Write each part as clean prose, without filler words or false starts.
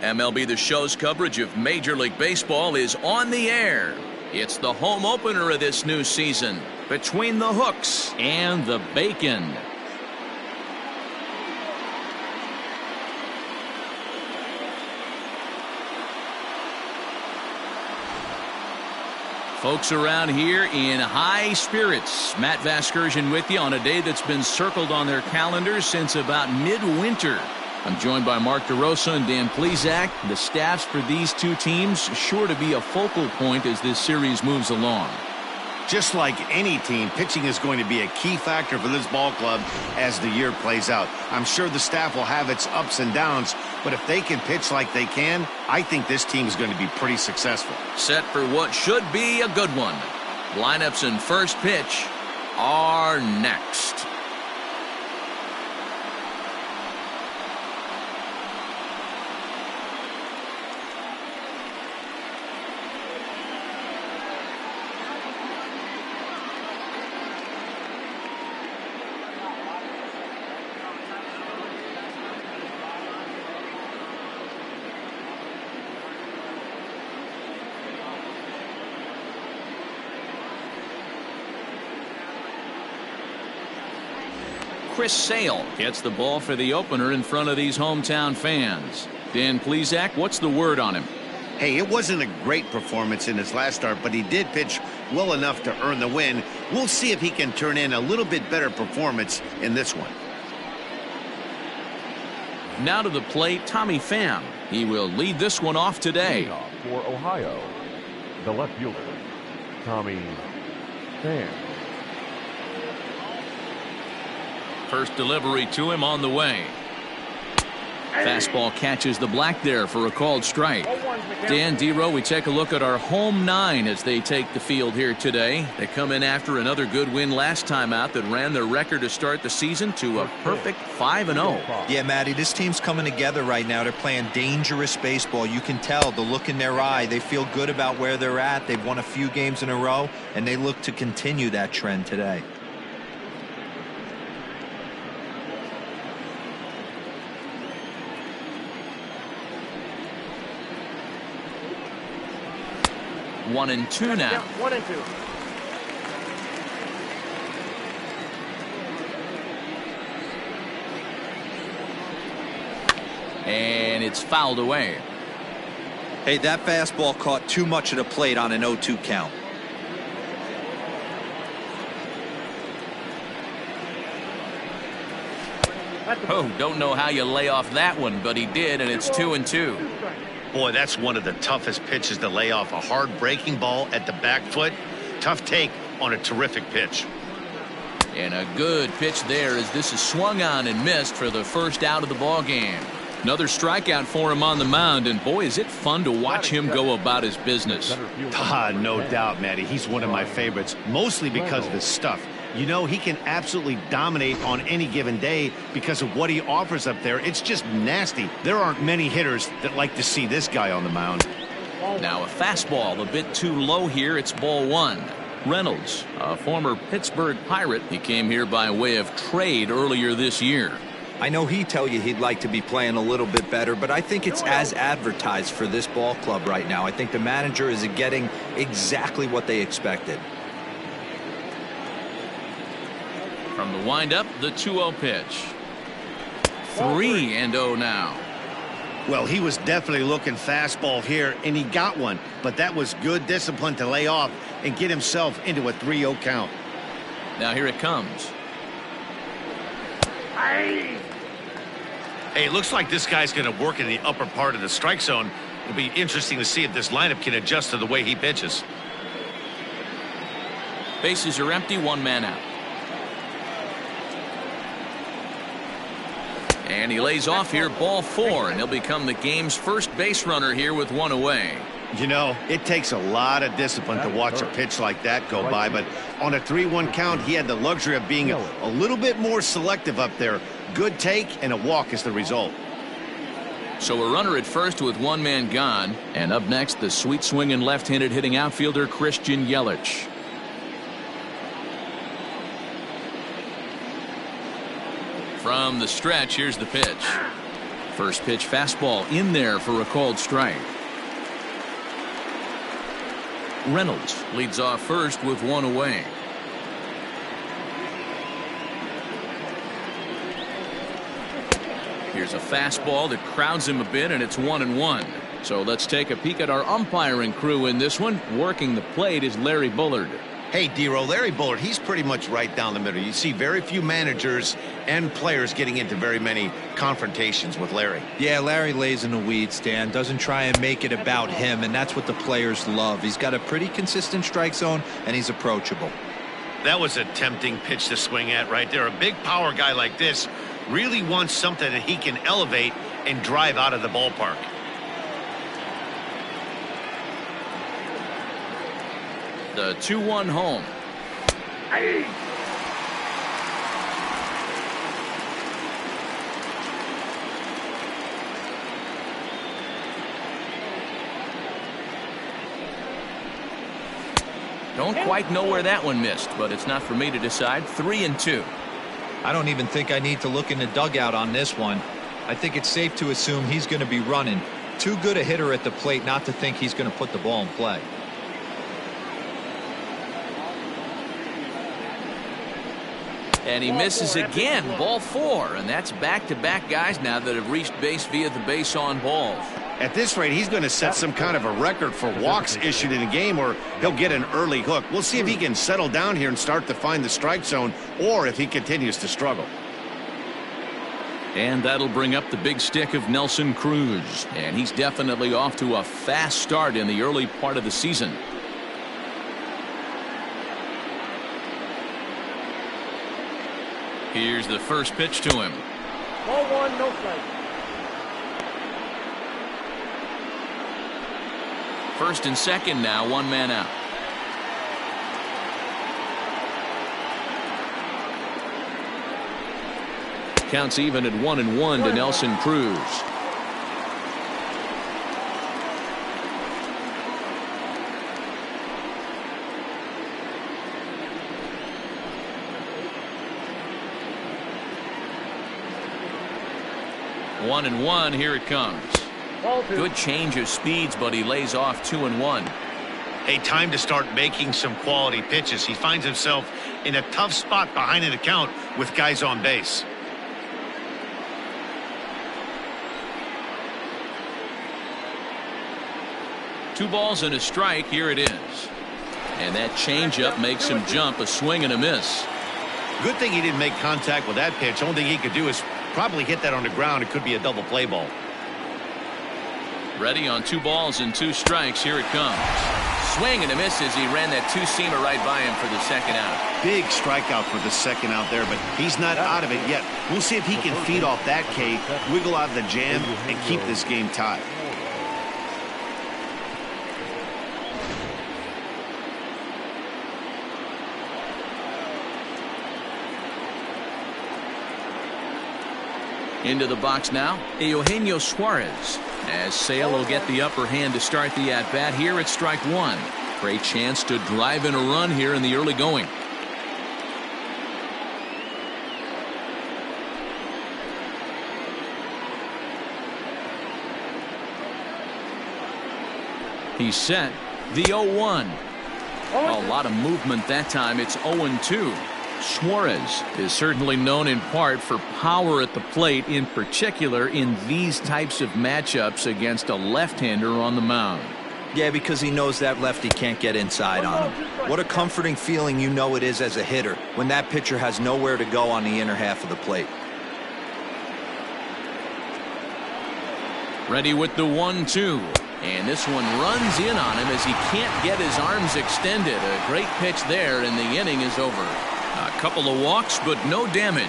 MLB The Show's coverage of Major League Baseball is on the air. It's the home opener of this new season between the Hooks and the Bacon. Folks around here in high spirits. Matt Vasgersian with you on a day that's been circled on their calendars since about midwinter. I'm joined by Mark DeRosa and Dan Plesac. The staffs for these two teams sure to be a focal point as this series moves along. Just like any team, pitching is going to be a key factor for this ball club as the year plays out. I'm sure the staff will have its ups and downs, but if they can pitch like they can, I think this team is going to be pretty successful. Set for what should be a good one. Lineups and first pitch are next. Chris Sale gets the ball for the opener in front of these hometown fans. Dan Plesac, what's the word on him? Hey, it wasn't a great performance in his last start, but he did pitch well enough to earn the win. We'll see if he can turn in a little bit better performance in this one. Now to the plate, Tommy Pham. He will lead this one off today. For Ohio, the left fielder, Tommy Pham. First delivery to him on the way. Fastball catches the black there for a called strike. Dan Dero, we take a look at our home nine as they take the field here today. They come in after another good win last time out that ran their record to start the season to a perfect 5-0. Yeah, Matty, this team's coming together right now. They're playing dangerous baseball. You can tell the look in their eye. They feel good about where they're at. They've won a few games in a row, and they look to continue that trend today. One and two now. Yeah, 1 and 2. And it's fouled away. Hey, that fastball caught too much of the plate on an 0-2 count. Oh, don't know how you lay off that one, but he did, and it's 2 and 2. Boy, that's one of the toughest pitches to lay off. A hard breaking ball at the back foot. Tough take on a terrific pitch. And a good pitch there as this is swung on and missed for the first out of the ball game. Another strikeout for him on the mound, and boy, is it fun to watch him go about his business. No doubt, Matty. He's one of my favorites, mostly because of his stuff. You know, he can absolutely dominate on any given day because of what he offers up there. It's just nasty. There aren't many hitters that like to see this guy on the mound. Now a fastball a bit too low here. It's ball one. Reynolds, a former Pittsburgh Pirate. He came here by way of trade earlier this year. I know he'd tell you he'd like to be playing a little bit better, but I think it's as advertised for this ball club right now. I think the manager is getting exactly what they expected. From the windup, the 2-0 pitch. 3-0 now. Well, he was definitely looking fastball here, and he got one. But that was good discipline to lay off and get himself into a 3-0 count. Now here it comes. Hey, it looks like this guy's going to work in the upper part of the strike zone. It'll be interesting to see if this lineup can adjust to the way he pitches. Bases are empty, one man out. And he lays off here, ball 4, and he'll become the game's first base runner here with one away. You know, it takes a lot of discipline to watch a pitch like that go by, but on a 3-1 count, he had the luxury of being a little bit more selective up there. Good take and a walk is the result. So a runner at first with one man gone, and up next, the sweet swinging left-handed hitting outfielder Christian Yelich. From the stretch, here's the pitch. First pitch fastball in there for a called strike. Reynolds leads off first with one away. Here's a fastball that crowds him a bit, and it's 1-1. So let's take a peek at our umpiring crew in this one. Working the plate is Larry Bullard. Hey, D-Row, Larry Bullard, he's pretty much right down the middle. You see very few managers and players getting into very many confrontations with Larry. Yeah, Larry lays in the weeds, Dan. Doesn't try and make it about him, and that's what the players love. He's got a pretty consistent strike zone, and he's approachable. That was a tempting pitch to swing at right there. A big power guy like this really wants something that he can elevate and drive out of the ballpark. The 2-1 home. Hey. Don't quite know where that one missed, but it's not for me to decide. 3-2. I don't even think I need to look in the dugout on this one. I think it's safe to assume he's going to be running. Too good a hitter at the plate not to think he's going to put the ball in play. And he misses again. Ball 4, and that's back-to-back guys now that have reached base via the base on balls. At this rate, he's going to set some kind of a record for walks issued in a game, or he'll get an early hook. We'll see if he can settle down here and start to find the strike zone, or if he continues to struggle. And that'll bring up the big stick of Nelson Cruz. And he's definitely off to a fast start in the early part of the season. Here's the first pitch to him. Ball 1, no strike. First and second now, one man out. Counts even at 1-1 to Nelson Cruz. One and one, here it comes. Good change of speeds, but he lays off 2-1. Hey, time to start making some quality pitches. He finds himself in a tough spot behind an account with guys on base. Two balls and a strike. Here it is. And that changeup makes him jump. A swing and a miss. Good thing he didn't make contact with that pitch. Only thing he could do is probably hit that on the ground. It could be a double play ball. Ready on 2 balls and 2 strikes. Here it comes. Swing and a miss as he ran that two-seamer right by him for the second out. Big strikeout for the second out there, but he's not out of it yet. We'll see if he can feed off that K, wiggle out of the jam, and keep this game tied. Into the box now, Eugenio Suarez. As Sale will get the upper hand to start the at-bat here at strike 1. Great chance to drive in a run here in the early going. He's set. The 0-1. A lot of movement that time. It's 0-2. Suarez is certainly known in part for power at the plate, in particular in these types of matchups against a left-hander on the mound. Yeah, because he knows that lefty can't get inside on him. What a comforting feeling you know it is as a hitter when that pitcher has nowhere to go on the inner half of the plate. Ready with the 1-2. And this one runs in on him as he can't get his arms extended. A great pitch there, and the inning is over. A couple of walks, but no damage.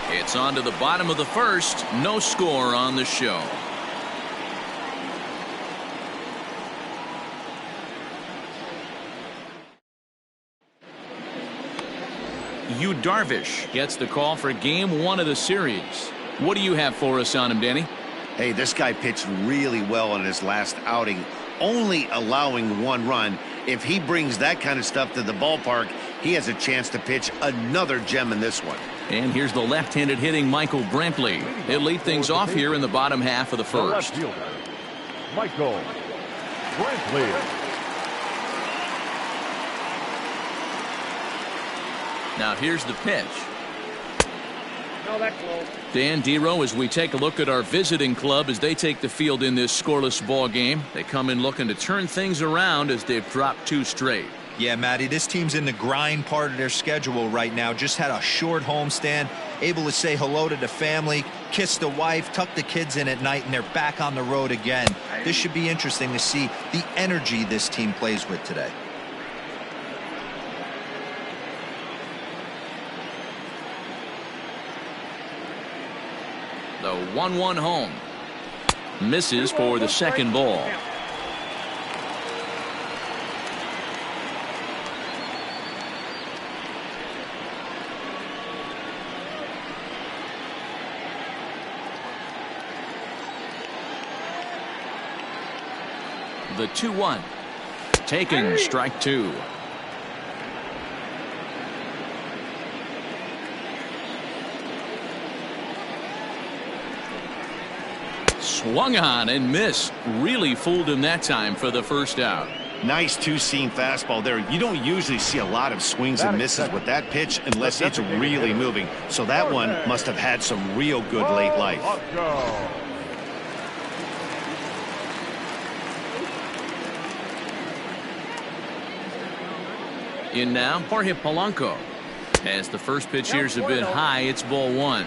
It's on to the bottom of the first. No score on the show. Yu Darvish gets the call for game 1 of the series. What do you have for us on him, Danny? Hey, this guy pitched really well in his last outing, only allowing 1 run. If he brings that kind of stuff to the ballpark, he has a chance to pitch another gem in this one. And here's the left-handed hitting Michael Brantley. He'll lead things off here in the bottom half of the first. Michael Brantley. Now here's the pitch. No, that's low. Dan Dero, as we take a look at our visiting club as they take the field in this scoreless ball game. They come in looking to turn things around as they've dropped 2 straight. Yeah, Matty, this team's in the grind part of their schedule right now. Just had a short homestand, able to say hello to the family, kiss the wife, tuck the kids in at night, and they're back on the road again. This should be interesting to see the energy this team plays with today. The 1-1 home. Misses for the second ball. The 2-1. Taken, strike 2. Swung on and missed. Really fooled him that time for the first out. Nice two-seam fastball there. You don't usually see a lot of swings and misses with that pitch unless it's really moving. So that one must have had some real good late life. In now, Jorge Polanco. As the first pitch here's a bit high, it's ball 1.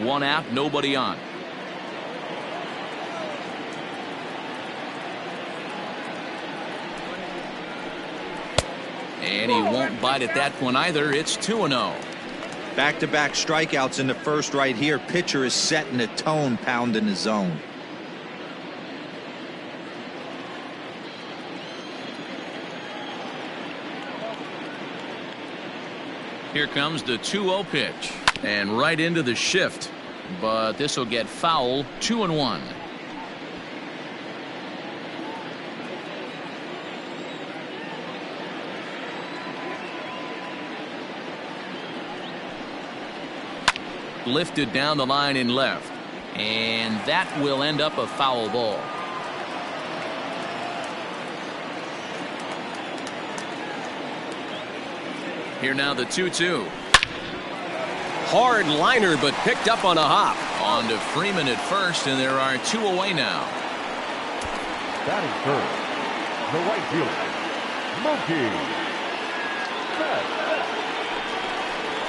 One out, nobody on. And he won't bite at that one either. It's 2-0. Back-to-back strikeouts in the first right here. Pitcher is setting the tone, pounding the zone. Here comes the 2-0 pitch. And right into the shift. But this will get foul. 2-1. Lifted down the line in left. And that will end up a foul ball. Here now the 2-2. Hard liner, but picked up on a hop. On to Freeman at first, and there are 2 away now. Batting first, the right fielder, Mookie Betts.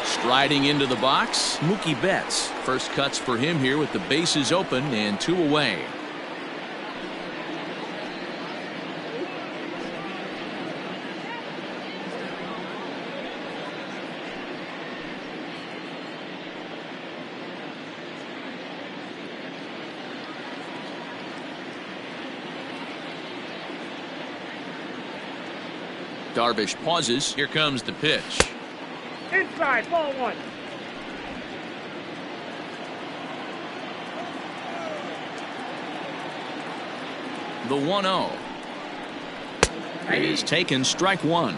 Striding into the box, Mookie Betts. First cuts for him here with the bases open and 2 away. Darvish pauses. Here comes the pitch. Inside, ball 1. The 1-0 is taken, strike 1.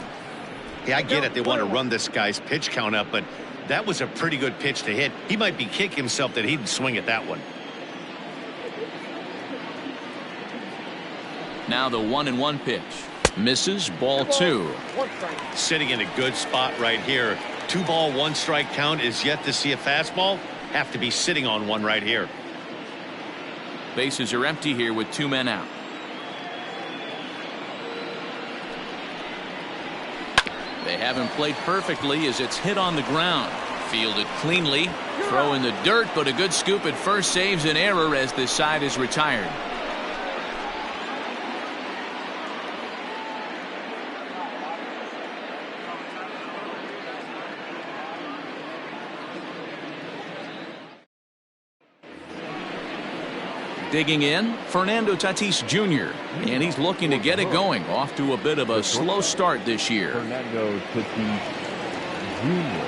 Yeah, I get it. They want to run this guy's pitch count up, but that was a pretty good pitch to hit. He might be kicking himself that he didn't swing at that one. Now the 1-1 pitch. Misses, ball 2. Sitting in a good spot right here. 2 ball, 1 strike count is yet to see a fastball. Have to be sitting on one right here. Bases are empty here with 2 men out. They haven't played perfectly as it's hit on the ground. Fielded cleanly. Throw in the dirt, but a good scoop at first saves an error as this side is retired. Digging in, Fernando Tatis Jr. And he's looking to get it going. Off to a bit of a slow start this year. Fernando Tatis Jr.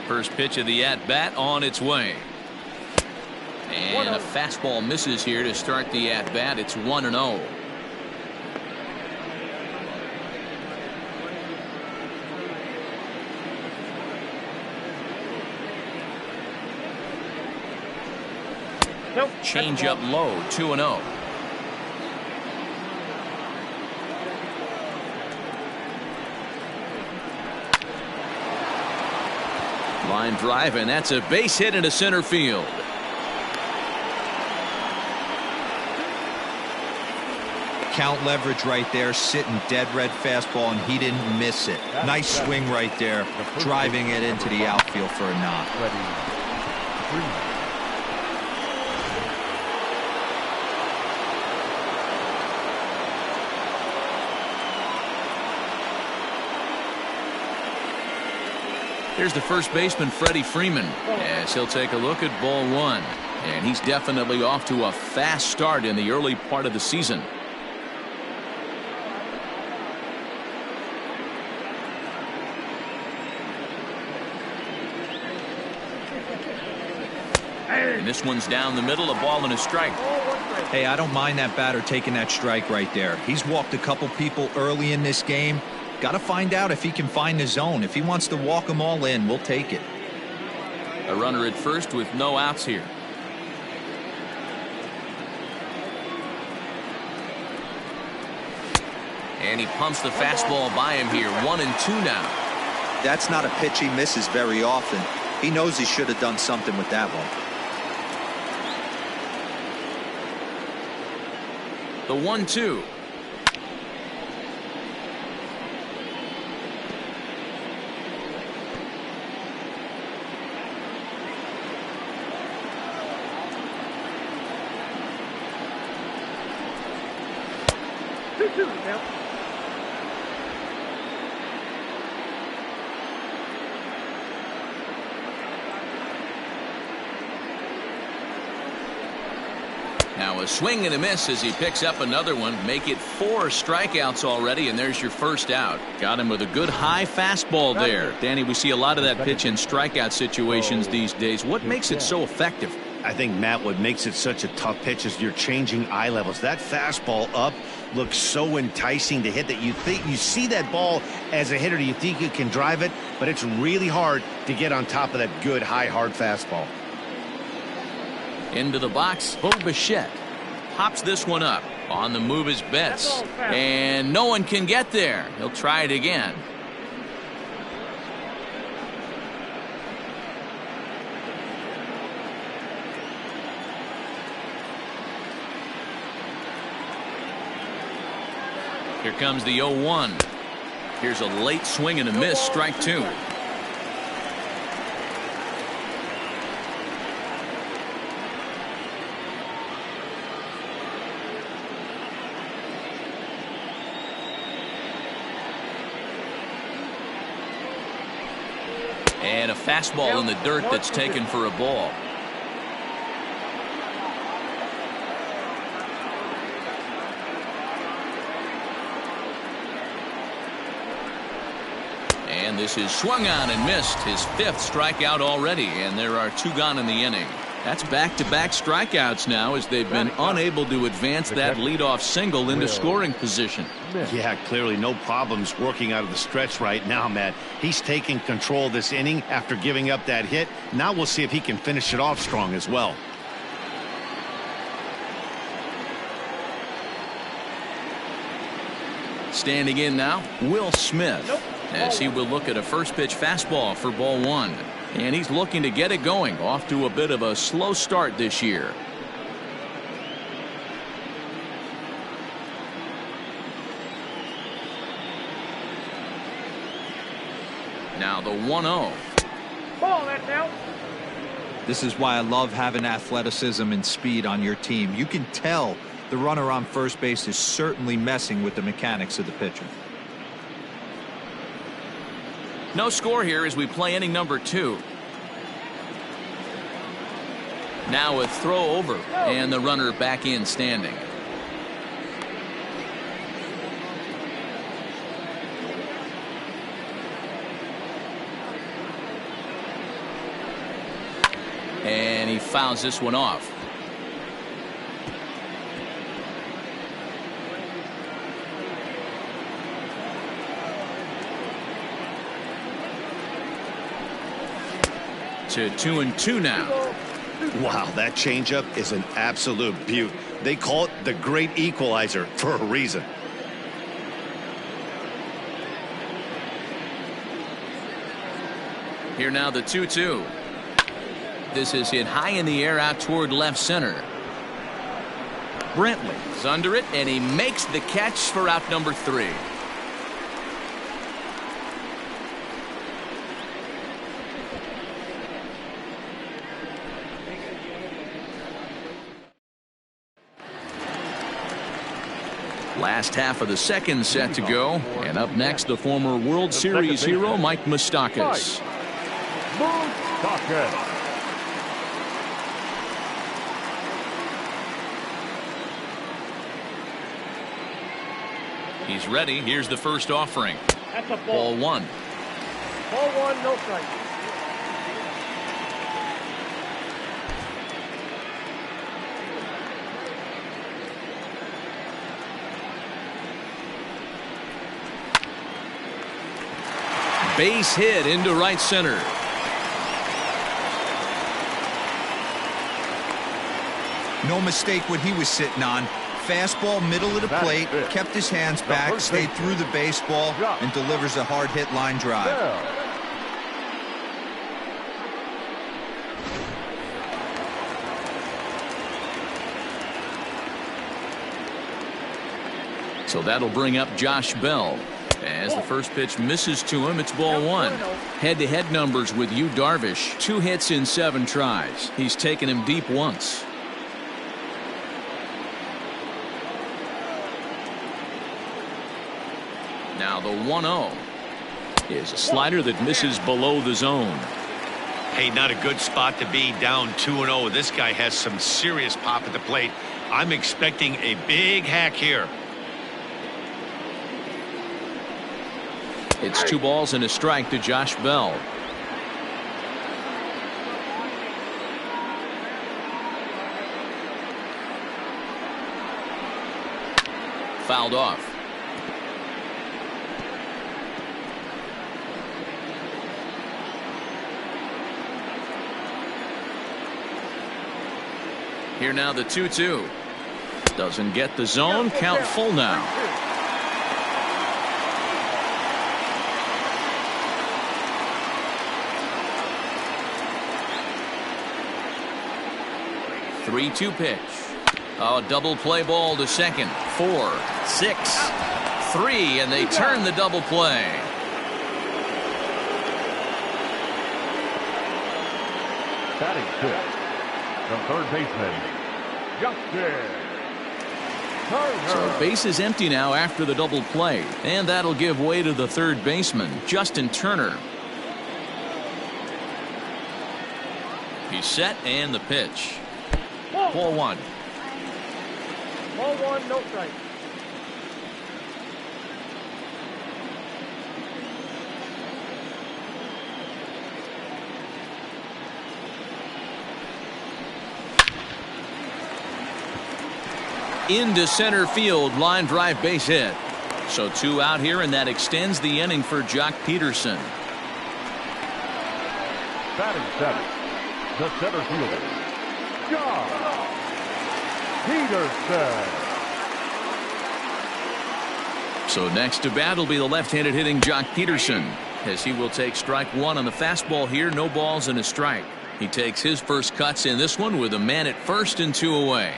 First pitch of the at-bat on its way. And a fastball misses here to start the at-bat. It's 1-0. Nope. Change up low, 2-0. Line drive, and that's a base hit into center field. Count leverage right there, sitting dead red fastball, and he didn't miss it. Nice swing right there, driving it into the outfield for a knock. Here's the first baseman, Freddie Freeman, as he'll take a look at ball one. And he's definitely off to a fast start in the early part of the season. And this one's down the middle, a ball and a strike. Hey, I don't mind that batter taking that strike right there. He's walked a couple people early in this game. Got to find out if he can find the zone. If he wants to walk them all in, we'll take it. A runner at first with no outs here. And he pumps the fastball by him here. 1-2 now. That's not a pitch he misses very often. He knows he should have done something with that one. The 1-2. Now a swing and a miss as he picks up another one. Make it 4 strikeouts already, and there's your first out. Got him with a good high fastball there. Danny, we see a lot of that pitch in strikeout situations these days. What makes it so effective? I think, Matt, what makes it such a tough pitch is you're changing eye levels. That fastball up looks so enticing to hit that you think you see that ball as a hitter, you think you can drive it, but it's really hard to get on top of that good high hard fastball. Into the box, Bo Bichette pops this one up. On the move is Betts, and no one can get there. He'll try it again. Here comes the 0-1. Here's a late swing and a miss, strike 2. And a fastball in the dirt that's taken for a ball. And this is swung on and missed. His 5th strikeout already, and there are 2 gone in the inning. That's back-to-back strikeouts now as they've been unable to advance that leadoff single into scoring position. Yeah, clearly no problems working out of the stretch right now, Matt. He's taking control of this inning after giving up that hit. Now we'll see if he can finish it off strong as well. Standing in now, Will Smith, as he will look at a first pitch fastball for ball 1. And he's looking to get it going. Off to a bit of a slow start this year. Now the 1-0. Ball, that's out. This is why I love having athleticism and speed on your team. You can tell the runner on first base is certainly messing with the mechanics of the pitcher. No score here as we play inning number 2. Now a throw over, and the runner back in standing. And he fouls this one off. to 2-2 now. Wow, that changeup is an absolute beaut. They call it the great equalizer for a reason. Here now the 2-2. This is hit high in the air out toward left center. Brentley is under it, and he makes the catch for out number 3. Last half of the second set to go, and up next the former World Series hero Mike Moustakas. He's ready. Here's the first offering. That's a Ball 1. Ball 1, no strike. Base hit into right center. No mistake what he was sitting on. Fastball, middle of the plate, kept his hands back, stayed through the baseball, and delivers a hard hit line drive. So that'll bring up Josh Bell. As the first pitch misses to him, it's ball 1. Head-to-head numbers with Yu Darvish. 2 hits in 7 tries. He's taken him deep once. Now the 1-0 is a slider that misses below the zone. Hey, not a good spot to be, down 2-0. This guy has some serious pop at the plate. I'm expecting a big hack here. It's 2 balls and a strike to Josh Bell. Fouled off. Here now the 2-2. Doesn't get the zone. Count full now. Three-two pitch. Oh, double play ball to second. 4, 6, 3, and they turn the double play. Batting fifth, the third baseman, Justin Turner. So base is empty now after the double play, and that'll give way to the third baseman, Justin Turner. He's set, and the pitch. Ball 1. Ball 1, no strike. Into center field, line drive base hit. So 2 out here, and that extends the inning for Jock Peterson. Batting seventh, the center fielder, Jock Peterson. So next to bat will be the left-handed hitting Jock Peterson, as he will take strike 1 on the fastball here. No balls and a strike. He takes his first cuts in this one with a man at first and 2 away.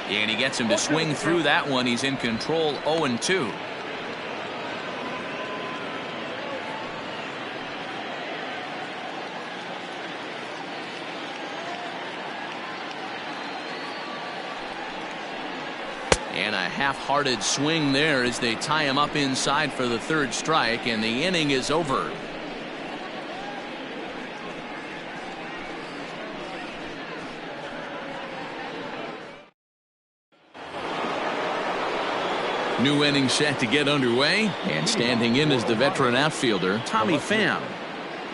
And he gets him to swing through that one. He's in control, 0-2. And a half-hearted swing there as they tie him up inside for the third strike, and the inning is over. New inning set to get underway, and standing in is the veteran outfielder, Tommy Pham.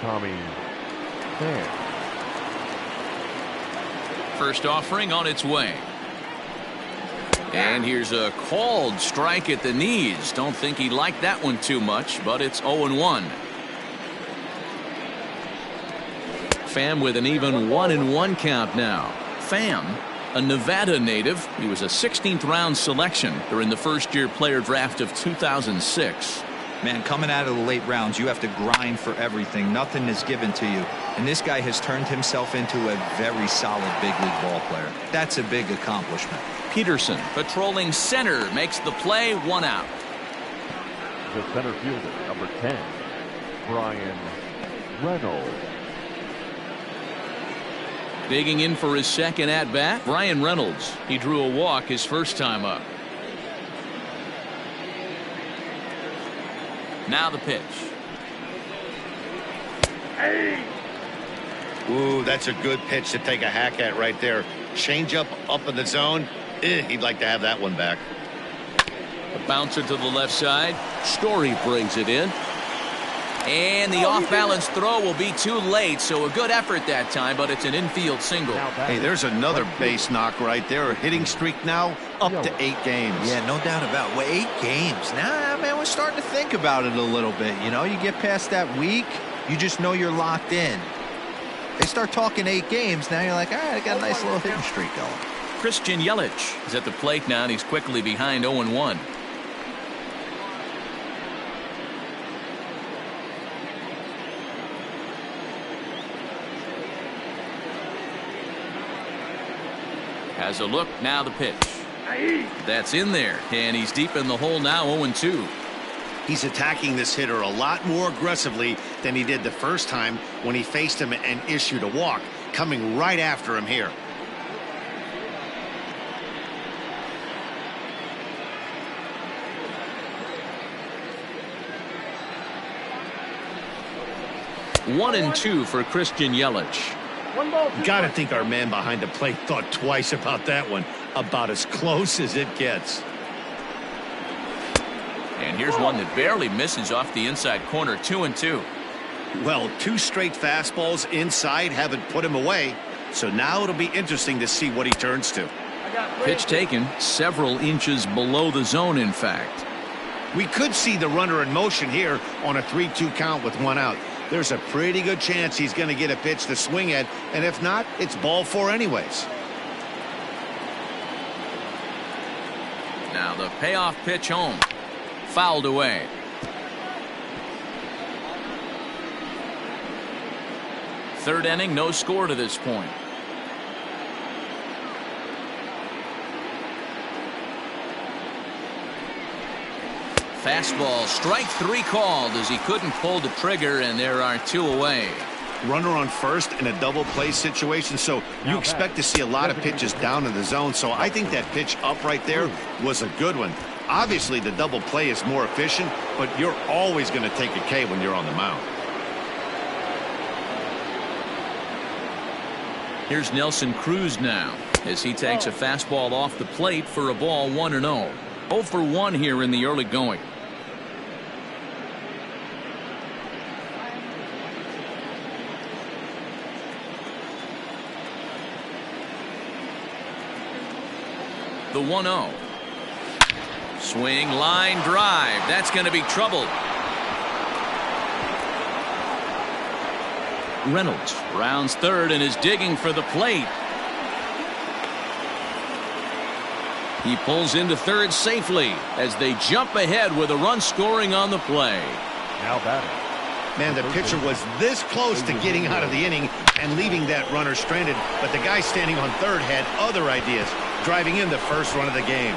Tommy Pham. First offering on its way. And here's a called strike at the knees. Don't think he liked that one too much, but it's 0-1. Pham with an even 1-1 count now. Pham, a Nevada native. He was a 16th round selection during the first-year player draft of 2006. Man, coming out of the late rounds, you have to grind for everything. Nothing is given to you. And this guy has turned himself into a very solid big league ball player. That's a big accomplishment. Peterson patrolling center makes the play, 1 out. The center fielder, number 10, Brian Reynolds. Digging in for his second at-bat, Brian Reynolds. He drew a walk his first time up. Now the pitch. Ooh, that's a good pitch to take a hack at right there. Change up in the zone. He'd like to have that one back. A bouncer to the left side. Story brings it in. And the off-balance throw will be too late, so a good effort that time, but it's an infield single. Hey, there's another base knock right there. A hitting streak now up to 8 games. Yeah, no doubt about it. Well, 8 games. Now, man, we're starting to think about it a little bit. You know, you get past that week, you just know you're locked in. They start talking 8 games, now you're like, all right, I got a nice little hitting streak going. Christian Yelich is at the plate now, and he's quickly behind 0-1. Has a look, now the pitch. That's in there, and he's deep in the hole now, 0-2. He's attacking this hitter a lot more aggressively than he did the first time when he faced him and issued a walk, coming right after him here. One and two for Christian Yelich. Gotta think our man behind the plate thought twice about that one. About as close as it gets. And here's one that barely misses off the inside corner. 2-2. Well, 2 straight fastballs inside haven't put him away. So now it'll be interesting to see what he turns to. Pitch taken several inches below the zone, in fact. We could see the runner in motion here on a 3-2 count with 1 out. There's a pretty good chance he's going to get a pitch to swing at, and if not, it's ball 4 anyways. Now the payoff pitch home. Fouled away. Third inning, no score to this point. Fastball, strike 3 called as he couldn't pull the trigger, and there are 2 away. Runner on first in a double play situation, so you expect to see a lot of pitches down in the zone. So I think that pitch up right there was a good one. Obviously, the double play is more efficient, but you're always going to take a K when you're on the mound. Here's Nelson Cruz now as he takes a fastball off the plate for a ball, 1-0. 0 for 1 here in the early going. The 1-0. Swing, line drive. That's going to be trouble. Reynolds rounds third and is digging for the plate. He pulls into third safely as they jump ahead with a run scoring on the play. Now batting. Man, the pitcher was this close to getting out of the inning and leaving that runner stranded, but the guy standing on third had other ideas, driving in the first run of the game.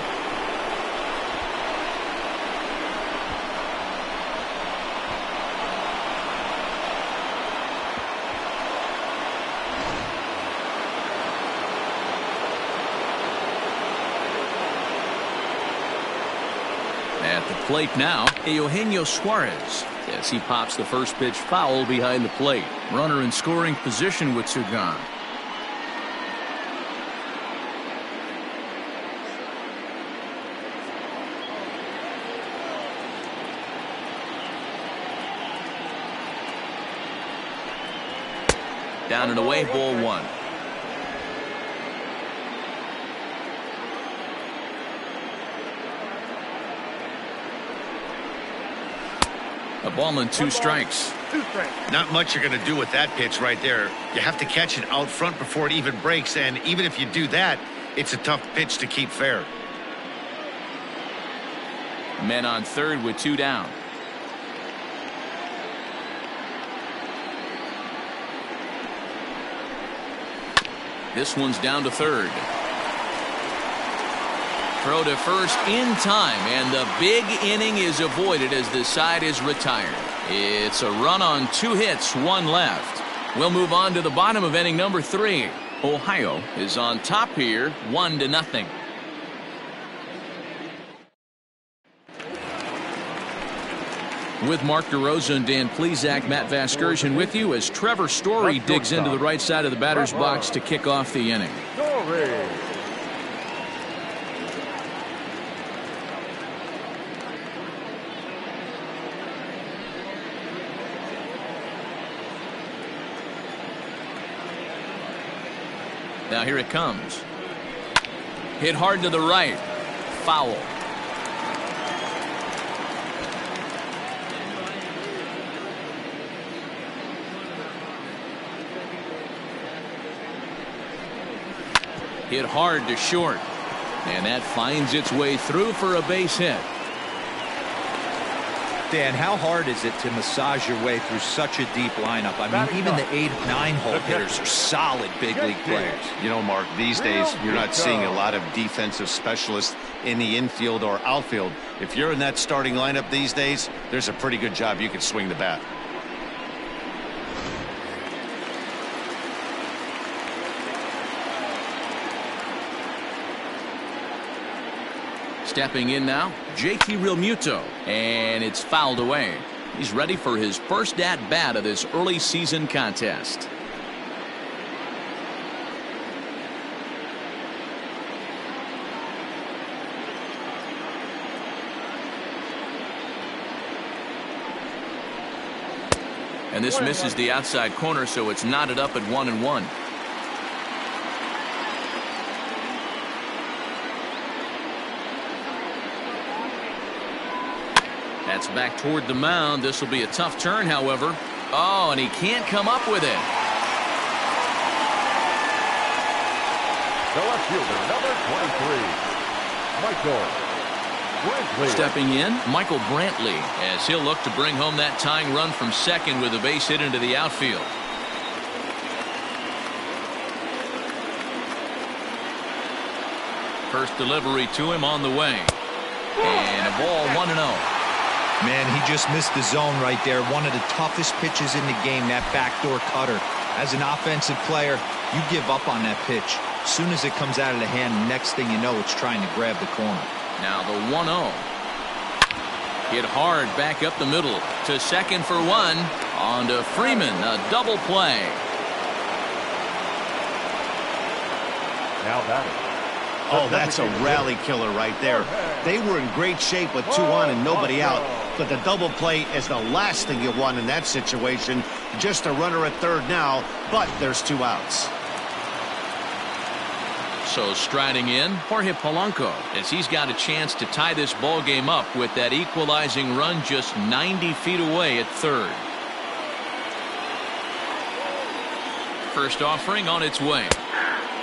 At the plate now, Eugenio Suarez as he pops the first pitch foul behind the plate. Runner in scoring position with 2 gone. Down and away, ball 1. A ball and 2 strikes. 2 strikes. Not much you're going to do with that pitch right there. You have to catch it out front before it even breaks, and even if you do that, it's a tough pitch to keep fair. Men on third with 2 down. This one's down to third. Throw to first in time, and the big inning is avoided as the side is retired. It's a run on 2 hits, 1 left. We'll move on to the bottom of inning number 3. Ohio is on top here, 1-0. With Mark DeRosa and Dan Plesac, Matt Vasgersian with you as Trevor Story digs into the right side of the batter's box to kick off the inning. Story. Now here it comes. Hit hard to the right. Foul. Hit hard to short. And that finds its way through for a base hit. Dan, how hard is it to massage your way through such a deep lineup? I mean, even the 8, 9-hole hitters are solid big league players. You know, Mark, these days you're not seeing a lot of defensive specialists in the infield or outfield. If you're in that starting lineup these days, there's a pretty good job you could swing the bat. Stepping in now, JT Realmuto, and it's fouled away. He's ready for his first at-bat of this early season contest. And this misses the outside corner, so it's knotted up at 1-1. That's back toward the mound. This will be a tough turn, however. Oh, and he can't come up with it. The left fielder, number 23, Michael Brantley. Stepping in, Michael Brantley, as he'll look to bring home that tying run from second with a base hit into the outfield. First delivery to him on the way. And a ball, 1-0. Man, he just missed the zone right there. One of the toughest pitches in the game, that backdoor cutter. As an offensive player, you give up on that pitch. As soon as it comes out of the hand, the next thing you know, it's trying to grab the corner. Now the 1-0. Hit hard back up the middle to second for 1. On to Freeman, a double play. Now batting. Oh, that's a rally killer right there. They were in great shape with 2 on and nobody out. But the double play is the last thing you want in that situation. Just a runner at third now, but there's 2 outs. So striding in, Jorge Polanco, as he's got a chance to tie this ball game up with that equalizing run just 90 feet away at third. First offering on its way.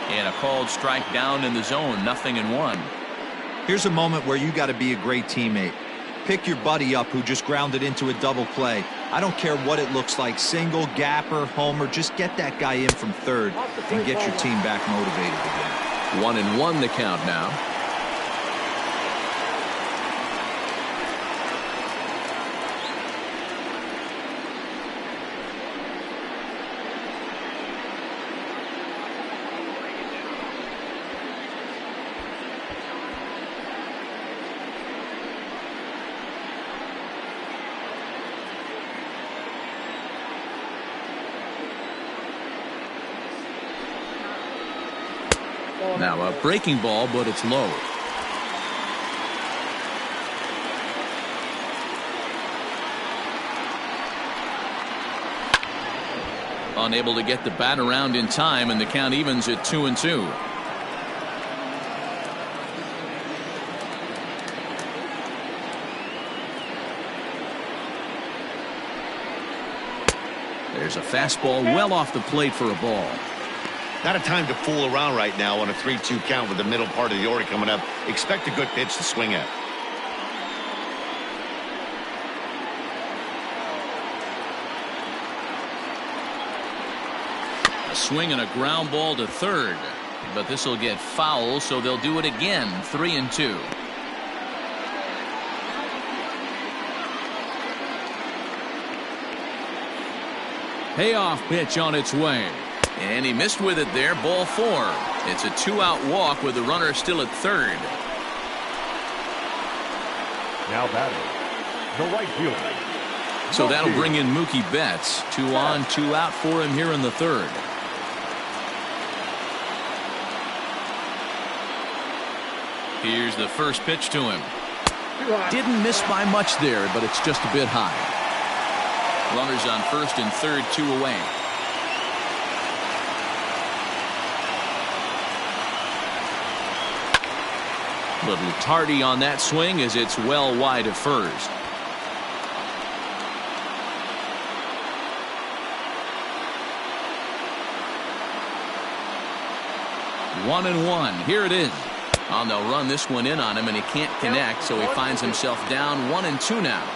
And a called strike down in the zone, 0-1. Here's a moment where you got to be a great teammate. Pick your buddy up who just grounded into a double play. I don't care what it looks like, single, gapper, homer, just get that guy in from third and get your team back motivated again. 1-1 the count now. Now a breaking ball, but it's low. Unable to get the bat around in time, and the count evens at 2-2. There's a fastball well off the plate for a ball. Not a time to fool around right now on a 3-2 count with the middle part of the order coming up. Expect a good pitch to swing at. A swing and a ground ball to third. But this will get foul, so they'll do it again. 3-2. Payoff pitch on its way. And he missed with it there. Ball 4. It's a 2-out walk with the runner still at third. Now batting, the right fielder. So that'll bring in Mookie Betts. 2 on, 2 out for him here in the third. Here's the first pitch to him. Didn't miss by much there, but it's just a bit high. Runners on first and third, 2 away. Little tardy on that swing as it's well wide of first. One and one. Here it is. Oh, they'll run this one in on him, and he can't connect, so he finds himself down 1-2 now.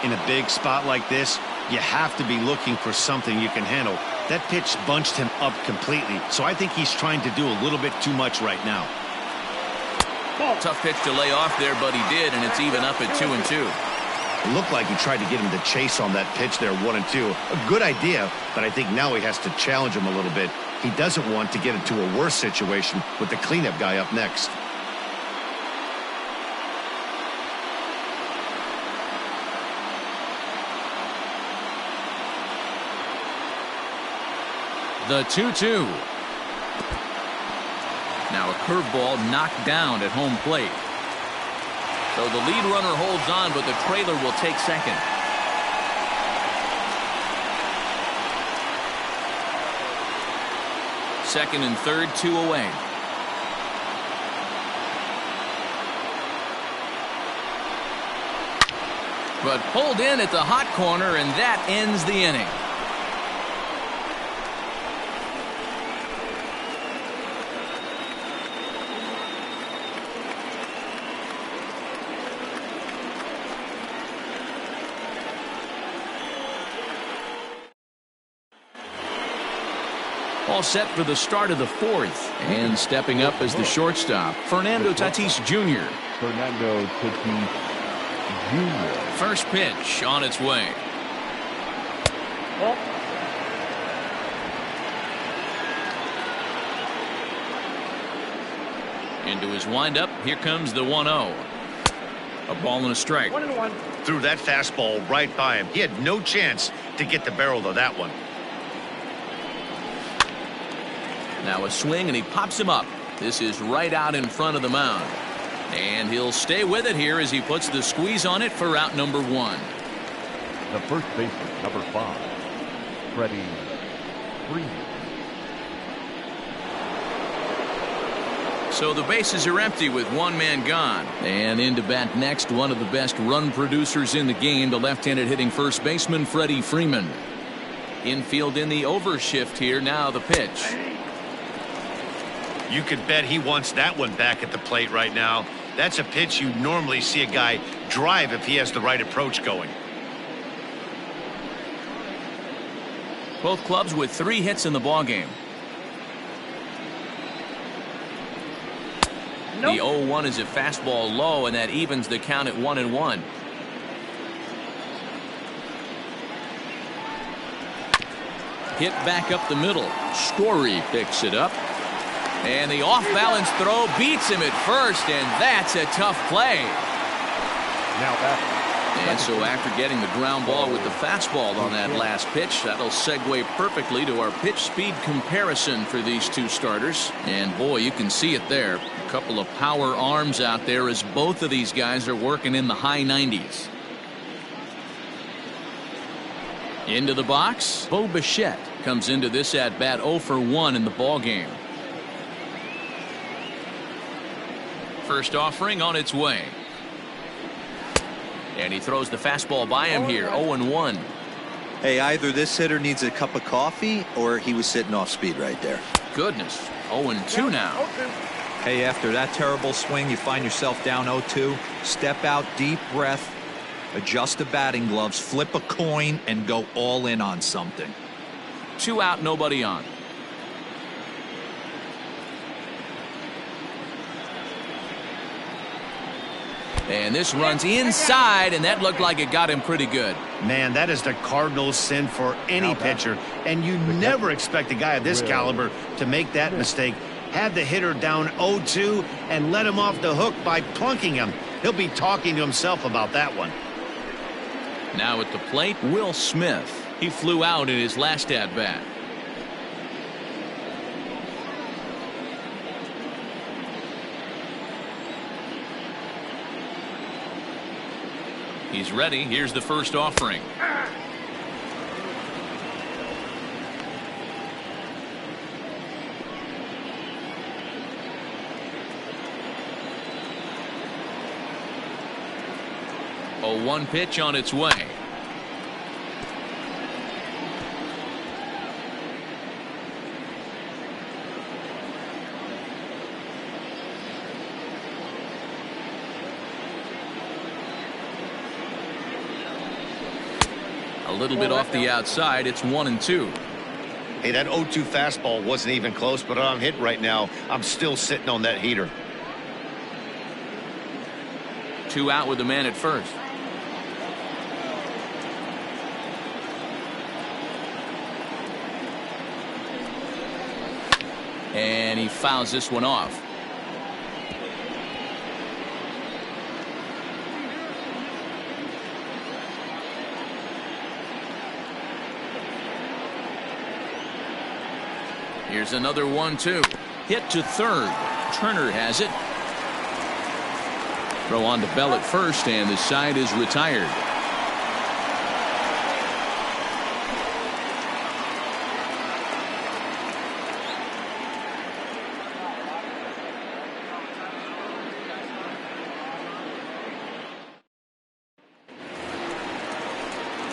In a big spot like this, you have to be looking for something you can handle. That pitch bunched him up completely, so I think he's trying to do a little bit too much right now. Tough pitch to lay off there, but he did, and it's even up at 2-2. It looked like he tried to get him to chase on that pitch there, 1-2. A good idea, but I think now he has to challenge him a little bit. He doesn't want to get into a worse situation with the cleanup guy up next. The 2-2. Now a curveball knocked down at home plate. So the lead runner holds on, but the trailer will take second. Second and third, 2 away. But pulled in at the hot corner, and that ends the inning. All set for the start of the fourth. And stepping up as the shortstop, Fernando Tatis Jr. Fernando Tatis Jr. First pitch on its way. Into his windup. Here comes the 1-0. A ball and a strike. 1-1. Threw that fastball right by him. He had no chance to get the barrel of that one. Now a swing, and he pops him up. This is right out in front of the mound. And he'll stay with it here as he puts the squeeze on it for out number 1. The first baseman, number 5, Freddie Freeman. So the bases are empty with one man gone. And in to bat next, one of the best run producers in the game, the left-handed hitting first baseman, Freddie Freeman. Infield in the overshift here. Now the pitch. You could bet he wants that one back at the plate right now. That's a pitch you normally see a guy drive if he has the right approach going. Both clubs with 3 hits in the ballgame. Nope. The 0-1 is a fastball low, and that evens the count at 1-1. Hit back up the middle. Story picks it up. And the off-balance throw beats him at first, and that's a tough play. Now back. And so after getting the ground ball with the fastball on that last pitch, that'll segue perfectly to our pitch speed comparison for these two starters. And boy, you can see it there. A couple of power arms out there as both of these guys are working in the high 90s. Into the box, Bo Bichette comes into this at bat 0 for 1 in the ball game. First offering on its way. And he throws the fastball by him here. 0-1. Hey, either this hitter needs a cup of coffee or he was sitting off speed right there. Goodness. 0-2 now. Hey, after that terrible swing, you find yourself down 0-2. Step out, deep breath, adjust the batting gloves, flip a coin, and go all in on something. 2 out, nobody on. And this runs inside, and that looked like it got him pretty good. Man, that is the Cardinals' sin for any pitcher, and you never expect a guy of this caliber to make that mistake. Have the hitter down 0-2 and let him off the hook by plunking him. He'll be talking to himself about that one. Now at the plate, Will Smith. He flew out in his last at-bat. He's ready. Here's the first offering. A 1 pitch on its way. A little bit off the outside. It's 1-2. Hey, that 0-2 fastball wasn't even close, but I'm hit right now. I'm still sitting on that heater. 2 out with the man at first. And he fouls this one off. Here's another 1-2. Hit to third. Turner has it. Throw on to Bell at first, and the side is retired.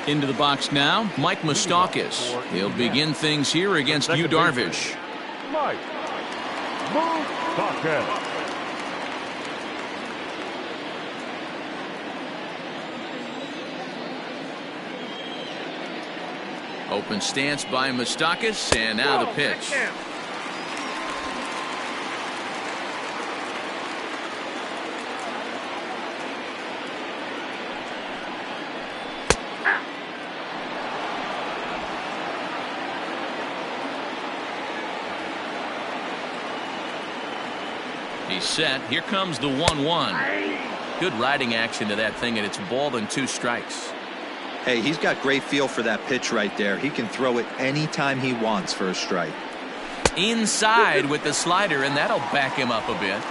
Into the box now, Mike Moustakas. He'll begin things here against Yu Darvish. Mike Moustakas. Open stance by Moustakas, and now the pitch. He's set. Here comes the 1-1. Good riding action to that thing, and it's 2 strikes. Hey, he's got great feel for that pitch right there. He can throw it anytime he wants for a strike. Inside with the slider, and that'll back him up a bit.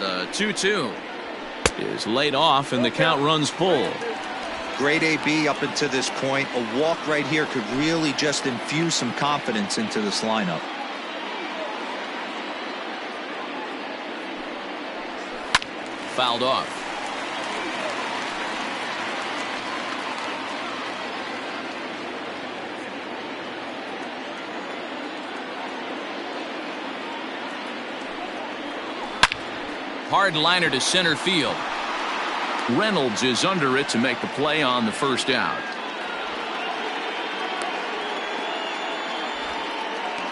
The 2-2 is laid off, and the count runs full. Great AB up until this point. A walk right here could really just infuse some confidence into this lineup. Fouled off. Hard liner to center field. Reynolds is under it to make the play on the first out.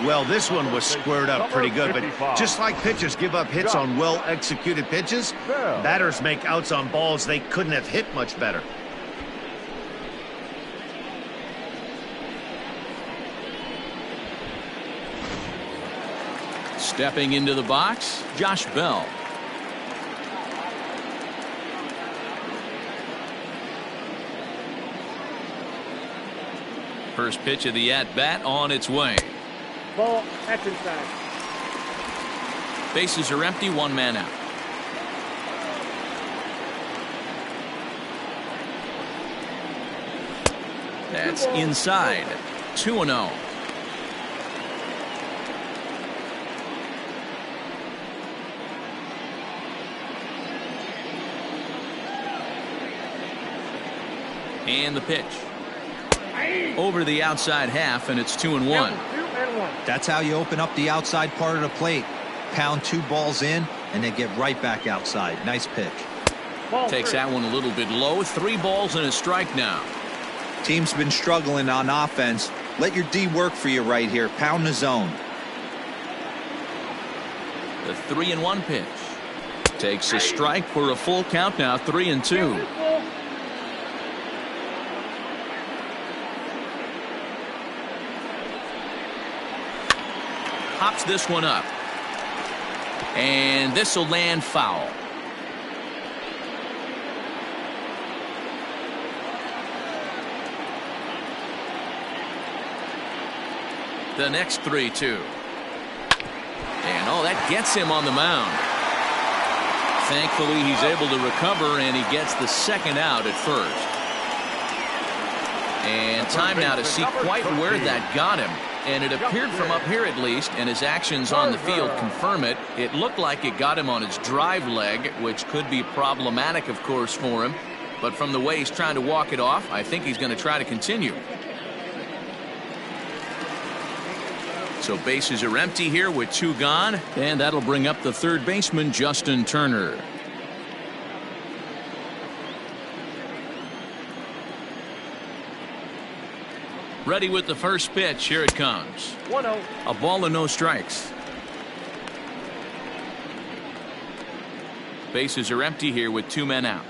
Well, this one was squared up pretty good, but just like pitchers give up hits on well-executed pitches, batters make outs on balls they couldn't have hit much better. Stepping into the box, Josh Bell. First pitch of the at-bat on its way. Ball, that's inside. Bases are empty, 1 man out. That's inside. 2-0. And the pitch. Over the outside half, and it's 2-1. 2-1. That's how you open up the outside part of the plate. Pound 2 balls in, and they get right back outside. Nice pitch. Takes that one a little bit low. 3 balls and a strike now. Team's been struggling on offense. Let your D work for you right here. Pound the zone. The 3-1 pitch. Takes a strike for a full count now. 3-2. Pops this one up. And this will land foul. The next 3-2. And oh, that gets him on the mound. Thankfully, he's able to recover, and he gets the second out at first. And time now to see quite where that got him. And it appeared from up here at least, and his actions on the field confirm it. It looked like it got him on his drive leg, which could be problematic, of course, for him. But from the way he's trying to walk it off, I think he's going to try to continue. So bases are empty here with 2 gone, and that'll bring up the third baseman, Justin Turner. Ready with the first pitch. Here it comes. 1-0. A ball and no strikes. Bases are empty here with 2 men out.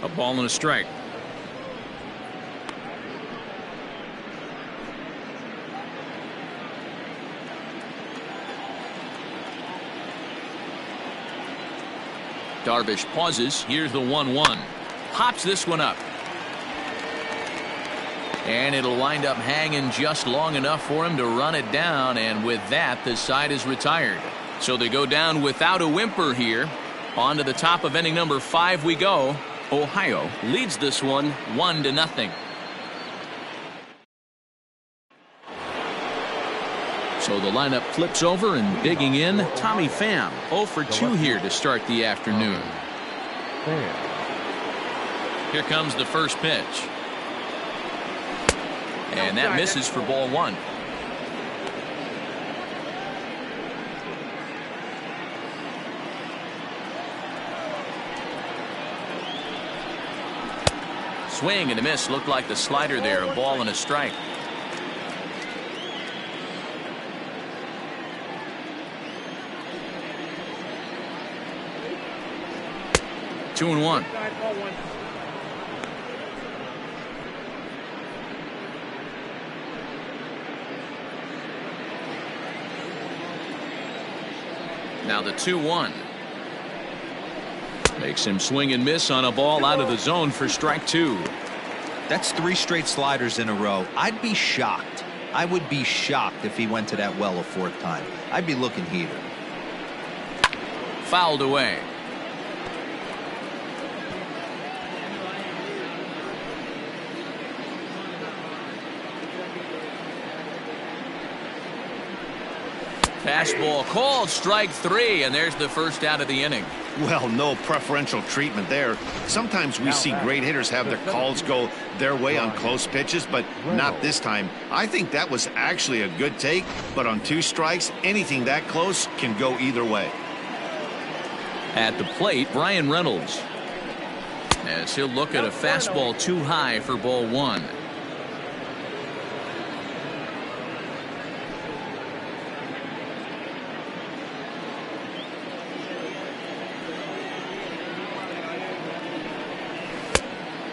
A ball and a strike. Darvish pauses. Here's the 1-1. Pops this one up. And it'll wind up hanging just long enough for him to run it down. And with that, the side is retired. So they go down without a whimper here. On to the top of inning number 5 we go. Ohio leads this one 1-0. So the lineup flips over, and digging in, Tommy Pham. 0 for 2 here to start the afternoon. Here comes the first pitch. And that misses for ball 1. Swing and a miss. Looked like the slider there. A ball and a strike. Two and 1. Now the 2-1. Makes him swing and miss on a ball out of the zone for strike 2. That's 3 straight sliders in a row. I'd be shocked. I would be shocked if he went to that well a 4th time. I'd be looking heated. Fouled away. Fastball called, strike 3, and there's the first out of the inning. Well, no preferential treatment there. Sometimes we see great hitters have their calls go their way on close pitches, but not this time. I think that was actually a good take, but on 2 strikes, anything that close can go either way. At the plate, Brian Reynolds, as he'll look at a fastball too high for ball 1.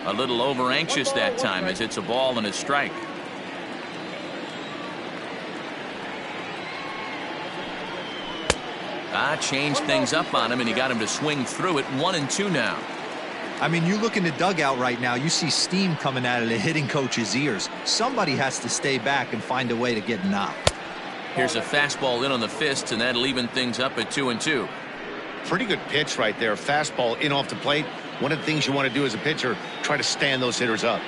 A little over anxious that time, as it's a ball and a strike. Changed things up on him, and he got him to swing through it. 1-2 now. I mean, you look in the dugout right now, you see steam coming out of the hitting coach's ears. Somebody has to stay back and find a way to get knocked. Here's a fastball in on the fists, and that'll even things up at 2-2. Pretty good pitch right there. Fastball in off the plate. One of the things you want to do as a pitcher, try to stand those hitters up.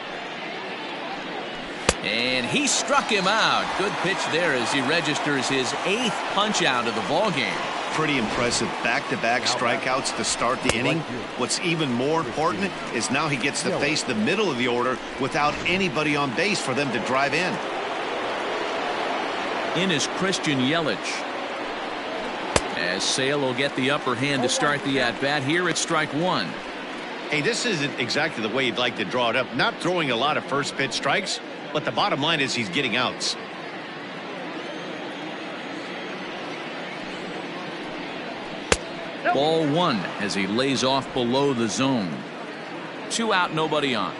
And he struck him out. Good pitch there as he registers his 8th punch out of the ball game. Pretty impressive back-to-back strikeouts to start the inning. What's even more important is now he gets to face the middle of the order without anybody on base for them to drive in. In is Christian Yelich. As Sale will get the upper hand to start the at-bat here at strike 1. Hey, this isn't exactly the way you'd like to draw it up. Not throwing a lot of first pitch strikes, but the bottom line is he's getting outs. Ball 1 as he lays off below the zone. 2 out, nobody on.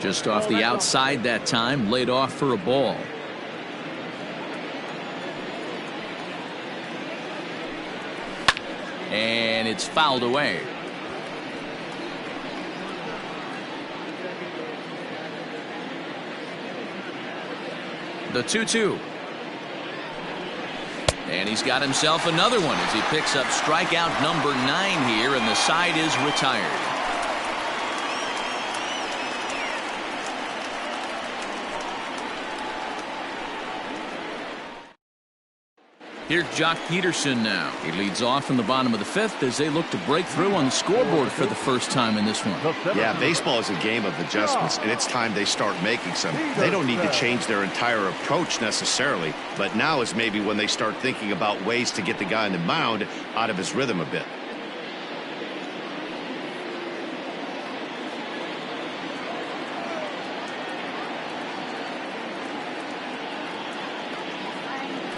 Just off the outside that time, laid off for a ball. And it's fouled away. The 2-2. And he's got himself another one as he picks up strikeout number 9 here, and the side is retired. Here's Jock Peterson now. He leads off in the bottom of the 5th as they look to break through on the scoreboard for the first time in this one. Yeah, baseball is a game of adjustments, and it's time they start making some. They don't need to change their entire approach necessarily, but now is maybe when they start thinking about ways to get the guy on the mound out of his rhythm a bit.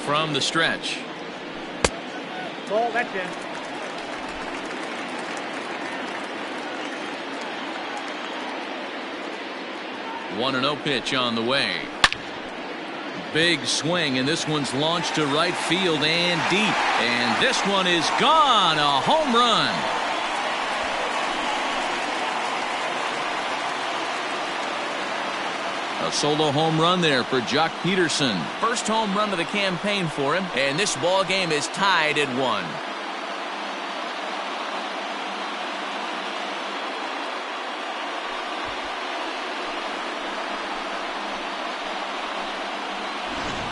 From the stretch. Ball, that's in. One and 0 pitch on the way. Big swing, and this one's launched to right field and deep. And this one is gone. A home run. A solo home run there for Jock Peterson. First home run of the campaign for him, and this ball game is tied at 1.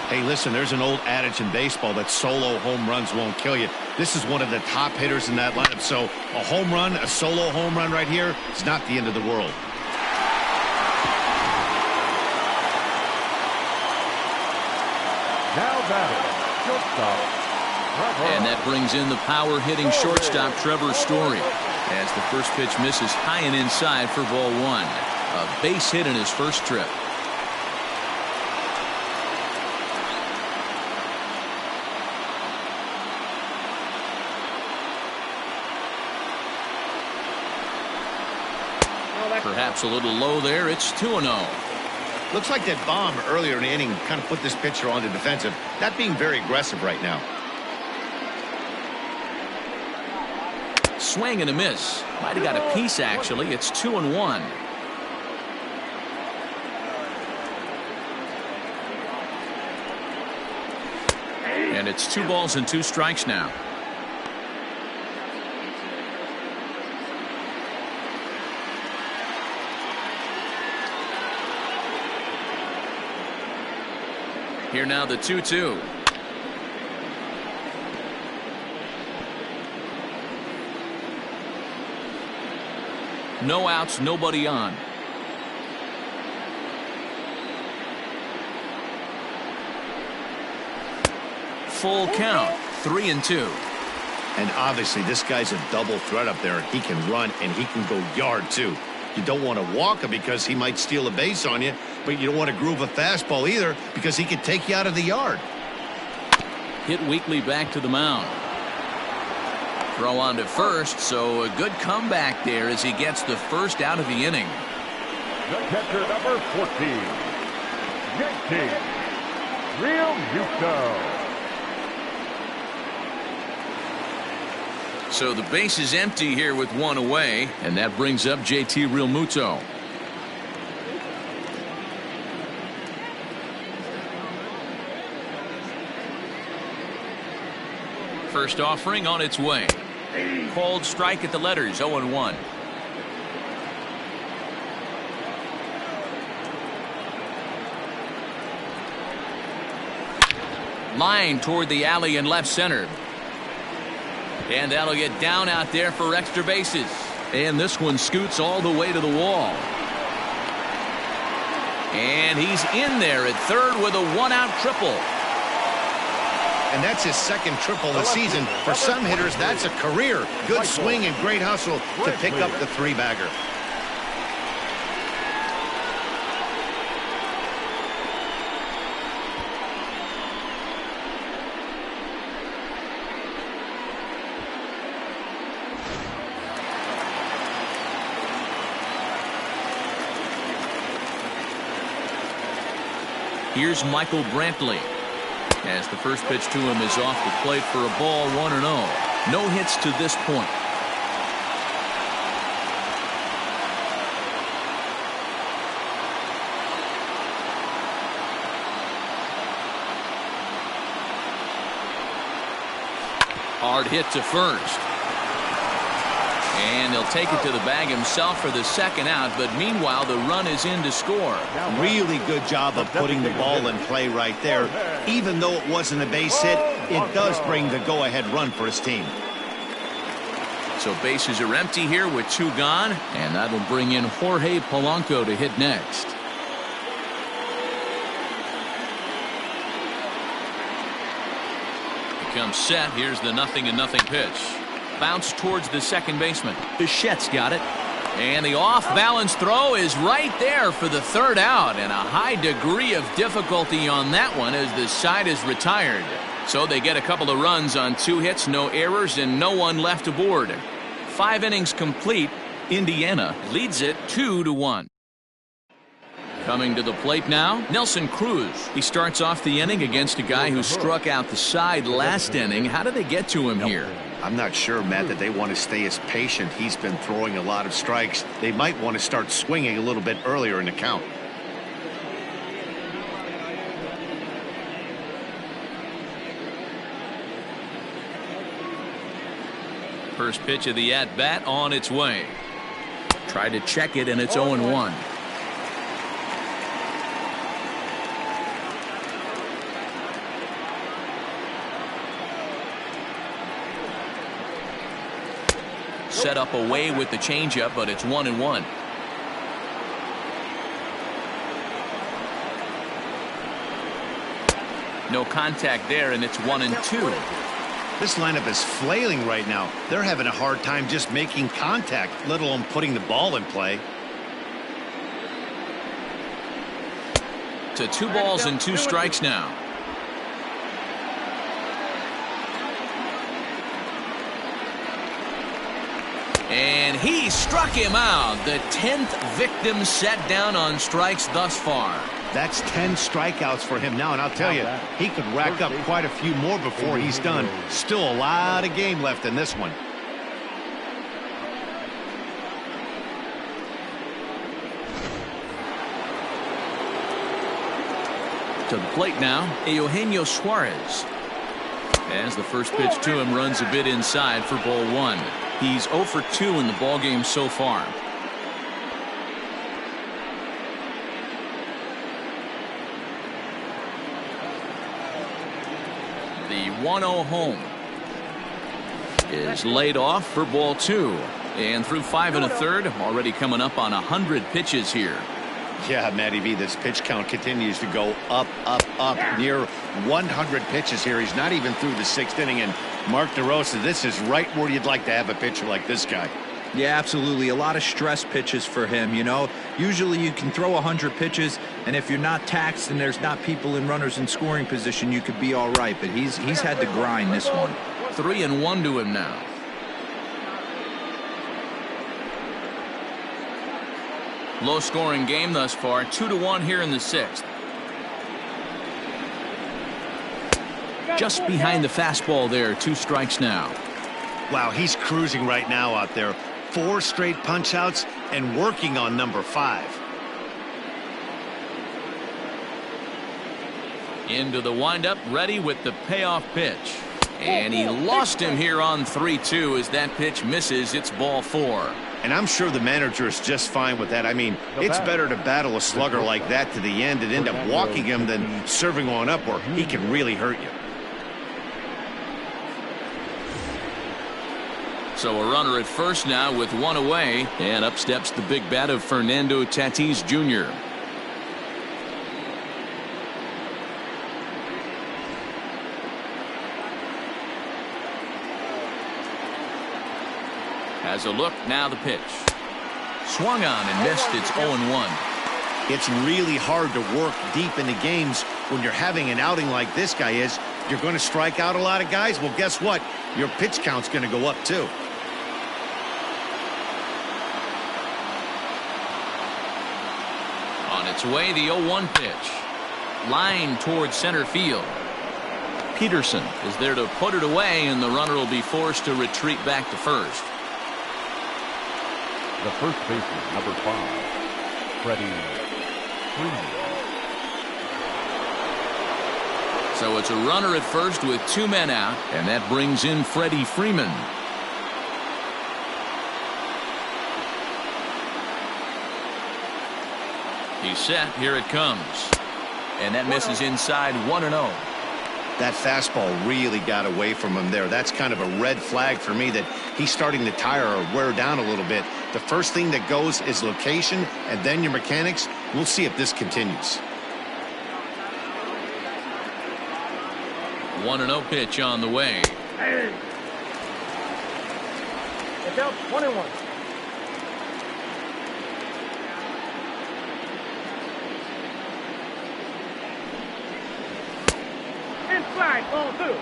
Hey, listen, there's an old adage in baseball that solo home runs won't kill you. This is one of the top hitters in that lineup, so a home run, a solo home run right here is not the end of the world. Now batting, shortstop, Trevor. And that brings in the power-hitting shortstop Trevor Story as the first pitch misses high and inside for ball 1. A base hit in his first trip. Perhaps a little low there. It's 2-0. Looks like that bomb earlier in the inning kind of put this pitcher on the defensive. Not being very aggressive right now. Swing and a miss. Might have got a piece, actually. It's 2-1. And it's 2 balls and 2 strikes now. Here now the 2-2. No outs, nobody on. Full count, 3-2. And obviously this guy's a double threat up there. He can run and he can go yard too. You don't want to walk him because he might steal a base on you, but you don't want to groove a fastball either because he could take you out of the yard. Hit weakly back to the mound. Throw on to first, so a good comeback there as he gets the first out of the inning. The catcher, number 14, JT Realmuto. So the base is empty here with 1 away, and that brings up JT Realmuto. First offering on its way. Cold strike at the letters, 0-1. Line toward the alley in left center. And that'll get down out there for extra bases. And this one scoots all the way to the wall. And he's in there at third with a one-out triple. And that's his second triple this season. For some hitters, that's a career. Good swing and great hustle to pick up the three-bagger. Here's Michael Brantley. As the first pitch to him is off the plate for a ball, 1-0. No hits to this point. Hard hit to first. And he'll take it to the bag himself for the second out, but meanwhile the run is in to score. Really good job of putting the ball in play right there. Even though it wasn't a base hit, it does bring the go-ahead run for his team. So bases are empty here with two gone, and that'll bring in Jorge Polanco to hit next. He comes set. Here's the 0-0 pitch. Bounce towards the second baseman. Bichette's got it. And the off-balance throw is right there for the third out, and a high degree of difficulty on that one as the side is retired. So they get a couple of runs on 2 hits, no errors, and no one left aboard. 5 innings complete. Indiana leads it 2-1. Coming to the plate now, Nelson Cruz. He starts off the inning against a guy who struck out the side last inning. How did they get to him here? I'm not sure, Matt, that they want to stay as patient. He's been throwing a lot of strikes. They might want to start swinging a little bit earlier in the count. First pitch of the at-bat on its way. Tried to check it, and it's 0-1. Set up away with the changeup, but it's 1-1. No contact there, and it's 1-2. This lineup is flailing right now. They're having a hard time just making contact, let alone putting the ball in play. To 2 balls and 2 strikes now. And he struck him out. The 10th victim set down on strikes thus far. That's 10 strikeouts for him now, and I'll tell you, he could rack up quite a few more before he's done. Still a lot of game left in this one. To the plate now, Eugenio Suarez. As the first pitch to him runs a bit inside for ball 1. He's 0 for 2 in the ballgame so far. The 1-0 home is laid off for ball 2. And through 5 1/3, already coming up on 100 pitches here. Yeah, Matty V, this pitch count continues to go up, up, up. Near 100 pitches here. He's not even through the 6th inning. And Mark DeRosa, this is right where you'd like to have a pitcher like this guy. Yeah, absolutely. A lot of stress pitches for him, you know. Usually you can throw 100 pitches, and if you're not taxed and there's not people in runners in scoring position, you could be all right. But he's had to grind this one. 3-1 to him now. Low-scoring game thus far, 2-1 here in the 6th. Just behind the fastball there, 2 strikes now. Wow, he's cruising right now out there. 4 straight punch-outs and working on number 5. Into the windup, ready with the payoff pitch. And he lost him here on 3-2 as that pitch misses. It's ball 4. And I'm sure the manager is just fine with that. I mean, it's better to battle a slugger like that to the end and end up walking him than serving on up where he can really hurt you. So a runner at first now with one away, and up steps the big bat of Fernando Tatis Jr. Has a look, now the pitch. Swung on and missed. It's 0-1. It's really hard to work deep into games when you're having an outing like this guy is. You're going to strike out a lot of guys. Well, guess what? Your pitch count's going to go up too. On its way, the 0-1 pitch. Line towards center field. Peterson is there to put it away, and the runner will be forced to retreat back to first. The first baseman, number 5, Freddie Freeman. So it's a runner at first with 2 men out, and that brings in Freddie Freeman. He's set. Here it comes. And that misses inside 1-0. That fastball really got away from him there. That's kind of a red flag for me that he's starting to tire or wear down a little bit. The first thing that goes is location and then your mechanics. We'll see if this continues. 1-0 pitch on the way. Hey. It's out 21. Inside, ball 2.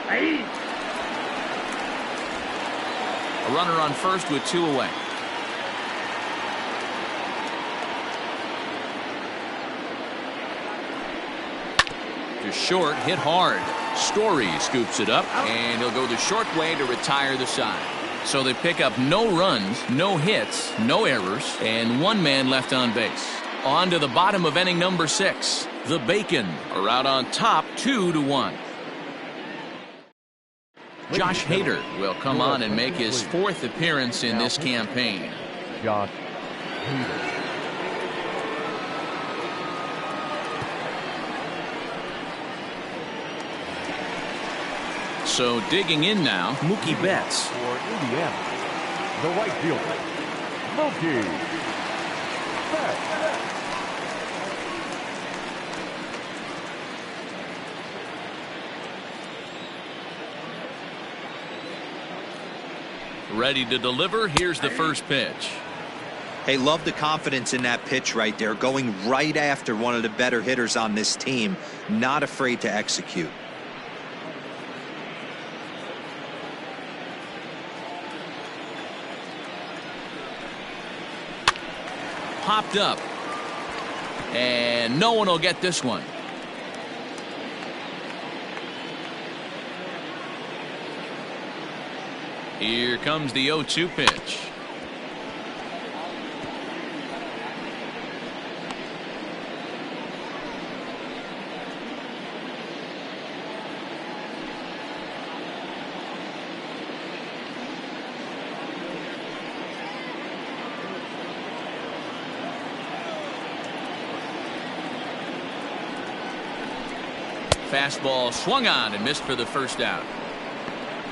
Hey. A runner on first with 2 away. To short, hit hard. Story scoops it up, and he'll go the short way to retire the side. So they pick up no runs, no hits, no errors, and 1 man left on base. On to the bottom of inning number 6. The Bacon are out on top 2-1. Josh Hader will come on and make his 4th appearance in this campaign. Josh Hader. So digging in now, Mookie Betts. For Indiana, the right fielder, Mookie Betts. Ready to deliver. Here's the first pitch. Hey, love the confidence in that pitch right there. Going right after one of the better hitters on this team. Not afraid to execute. Popped up. And no one will get this one. Here comes the 0-2 pitch. Fastball swung on and missed for the first out.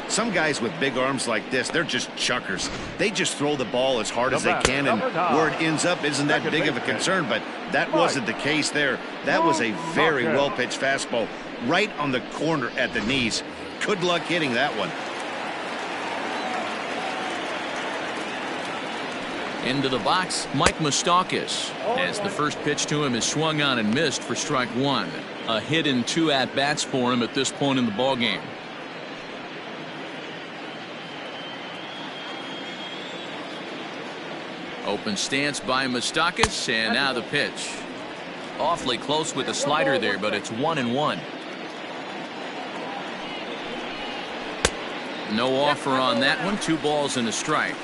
Some guys with big arms like this, they're just chuckers. They just throw the ball as hard as they can, and where it ends up isn't that big of a concern, but that wasn't the case there. That was a very well-pitched fastball right on the corner at the knees. Good luck hitting that one. Into the box, Mike Moustakas, as the first pitch to him is swung on and missed for strike 1. A hit in 2 at-bats for him at this point in the ballgame. Open stance by Moustakas, and now the pitch. Awfully close with the slider there, but it's 1-1. No offer on that one. 2 balls and a strike.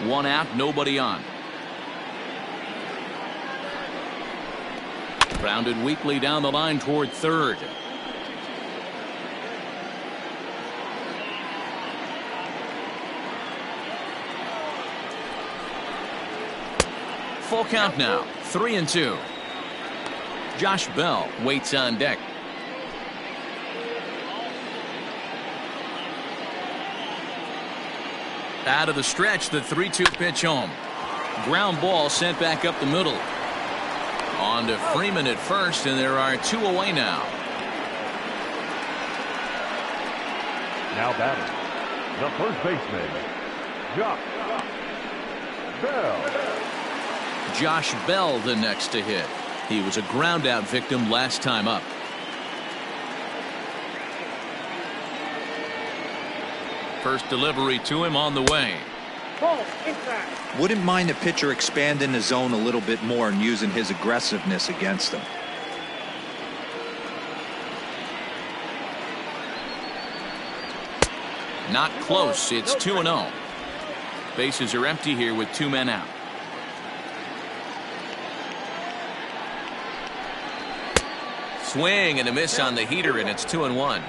1 out, nobody on. Grounded weakly down the line toward third. Full count now, 3-2. Josh Bell waits on deck. Out of the stretch, the 3-2 pitch home. Ground ball sent back up the middle. On to Freeman at first, and there are 2 away now. Now batting, the first baseman, Josh Bell. Josh Bell the next to hit. He was a ground out victim last time up. First delivery to him on the way. Ball inside. Wouldn't mind the pitcher expanding the zone a little bit more and using his aggressiveness against them. Not close. It's 2-0. Bases are empty here with 2 men out. Swing and a miss on the heater, and it's 2-1.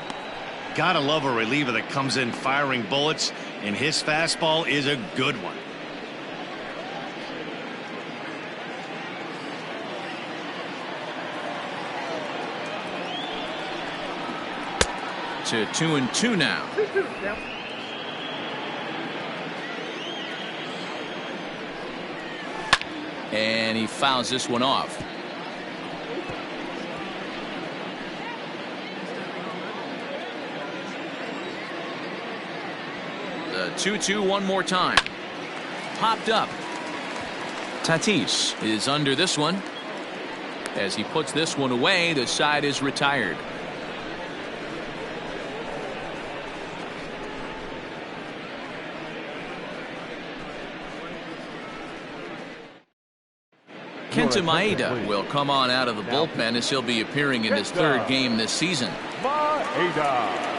Gotta love a reliever that comes in firing bullets, and his fastball is a good one. To 2-2 now. 3-2, Jeff. And he fouls this one off. The 2-2 one more time. Popped up. Tatis is under this one. As he puts this one away, the side is retired. Kenta Maeda will come on out of the bullpen as he'll be appearing in his 3rd game this season. Maeda.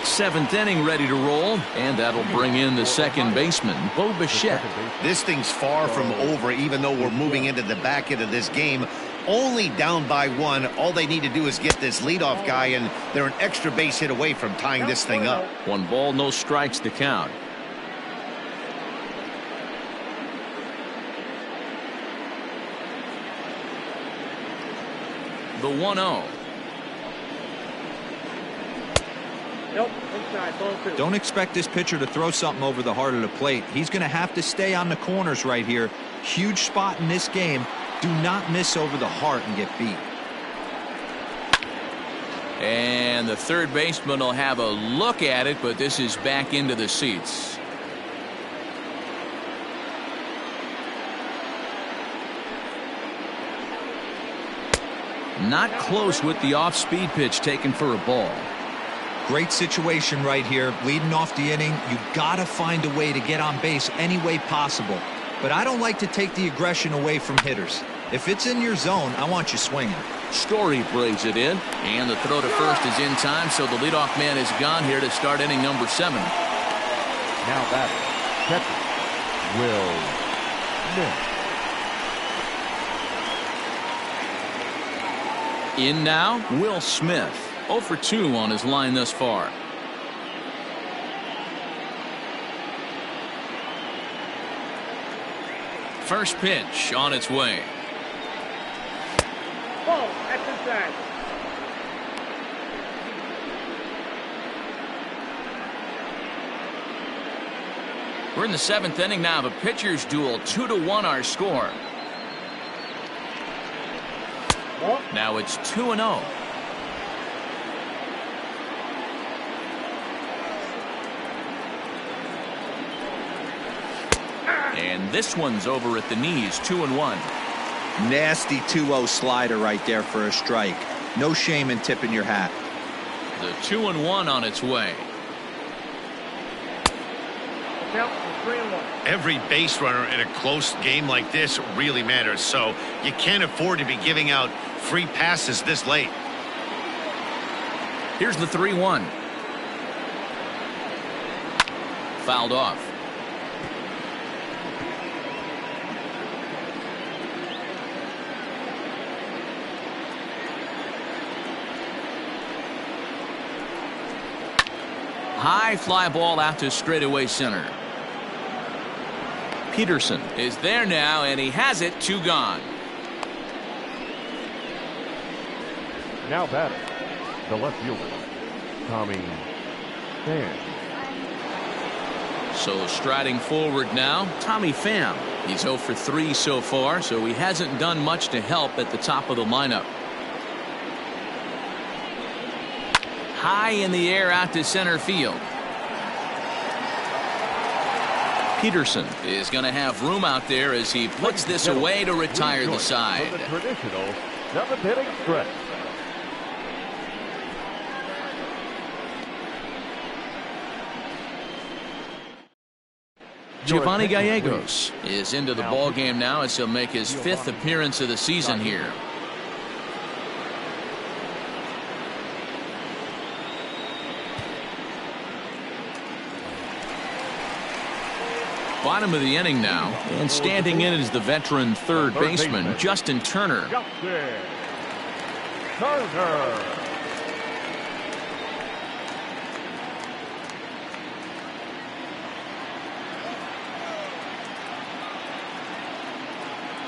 7th inning ready to roll, and that'll bring in the 2nd baseman, Bo Bichette. This thing's far from over, even though we're moving into the back end of this game. Only down by 1. All they need to do is get this leadoff guy, and they're an extra base hit away from tying this thing up. 1 ball, no strikes to count. The 1-0. Nope, inside, ball 2. Don't expect this pitcher to throw something over the heart of the plate. He's going to have to stay on the corners right here. Huge spot in this game. Do not miss over the heart and get beat. And the 3rd baseman will have a look at it, but this is back into the seats. Not close with the off-speed pitch taken for a ball. Great situation right here. Leading off the inning, you got to find a way to get on base any way possible. But I don't like to take the aggression away from hitters. If it's in your zone, I want you swinging. Story brings it in, and the throw to first is in time, so the leadoff man is gone here to start inning number 7. Now batting, catcher, Will Smith. In now, Will Smith. 0 for 2 on his line thus far. First pitch on its way. Ball, that's inside. We're in the 7th inning now. The pitcher's duel, 2-1 our score. Ball. Now it's 2-0. And this one's over at the knees, 2-1. Nasty 2-0 slider right there for a strike. No shame in tipping your hat. The 2-1 on its way. Count is 3-1. Every base runner in a close game like this really matters, so you can't afford to be giving out free passes this late. Here's the 3-1. fouled off. High fly ball out to straightaway center. Peterson is there now, and he has it. 2 gone. Now batting, the left fielder, Tommy Pham. So striding forward now, Tommy Pham. He's 0 for 3 so far, so he hasn't done much to help at the top of the lineup. High in the air out to center field. Peterson is going to have room out there as he puts this away to retire the side. The traditional 7th inning stretch. Giovanni Gallegos is into the ball game now as he'll make his 5th appearance of the season here. Bottom of the inning now, and standing in is the veteran third baseman Justin Turner.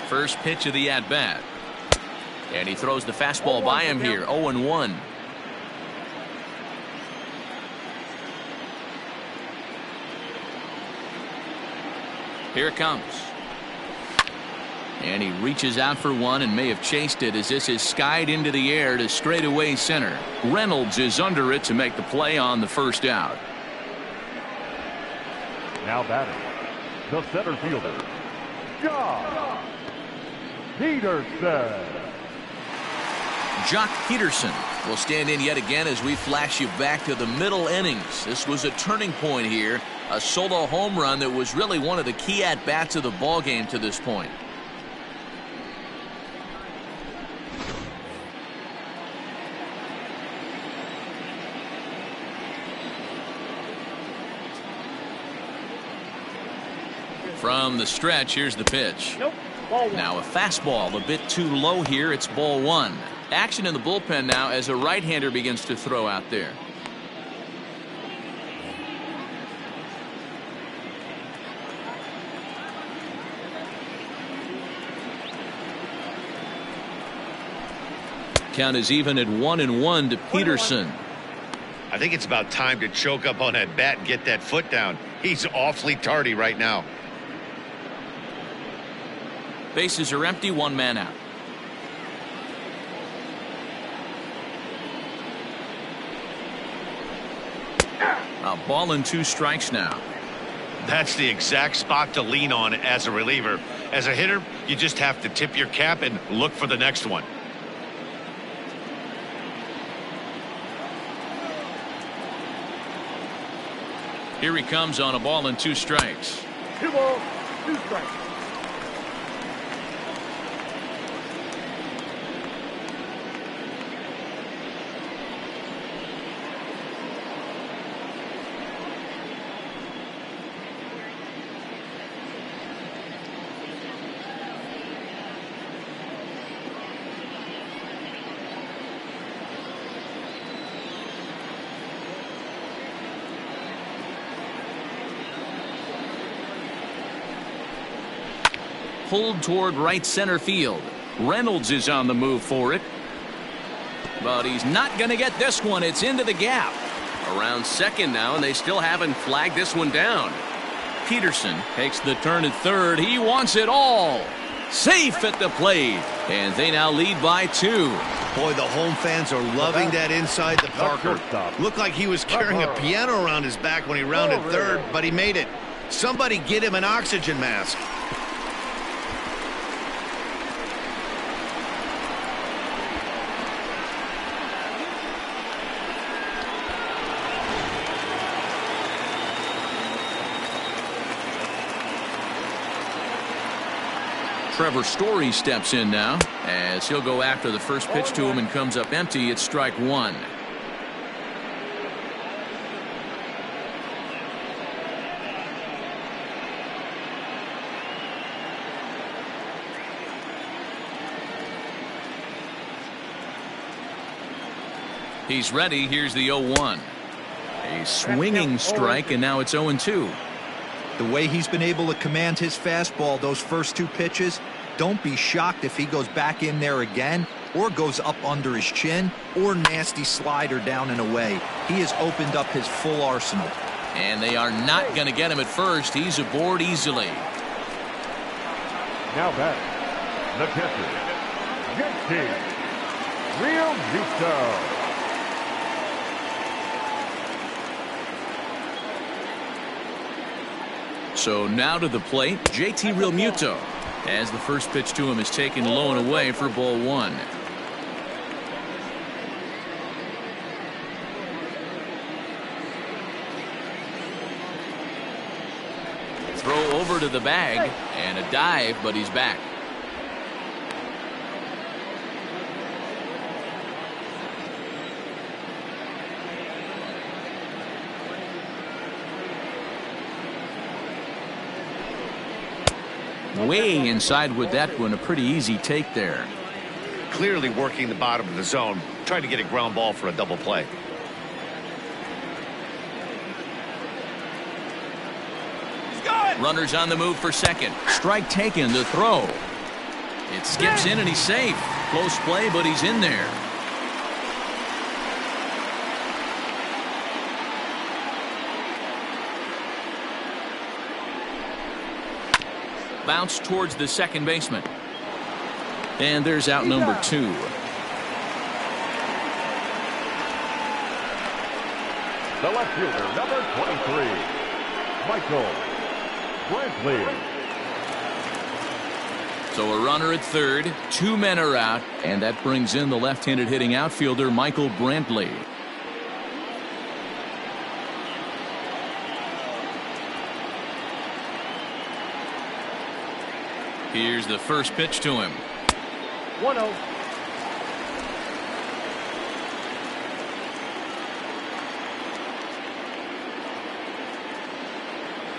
First pitch of the at-bat. And he throws the fastball by him here. 0-1. Here it comes. And he reaches out for one and may have chased it as this is skied into the air to straightaway center. Reynolds is under it to make the play on the first out. Now batting, the center fielder, Jock Peterson. Jock Peterson will stand in yet again as we flash you back to the middle innings. This was a turning point here. A solo home run that was really one of the key at-bats of the ball game to this point. From the stretch, here's the pitch. Nope. Ball 1. Now a fastball a bit too low here. It's ball 1. Action in the bullpen now as a right-hander begins to throw out there. Count is even at 1-1 to Peterson. I think it's about time to choke up on that bat and get that foot down. He's awfully tardy right now. Bases are empty, 1 man out. A ball and 2 strikes now. That's the exact spot to lean on as a reliever. As a hitter, you just have to tip your cap and look for the next one. Here he comes on a ball and 2 strikes. 2 balls, 2 strikes. Pulled toward right center field. Reynolds is on the move for it. But he's not going to get this one. It's into the gap. Around second now, and they still haven't flagged this one down. Peterson takes the turn at third. He wants it all. Safe at the plate. And they now lead by 2. Boy, the home fans are loving that inside the Parker. Looked like he was carrying a piano around his back when he rounded third, but he made it. Somebody get him an oxygen mask. Trevor Story steps in now as he'll go after the first pitch to him and comes up empty. It's strike 1. He's ready. Here's the 0-1. A swinging strike, and now it's 0-2. The way he's been able to command his fastball those first 2 pitches, don't be shocked if he goes back in there again or goes up under his chin or nasty slider down and away. He has opened up his full arsenal. And they are not going to get him at first. He's aboard easily. Now batting, the catcher, JT Realmuto. So now to the plate, JT Realmuto, as the first pitch to him is taken low and away for ball 1. Throw over to the bag and a dive, but he's back. Way inside with that one. A pretty easy take there. Clearly working the bottom of the zone, trying to get a ground ball for a double play. Runners on the move for second. Strike taken. The throw. It skips in and he's safe. Close play, but he's in there. Bounce towards the second baseman. And there's out number 2. The left fielder, number 23, Michael Brantley. So a runner at third, 2 men are out, and that brings in the left-handed hitting outfielder Michael Brantley. Here's the first pitch to him. 1-0.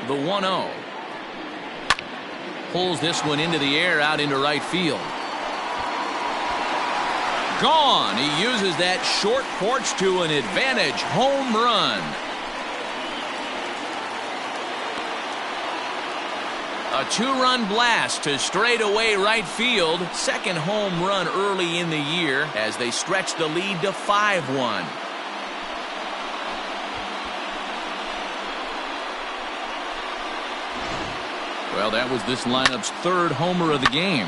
The 1-0. Pulls this one into the air out into right field. Gone. He uses that short porch to an advantage home run. A 2-run blast to straightaway right field. Second home run early in the year as they stretch the lead to 5-1. Well, that was this lineup's 3rd homer of the game.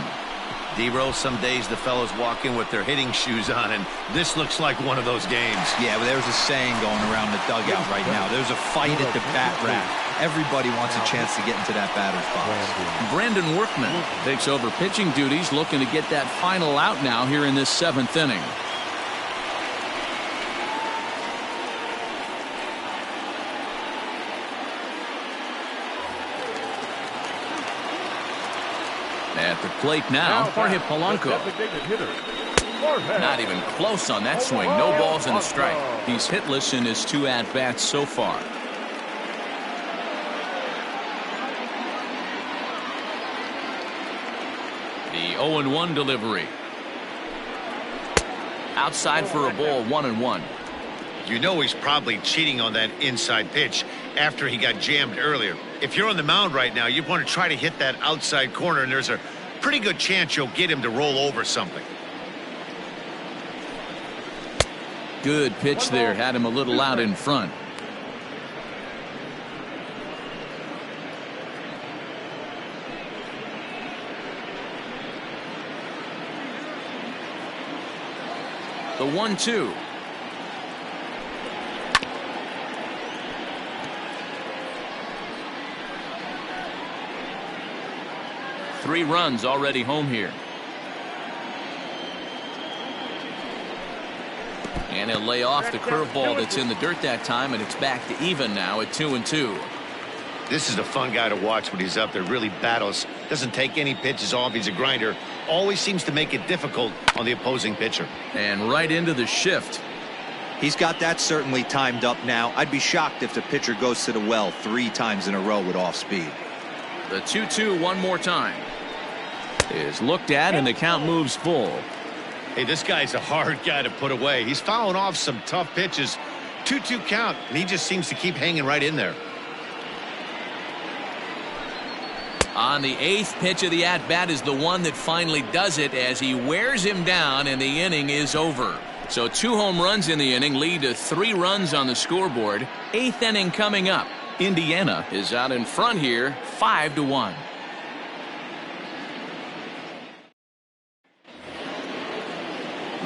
D-Rose, some days the fellows walk in with their hitting shoes on, and this looks like one of those games. Yeah, but there's a saying going around the dugout right now. There's a fight at the bat rack. Everybody wants a chance to get into that batter's box. Brandon Workman takes over pitching duties, looking to get that final out now here in this 7th inning. At the plate now, Jorge Polanco. Not even close on that swing. No balls and a strike. He's hitless in his 2 at-bats so far. The 0-1 delivery. Outside for a ball, 1-1. You know he's probably cheating on that inside pitch after he got jammed earlier. If you're on the mound right now, you want to try to hit that outside corner, and there's a pretty good chance you'll get him to roll over something. Good pitch there. Had him a little out in front. The 1-2. Three runs already home here. And he'll lay off the curveball that's in the dirt that time, and it's back to even now at 2-2. This is a fun guy to watch when he's up there. Really battles. Doesn't take any pitches off. He's a grinder. Always seems to make it difficult on the opposing pitcher. And right into the shift. He's got that certainly timed up now. I'd be shocked if the pitcher goes to the well 3 times in a row with off speed. The 2-2 one more time is looked at, and the count moves full. Hey, this guy's a hard guy to put away. He's fouling off some tough pitches. 2-2 count, and he just seems to keep hanging right in there. On the 8th pitch of the at-bat is the one that finally does it as he wears him down, and the inning is over. So 2 home runs in the inning lead to 3 runs on the scoreboard. 8th inning coming up. Indiana is out in front here, 5-1.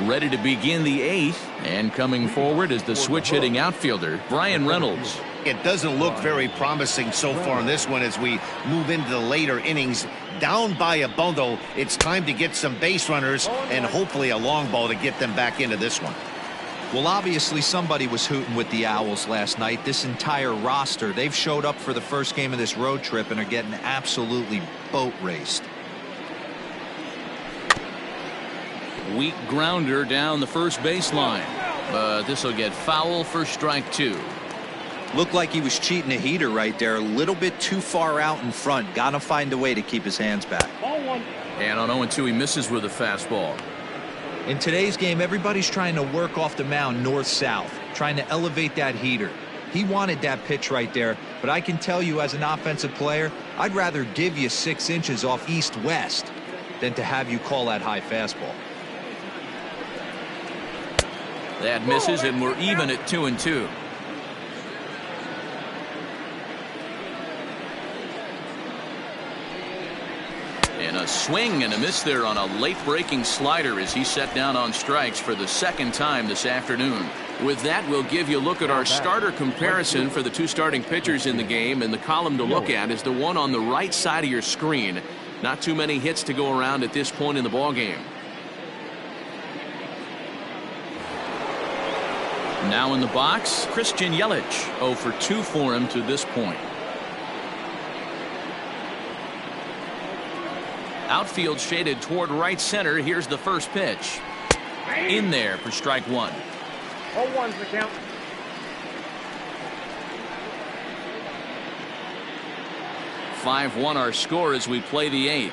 Ready to begin the 8th, and coming forward is the switch-hitting outfielder, Brian Reynolds. It doesn't look very promising so far in this one as we move into the later innings. Down by a bundle, it's time to get some base runners and hopefully a long ball to get them back into this one. Well, obviously somebody was hooting with the Owls last night. This entire roster, they've showed up for the first game of this road trip and are getting absolutely boat raced. Weak grounder down the first baseline, but this will get foul for strike 2. Looked like he was cheating a heater right there, a little bit too far out in front. Gotta find a way to keep his hands back. And on 0-2 he misses with a fastball. In today's game, everybody's trying to work off the mound north-south, trying to elevate that heater. He wanted that pitch right there, but I can tell you as an offensive player, I'd rather give you 6 inches off east-west than to have you call that high fastball. That misses, and we're even at 2-2. And a swing and a miss there on a late-breaking slider as he set down on strikes for the 2nd time this afternoon. With that, we'll give you a look at our starter comparison for the 2 starting pitchers in the game, and the column to look at is the one on the right side of your screen. Not too many hits to go around at this point in the ballgame. Now in the box, Christian Yelich, 0 for 2 for him to this point. Outfield shaded toward right center. Here's the first pitch. In there for strike 1. 0-1's the count. (5-1) our score as we play the 8th.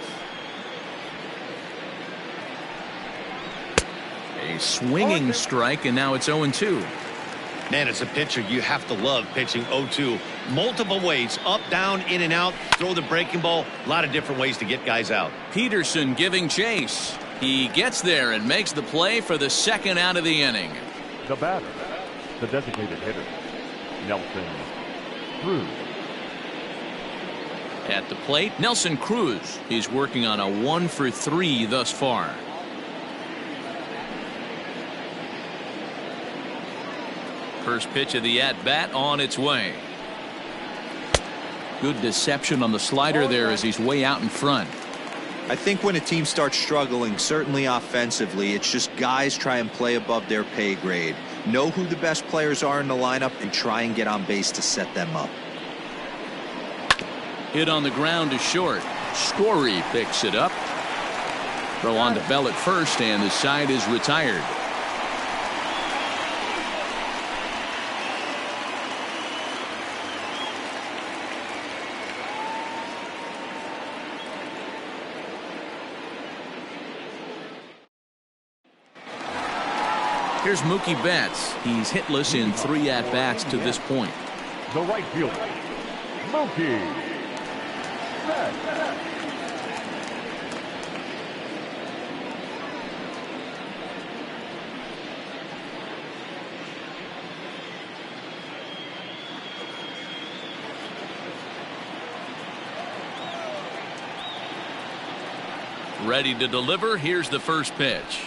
A swinging strike, and now it's 0-2. Man, as a pitcher, you have to love pitching 0-2. Multiple ways, up, down, in and out, throw the breaking ball. A lot of different ways to get guys out. Peterson giving chase. He gets there and makes the play for the 2nd out of the inning. The batter, the designated hitter, Nelson Cruz. At the plate, Nelson Cruz. He's working on a 1 for 3 thus far. First pitch of the at-bat on its way. Good deception on the slider there as he's way out in front. I think when a team starts struggling, certainly offensively, it's just guys try and play above their pay grade. Know who the best players are in the lineup and try and get on base to set them up. Hit on the ground to short. Story picks it up. Throw on to Bell at first, and the side is retired. Here's Mookie Betts. He's hitless in 3 at-bats to this point. The right fielder, Mookie Betts. Ready to deliver. Here's the first pitch.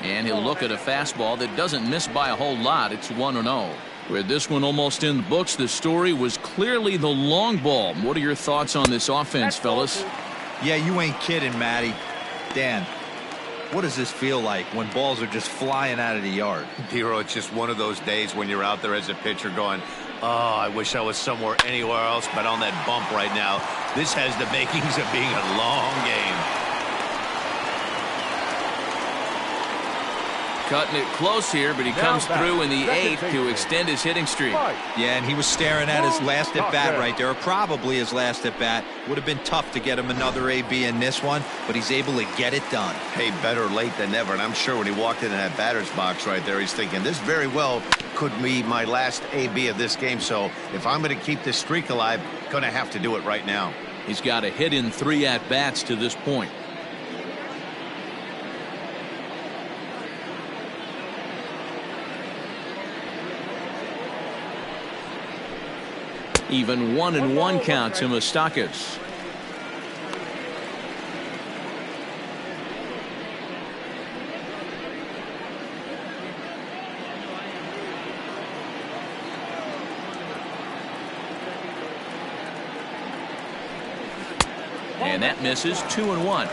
And he'll look at a fastball that doesn't miss by a whole lot. It's 1-0. With this one almost in the books, the story was clearly the long ball. What are your thoughts on this offense, fellas? Yeah, you ain't kidding, Matty. Dan, what does this feel like when balls are just flying out of the yard? Hero, it's just one of those days when you're out there as a pitcher going, oh, I wish I was somewhere anywhere else but on that bump right now. This has the makings of being a long game. cutting it close here, but he comes through in the eighth to extend his hitting streak. Yeah, and he was staring at his last at bat right there, or probably his last at bat. Would have been tough to get him another AB in this one, but he's able to get it done. Hey, better late than never. And I'm sure when he walked into that batter's box right there, he's thinking this very well could be my last AB of this game. So if I'm going to keep this streak alive, going to have to do it right now. He's got a hit in 3 at-bats to this point. Even 1-1 count to Moustakas. And that misses. 2-1.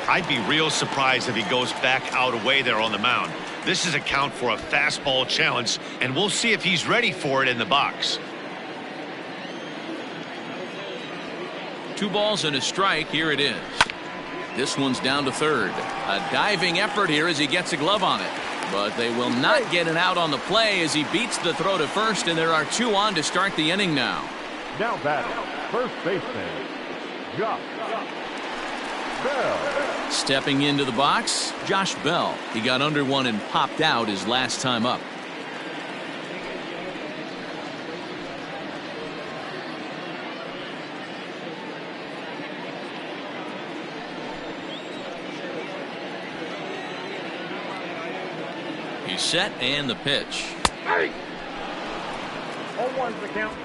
I'd be real surprised if he goes back out away there on the mound. This is a count for a fastball challenge, and we'll see if he's ready for it in the box. 2 balls and a strike. Here it is. This one's down to third. A diving effort here as he gets a glove on it. But they will not get an out on the play as he beats the throw to first, and there are 2 on to start the inning now. Now batting, first baseman, Josh Bell. Stepping into the box, Josh Bell. He got under one and popped out his last time up. He's set and the pitch. 0-1's the count.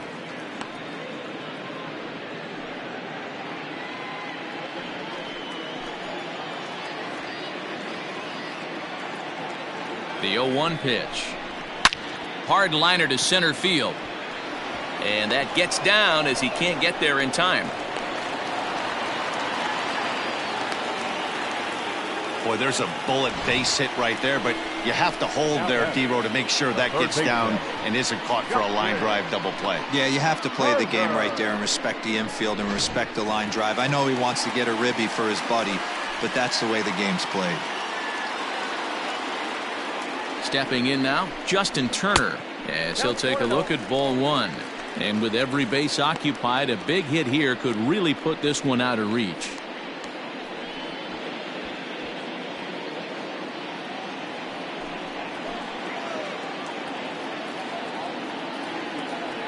The 0-1 pitch. Hard liner to center field. And that gets down as he can't get there in time. Boy, there's a bullet base hit right there, but you have to hold there, D-Row, to make sure that gets down and isn't caught for a line drive double play. Yeah, you have to play the game right there and respect the infield and respect the line drive. I know he wants to get a ribby for his buddy, but that's the way the game's played. Stepping in now, Justin Turner, as he'll take a look at ball 1. And with every base occupied, a big hit here could really put this one out of reach.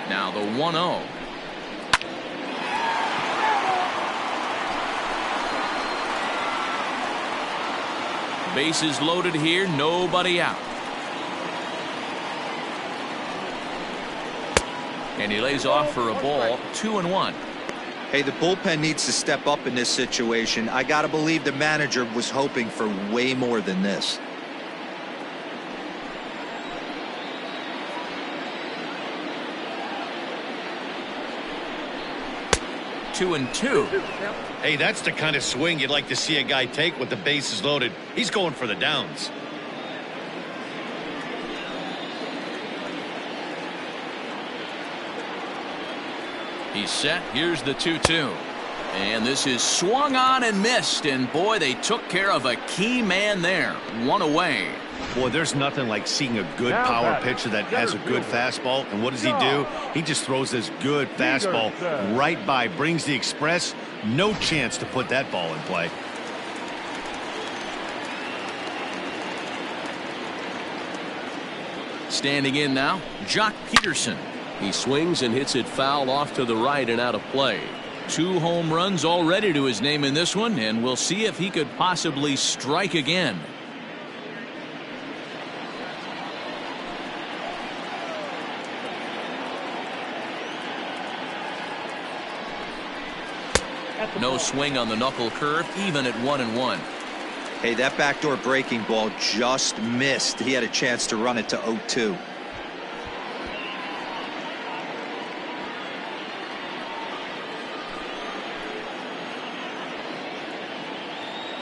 Now the 1-0. Bases loaded here, nobody out. And he lays off for a ball. 2-1. Hey, the bullpen needs to step up in this situation. I gotta believe the manager was hoping for way more than this. Two and two. Hey, that's the kind of swing you'd like to see a guy take with the bases loaded. He's going for the downs. He's set. Here's the 2-2. And this is swung on and missed. And boy, they took care of a key man there. One away. Boy, there's nothing like seeing a good power pitcher that has a good fastball. And what does he do? He just throws this good fastball right by, brings the express. No chance to put that ball in play. Standing in now, Jock Peterson. He swings and hits it foul off to the right and out of play. 2 home runs already to his name in this one, and we'll see if he could possibly strike again. No swing on the knuckle curve, even at 1-1. Hey, that backdoor breaking ball just missed. He had a chance to run it to 0-2.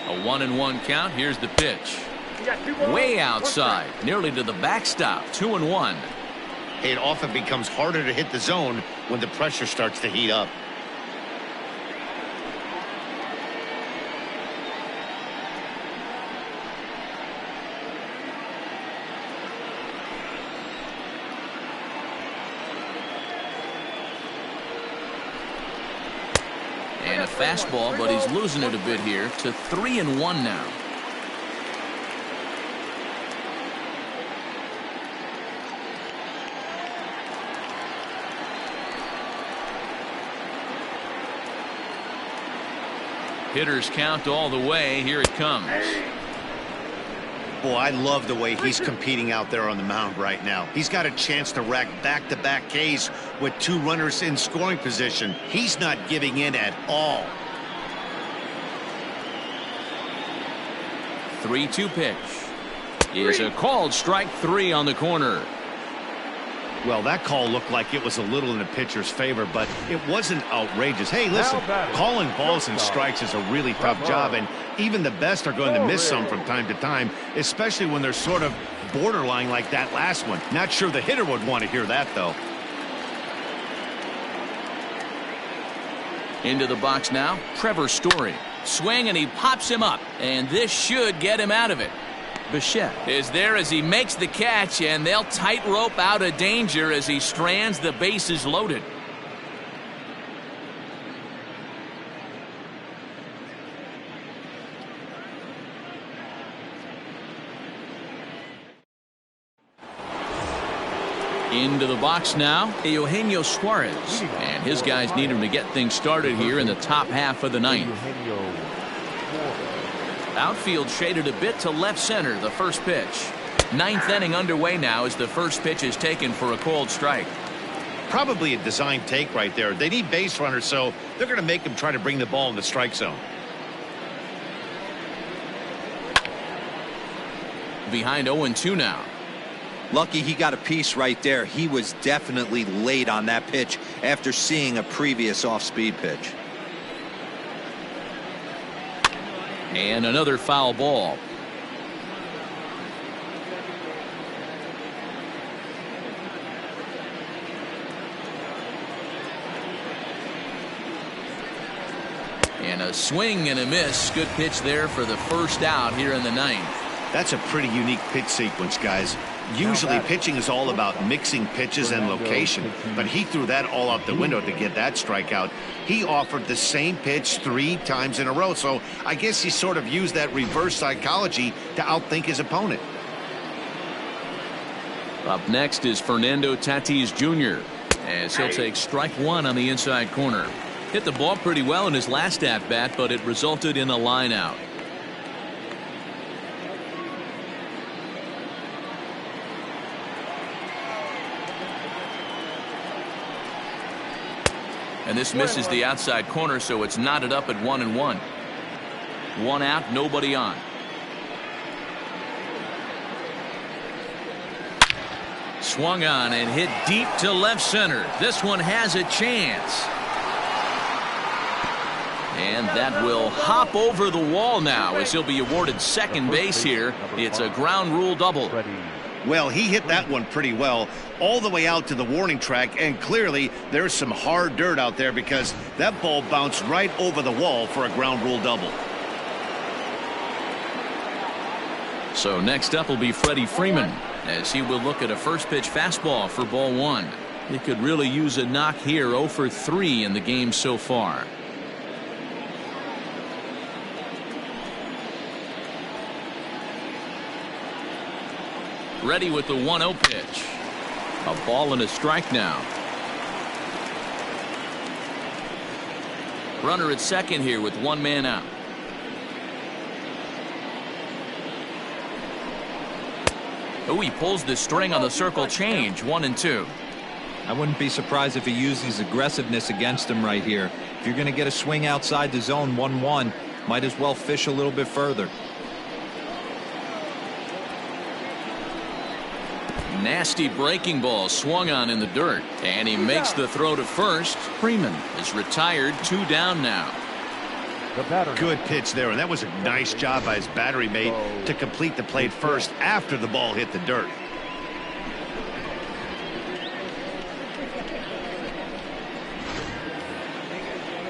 A 1-1 count. Here's the pitch. Way outside, nearly to the backstop. 2-1. It often becomes harder to hit the zone when the pressure starts to heat up. fastball, but he's losing it a bit here to 3-1 now. Hitters count all the way. Here it comes. Boy, I love the way he's competing out there on the mound right now. He's got a chance to rack back-to-back Ks with 2 runners in scoring position. He's not giving in at all. 3-2 pitch is a called strike 3 on the corner. Well, that call looked like it was a little in the pitcher's favor, but it wasn't outrageous. Hey, listen, calling balls and strikes is a really tough job, and even the best are going to miss some from time to time, especially when they're sort of borderline like that last one. Not sure the hitter would want to hear that, though. Into the box now, Trevor Story. Swing, and he pops him up, and this should get him out of it. Bichette is there as he makes the catch, and they'll tightrope out of danger as he strands the bases loaded. Into the box now, Eugenio Suarez, and his guys need him to get things started here in the top half of the ninth. Outfield shaded a bit to left center, the first pitch. Ninth inning underway now as the first pitch is taken for a called strike. Probably a design take right there. They need base runners, so they're going to make them try to bring the ball in the strike zone. Behind 0-2 now. Lucky he got a piece right there. He was definitely late on that pitch after seeing a previous off-speed pitch. And another foul ball. And a swing and a miss. Good pitch there for the first out here in the ninth. That's a pretty unique pitch sequence, guys. Usually pitching is all about mixing pitches and location, but he threw that all out the window to get that strikeout. He offered the same pitch 3 times in a row, so I guess he sort of used that reverse psychology to outthink his opponent. Up next is Fernando Tatis Jr. as he'll take strike 1 on the inside corner. Hit the ball pretty well in his last at-bat, but it resulted in a line out. And this misses the outside corner, so it's knotted up at 1-1. 1 out, nobody on. Swung on and hit deep to left center. This one has a chance. And that will hop over the wall now as he'll be awarded second base here. It's a ground rule double. Well, he hit that one pretty well all the way out to the warning track, and clearly there's some hard dirt out there because that ball bounced right over the wall for a ground rule double. So next up will be Freddie Freeman as he will look at a first pitch fastball for ball 1. He could really use a knock here. 0 for 3 in the game so far. Ready with the 1-0 pitch. A ball and a strike now. Runner at second here with 1 man out. Oh, he pulls the string on the circle change. 1-2. I wouldn't be surprised if he used his aggressiveness against him right here. If you're going to get a swing outside the zone 1-1, might as well fish a little bit further. Nasty breaking ball swung on in the dirt, and he makes the throw to first. Freeman is retired. 2 down now. Good pitch there, and that was a nice job by his battery mate to complete the play first after the ball hit the dirt.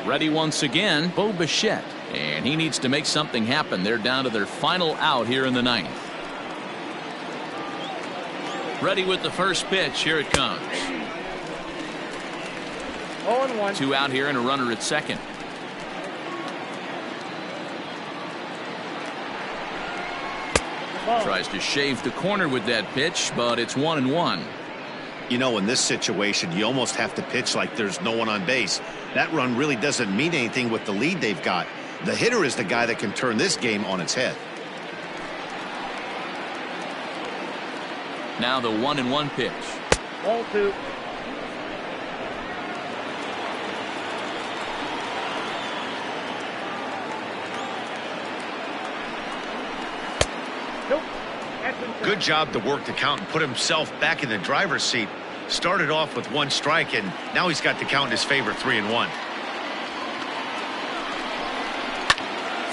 Ready once again, Bo Bichette, and he needs to make something happen. They're down to their final out here in the ninth. Ready with the first pitch. Here it comes. 0-1. 2 out here and a runner at second. Tries to shave the corner with that pitch, but it's 1-1. You know, in this situation, you almost have to pitch like there's no one on base. That run really doesn't mean anything with the lead they've got. The hitter is the guy that can turn this game on its head. Now the 1-1 pitch. Ball 2. Nope. Good job to work the count and put himself back in the driver's seat. Started off with 1 strike, and now he's got the count in his favor, 3-1.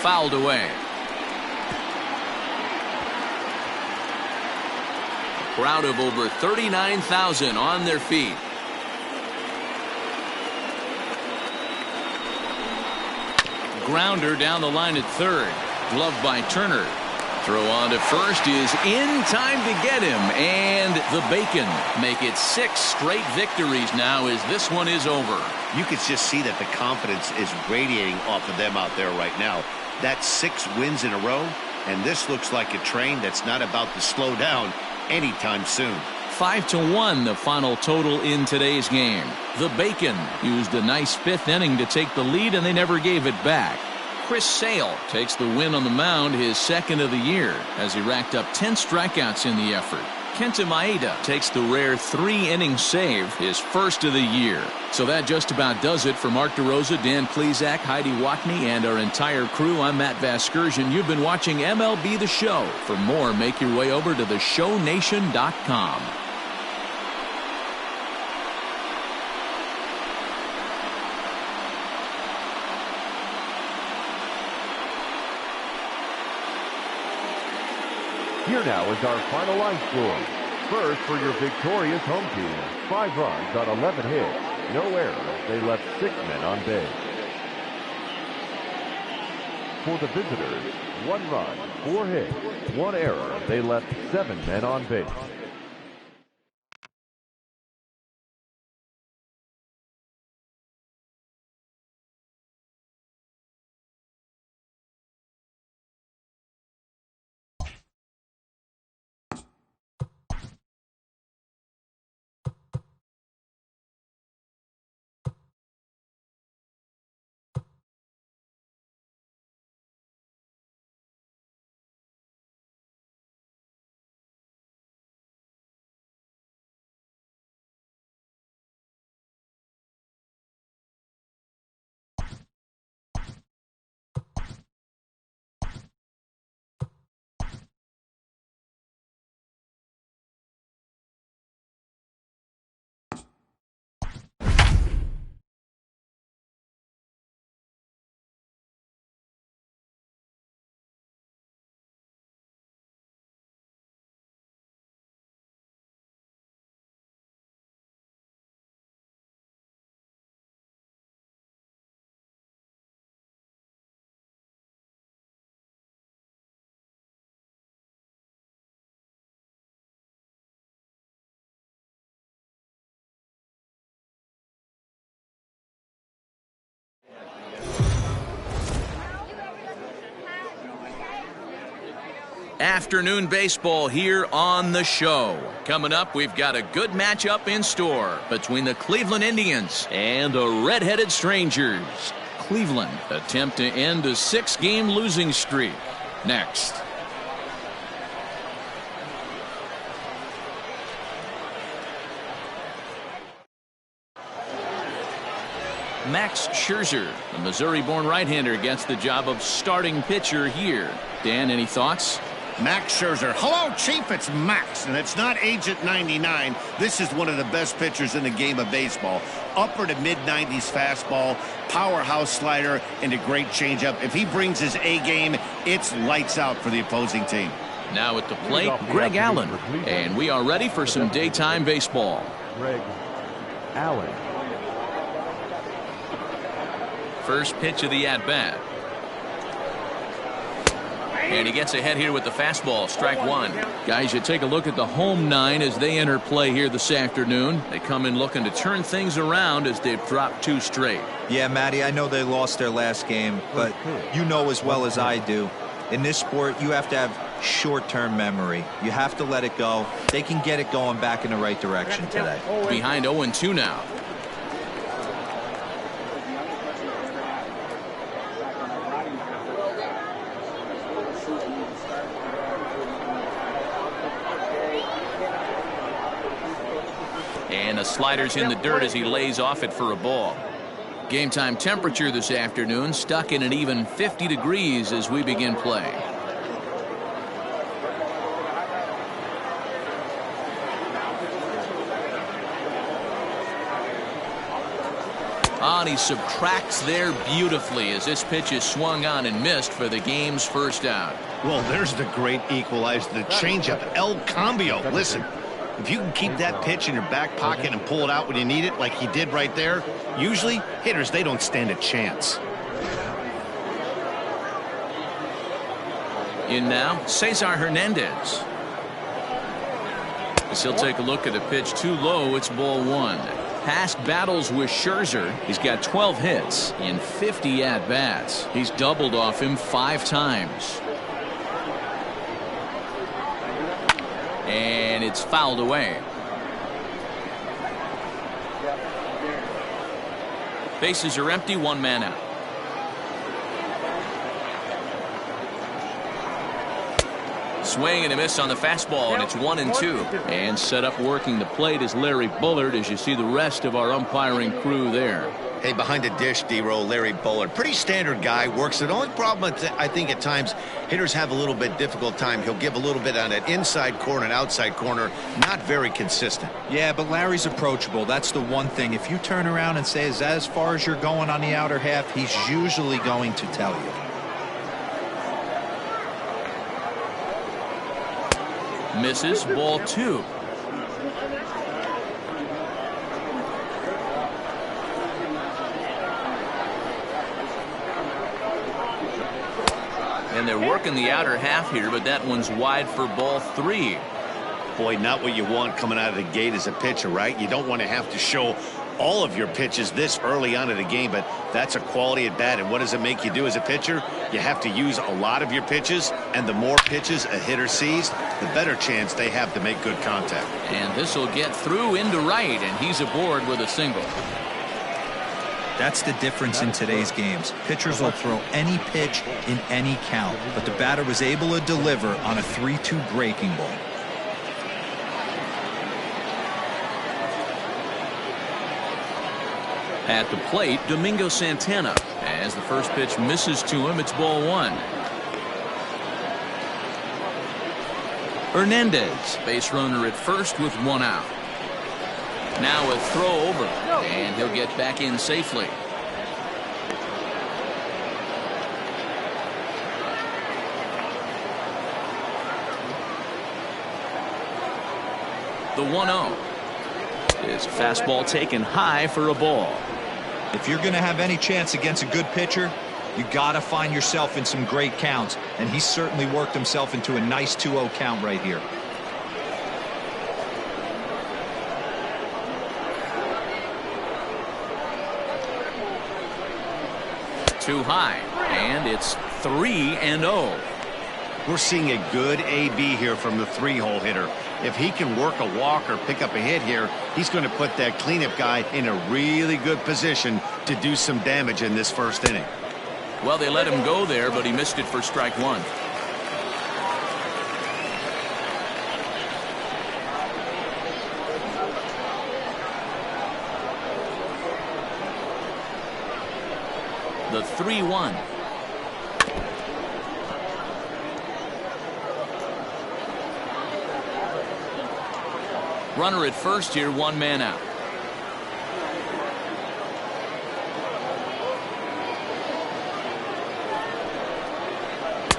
Fouled away. A crowd of over 39,000 on their feet. Grounder down the line at third. Gloved by Turner. Throw on to first is in time to get him, and the Bacon make it 6 straight victories now as this one is over. You could just see that the confidence is radiating off of them out there right now. That's 6 wins in a row, and this looks like a train that's not about to slow down anytime soon. 5-1 the final total in today's game. The Bacon used a nice 5th inning to take the lead, and they never gave it back. Chris Sale takes the win on the mound, his 2nd of the year, as he racked up 10 strikeouts in the effort. Kenta Maeda takes the rare 3-inning save, his 1st of the year. So that just about does it for Mark DeRosa, Dan Plesac, Heidi Watney, and our entire crew. I'm Matt Vasgersian. You've been watching MLB The Show. For more, make your way over to theshownation.com. Here now is our final line score. First for your victorious home team, 5 runs on 11 hits, no errors. They left 6 men on base. For the visitors, 1 run, 4 hits, 1 error. They left 7 men on base. Afternoon baseball here on the show. Coming up, we've got a good matchup in store between the Cleveland Indians and the Red-Headed Strangers. Cleveland attempt to end a 6-game losing streak. Next. Max Scherzer, the Missouri-born right-hander, gets the job of starting pitcher here. Dan, any thoughts? Max Scherzer. Hello, Chief. It's Max, and it's not Agent 99. This is one of the best pitchers in the game of baseball. Upper to mid-90s fastball, powerhouse slider, and a great changeup. If he brings his A game, it's lights out for the opposing team. Now at the plate, Greg Allen. And we are ready for some daytime baseball. Greg Allen. First pitch of the at-bat. And he gets ahead here with the fastball, strike 1. Guys, you take a look at the home 9 as they enter play here this afternoon. They come in looking to turn things around as they've dropped 2 straight. Yeah, Matty, I know they lost their last game, but you know as well as I do, in this sport, you have to have short-term memory. You have to let it go. They can get it going back in the right direction today. Behind 0-2 now. And the slider's in the dirt as he lays off it for a ball. Game time temperature this afternoon stuck in an even 50 degrees as we begin play. And he subtracts there beautifully as this pitch is swung on and missed for the game's first out. Well, there's the great equalizer, the changeup, El Cambio. Listen, if you can keep that pitch in your back pocket and pull it out when you need it like he did right there, usually hitters, they don't stand a chance. In now, Cesar Hernandez. As he'll take a look at a pitch too low, it's ball one. Past battles with Scherzer, he's got 12 hits in 50 at-bats. He's doubled off him 5 times. And it's fouled away. Bases are empty, 1 man out. Swing and a miss on the fastball, and it's 1-2. And set up working the plate is Larry Bullard as you see the rest of our umpiring crew there. Hey, behind the dish, D-Roll, Larry Bullard. Pretty standard guy, works it. The only problem, I think, at times, hitters have a little bit difficult time. He'll give a little bit on that inside corner and outside corner. Not very consistent. Yeah, but Larry's approachable. That's the one thing. If you turn around and say, is that as far as you're going on the outer half, he's usually going to tell you. Misses, ball 2. And they're working the outer half here, but that one's wide for ball 3. Boy, not what you want coming out of the gate as a pitcher, right? You don't want to have to show all of your pitches this early on in the game, but that's a quality at bat. And what does it make you do as a pitcher? You have to use a lot of your pitches, and the more pitches a hitter sees, the better chance they have to make good contact. And this will get through into right, and he's aboard with a single. That's the difference in today's games. Pitchers will throw any pitch in any count, but the batter was able to deliver on a 3-2 breaking ball. At the plate, Domingo Santana. As the first pitch misses to him, it's ball 1. Hernandez, base runner at first with 1 out. Now a throw over, and he'll get back in safely. The 1-0. His fastball taken high for a ball. If you're going to have any chance against a good pitcher, you got to find yourself in some great counts, and he certainly worked himself into a nice 2-0 count right here. Too high, and it's 3-0. We're seeing a good AB here from the 3-hole hitter. If he can work a walk or pick up a hit here, he's going to put that cleanup guy in a really good position to do some damage in this first inning. Well, they let him go there, but he missed it for strike 1. The 3-1. Runner at first here, 1 man out.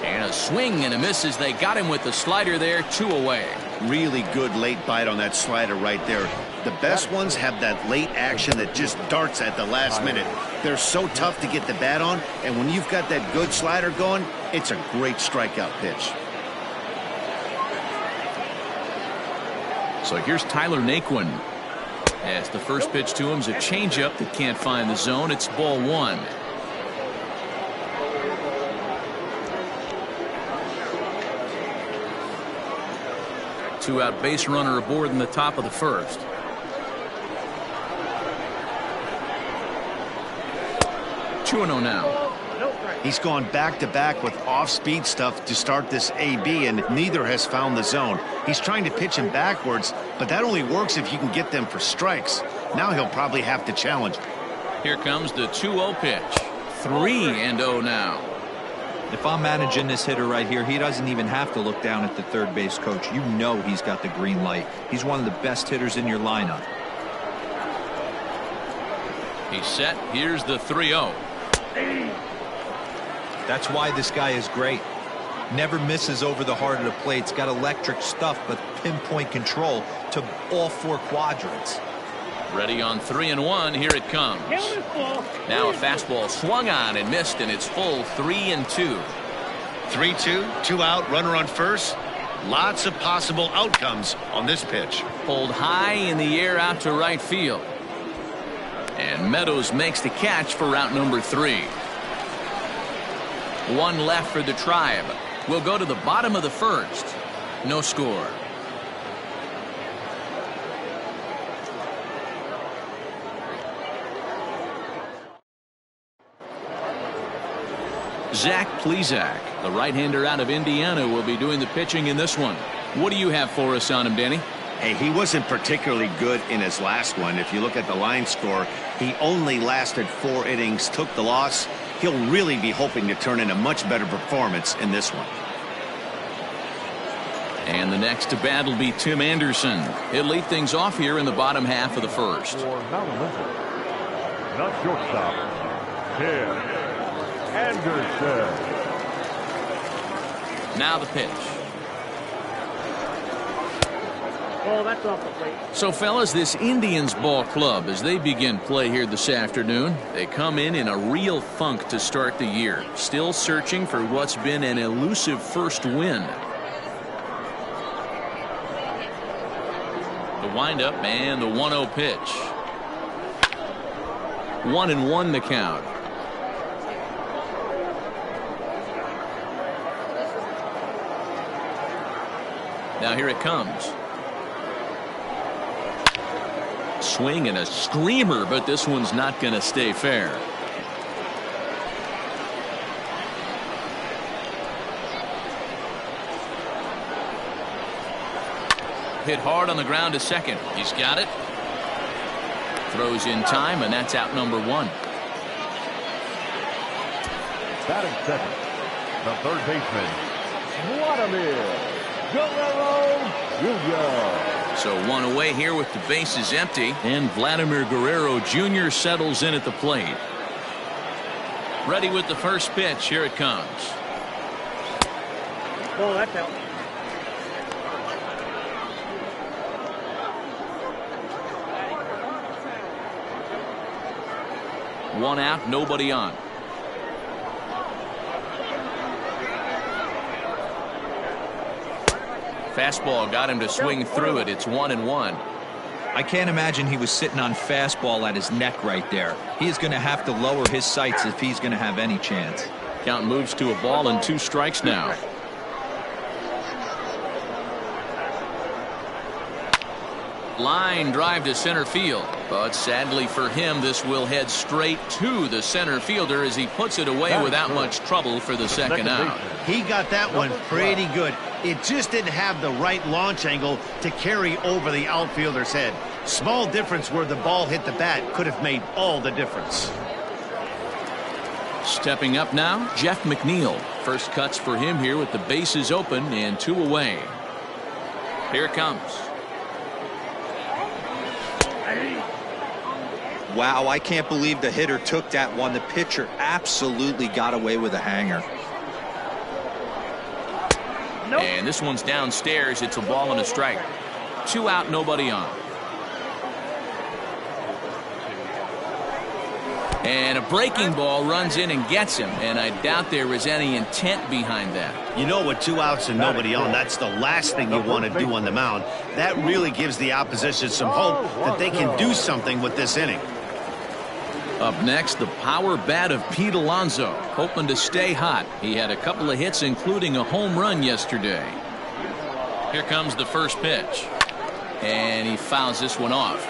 And a swing and a miss as they got him with the slider there, 2 away. Really good late bite on that slider right there. The best ones have that late action that just darts at the last minute. They're so tough to get the bat on, and when you've got that good slider going, it's a great strikeout pitch. So here's Tyler Naquin. As the first pitch to him's a changeup that can't find the zone. It's ball 1. 2-out base runner aboard in the top of the first. Two and 0 now. He's gone back-to-back with off-speed stuff to start this AB, and neither has found the zone. He's trying to pitch him backwards, but that only works if you can get them for strikes. Now he'll probably have to challenge. Here comes the 2-0 pitch. 3-0 now. If I'm managing this hitter right here, he doesn't even have to look down at the third base coach. You know he's got the green light. He's one of the best hitters in your lineup. He's set. Here's the 3-0. That's why this guy is great. Never misses over the heart of the plate. It's got electric stuff, but pinpoint control to all 4 quadrants. Ready on 3-1. Here it comes. Now a fastball swung on and missed, and it's full 3-2. 3-2, 2 out, runner on first. Lots of possible outcomes on this pitch. Pulled high in the air out to right field. And Meadows makes the catch for route number 3. 1 left for the Tribe. We'll go to the bottom of the first. No score. Zach Plesac, the right-hander out of Indiana, will be doing the pitching in this one. What do you have for us on him, Danny? Hey, he wasn't particularly good in his last one. If you look at the line score, he only lasted 4 innings, took the loss. He'll really be hoping to turn in a much better performance in this one. And the next to bat will be Tim Anderson. He'll lead things off here in the bottom half of the first. For Mount not shortstop, Tim Anderson. Now the pitch. Oh, that's off the plate. So, fellas, this Indians ball club, as they begin play here this afternoon, they come in a real funk to start the year. Still searching for what's been an elusive first win. The windup and the 1-0 pitch. 1-1 the count. Now here it comes. Swing and a screamer, but this one's not going to stay fair. Hit hard on the ground to second. He's got it. Throws in time, and that's out number 1. Batting second, the third baseman, Vladimir Guerrero Jr. So 1 away here with the bases empty, and Vladimir Guerrero Jr. settles in at the plate. Ready with the first pitch. Here it comes. Oh, that's out. One out, nobody on. Fastball got him to swing through it. It's 1-1. I can't imagine he was sitting on fastball at his neck right there. He is going to have to lower his sights if he's going to have any chance. Count moves to a ball and 2 strikes now. Line drive to center field, but sadly for him, this will head straight to the center fielder as he puts it away without much trouble for the second out. He got that one pretty good. It just didn't have the right launch angle to carry over the outfielder's head. Small difference where the ball hit the bat could have made all the difference. Stepping up now, Jeff McNeil. First cuts for him here with the bases open and 2 away. Here it comes. Wow, I can't believe the hitter took that one. The pitcher absolutely got away with a hanger. Nope. And this one's downstairs. It's a ball and a strike. 2 out, nobody on. And a breaking ball runs in and gets him, and I doubt there was any intent behind that. You know, with 2 outs and nobody on, that's the last thing you want to do on the mound. That really gives the opposition some hope that they can do something with this inning. Up next, the power bat of Pete Alonso, hoping to stay hot. He had a couple of hits, including a home run yesterday. Here comes the first pitch. And he fouls this one off.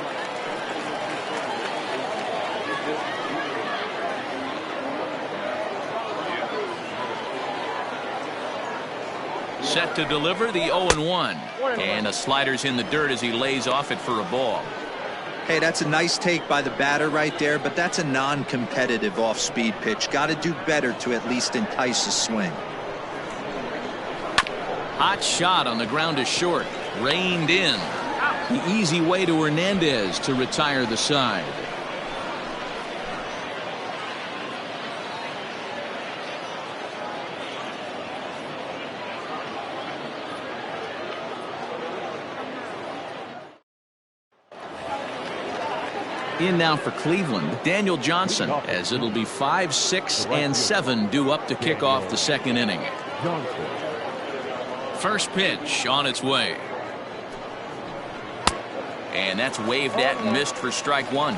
Set to deliver the 0-1. And a slider's in the dirt as he lays off it for a ball. Hey, that's a nice take by the batter right there, but that's a non-competitive off-speed pitch. Got to do better to at least entice a swing. Hot shot on the ground is short. Reined in. The easy way to Hernandez to retire the side. In now for Cleveland, Daniel Johnson, as it'll be 5, 6, and 7 due up to kick off the second inning. First pitch on its way. And that's waved at and missed for strike one.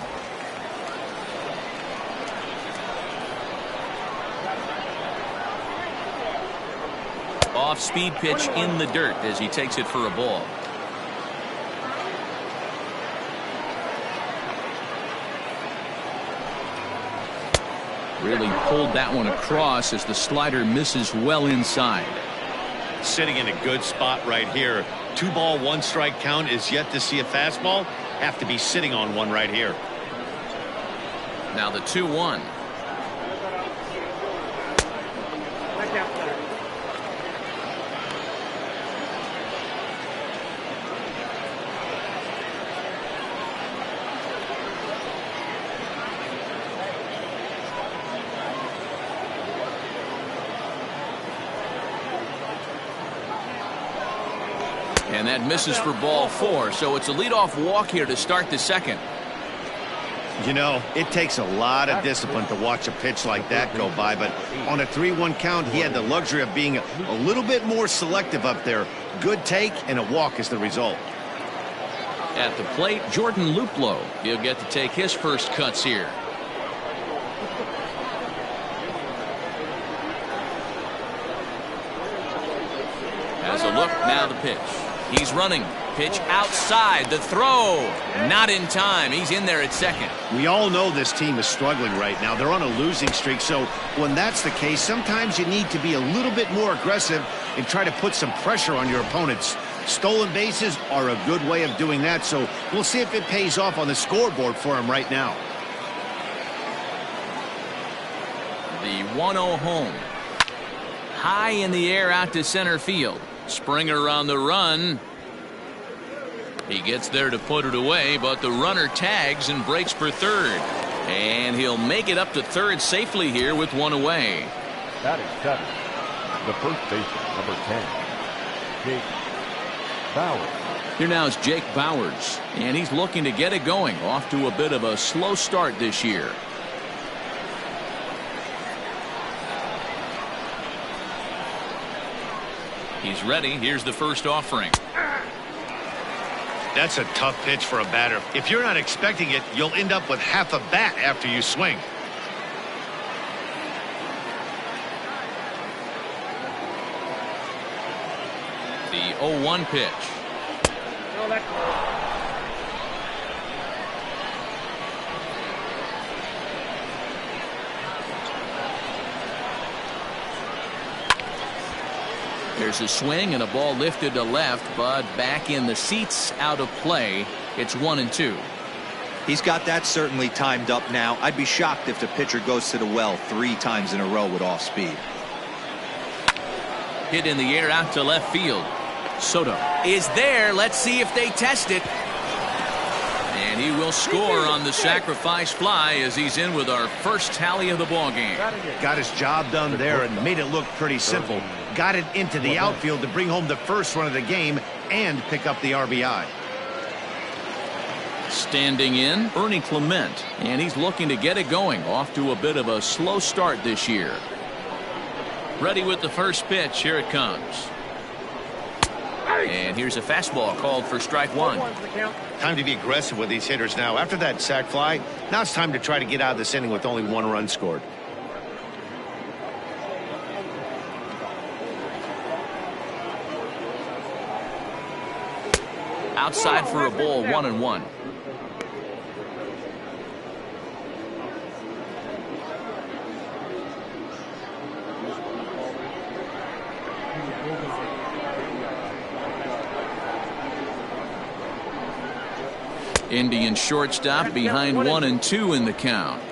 Off-speed pitch in the dirt as he takes it for a ball. Really pulled that one across as the slider misses well inside. Sitting in a good spot right here. 2-ball, 1-strike count is yet to see a fastball. Have to be sitting on one right here. Now the 2-1. And that misses for ball 4, so it's a leadoff walk here to start the second. You know, it takes a lot of discipline to watch a pitch like that go by, but on a 3-1 count, he had the luxury of being a little bit more selective up there. Good take, and a walk is the result. At the plate, Jordan Luplow. He'll get to take his first cuts here. Has a look, now the pitch. He's running. Pitch outside. The throw. Not in time. He's in there at second. We all know this team is struggling right now. They're on a losing streak, so when that's the case, sometimes you need to be a little bit more aggressive and try to put some pressure on your opponents. Stolen bases are a good way of doing that, so we'll see if it pays off on the scoreboard for him right now. The 1-0 home. High in the air out to center field. Springer on the run. He gets there to put it away, but the runner tags and breaks for third. And he'll make it up to third safely here with one away. That is 7. The first baseman, number 10, Jake Bauers. Here now is Jake Bauers, and he's looking to get it going. Off to a bit of a slow start this year. He's ready. Here's the first offering. That's a tough pitch for a batter. If you're not expecting it, you'll end up with half a bat after you swing. The 0-1 pitch. No, that's There's a swing and a ball lifted to left, but back in the seats, out of play. It's 1-2. He's got that certainly timed up now. I'd be shocked if the pitcher goes to the well 3 times in a row with off speed. Hit in the air out to left field. Soto is there. Let's see if they test it. And he will score on the sacrifice fly as he's in with our first tally of the ball game. Got his job done there and made it look pretty simple. Got it into the outfield to bring home the first run of the game and pick up the RBI. Standing in, Ernie Clement, and he's looking to get it going. Off to a bit of a slow start this year. Ready with the first pitch. Here it comes. And here's a fastball called for strike one. Time to be aggressive with these hitters now. After that sac fly, now it's time to try to get out of this inning with only 1 run scored. Outside for a ball, 1-1. Indian shortstop behind 1-2 in the count.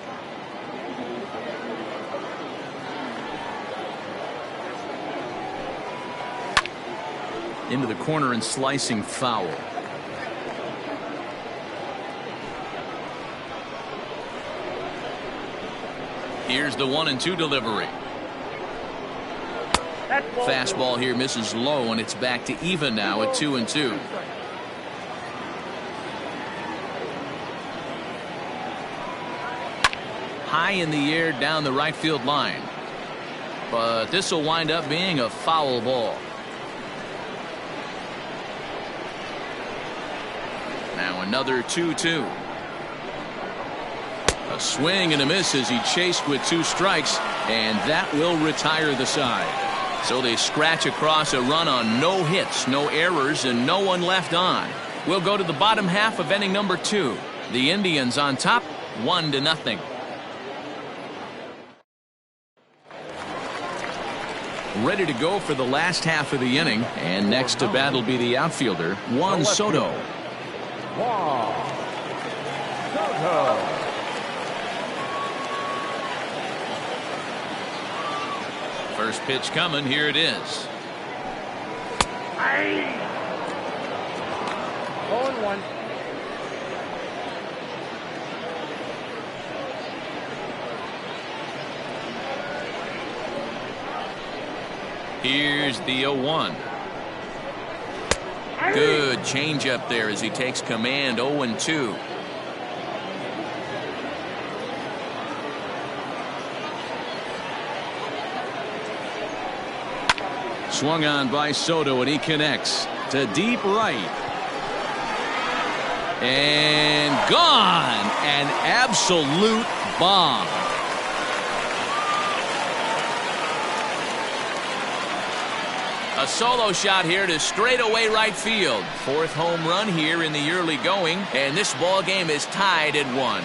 Into the corner and slicing foul. Here's the 1-2 delivery. Fastball here misses low, and it's back to even now at 2-2. High in the air down the right field line, but this will wind up being a foul ball. Now another 2-2. A swing and a miss as he chased with 2 strikes, and that will retire the side. So they scratch across a run on no hits, no errors, and no one left on. We'll go to the bottom half of inning number 2. The Indians on top, 1-0. Ready to go for the last half of the inning, and next to bat will be the outfielder, Juan Soto. First pitch coming, here it is. 0-1. Here's the 0-1. Good changeup there as he takes command. 0-2. Swung on by Soto, and he connects to deep right. And gone. An absolute bomb. A solo shot here to straightaway right field. 4th home run here in the early going, and this ball game is tied at 1.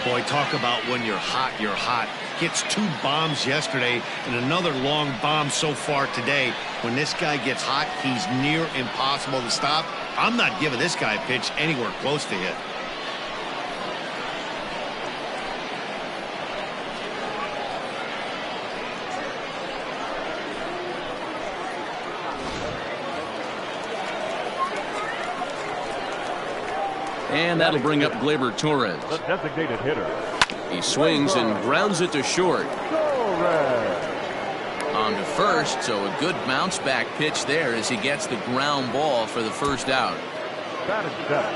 Boy, talk about when you're hot, you're hot. Gets 2 bombs yesterday and another long bomb so far today. When this guy gets hot, he's near impossible to stop. I'm not giving this guy a pitch anywhere close to hit. And that'll bring up Gleyber Torres. The designated hitter. He swings and grounds it to short. On to first, so a good bounce back pitch there as he gets the ground ball for the first out. Batting 7.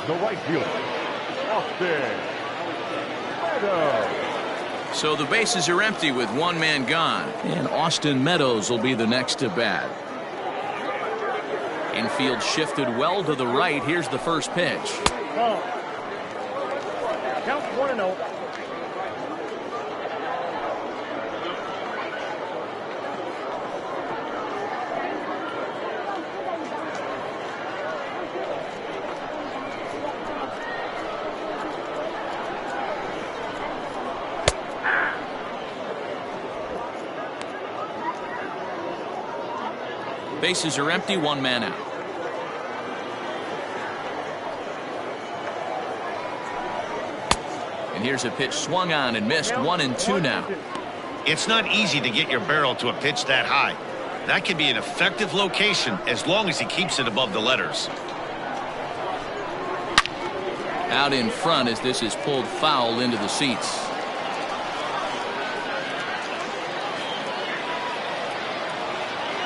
The right fielder, Austin Meadows. So the bases are empty with 1 man gone, and Austin Meadows will be the next to bat. Infield shifted well to the right. Here's the first pitch. Ball. Count 1-0. Bases are empty, 1 man out. And here's a pitch swung on and missed. 1-2 now. It's not easy to get your barrel to a pitch that high. That can be an effective location as long as he keeps it above the letters. Out in front as this is pulled foul into the seats.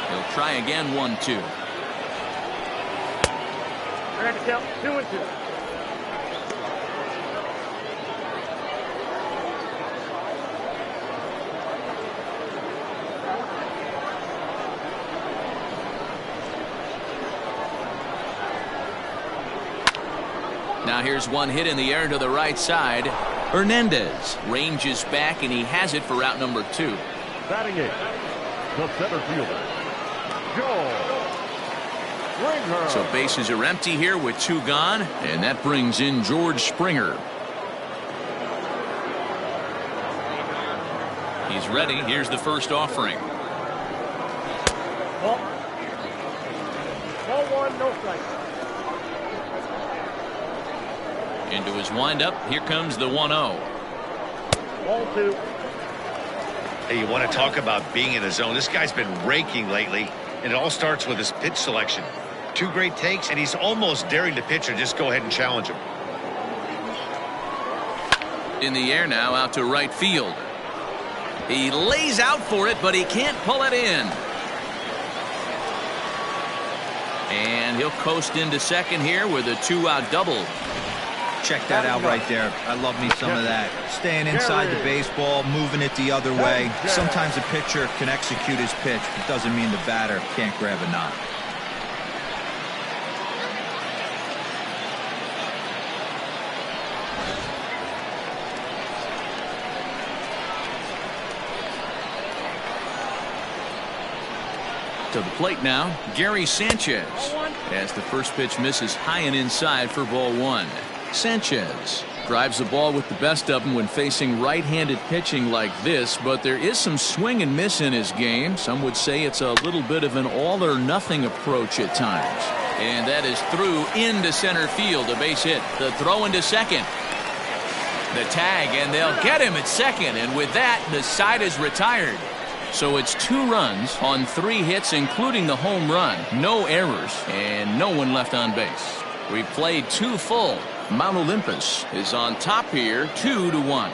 He'll try again. 1-2. We're going to count 2-2. Now here's one hit in the air to the right side. Hernandez ranges back, and he has it for out number 2. Batting 8. the center fielder, Joel Springer. So bases are empty here with 2 gone, and that brings in George Springer. He's ready. Here's the first offering. Ball 1, no strike. Into his windup. Here comes the 1-0. Ball 2. Hey, you want to talk about being in the zone? This guy's been raking lately, and it all starts with his pitch selection. 2 great takes, and he's almost daring the pitcher just go ahead and challenge him. In the air now, out to right field. He lays out for it, but he can't pull it in. And he'll coast into second here with a 2-out double. Check that out right there. I love me some of that. Staying inside the baseball, moving it the other way. Sometimes a pitcher can execute his pitch, but doesn't mean the batter can't grab a knot. To the plate now, Gary Sanchez, as the first pitch misses high and inside for ball 1. Sanchez drives the ball with the best of them when facing right-handed pitching like this, but there is some swing and miss in his game. Some would say it's a little bit of an all-or-nothing approach at times. And that is through into center field, a base hit. The throw into second. The tag, and they'll get him at second, and with that, the side is retired. So it's 2 runs on 3 hits, including the home run. No errors, and no one left on base. We played 2 full. Mount Olympus is on top here, 2-1.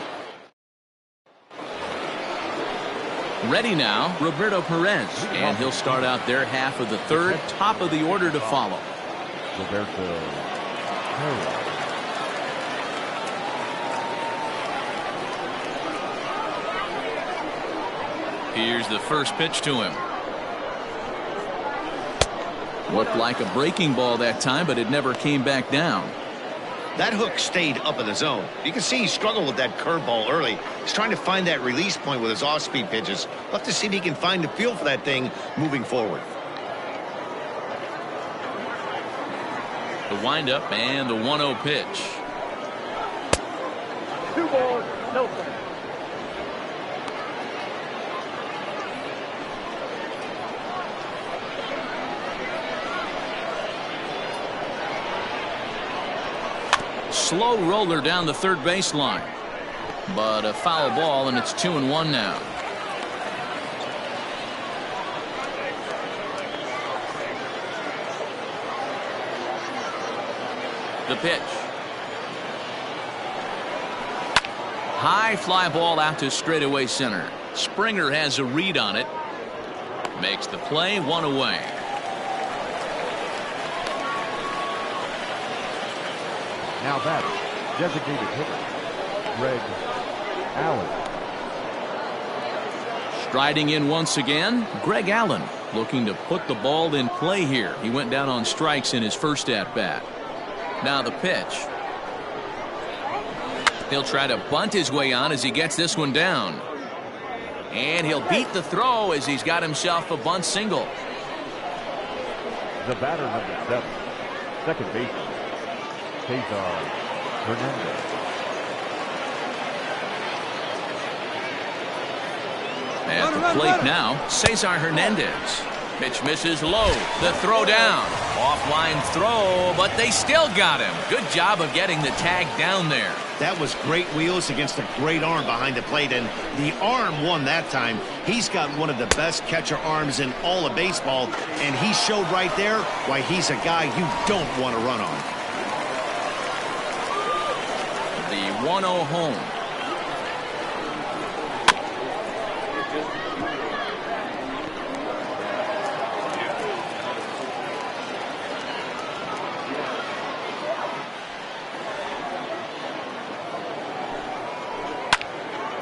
Ready now, Roberto Perez, and he'll start out their half of the 3rd, top of the order to follow. Roberto Perez. Here's the first pitch to him. Looked like a breaking ball that time, but it never came back down. That hook stayed up in the zone. You can see he struggled with that curveball early. He's trying to find that release point with his off-speed pitches. We'll have to see if he can find the feel for that thing moving forward. The windup and the 1-0 pitch. 2 balls, no strike. Slow roller down the 3rd baseline, but a foul ball, and it's 2-1 now. The pitch. High fly ball out to straightaway center. Springer has a read on it. Makes the play, 1 away. Now batter, designated hitter, Greg Allen. Striding in once again, Greg Allen, looking to put the ball in play here. He went down on strikes in his first at-bat. Now the pitch. He'll try to bunt his way on as he gets this one down. And he'll beat the throw as he's got himself a bunt single. The batter, number 7, second baseman, Cesar Hernandez. At the plate now, Cesar Hernandez. Pitch misses low. The throw down. Offline throw, but they still got him. Good job of getting the tag down there. That was great wheels against a great arm behind the plate, and the arm won that time. He's got one of the best catcher arms in all of baseball, and he showed right there why he's a guy you don't want to run on. The 1-0 home.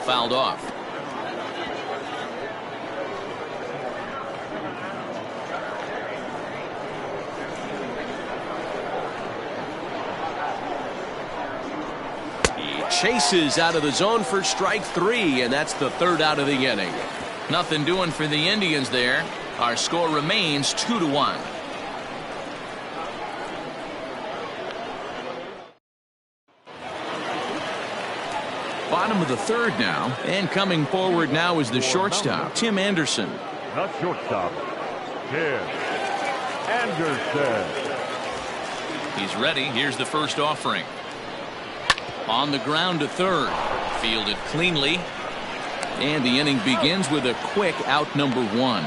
Fouled off. He chases out of the zone for strike 3, and that's the 3rd out of the inning. Nothing doing for the Indians there. Our score remains 2-1. Bottom of the third now, and coming forward now is the shortstop, Tim Anderson. The shortstop, Tim Anderson. He's ready. Here's the first offering. On the ground to third. Fielded cleanly. And the inning begins with a quick out, number 1.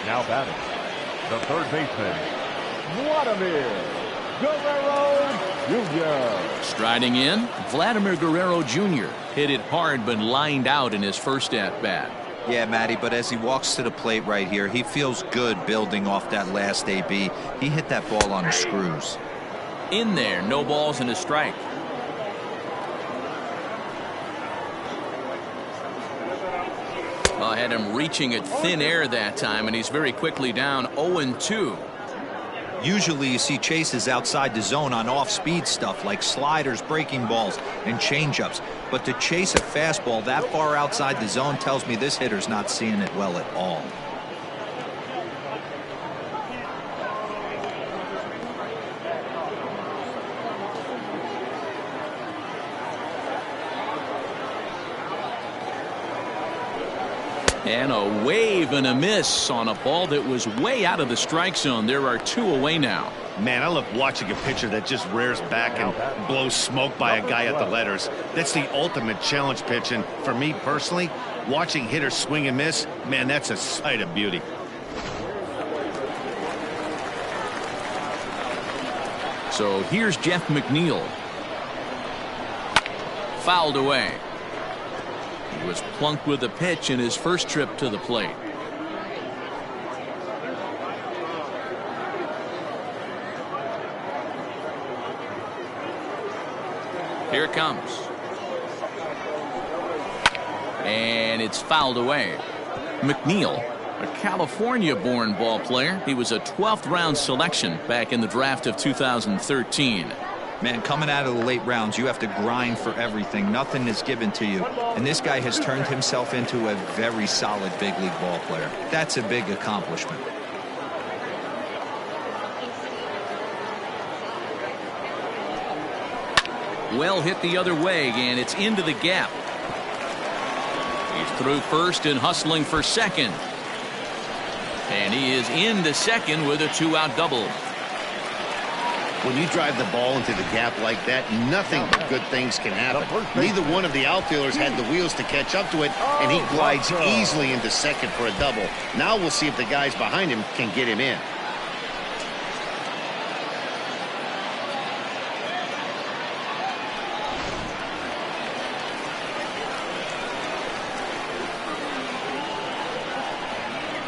Now batting, the third baseman, Vladimir Guerrero Jr. Striding in, Vladimir Guerrero Jr. hit it hard but lined out in his first at-bat. Yeah, Matty, but as he walks to the plate right here, he feels good building off that last AB. He hit that ball on the screws. In there, no balls and a strike. Had him reaching at thin air that time, and he's very quickly down 0-2. Usually you see chases outside the zone on off-speed stuff like sliders, breaking balls, and changeups. But to chase a fastball that far outside the zone tells me this hitter's not seeing it well at all. And a wave and a miss on a ball that was way out of the strike zone. There are 2 away now. Man, I love watching a pitcher that just rears back and blows smoke by a guy at the letters. That's the ultimate challenge pitch, and for me personally, watching hitters swing and miss, man, that's a sight of beauty. So here's Jeff McNeil. Fouled away. He was plunked with a pitch in his first trip to the plate. Here it comes. And it's fouled away. McNeil, a California-born ball player. He was a 12th round selection back in the draft of 2013. Man, coming out of the late rounds, you have to grind for everything. Nothing is given to you. And this guy has turned himself into a very solid big league ball player. That's a big accomplishment. Well hit the other way, and it's into the gap. He's through first and hustling for second. And he is into second with a 2-out double. When you drive the ball into the gap like that, nothing but good things can happen. Neither one of the outfielders had the wheels to catch up to it, and he glides easily into second for a double. Now we'll see if the guys behind him can get him in.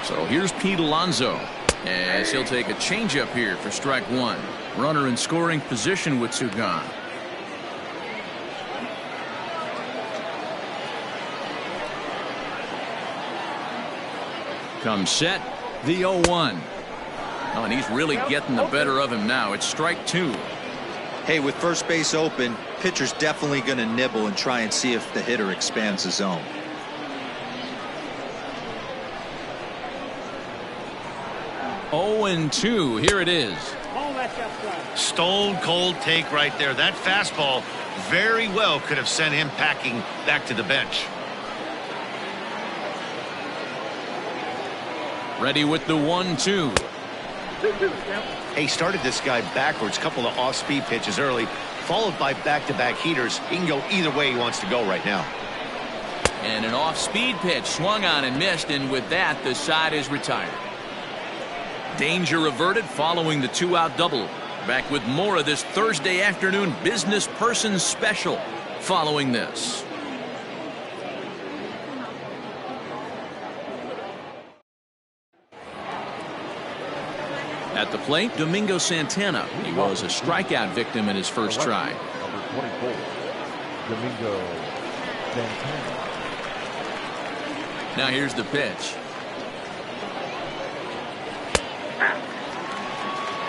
So here's Pete Alonso, as he'll take a changeup here for strike 1. Runner in scoring position with 2 gone. Comes set, the 0-1. Oh, and he's really getting the better of him now. It's strike 2. Hey, with first base open, pitcher's definitely going to nibble and try and see if the hitter expands the zone. Oh, and 2. Here it is. Stone cold take right there. That fastball very well could have sent him packing back to the bench. Ready with the 1-2. He started this guy backwards, couple of off-speed pitches early, followed by back-to-back heaters. He can go either way he wants to go right now. And an off-speed pitch swung on and missed, and with that, the side is retired. Danger averted following the 2-out double. Back with more of this Thursday afternoon business person special following this. At the plate, Domingo Santana. He was a strikeout victim in his first try. Number 24, Domingo Santana. Now here's the pitch.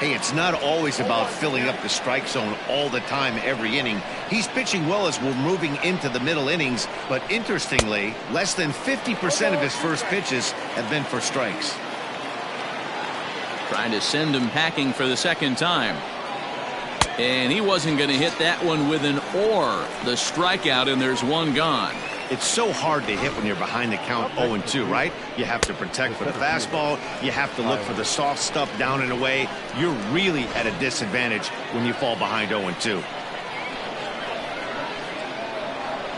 Hey, it's not always about filling up the strike zone all the time every inning. He's pitching well as we're moving into the middle innings, but interestingly, less than 50% of his first pitches have been for strikes. Trying to send him packing for the second time. And he wasn't going to hit that one with an or. The strikeout, and there's one gone. It's so hard to hit when you're behind the count 0-2, right? You have to protect for the fastball. You have to look for the soft stuff down and away. You're really at a disadvantage when you fall behind 0-2.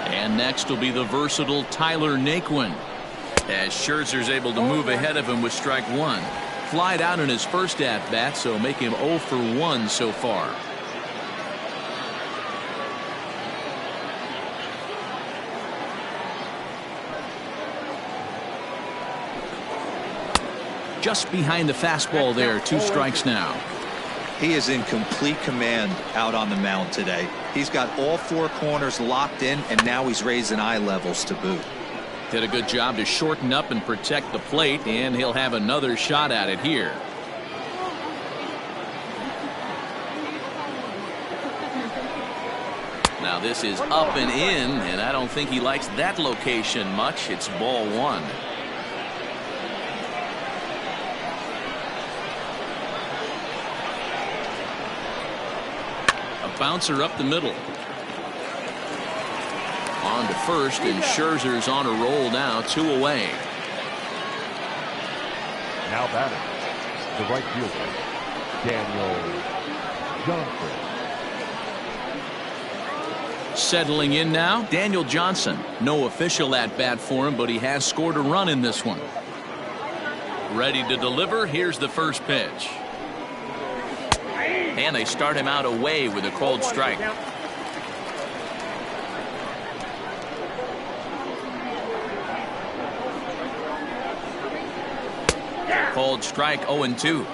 And next will be the versatile Tyler Naquin, as Scherzer's able to move ahead of him with strike one. Flied out in his first at-bat, so make him 0 for 1 so far. Just behind the fastball there. 2 strikes now. He is in complete command out on the mound today. He's got all 4 corners locked in, and now he's raising eye levels to boot. Did a good job to shorten up and protect the plate, and he'll have another shot at it here. Now this is up and in, and I don't think he likes that location much. It's ball 1. Bouncer up the middle. On to first, and Scherzer's on a roll now, 2 away. Now batting, the right fielder, Daniel Johnson. Settling in now, Daniel Johnson. No official at bat for him, but he has scored a run in this one. Ready to deliver. Here's the first pitch. And they start him out away with a cold strike. Cold strike, 0-2.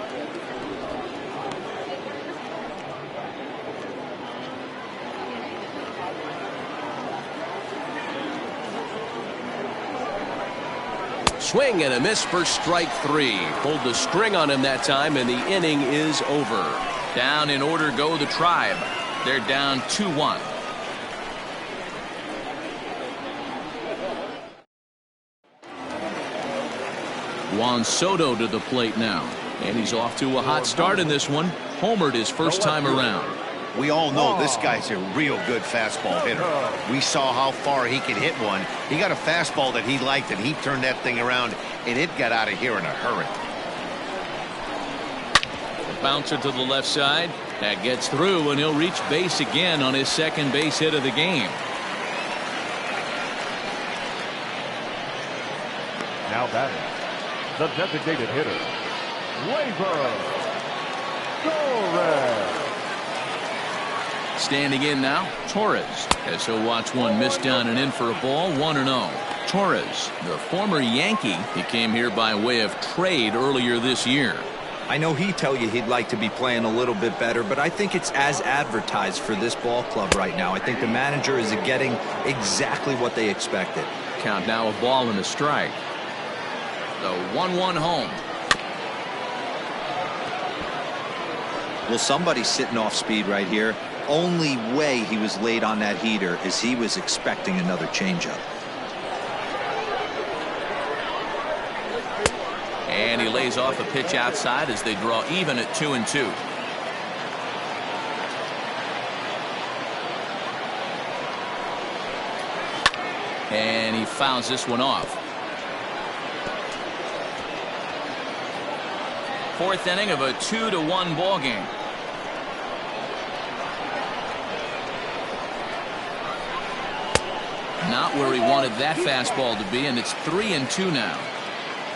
Swing and a miss for strike 3. Pulled the string on him that time, and the inning is over. Down in order go the Tribe. They're down 2-1. Juan Soto to the plate now. And he's off to a hot start in this one. Homered his first time around. We all know this guy's a real good fastball hitter. We saw how far he could hit one. He got a fastball that he liked, and he turned that thing around, and it got out of here in a hurry. Bouncer to the left side. That gets through, and he'll reach base again on his second base hit of the game. Now batting, the designated hitter, Gleyber Torres. Standing in now, Torres, as he'll watch one miss down and in for a ball. 1-0. Torres, the former Yankee, he came here by way of trade earlier this year. I know he'd tell you he'd like to be playing a little bit better, but I think it's as advertised for this ball club right now. I think the manager is getting exactly what they expected. Count now, a ball and a strike. The 1-1 home. Well, somebody's sitting off speed right here. Only way he was late on that heater is he was expecting another changeup. And he lays off a pitch outside as they draw even at 2-2. And he fouls this one off. 4th inning of a 2-1 ball game. Not where he wanted that fastball to be, and it's 3-2 now.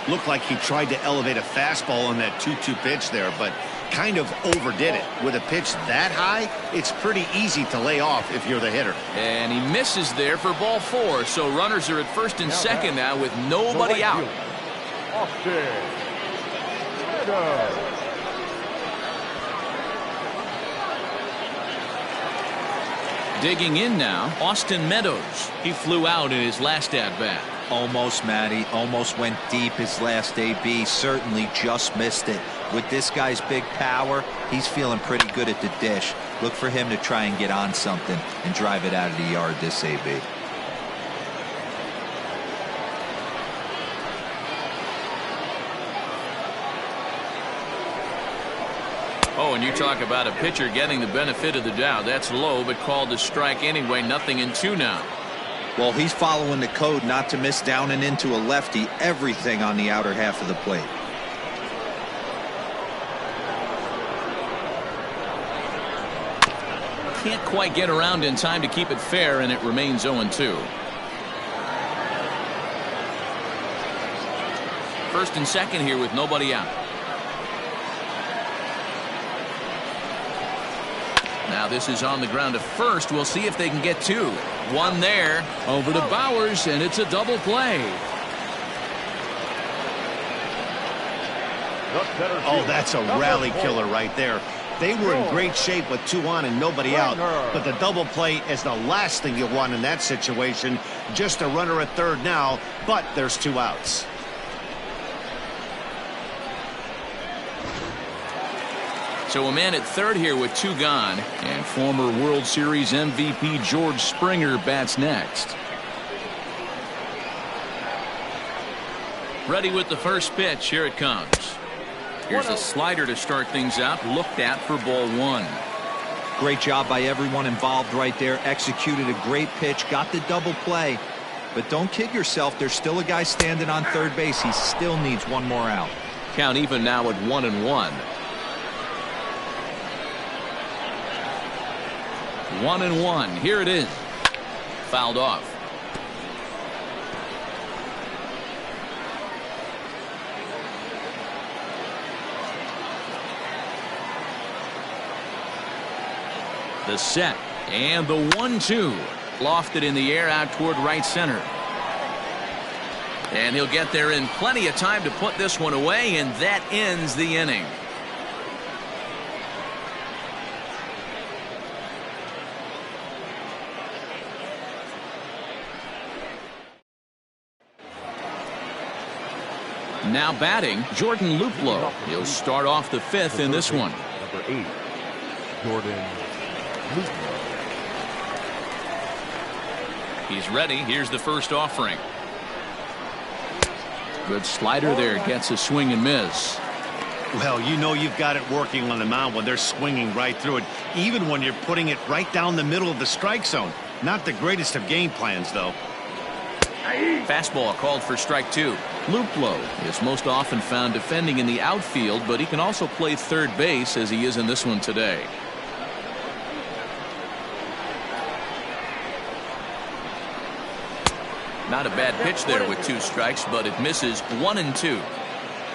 Looked like he tried to elevate a fastball on that 2-2 pitch there, but kind of overdid it. With a pitch that high, it's pretty easy to lay off if you're the hitter. And he misses there for ball 4, so runners are at first and second now with nobody out. Digging in now, Austin Meadows. He flew out in his last at-bat. Almost, Matty. Almost went deep his last AB. Certainly just missed it. With this guy's big power, he's feeling pretty good at the dish. Look for him to try and get on something and drive it out of the yard this AB. Oh, and you talk about a pitcher getting the benefit of the doubt. That's low, but called a strike anyway. Nothing in 2 now. Well, he's following the code not to miss down and into a lefty. Everything on the outer half of the plate. Can't quite get around in time to keep it fair, and it remains 0-2. First and second here with nobody out. Now this is on the ground to first. We'll see if they can get 2. 1 there. Over to Bowers, and it's a double play. Oh, that's a rally killer right there. They were in great shape with 2 on and nobody out. But the double play is the last thing you want in that situation. Just a runner at third now, but there's 2 outs. So a man at third here with 2 gone, and former World Series MVP George Springer bats next. Ready with the first pitch. Here it comes. Here's a slider to start things out. Looked at for ball 1. Great job by everyone involved right there. Executed a great pitch. Got the double play. But don't kid yourself. There's still a guy standing on third base. He still needs 1 more out. Count even now at 1-1. 1-1. Here it is. Fouled off. The set and the 1-2. Lofted in the air out toward right center. And he'll get there in plenty of time to put this one away, and that ends the inning. Now batting, Jordan Luplow. He'll start off the 5th in this one. Number 8, Jordan Luplow. He's ready. Here's the first offering. Good slider there. Gets a swing and miss. Well, you know you've got it working on the mound when they're swinging right through it, even when you're putting it right down the middle of the strike zone. Not the greatest of game plans, though. Fastball called for strike 2. Luplow is most often found defending in the outfield, but he can also play third base as he is in this one today. Not a bad pitch there with 2 strikes, but it misses 1-2.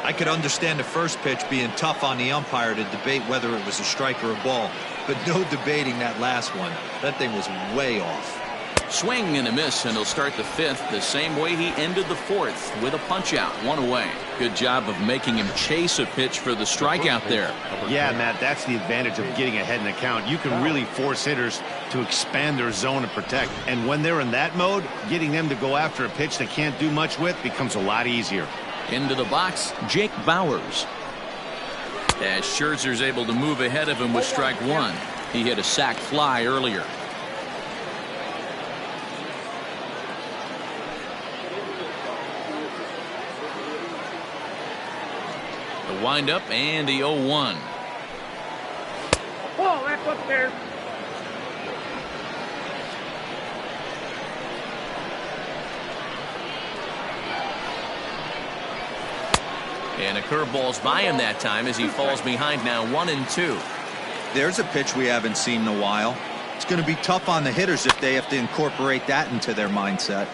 I could understand the first pitch being tough on the umpire to debate whether it was a strike or a ball, but no debating that last one. That thing was way off. Swing and a miss, and he'll start the 5th the same way he ended the 4th with a punch out, 1 away. Good job of making him chase a pitch for the strikeout there. Yeah, Matt, that's the advantage of getting ahead in the count. You can really force hitters to expand their zone and protect. And when they're in that mode, getting them to go after a pitch they can't do much with becomes a lot easier. Into the box, Jake Bowers. As Scherzer's able to move ahead of him with strike 1. He hit a sac fly earlier. The windup and the 0-1. Oh, that's up there. And a curveball's by him that time as he falls behind now 1-2. There's a pitch we haven't seen in a while. It's going to be tough on the hitters if they have to incorporate that into their mindset.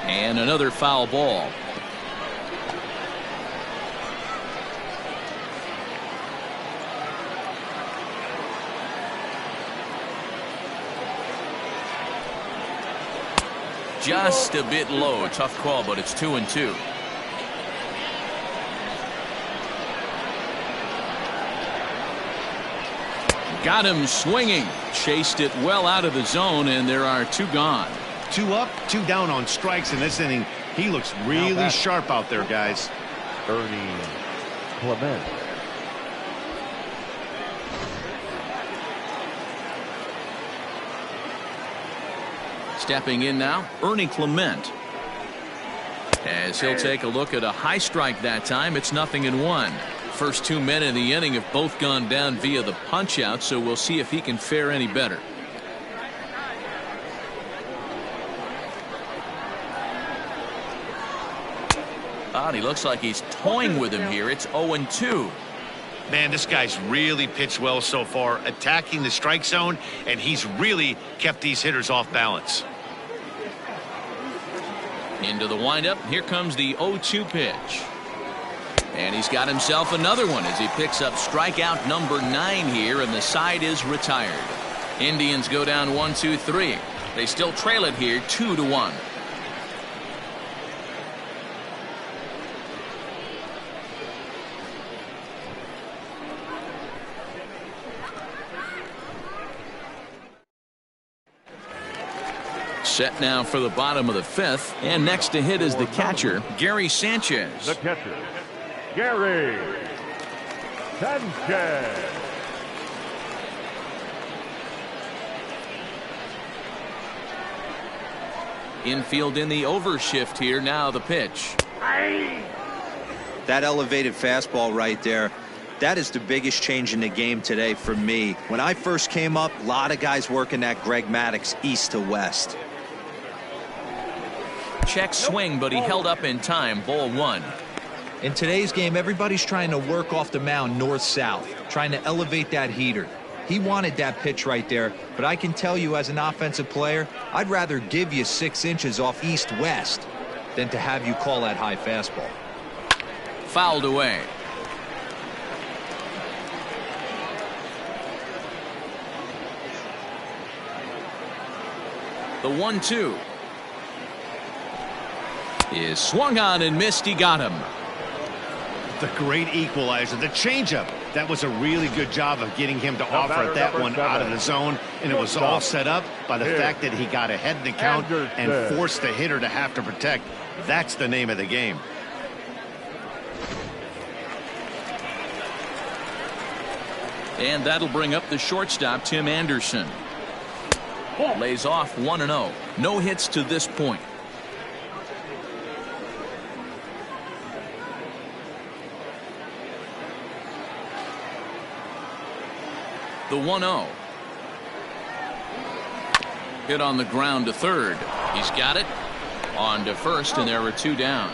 And another foul ball. Just a bit low. Tough call, but it's 2-2. Got him swinging. Chased it well out of the zone, and there are 2 gone. 2 up, 2 down on strikes in this inning. He looks really sharp out there, guys. Ernie Clement. Stepping in now, Ernie Clement. As he'll take a look at a high strike that time, it's 0-1. First 2 men in the inning have both gone down via the punch out, so we'll see if he can fare any better. He looks like he's toying with him here. It's 0-2. Man, this guy's really pitched well so far, attacking the strike zone, and he's really kept these hitters off balance. Into the windup. Here comes the 0-2 pitch. And he's got himself another one as he picks up strikeout number 9 here, and the side is retired. Indians go down 1-2-3. They still trail it here 2-1. Set now for the bottom of the 5th, and next to hit is the catcher, Gary Sanchez. The catcher, Gary Sanchez. Infield in the overshift here. Now the pitch. That elevated fastball right there. That is the biggest change in the game today for me. When I first came up, a lot of guys working that Greg Maddux east to west. Check swing, but he held up in time. Ball 1. In today's game, everybody's trying to work off the mound north-south, trying to elevate that heater. He wanted that pitch right there, but I can tell you as an offensive player, I'd rather give you 6 inches off east-west than to have you call that high fastball. Fouled away. The 1-2 is swung on and missed. He got him. The great equalizer, the changeup. That was a really good job of getting him to offer that one out of the zone, and it was all set up by the fact that he got ahead in the count and forced the hitter to have to protect. That's the name of the game. And that'll bring up the shortstop, Tim Anderson. Lays off 1-0. No hits to this point. The 1-0. Hit on the ground to third. He's got it. On to first, and there are 2 down.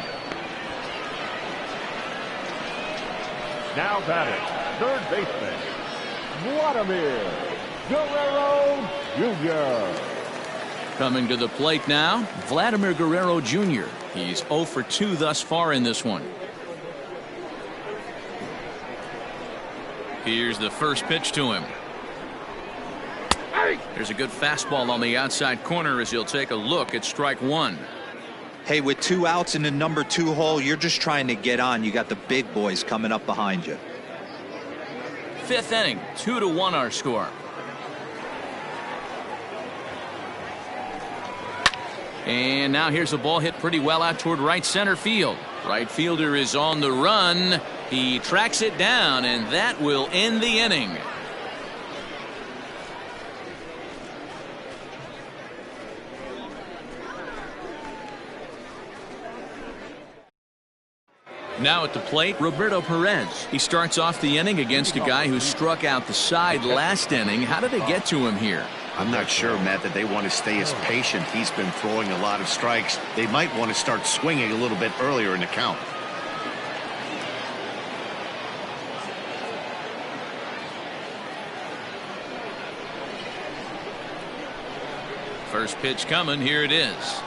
Now batting, third baseman, Vladimir Guerrero Jr. Coming to the plate now, Vladimir Guerrero Jr. He's 0 for 2 thus far in this one. Here's the first pitch to him. There's a good fastball on the outside corner as he'll take a look at strike 1. Hey, with 2 outs in the number 2 hole, you're just trying to get on. You got the big boys coming up behind you. 5th inning, 2-1 our score. And now here's a ball hit pretty well out toward right center field. Right fielder is on the run. He tracks it down, and that will end the inning. Now at the plate, Roberto Perez. He starts off the inning against a guy who struck out the side last inning. How did they get to him here? I'm not sure, Matt, that they want to stay as patient. He's been throwing a lot of strikes. They might want to start swinging a little bit earlier in the count. First pitch coming. Here it is.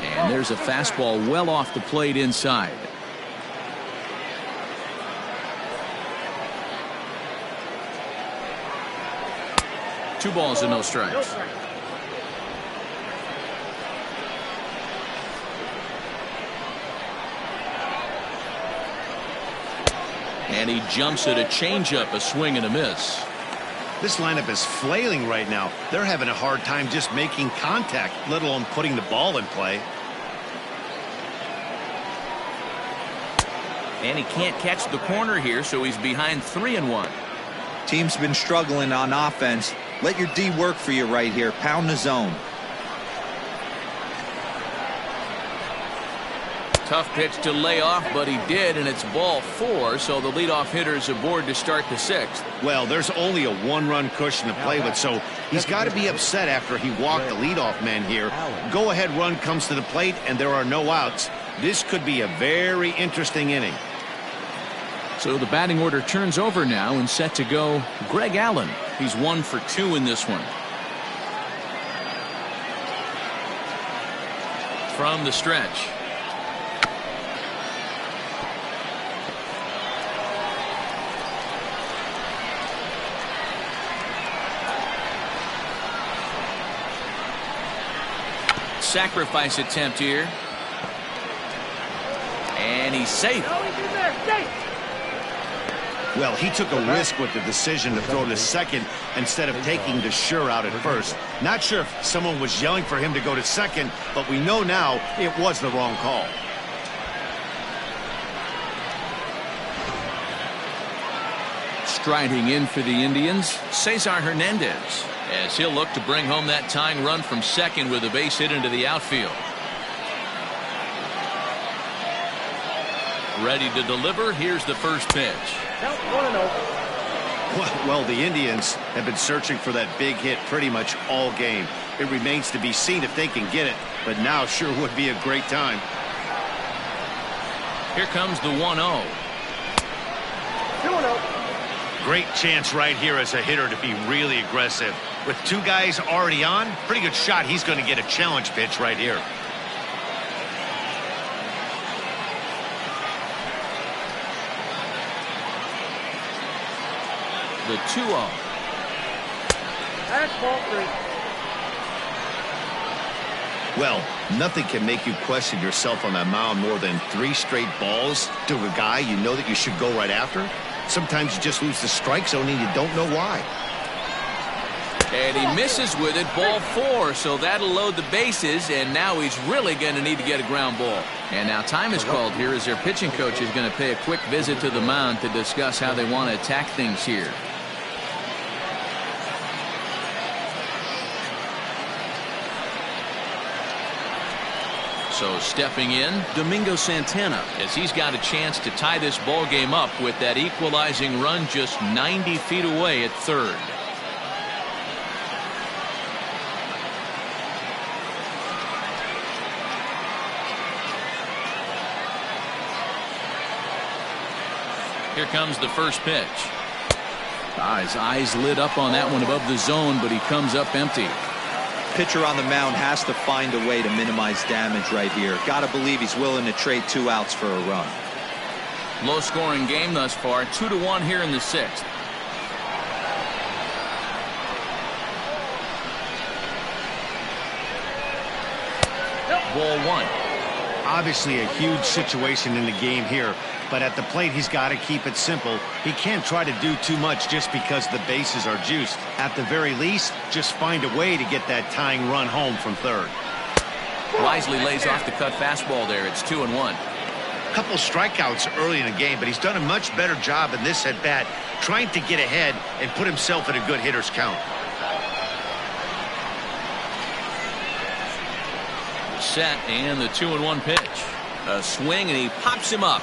And there's a fastball well off the plate inside. Two balls and no strikes. And he jumps at a changeup, a swing and a miss. This lineup is flailing right now. They're having a hard time just making contact, let alone putting the ball in play. And he can't catch the corner here, so he's behind 3-1. Team's been struggling on offense. Let your D work for you right here. Pound the zone. Tough pitch to lay off, but he did, and it's ball 4, so the leadoff hitter is aboard to start the 6th. Well, there's only a one-run cushion to play with, so he's got to be upset after he walked the leadoff man here. Go-ahead run comes to the plate, and there are no outs. This could be a very interesting inning. So the batting order turns over now, and set to go Greg Allen. He's 1 for 2 in this one. From the stretch. Sacrifice attempt here. And he's safe. Well, he took a risk with the decision to throw to second instead of taking the sure out at first. Not sure if someone was yelling for him to go to second, but we know now it was the wrong call. Striding in for the Indians, Cesar Hernandez, as he'll look to bring home that tying run from second with a base hit into the outfield. Ready to deliver. Here's the first pitch. Count 1-0. Well, the Indians have been searching for that big hit pretty much all game. It remains to be seen if they can get it, but now sure would be a great time. Here comes the 1-0. 2-0. Great chance right here as a hitter to be really aggressive. With 2 guys already on, pretty good shot he's going to get a challenge pitch right here. The 2-0. That's ball 3. Well, nothing can make you question yourself on that mound more than 3 straight balls to a guy you know that you should go right after. Sometimes you just lose the strike zone and you don't know why. And he misses with it, ball 4, so that'll load the bases, and now he's really going to need to get a ground ball. And now time is called here as their pitching coach is going to pay a quick visit to the mound to discuss how they want to attack things here. So stepping in, Domingo Santana, as he's got a chance to tie this ball game up with that equalizing run just 90 feet away at third. Here comes the first pitch. His eyes lit up on that one above the zone, but he comes up empty. Pitcher on the mound has to find a way to minimize damage right here. Gotta believe he's willing to trade 2 outs for a run. Low scoring game thus far, 2-1 here in the 6th. Ball 1. Obviously a huge situation in the game here, but at the plate he's got to keep it simple. He can't try to do too much just because the bases are juiced. At the very least, just find a way to get that tying run home from third. Wisely lays off the cut fastball there. It's 2-1. Couple strikeouts early in the game, but he's done a much better job in this at bat trying to get ahead and put himself in a good hitter's count. Set, and the 2-1 pitch. A swing, and he pops him up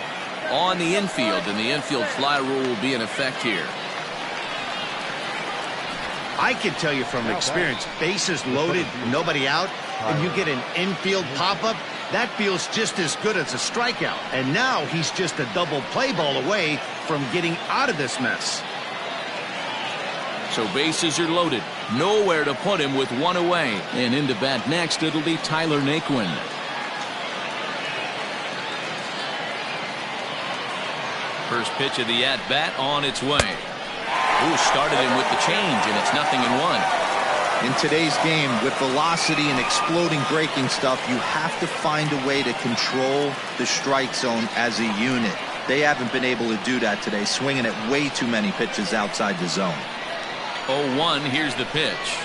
on the infield, and the infield fly rule will be in effect here. I can tell you from experience, bases loaded, nobody out, and you get an infield pop-up, that feels just as good as a strikeout. And now he's just a double play ball away from getting out of this mess. So bases are loaded. Nowhere to put him with 1 away. And into bat next, it'll be Tyler Naquin. First pitch of the at-bat on its way. Ooh, started him with the change, and it's 0-1. In today's game, with velocity and exploding breaking stuff, you have to find a way to control the strike zone as a unit. They haven't been able to do that today, swinging at way too many pitches outside the zone. 0-1, here's the pitch.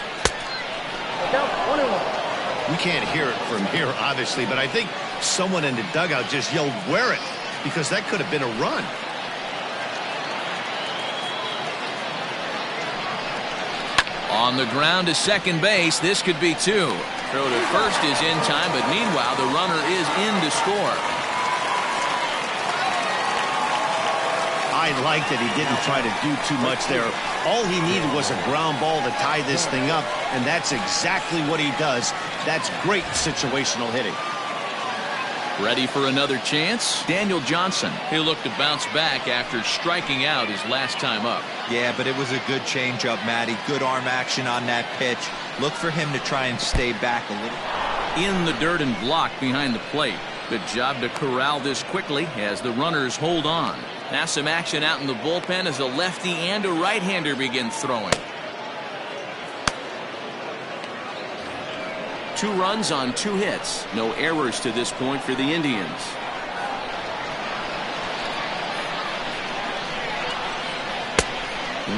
Down 1-1. We can't hear it from here, obviously, but I think someone in the dugout just yelled, "Wear it," because that could have been a run. On the ground to second base, this could be 2. Throw to first is in time, but meanwhile, the runner is in to score. I liked that he didn't try to do too much there. All he needed was a ground ball to tie this thing up, and that's exactly what he does. That's great situational hitting. Ready for another chance? Daniel Johnson. He'll look to bounce back after striking out his last time up. Yeah, but it was a good changeup, Matty. Good arm action on that pitch. Look for him to try and stay back a little. In the dirt and blocked behind the plate. Good job to corral this quickly as the runners hold on. Now some action out in the bullpen as a lefty and a right-hander begin throwing. 2 runs on 2 hits. No errors to this point for the Indians.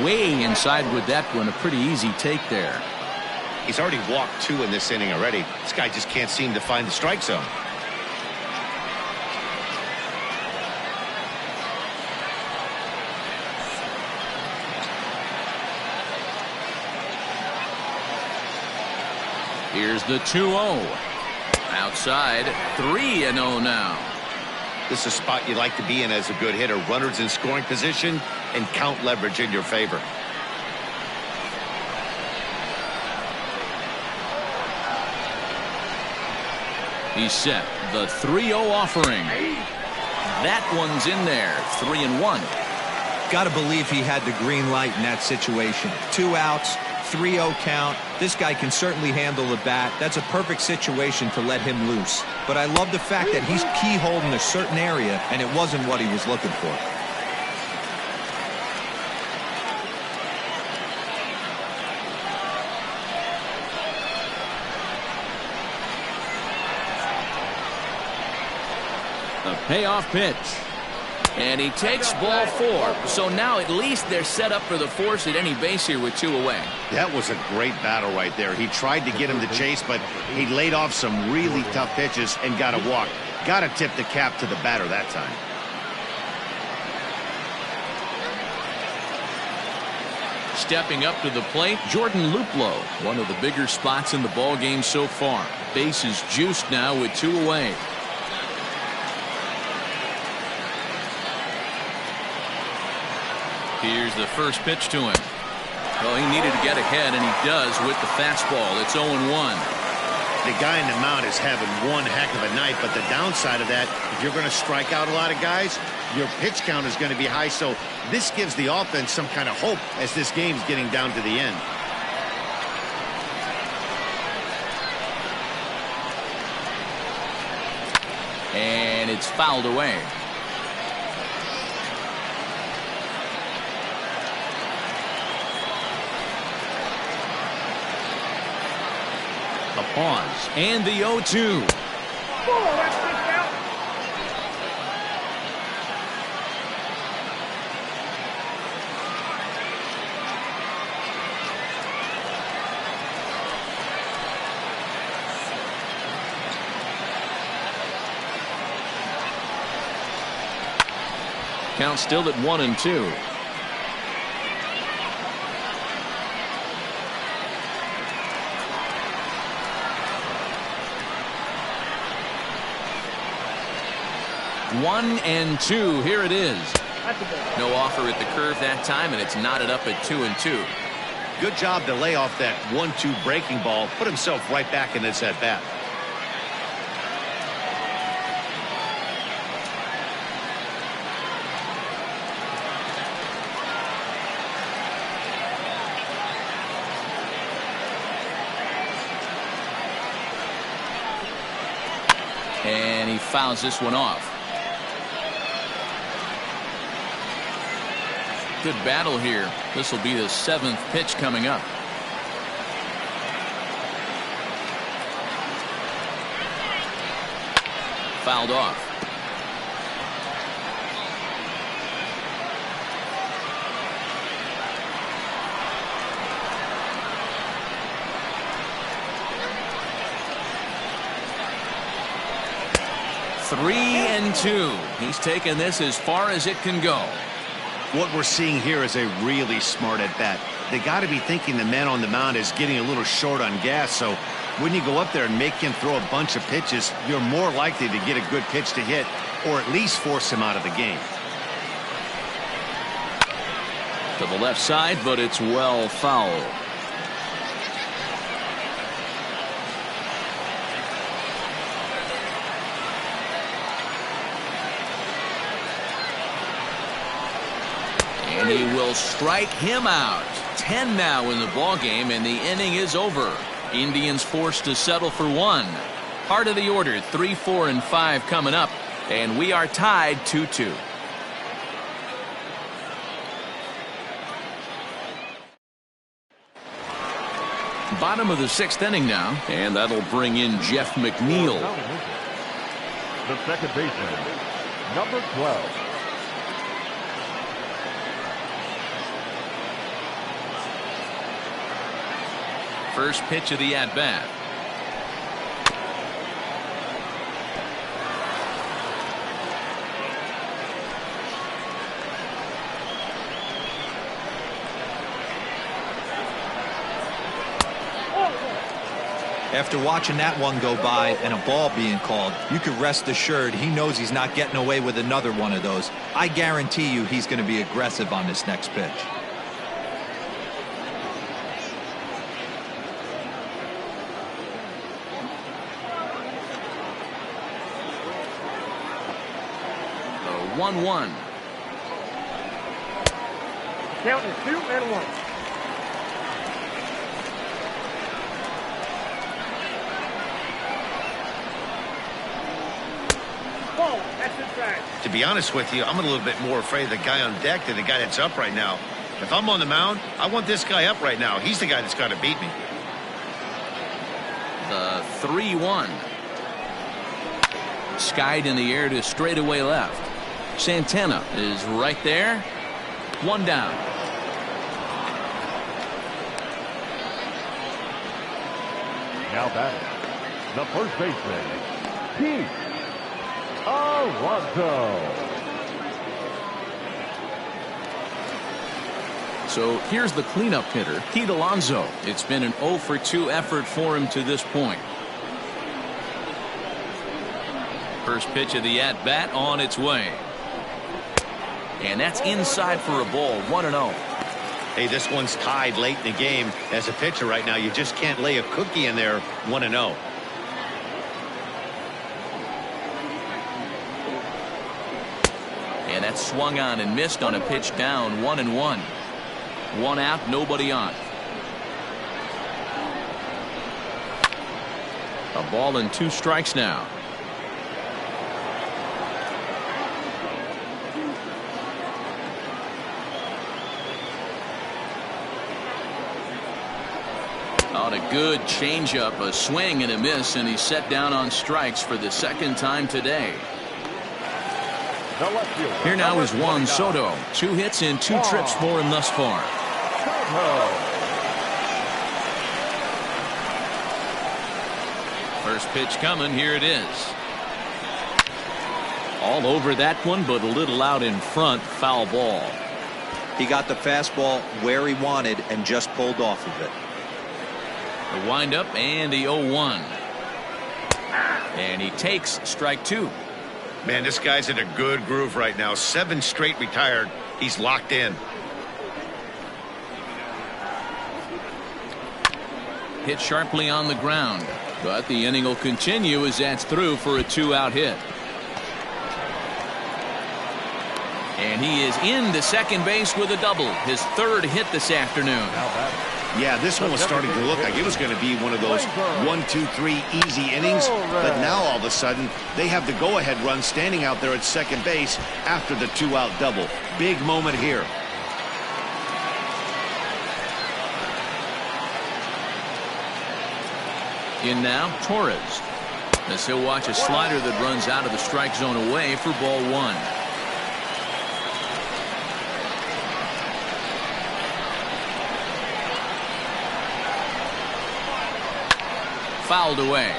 Way inside with that one. A pretty easy take there. He's already walked 2 in this inning already. This guy just can't seem to find the strike zone. Here's the 2-0. Outside, 3-0 now. This is a spot you like to be in as a good hitter. Runners in scoring position and count leverage in your favor. He's set. The 3-0 offering. That one's in there. 3-1. Got to believe he had the green light in that situation. 2 outs. 3-0 count. This guy can certainly handle the bat. That's a perfect situation to let him loose. But I love the fact that he's keyholed in a certain area, and it wasn't what he was looking for. The payoff pitch. And he takes ball 4. So now at least they're set up for the force at any base here with 2 away. That was a great battle right there. He tried to get him to chase, but he laid off some really tough pitches and got a walk. Got to tip the cap to the batter that time. Stepping up to the plate, Jordan Luplow. One of the bigger spots in the ball game so far. Base is juiced now with 2 away. Here's the first pitch to him. Well, he needed to get ahead, and he does with the fastball. It's 0-1. The guy in the mound is having one heck of a night, but the downside of that, if you're going to strike out a lot of guys, your pitch count is going to be high. So this gives the offense some kind of hope as this game's getting down to the end. And it's fouled away. A pause. And the 0-2. Count still at 1-2. One and 2. Here it is. No offer at the curve that time, and it's knotted up at 2-2. Good job to lay off that 1-2 breaking ball. Put himself right back in this at bat. And he fouls this one off. Good battle here. This will be the 7th pitch coming up. Fouled off. 3-2. He's taken this as far as it can go. What we're seeing here is a really smart at bat. They got to be thinking the man on the mound is getting a little short on gas, so when you go up there and make him throw a bunch of pitches, you're more likely to get a good pitch to hit or at least force him out of the game. To the left side, but it's well foul. And he will strike him out. 10 now in the ball game, and the inning is over. Indians forced to settle for one. Part of the order, 3, 4, and 5 coming up, and we are tied 2-2. Bottom of the 6th inning now, and that'll bring in Jeff McNeil. The second baseman, number 12. First pitch of the at-bat. After watching that one go by and a ball being called, you can rest assured he knows he's not getting away with another one of those. I guarantee you he's going to be aggressive on this next pitch. The 1-1. Count is 2-1. To be honest with you, I'm a little bit more afraid of the guy on deck than the guy that's up right now. If I'm on the mound, I want this guy up right now. He's the guy that's got to beat me. The 3-1. Skied in the air to straightaway left. Santana is right there. One down. Now batting, the first baseman, Pete Alonso. So here's the cleanup hitter, Pete Alonso. It's been an 0-for-2 effort for him to this point. First pitch of the at-bat on its way. And that's inside for a ball, 1-0. Hey, this one's tied late in the game. As a pitcher right now, you just can't lay a cookie in there, 1-0. And that's swung on and missed on a pitch down, 1-1. One out, nobody on. A ball and 2 strikes now. On a good changeup, a swing and a miss, and he's set down on strikes for the second time today. Here now is Juan Soto. 2 hits and 2 trips for him thus far. First pitch coming. Here it is. All over that one, but a little out in front. Foul ball. He got the fastball where he wanted and just pulled off of it. The windup and the 0-1. And he takes strike 2. Man, this guy's in a good groove right now. 7 straight retired. He's locked in. Hit sharply on the ground, but the inning will continue as that's through for a 2-out hit. And he is into second base with a double. His 3rd hit this afternoon. Yeah, this one was starting to look like it was going to be one of those 1, 2, 3 easy innings. But now all of a sudden, they have the go-ahead run standing out there at second base after the 2-out double. Big moment here. In now, Torres. As he'll watch a slider that runs out of the strike zone away for ball 1. Fouled away.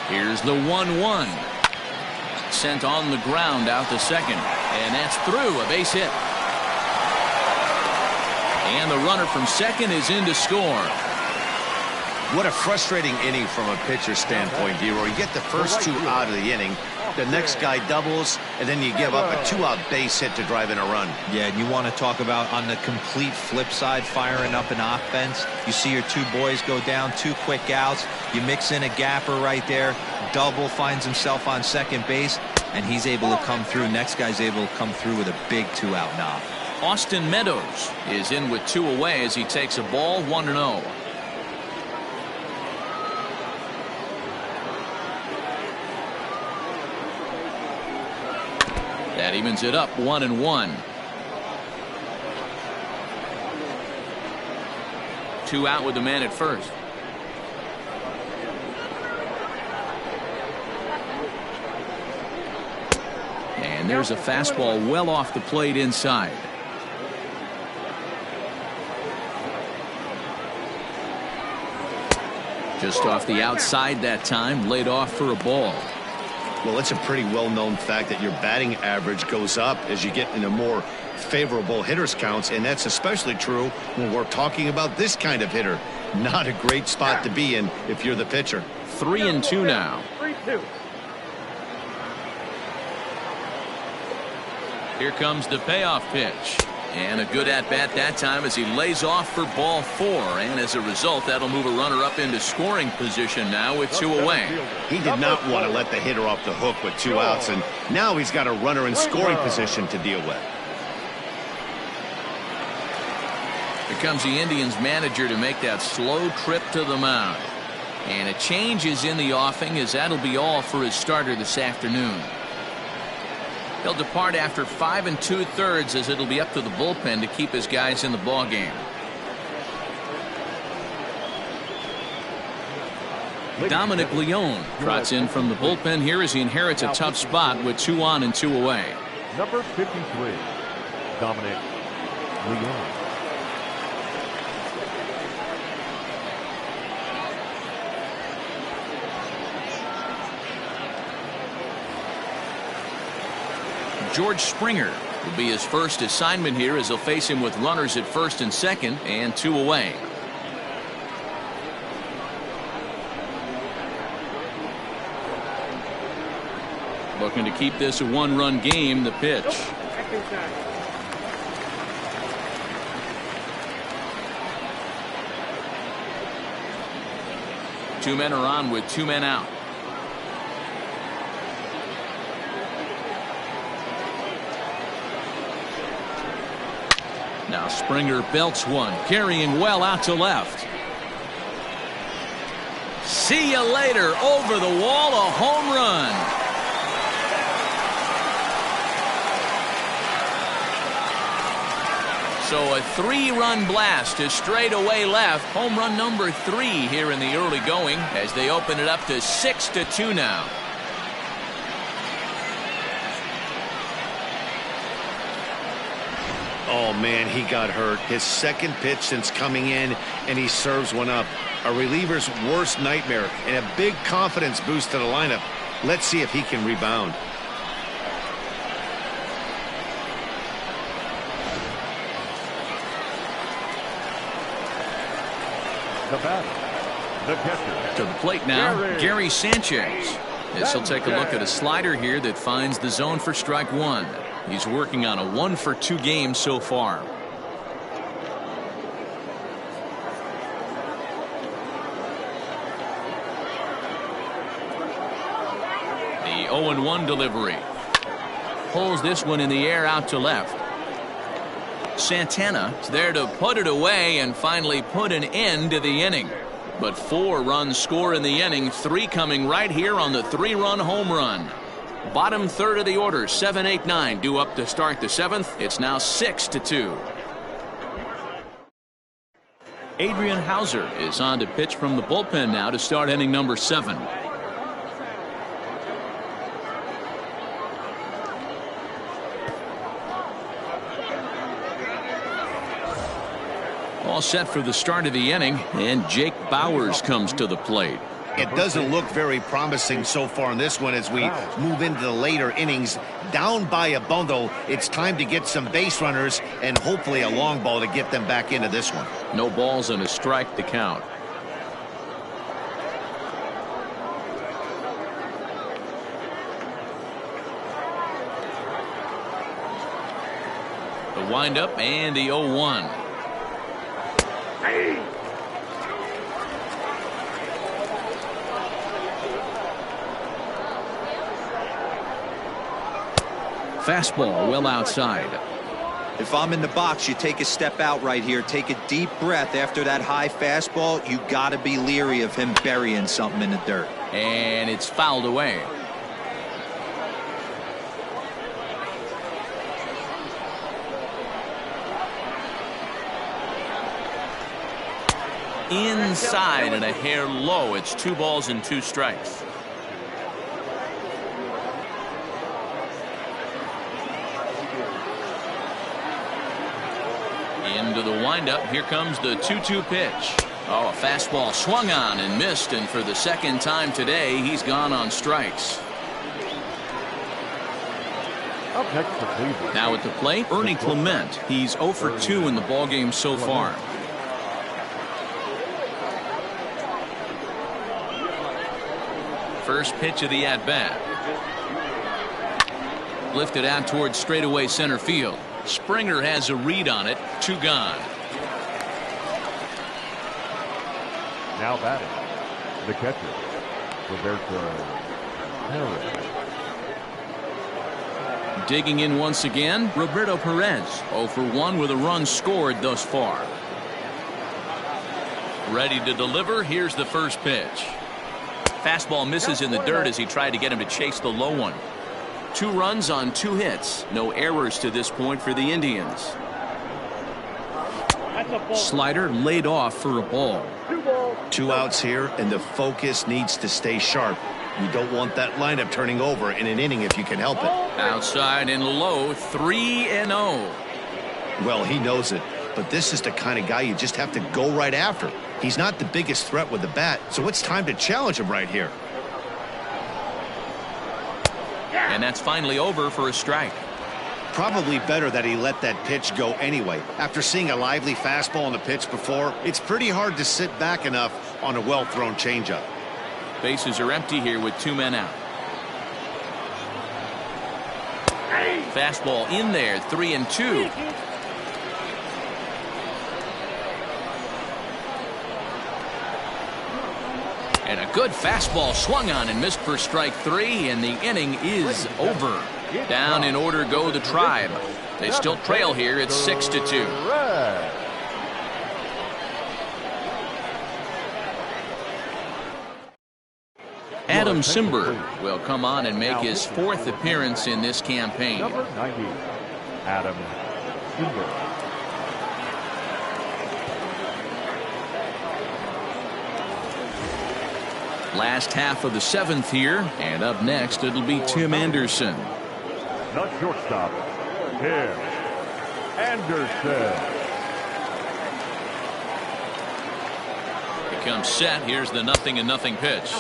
Here's the 1-1. Sent on the ground out to second. And that's through. A base hit. And the runner from second is in to score. What a frustrating inning from a pitcher standpoint, D-Roy. You get the first two out of the inning. The next guy doubles, and then you give up a 2-out base hit to drive in a run. Yeah, and you want to talk about on the complete flip side, firing up an offense. You see your two boys go down, 2 quick outs. You mix in a gapper right there. Double, finds himself on second base, and he's able to come through. Next guy's able to come through with a big 2-out knock. Austin Meadows is in with 2 away as he takes a ball 1-0. That evens it up 1-1. 2 out with the man at first. And there's a fastball well off the plate inside. Just off the outside that time, laid off for a ball. Well, it's a pretty well-known fact that your batting average goes up as you get into more favorable hitters counts, and that's especially true when we're talking about this kind of hitter. Not a great spot to be in if you're the pitcher. 3-2 now. 3-2. Here comes the payoff pitch. And a good at-bat that time as he lays off for ball 4. And as a result, that'll move a runner up into scoring position now with 2 away. He did not want to let the hitter off the hook with 2 outs, and now he's got a runner in scoring position to deal with. Here comes the Indians manager to make that slow trip to the mound. And a change is in the offing as that'll be all for his starter this afternoon. He'll depart after 5 2/3 as it'll be up to the bullpen to keep his guys in the ball game. Dominic Leone trots in from the bullpen here as he inherits a tough spot with 2 on and 2 away. Number 53, Dominic Leone. George Springer will be his first assignment here as he'll face him with runners at first and second and 2 away. Looking to keep this a 1-run game. The pitch. 2 men are on with 2 men out. Now Springer belts one, carrying well out to left. See you later. Over the wall, a home run. So a 3-run blast to straightaway left. Home run number 3 here in the early going as they open it up to 6-2 now. Oh, man, he got hurt. His second pitch since coming in, and he serves one up. A reliever's worst nightmare and a big confidence boost to the lineup. Let's see if he can rebound. The batter, the catcher. To the plate now, Gary Sanchez. As he'll take a look at a slider here that finds the zone for strike 1. He's working on a 1-for-2 game so far. The 0-1 delivery. Pulls this one in the air out to left. Santana is there to put it away and finally put an end to the inning. But 4 runs score in the inning, 3 coming right here on the 3-run home run. Bottom third of the order, 7, 8, 9 due up to start the 7th. It's now 6-2. Adrian Hauser is on to pitch from the bullpen now to start inning number 7. All set for the start of the inning, and Jake Bauers comes to the plate. It doesn't look very promising so far in this one as we move into the later innings. Down by a bundle, it's time to get some base runners and hopefully a long ball to get them back into this one. No balls and a strike to count. The windup and the 0-1. Fastball well outside. If I'm in the box, you take a step out right here. Take a deep breath after that high fastball. You got to be leery of him burying something in the dirt. And it's fouled away. Inside and a hair low. It's 2 balls and 2 strikes. Into the windup. Here comes the 2-2 pitch. Oh, a fastball swung on and missed, and for the second time today, he's gone on strikes. Up next for Cleveland. Now at the plate, Ernie Clement. He's 0 for 2 in the ballgame so far. First pitch of the at-bat. Lifted out towards straightaway center field. Springer has a read on it. 2 gone. Now batting, the catcher, Roberto Perez. Digging in once again, Roberto Perez. 0 for 1 with a run scored thus far. Ready to deliver. Here's the first pitch. Fastball misses in the dirt as he tried to get him to chase the low one. 2 runs on 2 hits. No errors to this point for the Indians. Slider laid off for a ball. 2 outs here, and the focus needs to stay sharp. You don't want that lineup turning over in an inning if you can help it. Outside and low, 3-0. Well, he knows it, but this is the kind of guy you just have to go right after. He's not the biggest threat with the bat, so it's time to challenge him right here. And that's finally over for a strike. Probably better that he let that pitch go anyway. After seeing a lively fastball on the pitch before, it's pretty hard to sit back enough on a well-thrown changeup. Bases are empty here with 2 men out. Fastball in there, 3-2. And a good fastball swung on and missed for strike 3, and the inning is over. Down in order go the Tribe. They still trail here. It's 6-2. Adam Simber will come on and make his 4th appearance in this campaign. Number 90, Adam Simber. Last half of the 7th here, and up next it'll be Tim Anderson. The shortstop, Tim Anderson. He comes set. Here's the 0-0 pitch.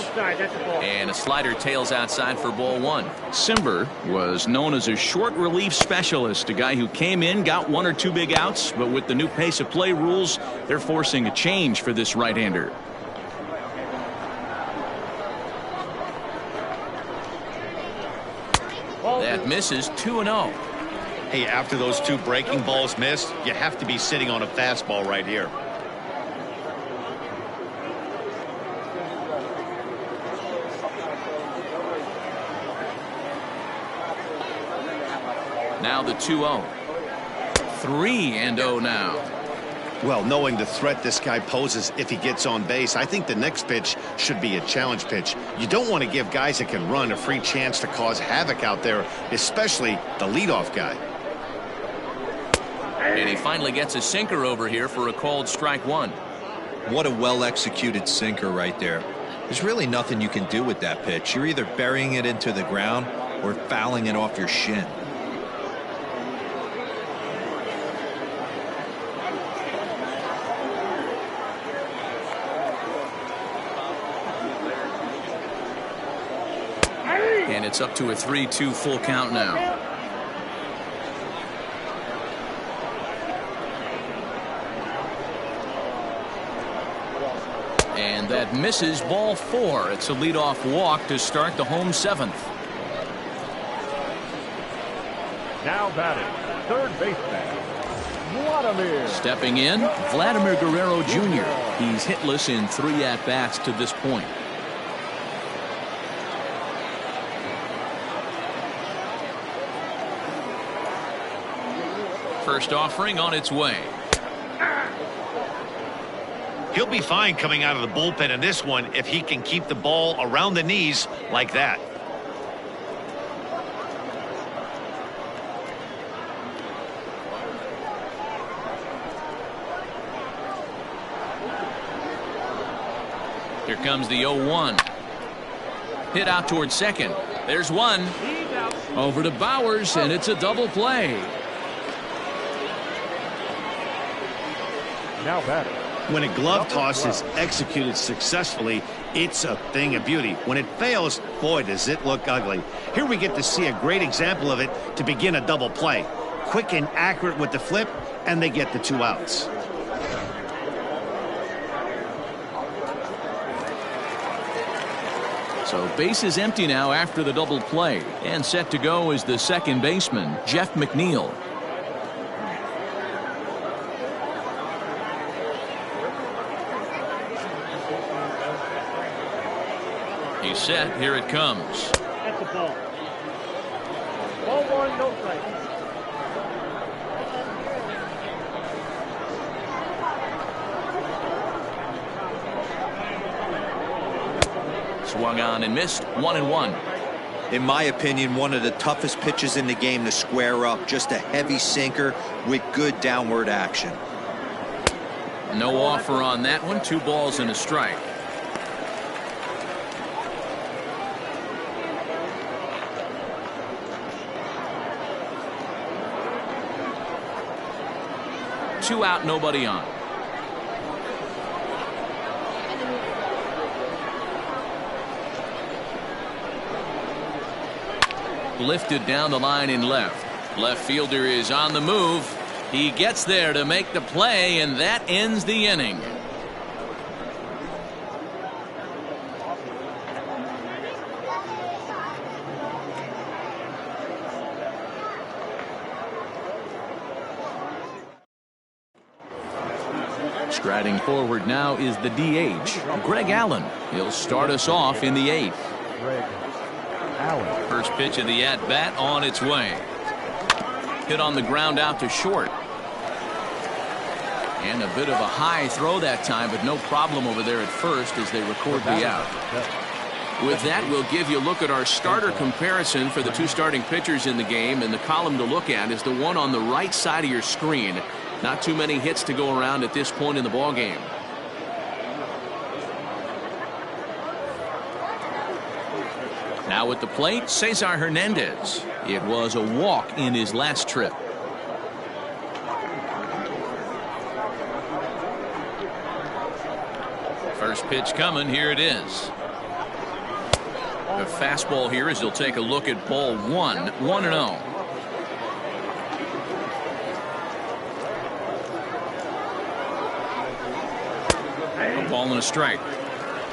And a slider tails outside for ball 1. Simber was known as a short relief specialist, a guy who came in, got 1 or 2 big outs, but with the new pace of play rules, they're forcing a change for this right-hander. That misses. 2-0. Hey, after those 2 breaking balls missed, you have to be sitting on a fastball right here. Now the 2-0. 3-0 now. Well, knowing the threat this guy poses if he gets on base, I think the next pitch should be a challenge pitch. You don't want to give guys that can run a free chance to cause havoc out there, especially the leadoff guy. And he finally gets a sinker over here for a called strike 1. What a well-executed sinker right there. There's really nothing you can do with that pitch. You're either burying it into the ground or fouling it off your shin. And it's up to a 3-2 full count now. And that misses, ball 4. It's a leadoff walk to start the home 7th. Now batting, third baseman, Vladimir. Stepping in, Vladimir Guerrero Jr. He's hitless in 3 at-bats to this point. First offering on its way. He'll be fine coming out of the bullpen in this one if he can keep the ball around the knees like that. Here comes the 0-1. Hit out towards second. There's one. Over to Bowers, and it's a double play. Now batting. When a glove toss is executed successfully, it's a thing of beauty. When it fails, boy, does it look ugly. Here we get to see a great example of it to begin a double play. Quick and accurate with the flip, and they get the 2 outs. So base is empty now after the double play. And set to go is the second baseman, Jeff McNeil. He's set. Here it comes. That's a ball. Ball 1, no strike. Swung on and missed. 1-1. In my opinion, one of the toughest pitches in the game to square up. Just a heavy sinker with good downward action. No offer on that one. 2 balls and a strike. Two out, nobody on. Lifted down the line in left. Left fielder is on the move. He gets there to make the play, and that ends the inning. Striding forward now is the DH, Greg Allen. He'll start us off in the 8th. Greg Allen. First pitch of the at-bat on its way. Hit on the ground out to short. And a bit of a high throw that time, but no problem over there at first as they record the out. With that, we'll give you a look at our starter comparison for the 2 starting pitchers in the game, and the column to look at is the one on the right side of your screen. Not too many hits to go around at this point in the ball game. Now at the plate, Cesar Hernandez. It was a walk in his last trip. First pitch coming. Here it is. A fastball here as he'll take a look at ball 1. 1-0. A ball and a strike.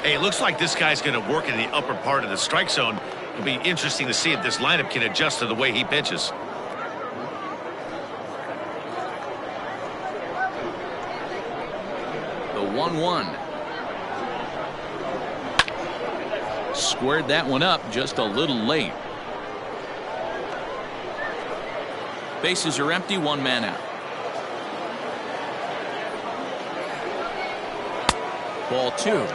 Hey, it looks like this guy's going to work in the upper part of the strike zone. It'll be interesting to see if this lineup can adjust to the way he pitches. The 1-1. Squared that one up just a little late. Bases are empty, 1 man out. Ball 2.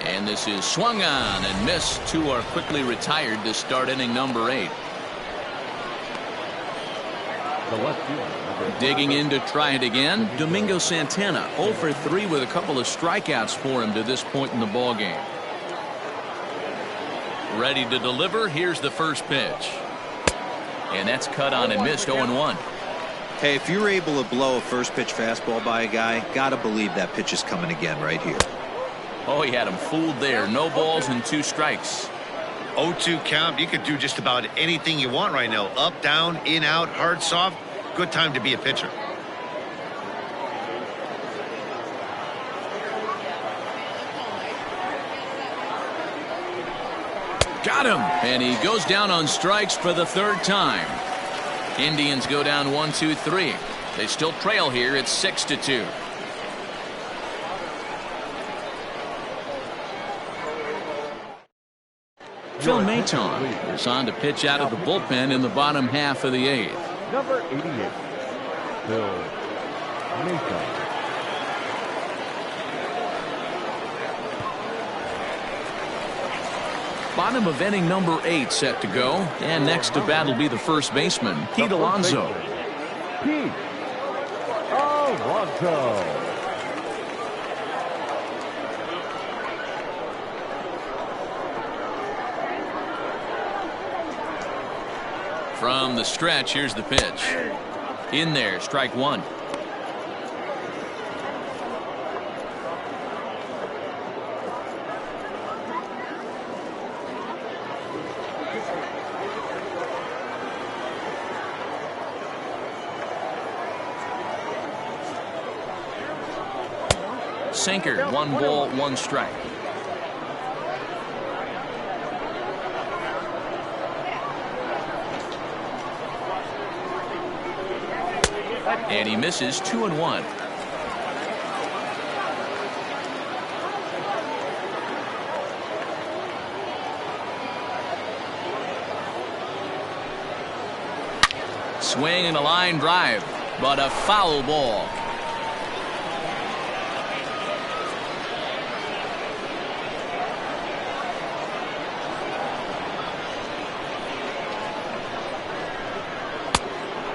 And this is swung on and missed. 2 are quickly retired to start inning number 8. The left fielder. Digging in to try it again, Domingo Santana. 0 for 3 with a couple of strikeouts for him to this point in the ball game. Ready to deliver. Here's the first pitch. And that's cut on and missed. 0-1. Hey, if you're able to blow a first pitch fastball by a guy, gotta believe that pitch is coming again right here. Oh, he had him fooled there. No balls and 2 strikes. 0-2 count. You could do just about anything you want right now. Up, down, in, out, hard, soft. Good time to be a pitcher. Got him. And he goes down on strikes for the 3rd time. Indians go down 1-2-3. They still trail here. It's 6-2. Phil Maton is on to pitch out of the bullpen in the bottom half of the 8th. Number 88, Phil Maton. Bottom of inning number 8 set to go. And next to bat will be the first baseman, Pete Alonso. Pete Alonso. From the stretch, here's the pitch. In there, strike 1. Sinker, 1 ball, 1 strike. And he misses. 2-1. Swing and a line drive, but a foul ball.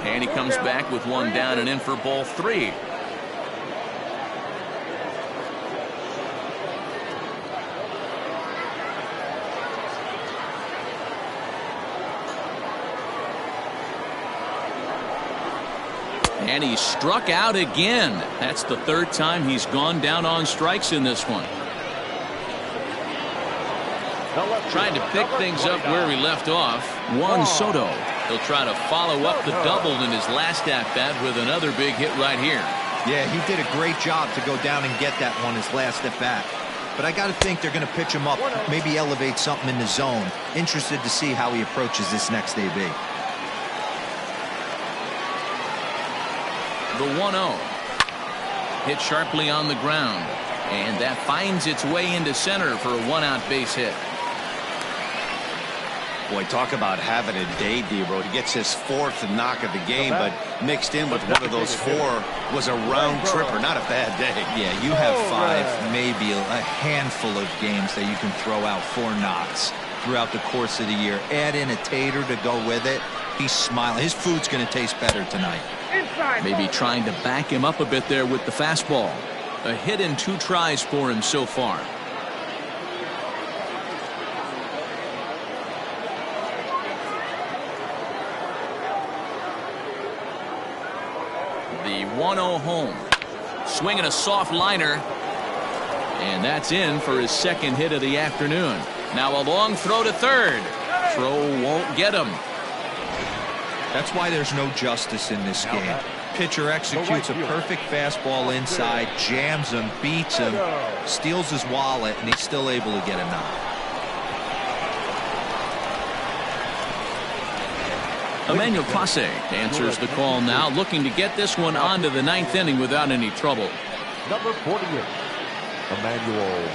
And he comes back with 1 down and in for ball 3. And he struck out again. That's the 3rd time he's gone down on strikes in this one. Trying to pick things up where he left off. Juan Soto. He'll try to follow up the double in his last at-bat with another big hit right here. Yeah, he did a great job to go down and get that one his last at-bat. But I got to think they're going to pitch him up, maybe elevate something in the zone. Interested to see how he approaches this next AB. The 1-0. Hit sharply on the ground. And that finds its way into center for a 1-out base hit. Boy, talk about having a day, D-Road. He gets his 4th knock of the game, but mixed in with one of those 4 was a round tripper. Not a bad day. Yeah, you have 5, maybe a handful of games that you can throw out 4 knocks throughout the course of the year. Add in a tater to go with it. He's smiling. His food's going to taste better tonight. Maybe trying to back him up a bit there with the fastball. A hit in 2 tries for him so far. The 1-0 home. Swinging a soft liner. And that's in for his 2nd hit of the afternoon. Now a long throw to 3rd. Throw won't get him. That's why there's no justice in this game. Pitcher executes a perfect fastball inside, jams him, beats him, steals his wallet, and he's still able to get a knock. Emmanuel Clase answers the call now, looking to get this one onto the 9th inning without any trouble. Number 48, Emmanuel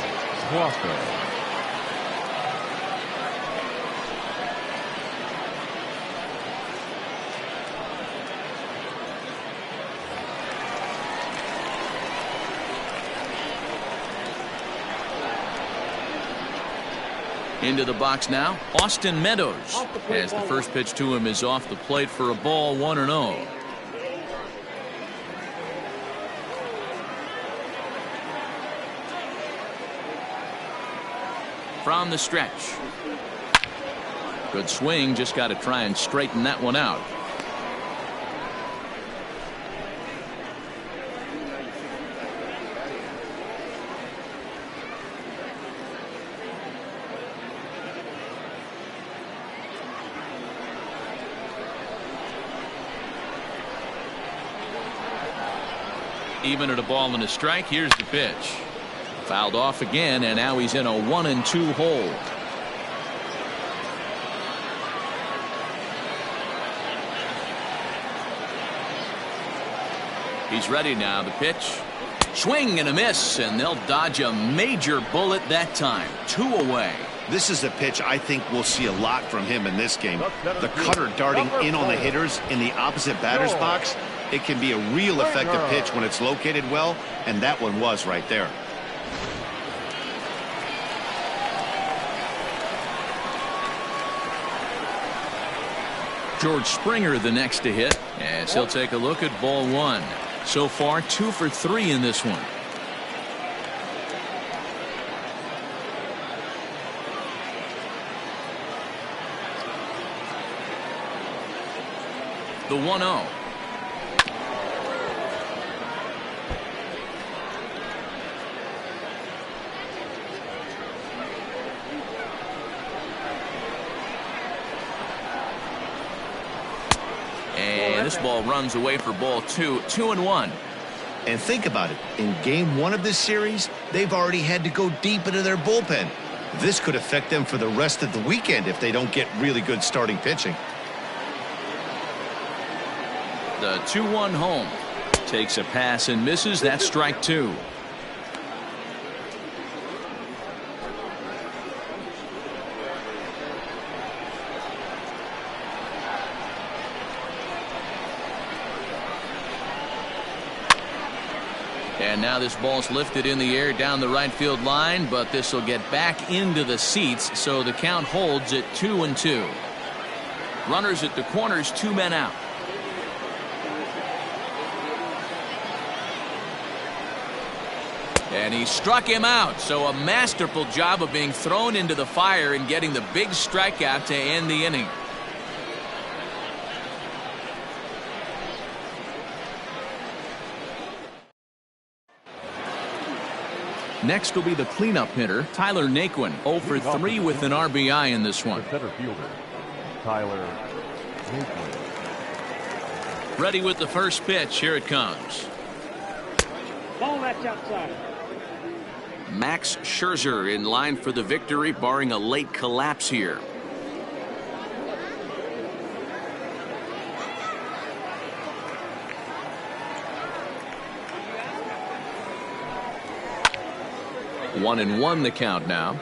Clase. Into the box now, Austin Meadows, as the first pitch to him is off the plate for a ball. 1-0. From the stretch, Good swing, just got to try and straighten that one out. Even at a ball and a strike. Here's the pitch. Fouled off again, and now he's in a 1-2 hole. He's ready now. The pitch. Swing and a miss, and they'll dodge a major bullet that time. 2 away. This is a pitch I think we'll see a lot from him in this game. The cutter darting in on the hitters in the opposite batter's box. It can be a real effective pitch when it's located well, and that one was right there. George Springer the next to hit, as he'll take a look at ball 1. So far 2 for 3 in this one. The 1-0. And this ball runs away for ball 2. 2-1. And think about it. In game 1 of this series, they've already had to go deep into their bullpen. This could affect them for the rest of the weekend if they don't get really good starting pitching. The 2-1 home. Takes a pass and misses. That's strike 2. And now this ball's lifted in the air down the right field line, but this will get back into the seats, so the count holds at 2-2. Runners at the corners, 2 men out. And he struck him out, so a masterful job of being thrown into the fire and getting the big strikeout to end the inning. Next will be the cleanup hitter, Tyler Naquin, 0 for 3 with an RBI in this one. The center fielder, Tyler Naquin. Ready with the first pitch. Here it comes. Ball that's outside. Max Scherzer in line for the victory, barring a late collapse here. One and one the count now.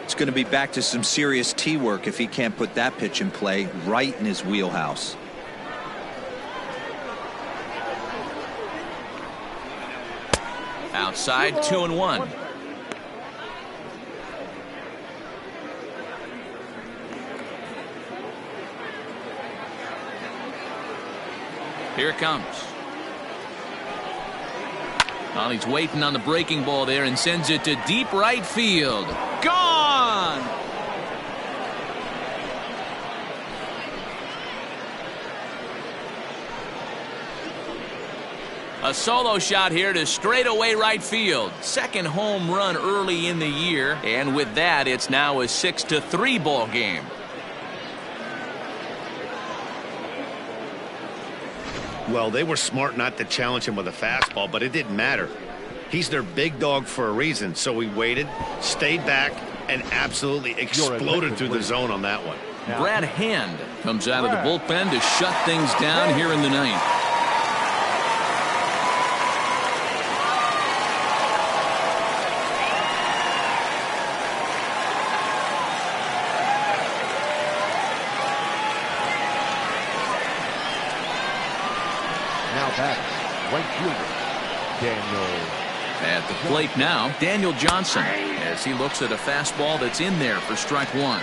It's going to be back to some serious tee work if he can't put that pitch in play right in his wheelhouse. Outside, 2-1. Here it comes. Well, he's waiting on the breaking ball there and sends it to deep right field. Gone! A solo shot here to straightaway right field. Second home run early in the year, and with that, it's now a 6-3 ball game. Well, they were smart not to challenge him with a fastball, but it didn't matter. He's their big dog for a reason, so he waited, stayed back, and absolutely exploded through the zone on that one. Brad Hand comes out of the bullpen to shut things down here in the ninth. Right fielder, Daniel. At the plate now, Daniel Johnson, as he looks at a fastball that's in there for strike 1.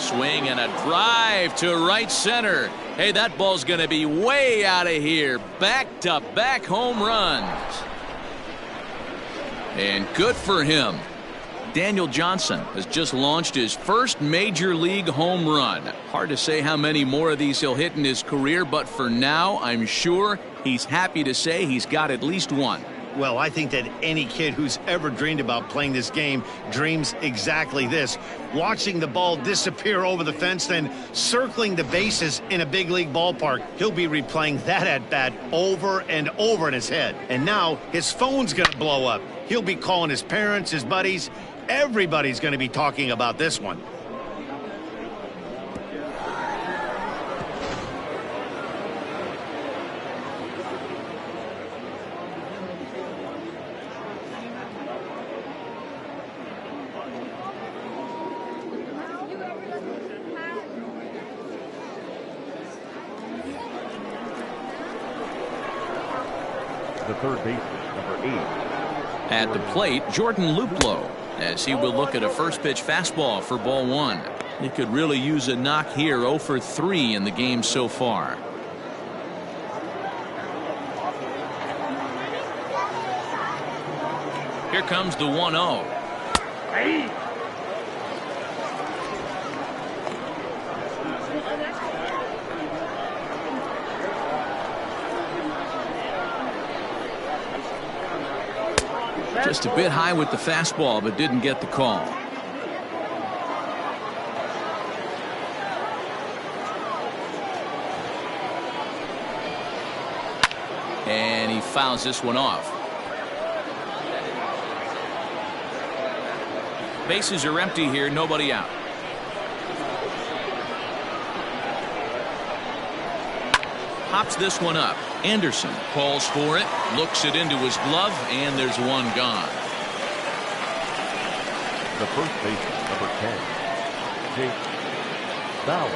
Swing and a drive to right center. Hey, that ball's going to be way out of here. Back-to-back home runs. And good for him. Daniel Johnson has just launched his first major league home run. Hard to say how many more of these he'll hit in his career, but for now, I'm sure he's happy to say he's got at least one. Well, I think that any kid who's ever dreamed about playing this game dreams exactly this. Watching the ball disappear over the fence, then circling the bases in a big league ballpark. He'll be replaying that at-bat over and over in his head. And now his phone's going to blow up. He'll be calling his parents, his buddies. Everybody's going to be talking about this one. The third baseman, number 8. At the plate, Jordan Luplow, as he will look at a first pitch fastball for ball one. He could really use a knock here. 0 for 3 in the game so far. Here comes the 1-0. Just a bit high with the fastball, but didn't get the call. And he fouls this one off. Bases are empty here, nobody out. Pops this one up. Anderson calls for it, looks it into his glove, and there's one gone. The first baseman, number 10, Jake Bauer.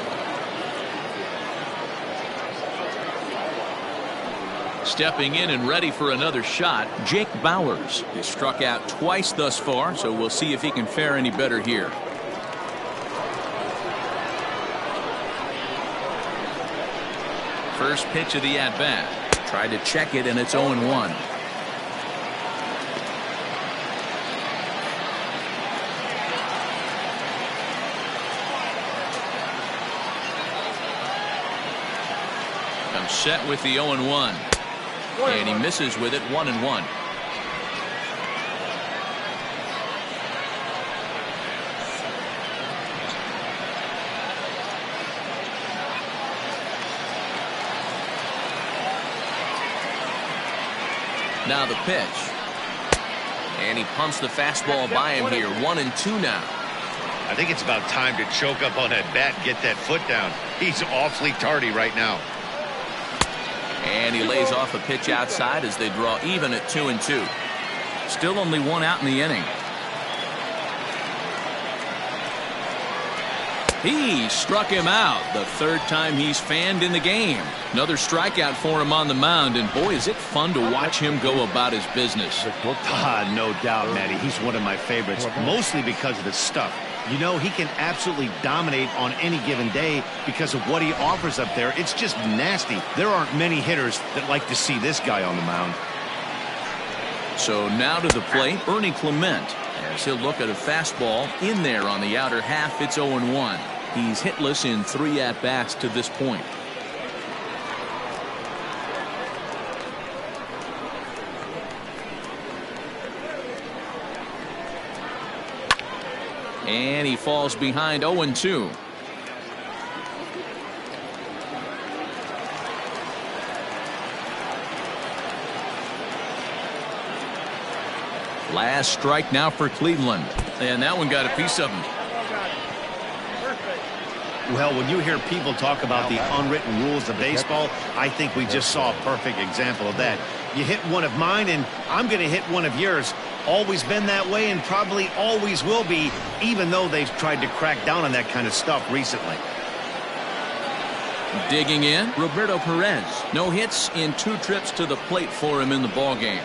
Stepping in and ready for another shot, Jake Bowers. He struck out twice thus far, so we'll see if he can fare any better here. First pitch of the at-bat. Tried to check it, and it's 0-1. I'm set with the 0-1. And he misses with it. 1-1. Now the pitch. And he pumps the fastball by him here. 1-2 now. I think it's about time to choke up on that bat and get that foot down. He's awfully tardy right now. And he lays off a pitch outside as they draw even at 2-2. Still only one out in the inning. He struck him out. The third time he's fanned in the game. Another strikeout for him on the mound, and boy, is it fun to watch him go about his business. No doubt, Matty. He's one of my favorites, mostly because of his stuff. You know, he can absolutely dominate on any given day because of what he offers up there. It's just nasty. There aren't many hitters that like to see this guy on the mound. So now to the plate, Ernie Clement, as he'll look at a fastball in there on the outer half. It's 0-1. He's hitless in 3 at-bats to this point. And he falls behind. 0-2. Last strike now for Cleveland. And that one got a piece of him. Well, when you hear people talk about the unwritten rules of baseball, I think we just saw a perfect example of that. You hit one of mine, and I'm going to hit one of yours. Always been that way and probably always will be, even though they've tried to crack down on that kind of stuff recently. Digging in, Roberto Perez. No hits in 2 trips to the plate for him in the ballgame.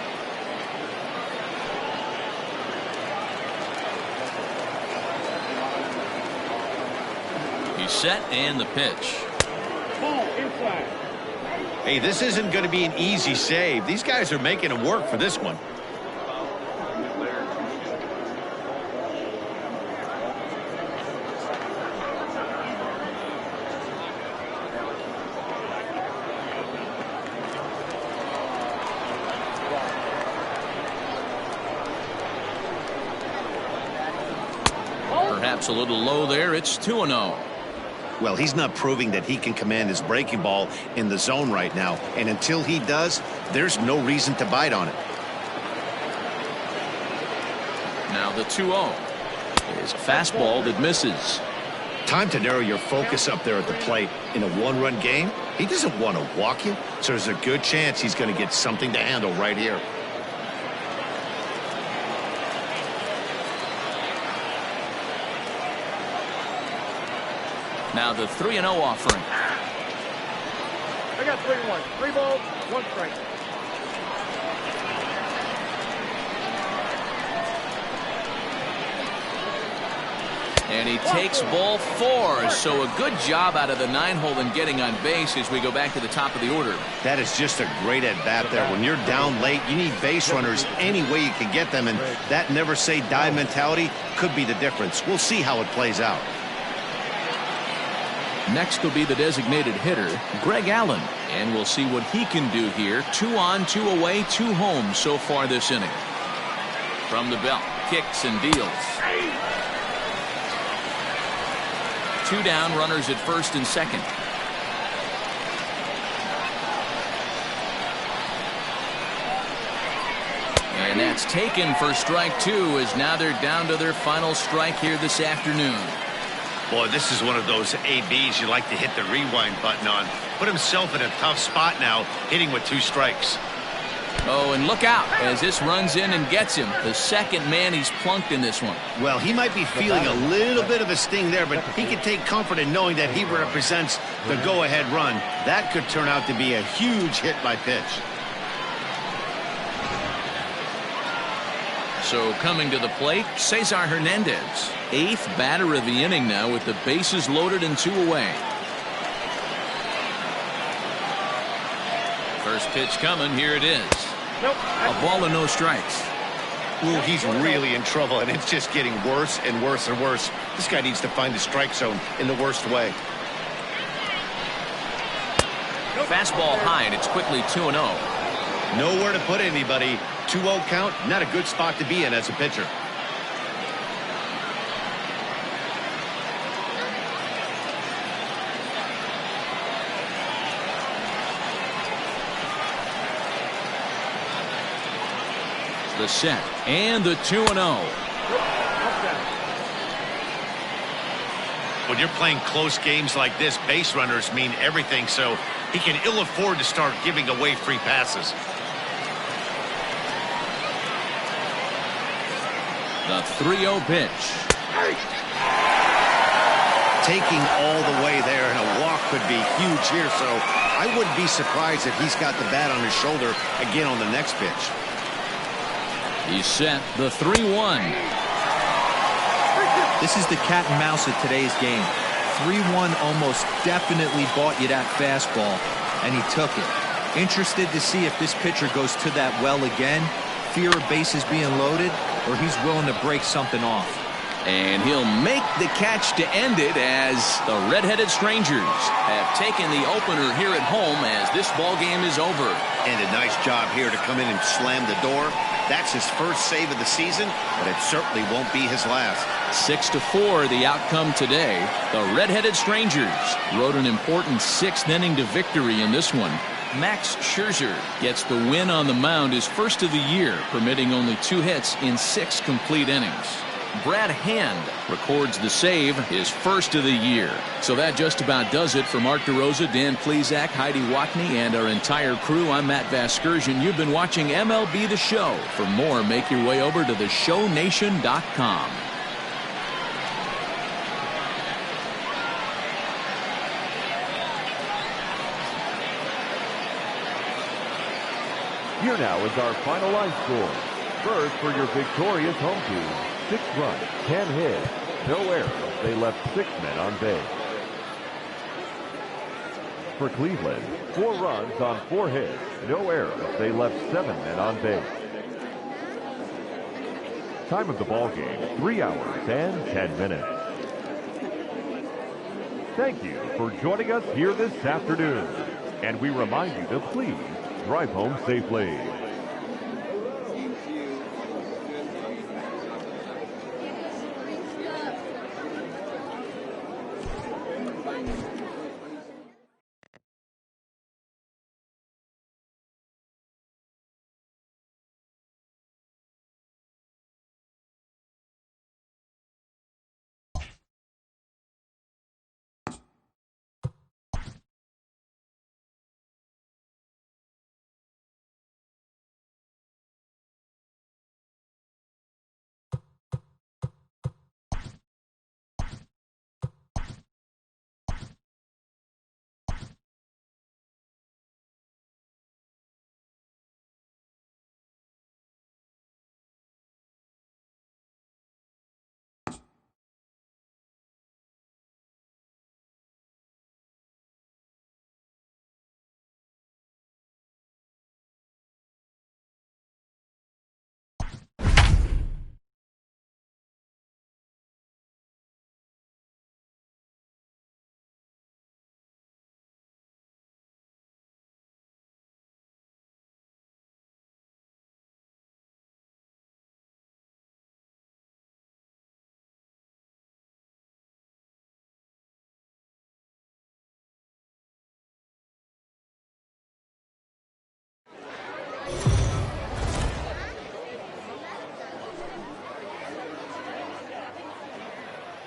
He's set and the pitch. Ball inside. Hey, this isn't going to be an easy save. These guys are making him work for this one. Perhaps a little low there. It's 2-0. Well, he's not proving that he can command his breaking ball in the zone right now. And until he does, there's no reason to bite on it. Now the 2-0 is a fastball that misses. Time to narrow your focus up there at the plate. In a one-run game, he doesn't want to walk you, so there's a good chance he's going to get something to handle right here. Now the 3-0 offering. I got 3-1. 3 balls, 1 strike. And he takes ball 4. So a good job out of the 9-hole in getting on base as we go back to the top of the order. That is just a great at-bat there. When you're down late, you need base runners any way you can get them. And that never-say-die mentality could be the difference. We'll see how it plays out. Next will be the designated hitter, Greg Allen. And we'll see what he can do here. 2 on, 2 away, 2 home so far this inning. From the belt, kicks and deals. 2 down, runners at first and second. And that's taken for strike 2, as now they're down to their final strike here this afternoon. Boy, this is one of those ABs you like to hit the rewind button on. Put himself in a tough spot now, hitting with 2 strikes. Oh, and look out as this runs in and gets him. The second man he's plunked in this one. Well, he might be feeling a little bit of a sting there, but he can take comfort in knowing that he represents the go-ahead run. That could turn out to be a huge hit by pitch. So coming to the plate, Cesar Hernandez. 8th batter of the inning now with the bases loaded and 2 away. First pitch coming. Here it is. Nope. A ball and no strikes. Ooh, he's really in trouble, and it's just getting worse and worse and worse. This guy needs to find the strike zone in the worst way. Fastball high, and it's quickly 2-0. Nowhere to put anybody. 2-0 count, not a good spot to be in as a pitcher. The set and the 2-0. When you're playing close games like this, base runners mean everything, so he can ill afford to start giving away free passes. The 3-0 pitch. Taking all the way there, and a walk could be huge here, so I wouldn't be surprised if he's got the bat on his shoulder again on the next pitch. He's set. The 3-1. This is the cat and mouse of today's game. 3-1 almost definitely bought you that fastball, and he took it. Interested to see if this pitcher goes to that well again, fear of bases being loaded, or he's willing to break something off. And he'll make the catch to end it as the Red-Headed Strangers have taken the opener here at home as this ball game is over. And a nice job here to come in and slam the door. That's his first save of the season, but it certainly won't be his last. 6-4 the outcome today. The Red-Headed Strangers rode an important 6th inning to victory in this one. Max Scherzer gets the win on the mound, his first of the year, permitting only 2 hits in 6 complete innings. Brad Hand records the save, his first of the year. So that just about does it for Mark DeRosa, Dan Plesac, Heidi Watney, and our entire crew. I'm Matt Vasgersian. You've been watching MLB The Show. For more, make your way over to theshownation.com. Here now is our final line score. First for your victorious home team. 6 runs, 10 hits, no errors. They left 6 men on base. for Cleveland. 4 runs on 4 hits, no errors. They left 7 men on base. Time of the ball game, 3 hours and 10 minutes. Thank you for joining us here this afternoon. And we remind you to please drive home safely.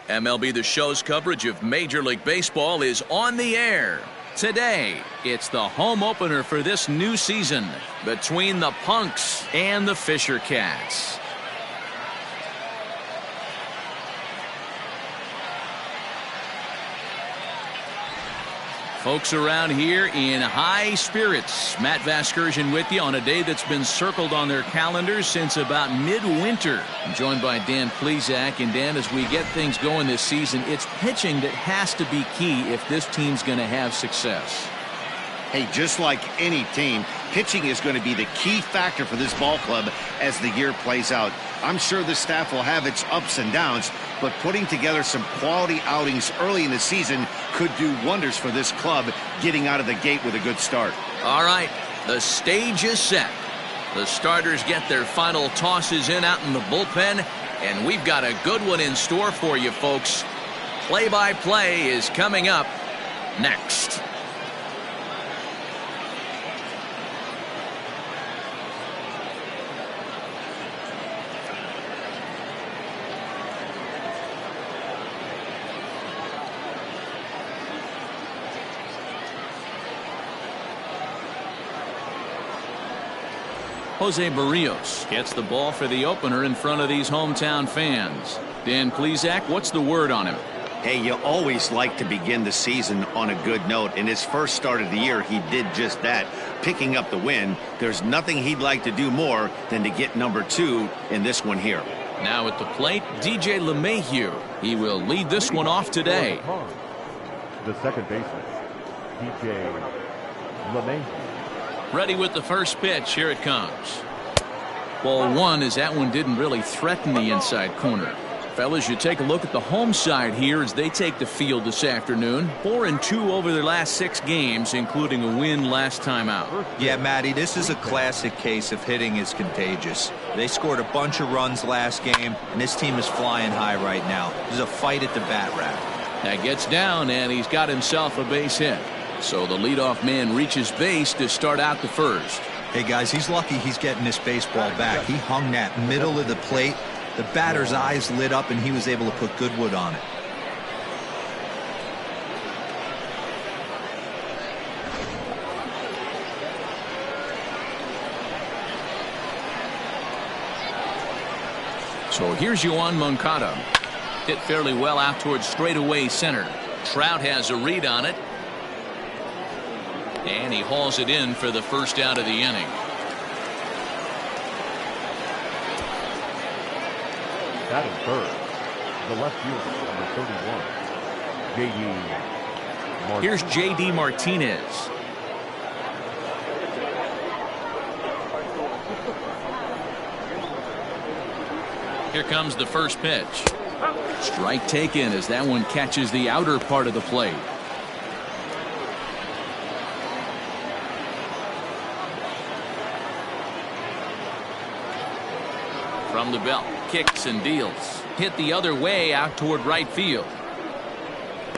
MLB The Show's coverage of Major League Baseball is on the air. Today, it's the home opener for this new season between the Punks and the Fisher Cats. Folks around here in high spirits. Matt Vasgersian with you on a day that's been circled on their calendars since about midwinter. I'm joined by Dan Plesac. And Dan, as we get things going this season, it's pitching that has to be key if this team's going to have success. Hey, just like any team, pitching is going to be the key factor for this ball club as the year plays out. I'm sure the staff will have its ups and downs, but putting together some quality outings early in the season could do wonders for this club getting out of the gate with a good start. All right, the stage is set. The starters get their final tosses in out in the bullpen, and we've got a good one in store for you, folks. Play-by-play is coming up next. Jose Barrios gets the ball for the opener in front of these hometown fans. Dan Plesac, what's the word on him? Hey, you always like to begin the season on a good note. In his first start of the year, he did just that, picking up the win. There's nothing he'd like to do more than to get number 2 in this one here. Now at the plate, DJ LeMahieu. He will lead this one off today. The second baseman, DJ LeMahieu. Ready with the first pitch. Here it comes. Ball 1 as that one didn't really threaten the inside corner. Fellas, you take a look at the home side here as they take the field this afternoon. 4-2 over their last 6 games, including a win last time out. Yeah, Matty, this is a classic case of hitting is contagious. They scored a bunch of runs last game, and this team is flying high right now. There's a fight at the bat rack. That gets down, and he's got himself a base hit. So the leadoff man reaches base to start out the first. Hey, guys, he's lucky he's getting this baseball back. He hung that middle of the plate. The batter's eyes lit up, and he was able to put good wood on it. So here's Yoan Moncada. Hit fairly well out towards straightaway center. Trout has a read on it. And he hauls it in for the first out of the inning. Batting third, the left fielder, number 31, J.D. Here's J.D. Martinez. Here comes the first pitch. Strike taken as that one catches the outer part of the plate. From the belt, kicks and deals. Hit the other way out toward right field.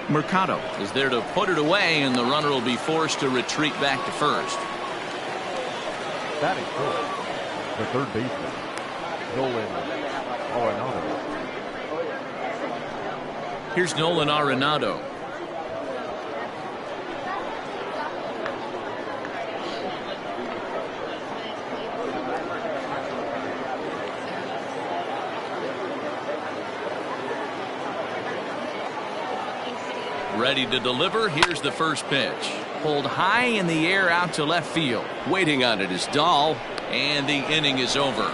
Mercado is there to put it away, and the runner will be forced to retreat back to first. Batting first, the third baseman, Nolan Arenado. Here's Nolan Arenado. Ready to deliver. Here's the first pitch. Pulled high in the air out to left field. Waiting on it is Dahl. And the inning is over.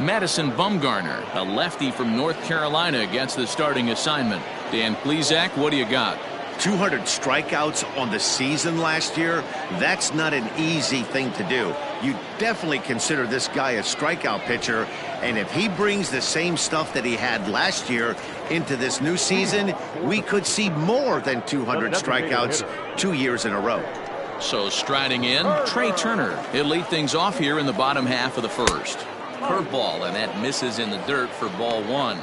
Madison Bumgarner, a lefty from North Carolina, gets the starting assignment. Dan Plesac, what do you got? 200 strikeouts on the season last year. That's not an easy thing to do. You definitely consider this guy a strikeout pitcher, and if he brings the same stuff that he had last year into this new season, we could see more than 200 strikeouts 2 years in a row. So striding in, Trey Turner. He'll lead things off here in the bottom half of the first. Curveball, and that misses in the dirt for ball one.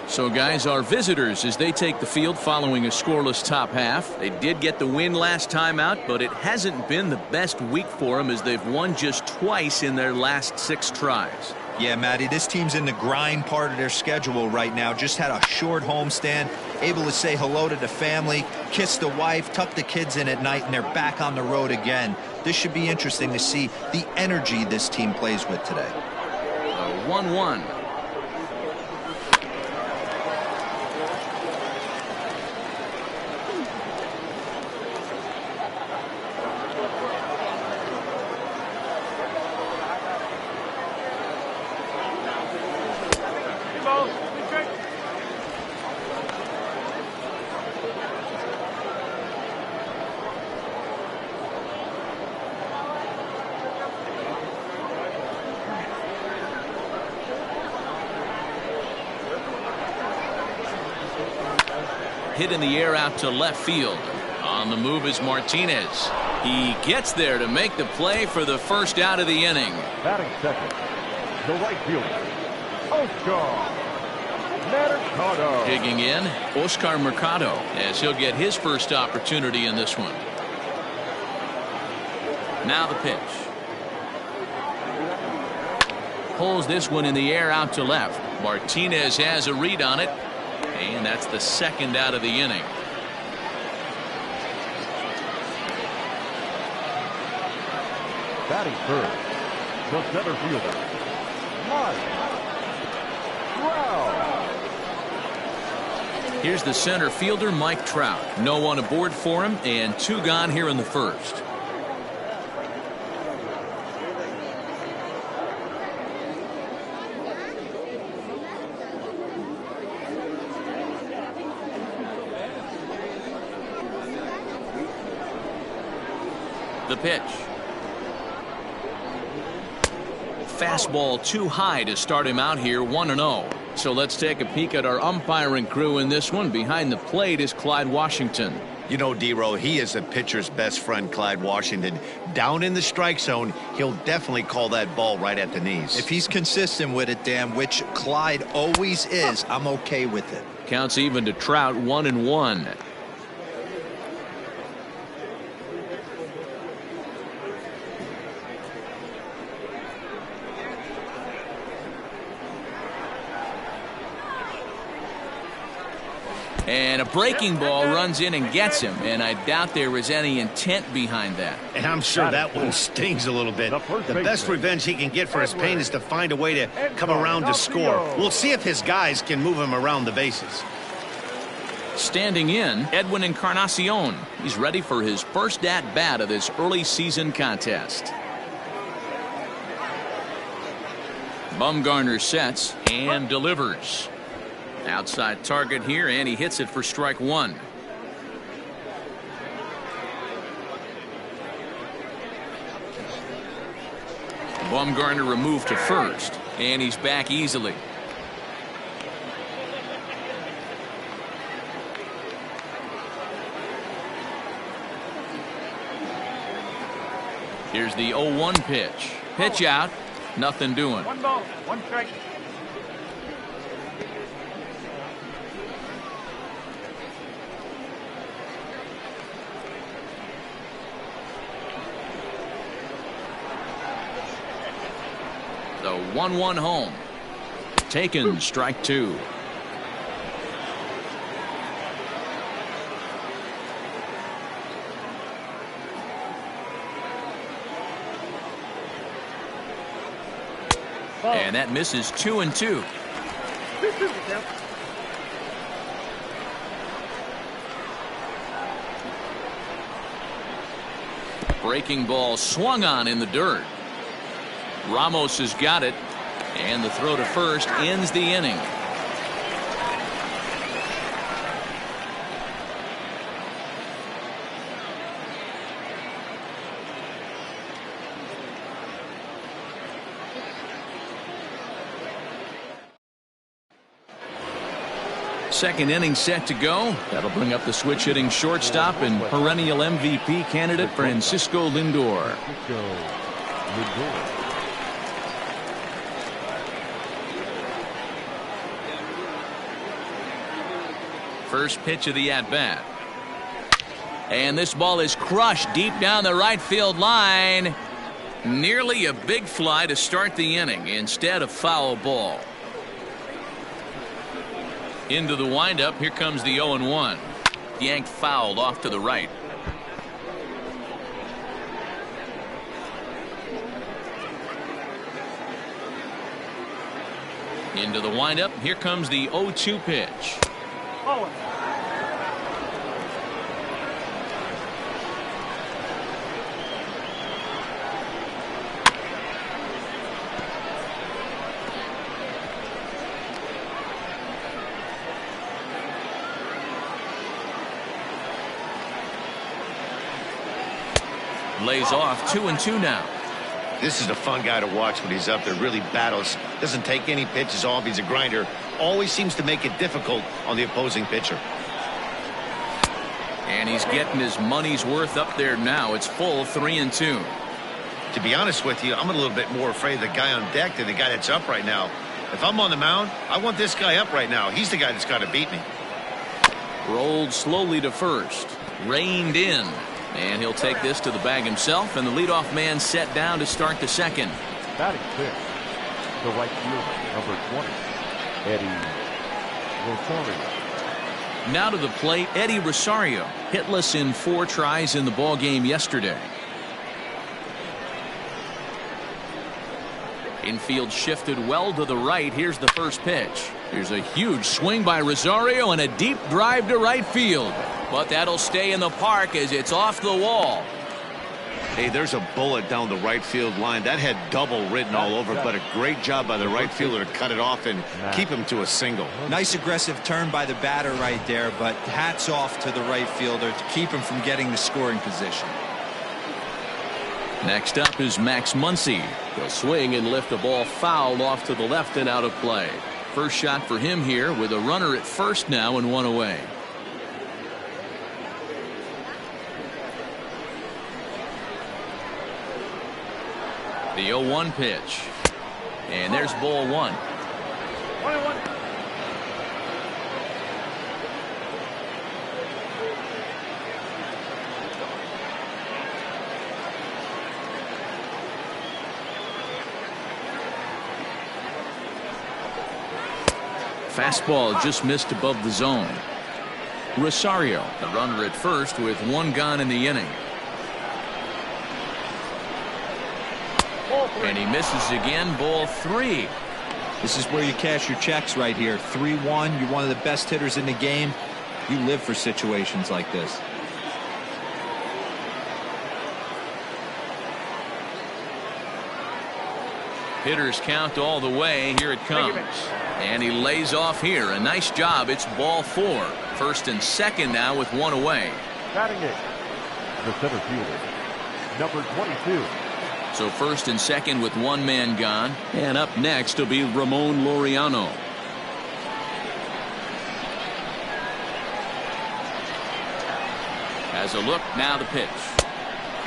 So guys, our visitors, as they take the field following a scoreless top half. They did get the win last time out, but it hasn't been the best week for them as they've won just twice in their last 6 tries. Yeah, Matty, this team's in the grind part of their schedule right now. Just had a short homestand, able to say hello to the family, kiss the wife, tuck the kids in at night, and they're back on the road again. This should be interesting to see the energy this team plays with today. 1-1. Hit in the air out to left field. On the move is Martinez. He gets there to make the play for the first out of the inning. Batting second, the right fielder, Oscar Mercado. Digging in, Oscar Mercado, as he'll get his first opportunity in this one. Now the pitch. Pulls this one in the air out to left. Martinez has a read on it. And that's the second out of the inning. Batting first, the center fielder, Mike Trout. Here's the center fielder, Mike Trout. No one aboard for him, and 2 gone here in the first. The pitch. Fastball too high to start him out here, 1-0. So let's take a peek at our umpiring crew in this one. Behind the plate is Clyde Washington. You know, D-Row, he is a pitcher's best friend, Clyde Washington. Down in the strike zone, he'll definitely call that ball right at the knees. If he's consistent with it, Dan, which Clyde always is, I'm okay with it. Counts even to Trout, 1-1. And a breaking ball runs in and gets him, and I doubt there was any intent behind that. And I'm sure that one stings a little bit. The best revenge he can get for his pain is to find a way to come around to score. We'll see if his guys can move him around the bases. Standing in, Edwin Encarnacion. He's ready for his first at-bat of this early season contest. Bumgarner sets and delivers. Outside target here, and he hits it for strike one. Bumgarner removed to first, and he's back easily. Here's the 0-1 pitch. Pitch out. Nothing doing. 1 ball, 1 strike. The 1-1 home. Taken, strike two. And that misses 2-2. Breaking ball swung on in the dirt. Ramos has got it, and the throw to first ends the inning. Second inning set to go. That'll bring up the switch hitting shortstop and perennial MVP candidate Francisco Lindor. First pitch of the at-bat. And this ball is crushed deep down the right field line. Nearly a big fly to start the inning instead of foul ball. Into the windup. Here comes the 0-1. Yanked fouled off to the right. Into the windup. Here comes the 0-2 pitch. Oh. Lays off 2-2 now. This is a fun guy to watch when he's up there. Really battles. Doesn't take any pitches off. He's a grinder. Always seems to make it difficult on the opposing pitcher. And he's getting his money's worth up there now. It's full 3-2. To be honest with you, I'm a little bit more afraid of the guy on deck than the guy that's up right now. If I'm on the mound, I want this guy up right now. He's the guy that's got to beat me. Rolled slowly to first. Reined in. And he'll take this to the bag himself, and the leadoff man set down to start the second. Batting fifth, the right fielder, number 20, Eddie Rosario. Now to the plate, Eddie Rosario, hitless in 4 tries in the ball game yesterday. Infield shifted well to the right. Here's the first pitch. Here's a huge swing by Rosario and a deep drive to right field. But that'll stay in the park as it's off the wall. Hey, there's a bullet down the right field line. That had double written all over, but a great job by the right fielder to cut it off and keep him to a single. Nice aggressive turn by the batter right there, but hats off to the right fielder to keep him from getting the scoring position. Next up is Max Muncy. He'll swing and lift the ball fouled off to the left and out of play. First shot for him here with a runner at first now and 1 away. The 0-1 pitch. And there's ball 1. 1-1. Fastball just missed above the zone. Rosario, the runner at first with 1 gone in the inning. And he misses again. Ball 3. This is where you cash your checks right here. 3-1. You're one of the best hitters in the game. You live for situations like this. Hitters count all the way. Here it comes. And he lays off here. A nice job. It's ball 4. First and second now with one away. Batting it, the center fielder, number 22. So first and second with one man gone. And up next will be Ramon Laureano. Has a look. Now the pitch.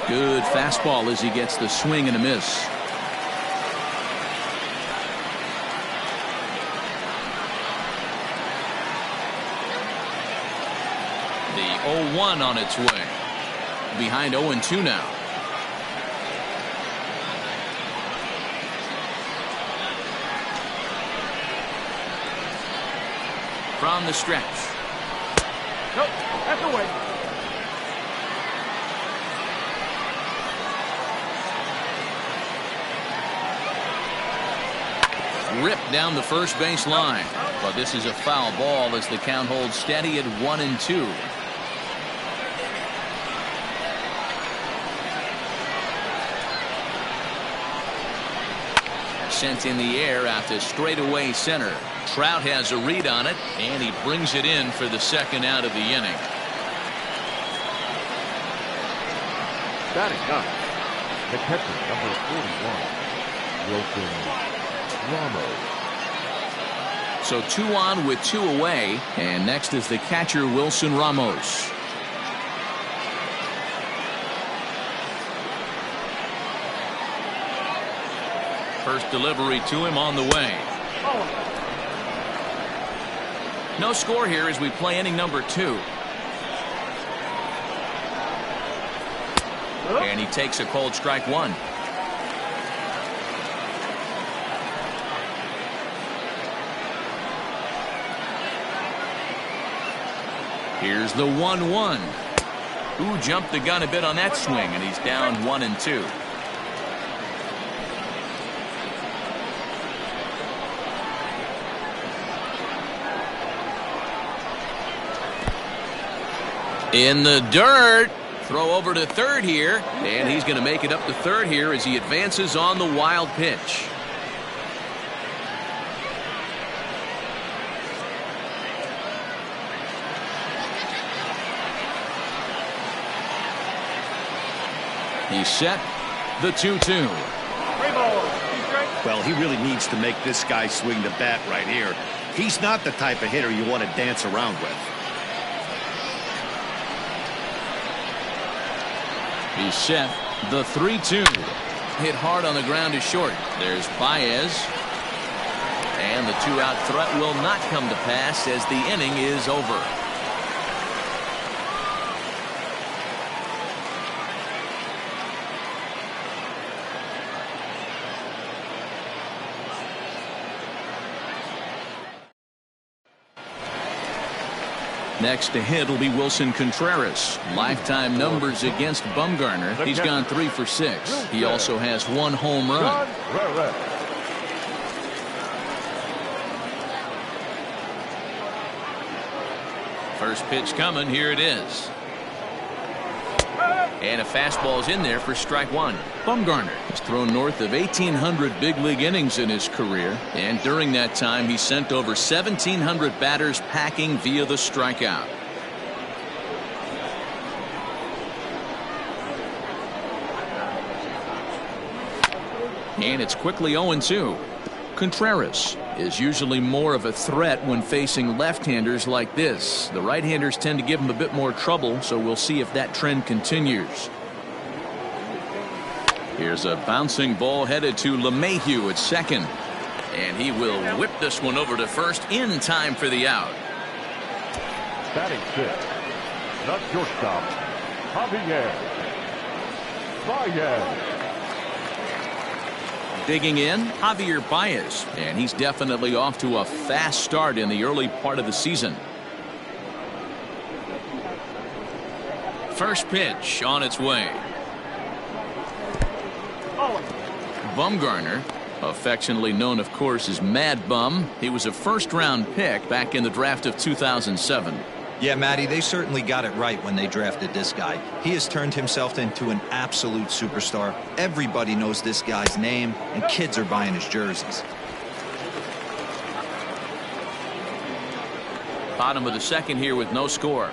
Good fastball as he gets the swing and a miss. The 0-1 on its way. Behind 0-2 now. From the stretch. Nope, that's away. Ripped down the first base line. But this is a foul ball as the count holds steady at 1-2. Sent in the air out to straightaway center. Trout has a read on it, and he brings it in for the second out of the inning. Batting up, the catcher, number 41, Wilson Ramos. So 2 on with 2 away, and next is the catcher Wilson Ramos. First delivery to him on the way. No score here as we play inning number 2. And he takes a cold strike 1. Here's the 1-1. Ooh, jumped the gun a bit on that swing, and he's down 1-2. In the dirt. Throw over to third here, and he's going to make it up to third here as he advances on the wild pitch. He's set. The 2-2. Well, he really needs to make this guy swing the bat right here. He's not the type of hitter you want to dance around with. He's set. The 3-2. Hit hard on the ground to short. There's Baez. And the 2-out threat will not come to pass as the inning is over. Next to hit will be Wilson Contreras. Lifetime numbers against Bumgarner. He's gone 3 for 6. He also has 1 home run. First pitch coming. Here it is. And a fastball's in there for strike 1. Bumgarner has thrown north of 1,800 big league innings in his career, and during that time he sent over 1,700 batters packing via the strikeout. And it's quickly 0-2. Contreras is usually more of a threat when facing left-handers like this. The right-handers tend to give him a bit more trouble, so we'll see if that trend continues. Here's a bouncing ball headed to LeMahieu at second. And he will whip this one over to first in time for the out. Batting 6, the shortstop, Javier Baez. Digging in, Javier Baez, and he's definitely off to a fast start in the early part of the season. First pitch on its way. Bumgarner, affectionately known of course as Mad Bum. He was a first-round pick back in the draft of 2007. Yeah, Matty, they certainly got it right when they drafted this guy. He has turned himself into an absolute superstar. Everybody knows this guy's name, and kids are buying his jerseys. Bottom of the second here with no score.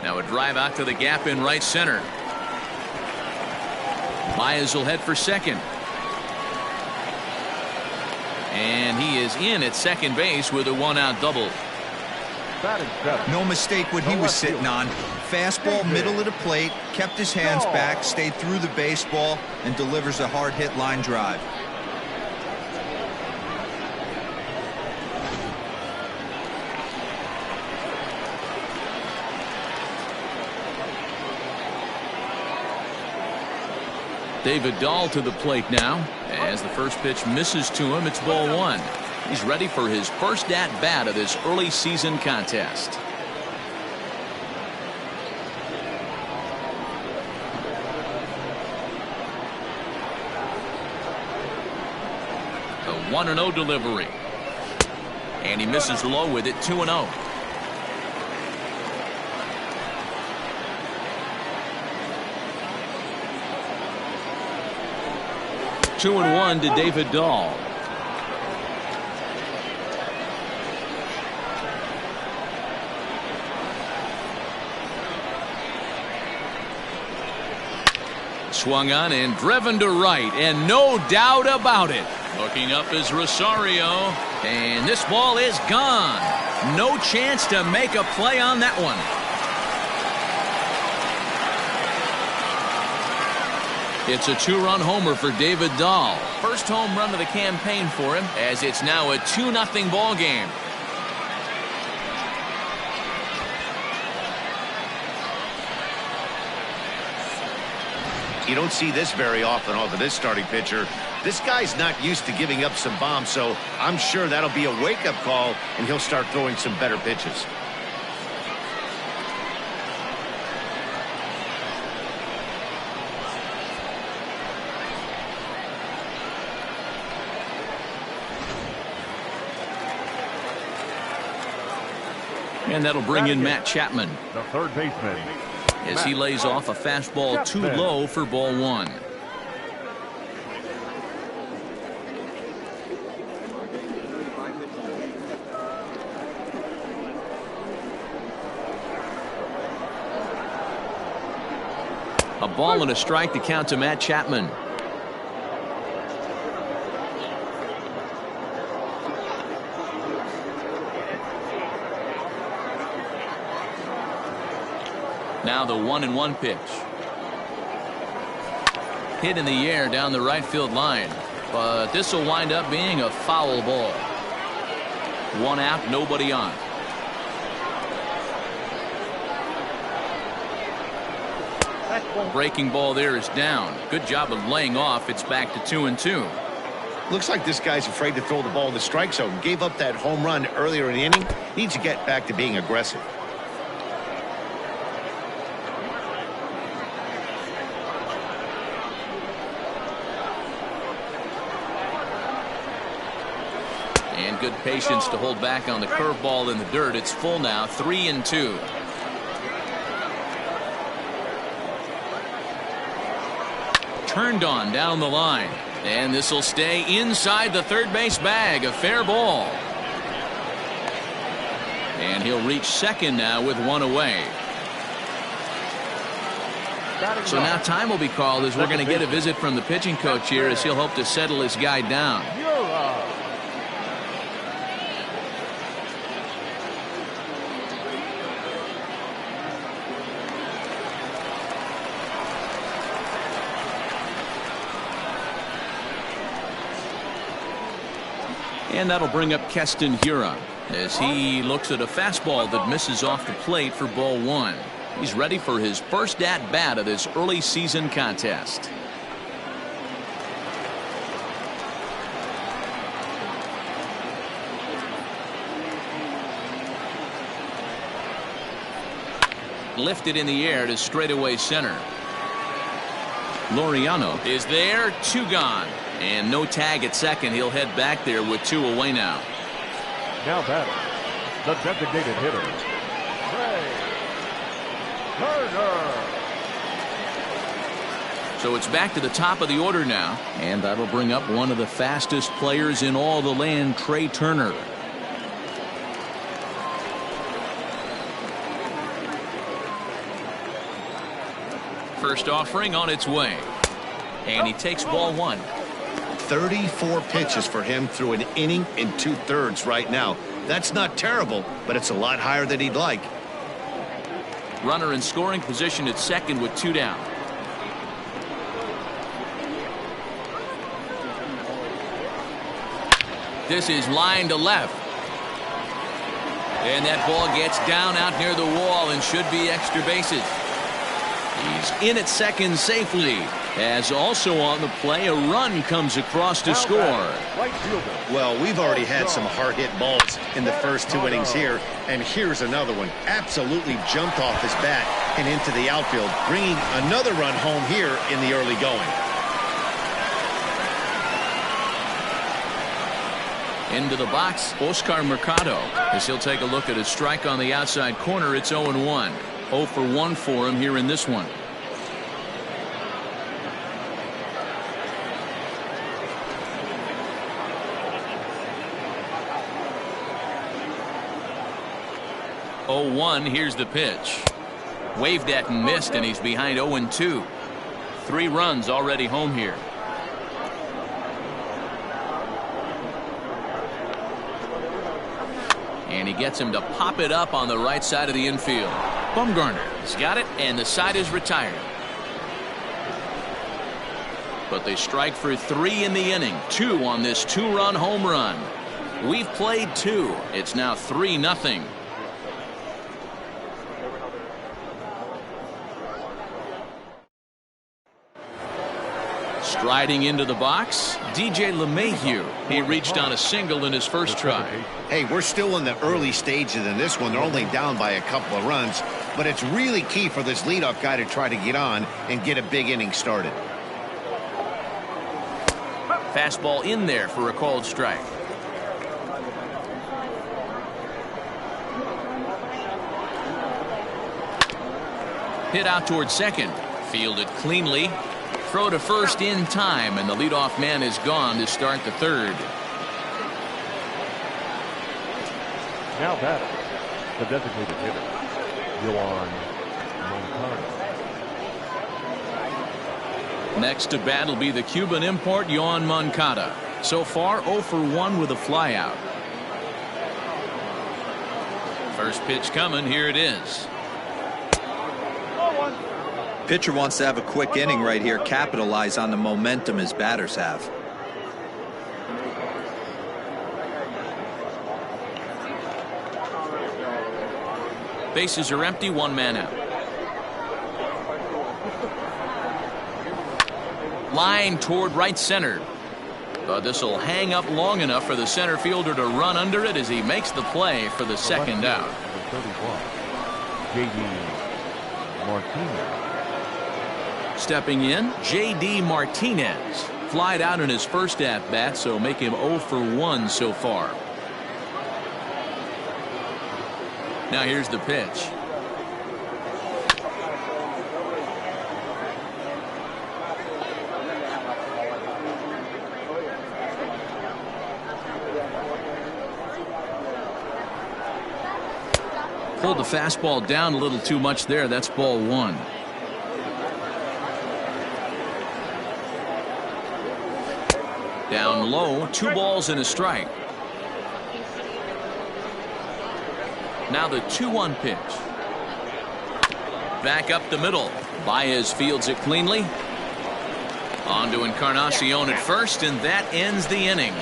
Now a drive out to the gap in right center. Myers will head for second. And he is in at second base with a one-out double. No mistake what he was sitting on. Fastball, middle of the plate, kept his hands back, stayed through the baseball, and delivers a hard-hit line drive. David Dahl to the plate now. As the first pitch misses to him, it's ball one. He's ready for his first at-bat of this early season contest. The 1-0 delivery. And he misses low with it, 2-0. 2-1 to David Dahl. Swung on and driven to right, and no doubt about it. Looking up is Rosario, and this ball is gone. No chance to make a play on that one. It's a two-run homer for David Dahl. First home run of the campaign for him, as it's now a 2-0 ball game. You don't see this very often off of this starting pitcher. This guy's not used to giving up some bombs, so I'm sure that'll be a wake-up call, and he'll start throwing some better pitches. And that'll bring in Matt Chapman, the third baseman, as he lays off a fastball too low for ball one. A ball and a strike to count to Matt Chapman. Now the 1-1 pitch. Hit in the air down the right field line, but this will wind up being a foul ball. One out, nobody on. Breaking ball there is down. Good job of laying off. It's back to 2-2. Looks like this guy's afraid to throw the ball in the strike zone. Gave up that home run earlier in the inning. Needs to get back to being aggressive. And good patience to hold back on the curveball in the dirt. It's full now, 3-2. Turned on down the line, and this will stay inside the third base bag. A fair ball, and he'll reach second now with one away. So now time will be called, as we're going to get a visit from the pitching coach here, as he'll hope to settle his guy down. And that'll bring up Keston Hiura, as he looks at a fastball that misses off the plate for ball one. He's ready for his first at-bat of this early season contest. Lifted in the air to straightaway center. Laureano is there, two gone. And no tag at second. He'll head back there with two away now. Now batting, the designated hitter, Trey Turner. So it's back to the top of the order now, and that'll bring up one of the fastest players in all the land, Trey Turner. First offering on its way, and he takes ball one. 34 pitches for him through an inning and 2/3 right now. That's not terrible, but it's a lot higher than he'd like. Runner in scoring position at second with 2 down. This is line to left. And that ball gets down out near the wall and should be extra bases. He's in at second safely. As also on the play, a run comes across to score. Well, we've already had some hard-hit balls in the first 2 innings here, and here's another one. Absolutely jumped off his bat and into the outfield, bringing another run home here in the early going. Into the box, Oscar Mercado, as he'll take a look at a strike on the outside corner. It's 0-1. 0 for 1 for him here in this one. Here's the pitch. Waved at and missed, and he's behind 0-2. 3 runs already home here. And he gets him to pop it up on the right side of the infield. Bumgarner's got it, and the side is retired. But they strike for 3 in the inning. 2 on this 2-run home run. We've played 2. It's now 3-0. Striding into the box, DJ LeMahieu. He reached on a single in his first try. Hey, we're still in the early stages in this one. They're only down by a couple of runs, but it's really key for this leadoff guy to try to get on and get a big inning started. Fastball in there for a called strike. Hit out towards second. Fielded cleanly. Throw to first in time, and the leadoff man is gone to start the third. Now batting, the designated hitter, Yoan Moncada. Next to bat will be the Cuban import, Yoan Moncada. So far, 0 for 1 with a flyout. First pitch coming. Here it is. Pitcher wants to have a quick inning right here, capitalize on the momentum his batters have. Bases are empty, 1 man out. Line toward right center. But this will hang up long enough for the center fielder to run under it as he makes the play for the second out. J.D. Martinez. Stepping in, J.D. Martinez. Flied out in his first at-bat, so make him 0 for 1 so far. Now here's the pitch. Pulled the fastball down a little too much there. That's ball 1. Down low, 2 balls and a strike. Now the 2-1 pitch. Back up the middle. Baez fields it cleanly. On to Encarnacion at first, and that ends the inning.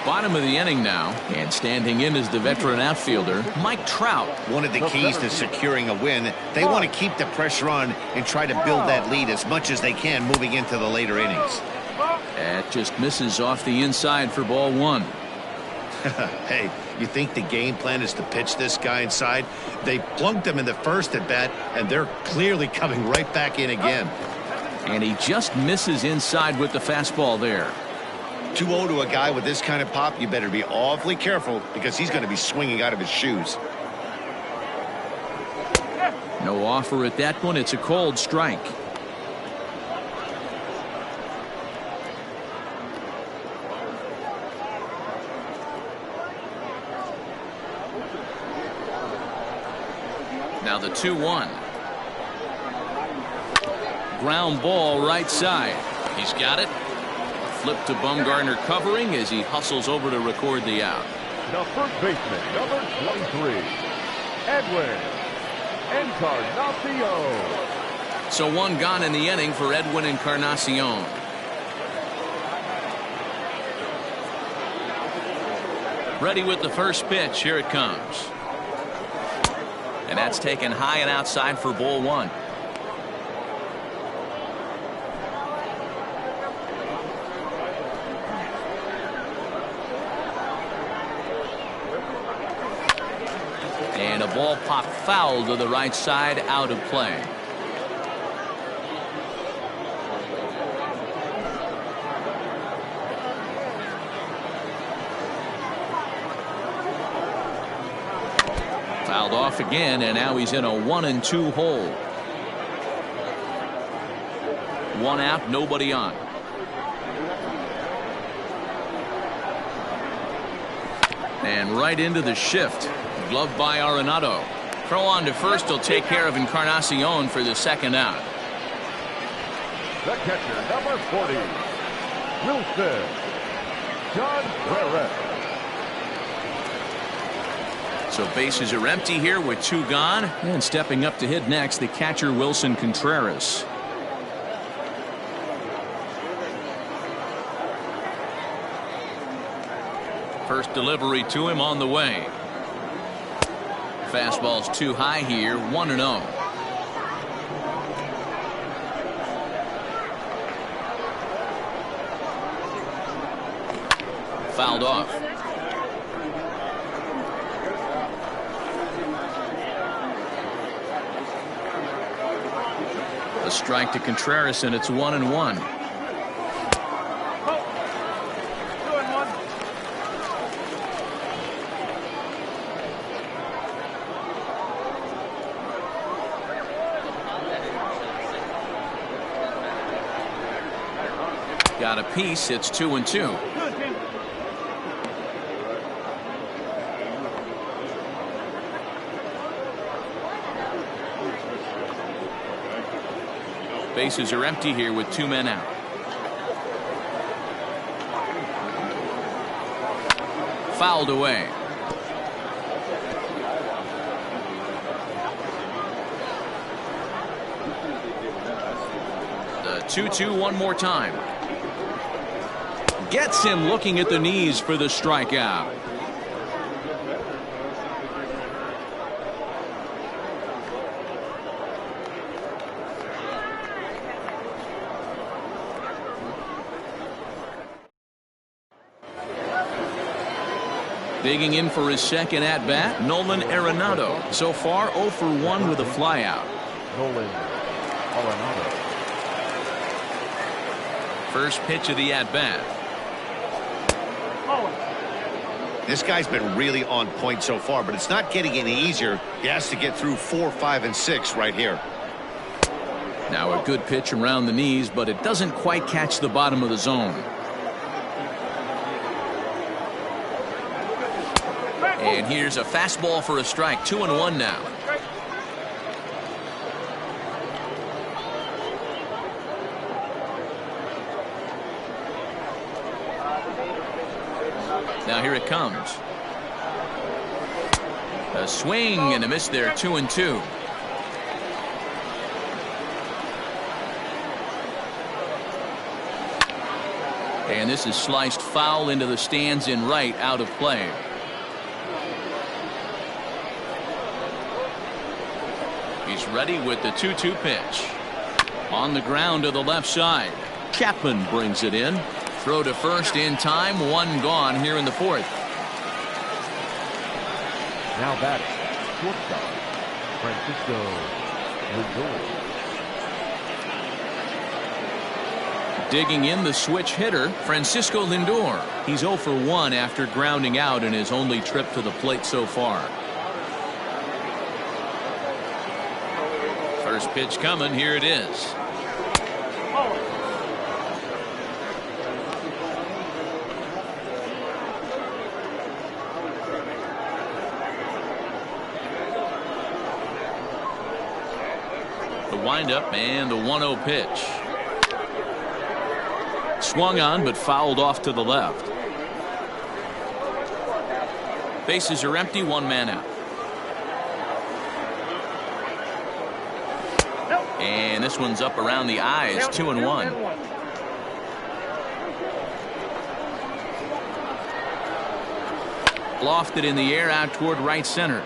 Bottom of the inning now, and standing in is the veteran outfielder, Mike Trout. One of the keys to securing a win, they want to keep the pressure on and try to build that lead as much as they can moving into the later innings. That just misses off the inside for ball 1. Hey, You think the game plan is to pitch this guy inside? They plunked him in the first at bat, and they're clearly coming right back in again. And he just misses inside with the fastball there. 2-0 to a guy with this kind of pop, you better be awfully careful because he's going to be swinging out of his shoes. No offer at that one. It's a cold strike. Now the 2-1. Ground ball right side. He's got it. Flip to Bumgarner covering as he hustles over to record the out. The first baseman, number 23, Edwin Encarnacion. So one gone in the inning for Edwin Encarnacion. Ready with the first pitch. Here it comes. And that's taken high and outside for ball one. And a ball popped foul to the right side, out of play. Fouled off again, and now he's in a 1-2 hole. One out, nobody on. And right into the shift. Gloved by Arenado. Throw on to first will take care of Encarnacion for the second out. The catcher, number 40, Wilson Contreras. So bases are empty here with two gone. And stepping up to hit next, the catcher Wilson Contreras. First delivery to him on the way. Fastball's too high here, 1-0. Fouled off. A strike to Contreras, and it's 1-1. Got a piece. It's 2-2. Bases are empty here with two men out. Fouled away. The 2-2 one more time. Gets him looking at the knees for the strikeout. Digging in for his second at-bat, Nolan Arenado. So far 0 for 1 with a flyout. Nolan Arenado. First pitch of the at-bat. This guy's been really on point so far, but it's not getting any easier. He has to get through 4, 5, and 6 right here. Now a good pitch around the knees, but it doesn't quite catch the bottom of the zone. And here's a fastball for a strike. 2-1 now. Now here it comes. A swing and a miss there. 2-2. And this is sliced foul into the stands in right, out of play. He's ready with the 2-2 pitch. On the ground to the left side. Chapman brings it in. Throw to first in time. One gone here in the fourth. Now batting, shortstop, Francisco Lindor. Digging in the switch hitter, Francisco Lindor. He's 0 for 1 after grounding out in his only trip to the plate so far. First pitch coming. Here it is. The windup and the 1-0 pitch. Swung on but fouled off to the left. Bases are empty, 1 man out. And this one's up around the eyes, 2-1. Lofted in the air out toward right center.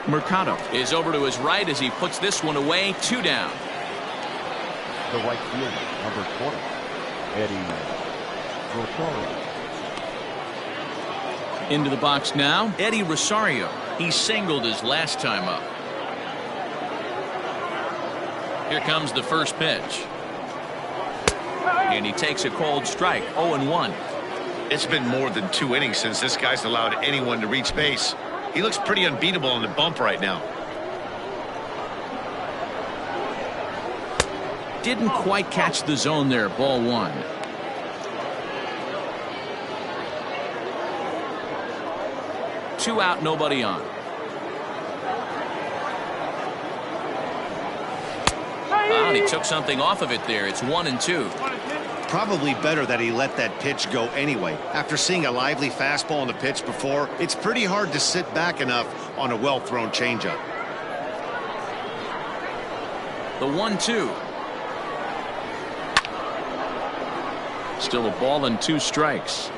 Mercado is over to his right as he puts this one away, 2 down. The right fielder, number 20, Eddie Rosario. Into the box now, Eddie Rosario. He singled his last time up. Here comes the first pitch. And he takes a cold strike, 0-1. It's been more than 2 innings since this guy's allowed anyone to reach base. He looks pretty unbeatable on the bump right now. Didn't quite catch the zone there, ball 1. Two out, nobody on. Wow, and he took something off of it there. It's 1-2. Probably better that he let that pitch go anyway. After seeing a lively fastball on the pitch before, it's pretty hard to sit back enough on a well-thrown changeup. The 1-2. Still a ball and 2 strikes.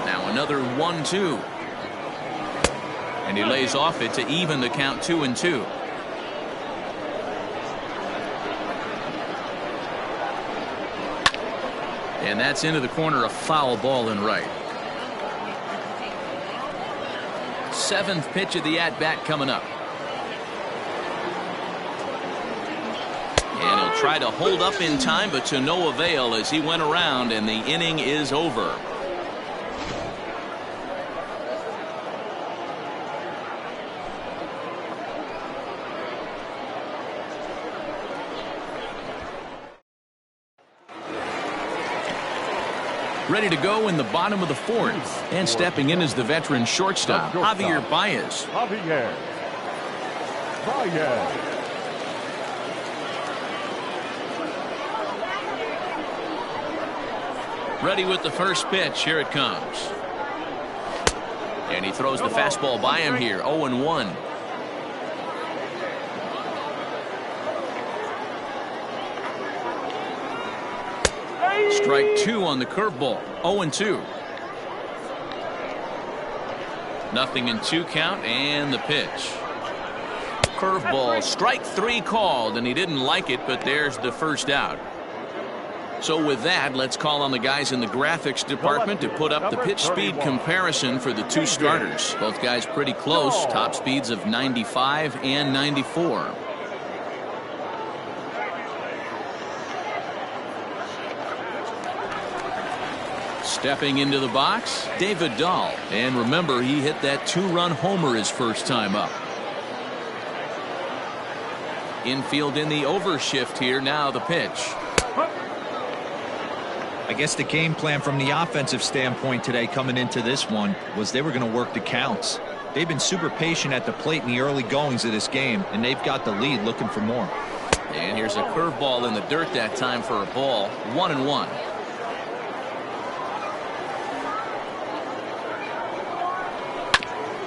Now another 1-2. And he lays off it to even the count, 2-2. And that's into the corner, a foul ball in right. 7th pitch of the at-bat coming up. And he'll try to hold up in time, but to no avail as he went around, and the inning is over. Ready to go in the bottom of the 4th. And stepping in is the veteran shortstop, Javier Baez. Javier Baez. Ready with the first pitch. Here it comes. And he throws the fastball by him here. 0-1. Strike 2 on the curveball. 0-2. Nothing in 2 count, and the pitch. Curveball, strike 3 called, and he didn't like it, but there's the first out. So with that, let's call on the guys in the graphics department to put up the pitch speed comparison for the 2 starters. Both guys pretty close, top speeds of 95 and 94. Stepping into the box, David Dahl. And remember, he hit that 2-run homer his first time up. Infield in the overshift here. Now the pitch. I guess the game plan from the offensive standpoint today coming into this one was they were going to work the counts. They've been super patient at the plate in the early goings of this game, and they've got the lead looking for more. And here's a curveball in the dirt that time for a ball. 1-1.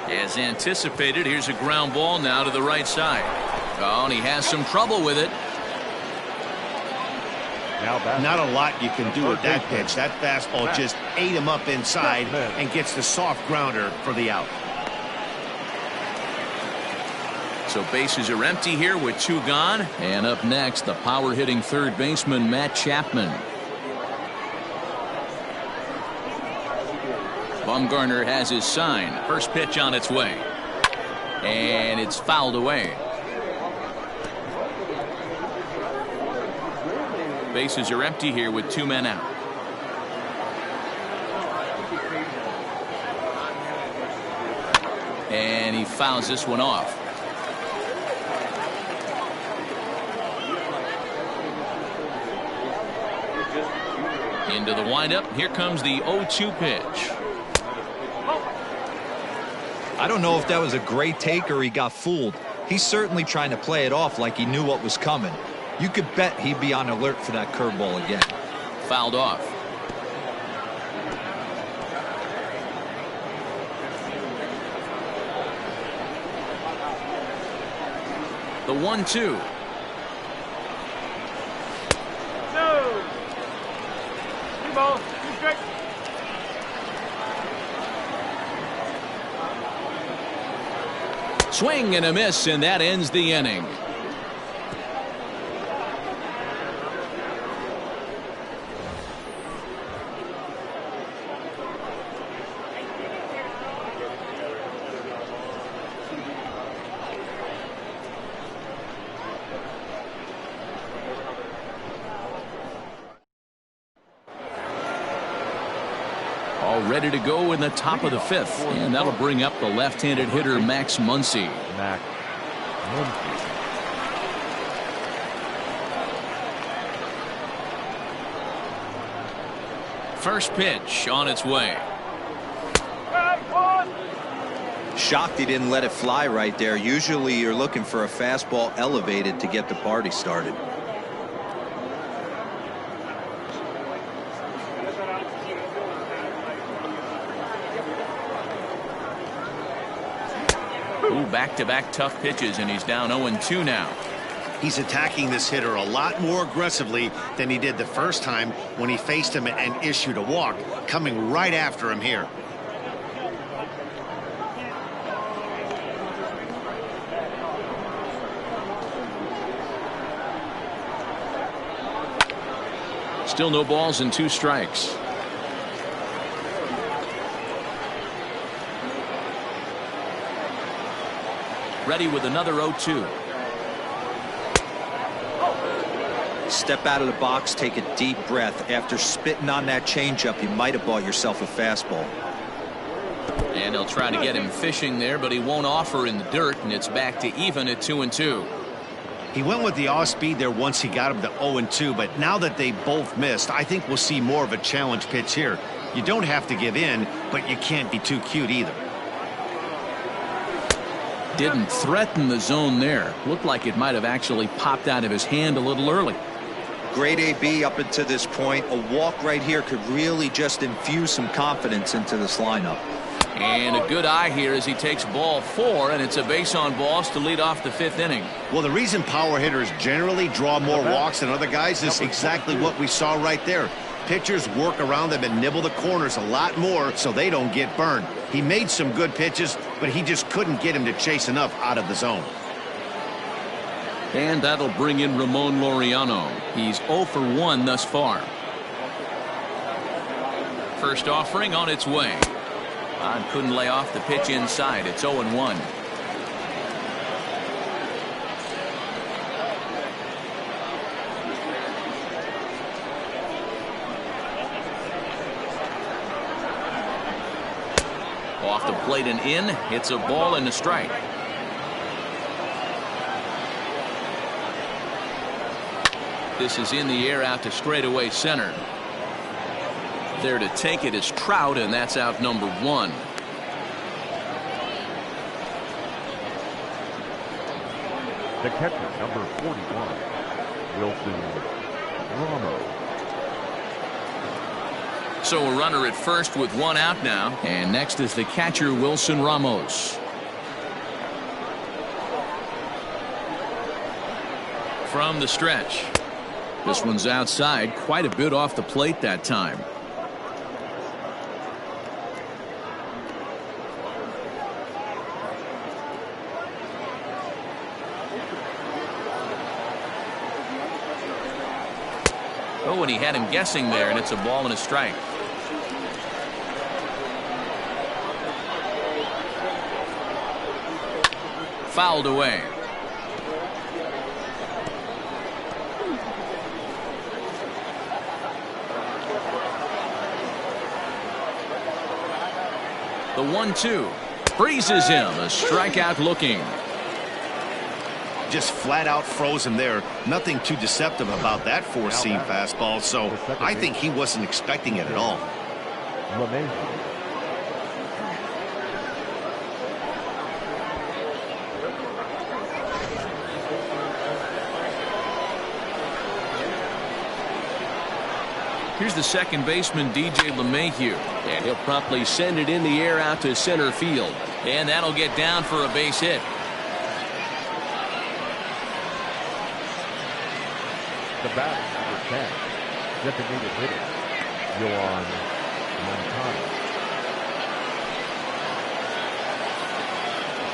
As anticipated, here's a ground ball now to the right side. Oh, and he has some trouble with it. Not a lot you can do with that pitch. That fastball just ate him up inside and gets the soft grounder for the out. So bases are empty here with 2 gone. And up next, the power-hitting third baseman, Matt Chapman. Bumgarner has his sign. First pitch on its way. And it's fouled away. Bases are empty here with 2 men out. And he fouls this one off. Into the windup. Here comes the 0-2 pitch. I don't know if that was a great take or he got fooled. He's certainly trying to play it off like he knew what was coming. You could bet he'd be on alert for that curveball again. Fouled off. The 1-2. No. 2 balls. 2 strikes. Swing and a miss, and that ends the inning. All ready to go in the top of the 5th, and that'll bring up the left-handed hitter Max Muncy. Max Muncy. First pitch on its way. Shocked he didn't let it fly right there. Usually you're looking for a fastball elevated to get the party started. Back-to-back tough pitches, and he's down 0-2 now. He's attacking this hitter a lot more aggressively than he did the first time when he faced him and issued a walk, coming right after him here. Still no balls and 2 strikes. Ready with another 0-2. Step out of the box, take a deep breath. After spitting on that changeup, you might have bought yourself a fastball. And they'll try to get him fishing there, but he won't offer in the dirt, and it's back to even at 2-2. He went with the off speed there once he got him to 0-2, but now that they both missed, I think we'll see more of a challenge pitch here. You don't have to give in, but you can't be too cute either. Didn't threaten the zone there. Looked like it might have actually popped out of his hand a little early. Great AB up until this point. A walk right here could really just infuse some confidence into this lineup. And a good eye here as he takes ball 4, and it's a base on balls to lead off the 5th inning. Well, the reason power hitters generally draw more walks than other guys is exactly what we saw right there. Pitchers work around them and nibble the corners a lot more so they don't get burned. He made some good pitches, but he just couldn't get him to chase enough out of the zone. And that'll bring in Ramon Laureano. He's 0 for 1 thus far. First offering on its way. Couldn't lay off the pitch inside. It's 0-1. Off the plate and in. It's a ball and a strike. This is in the air out to straightaway center. There to take it is Trout, and that's out number 1. The catcher, number 41, Wilson Ramos. So a runner at first with 1 out now. And next is the catcher, Wilson Ramos. From the stretch. This one's outside, quite a bit off the plate that time. Oh, and he had him guessing there, and it's a ball and a strike. Fouled away. The 1-2 freezes him. A strikeout looking. Just flat out froze him there. Nothing too deceptive about that four-seam fastball, so I think he wasn't expecting it at all. Here's the second baseman, DJ LeMahieu. And he'll promptly send it in the air out to center field. And that'll get down for a base hit. The batter, number 10, designated hitter, Yohan Moncada.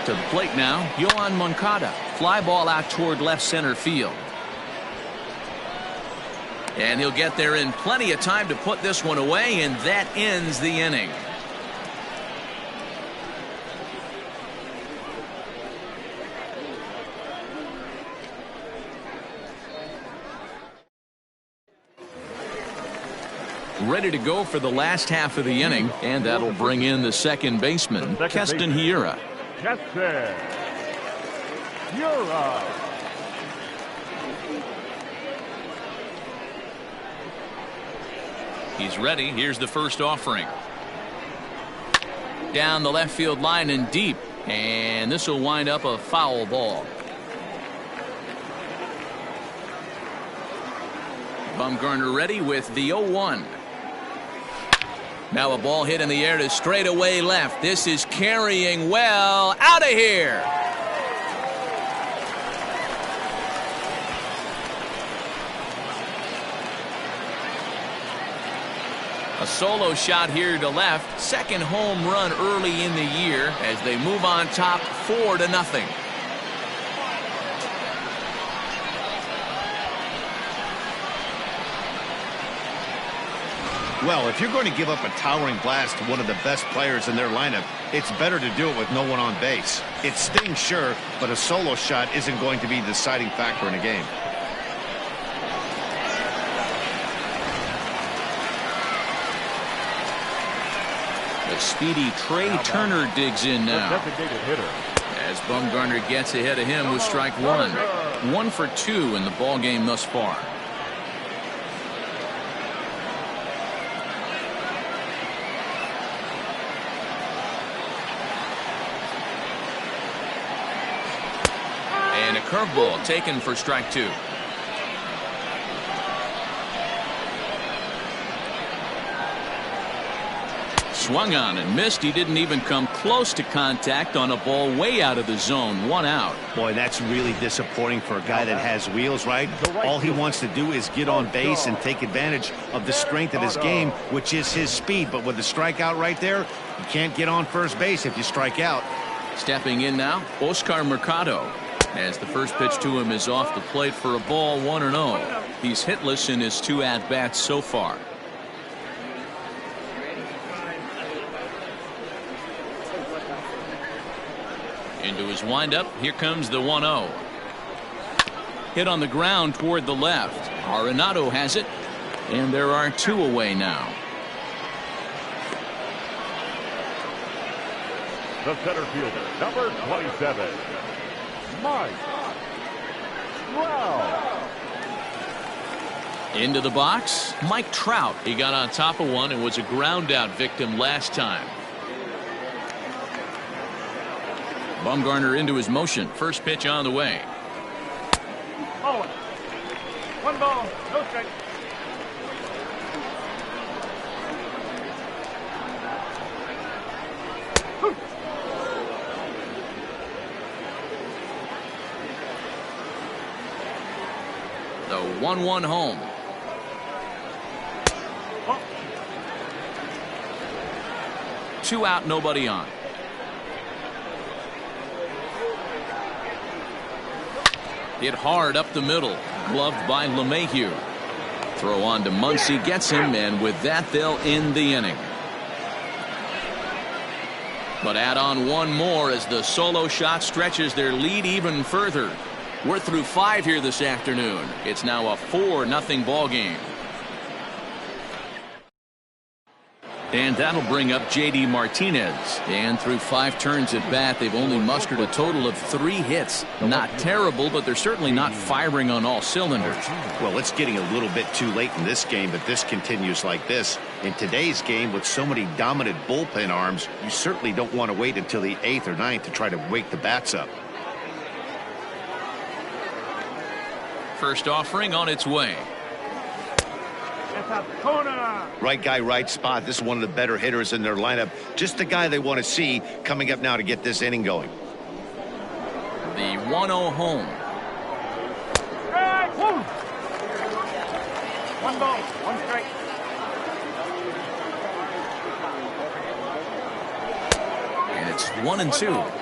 To the plate now, Yohan Moncada. Fly ball out toward left center field. And he'll get there in plenty of time to put this one away, and that ends the inning. Ready to go for the last half of the inning, and that'll bring in the second baseman, Keston Hiura. Keston Hiura. He's ready. Here's the first offering. Down the left field line and deep. And this will wind up a foul ball. Bumgarner ready with the 0-1. Now a ball hit in the air to straightaway left. This is carrying well. Out of here. A solo shot here to left. Second home run early in the year as they move on top 4-0. Well, if you're going to give up a towering blast to one of the best players in their lineup, it's better to do it with no one on base. It stings, sure, but a solo shot isn't going to be the deciding factor in a game. The speedy Trey Turner digs in now. As Bumgarner gets ahead of him with strike one. 1 for 2 in the ball game thus far. And a curveball taken for strike 2. Swung on and missed. He didn't even come close to contact on a ball way out of the zone. 1 out. Boy, that's really disappointing for a guy that has wheels, right? All he wants to do is get on base and take advantage of the strength of his game, which is his speed. But with the strikeout right there, you can't get on first base if you strike out. Stepping in now, Oscar Mercado. As the first pitch to him is off the plate for a ball, 1-0. He's hitless in his 2 at-bats so far. Into his windup. Here comes the 1-0. Hit on the ground toward the left. Arenado has it. And there are 2 away now. The center fielder, number 27, Mike Trout. Into the box, Mike Trout. He got on top of one and was a ground out victim last time. Bumgarner into his motion. First pitch on the way. Oh, 1 ball, no strike. The 1-1 home. Oh. 2 out, nobody on. Hit hard up the middle. Gloved by LeMahieu. Throw on to Muncy, gets him, and with that they'll end the inning. But add on one more as the solo shot stretches their lead even further. We're through 5 here this afternoon. It's now a 4-0 ball game. And that'll bring up J.D. Martinez. And through 5 turns at bat, they've only mustered a total of 3 hits. Not terrible, but they're certainly not firing on all cylinders. Well, it's getting a little bit too late in this game, but this continues like this. In today's game, with so many dominant bullpen arms, you certainly don't want to wait until the 8th or 9th to try to wake the bats up. First offering on its way. Right guy, right spot. This is one of the better hitters in their lineup. Just the guy they want to see coming up now to get this inning going. The 1-0 home. One ball, one strike. And it's 1-2.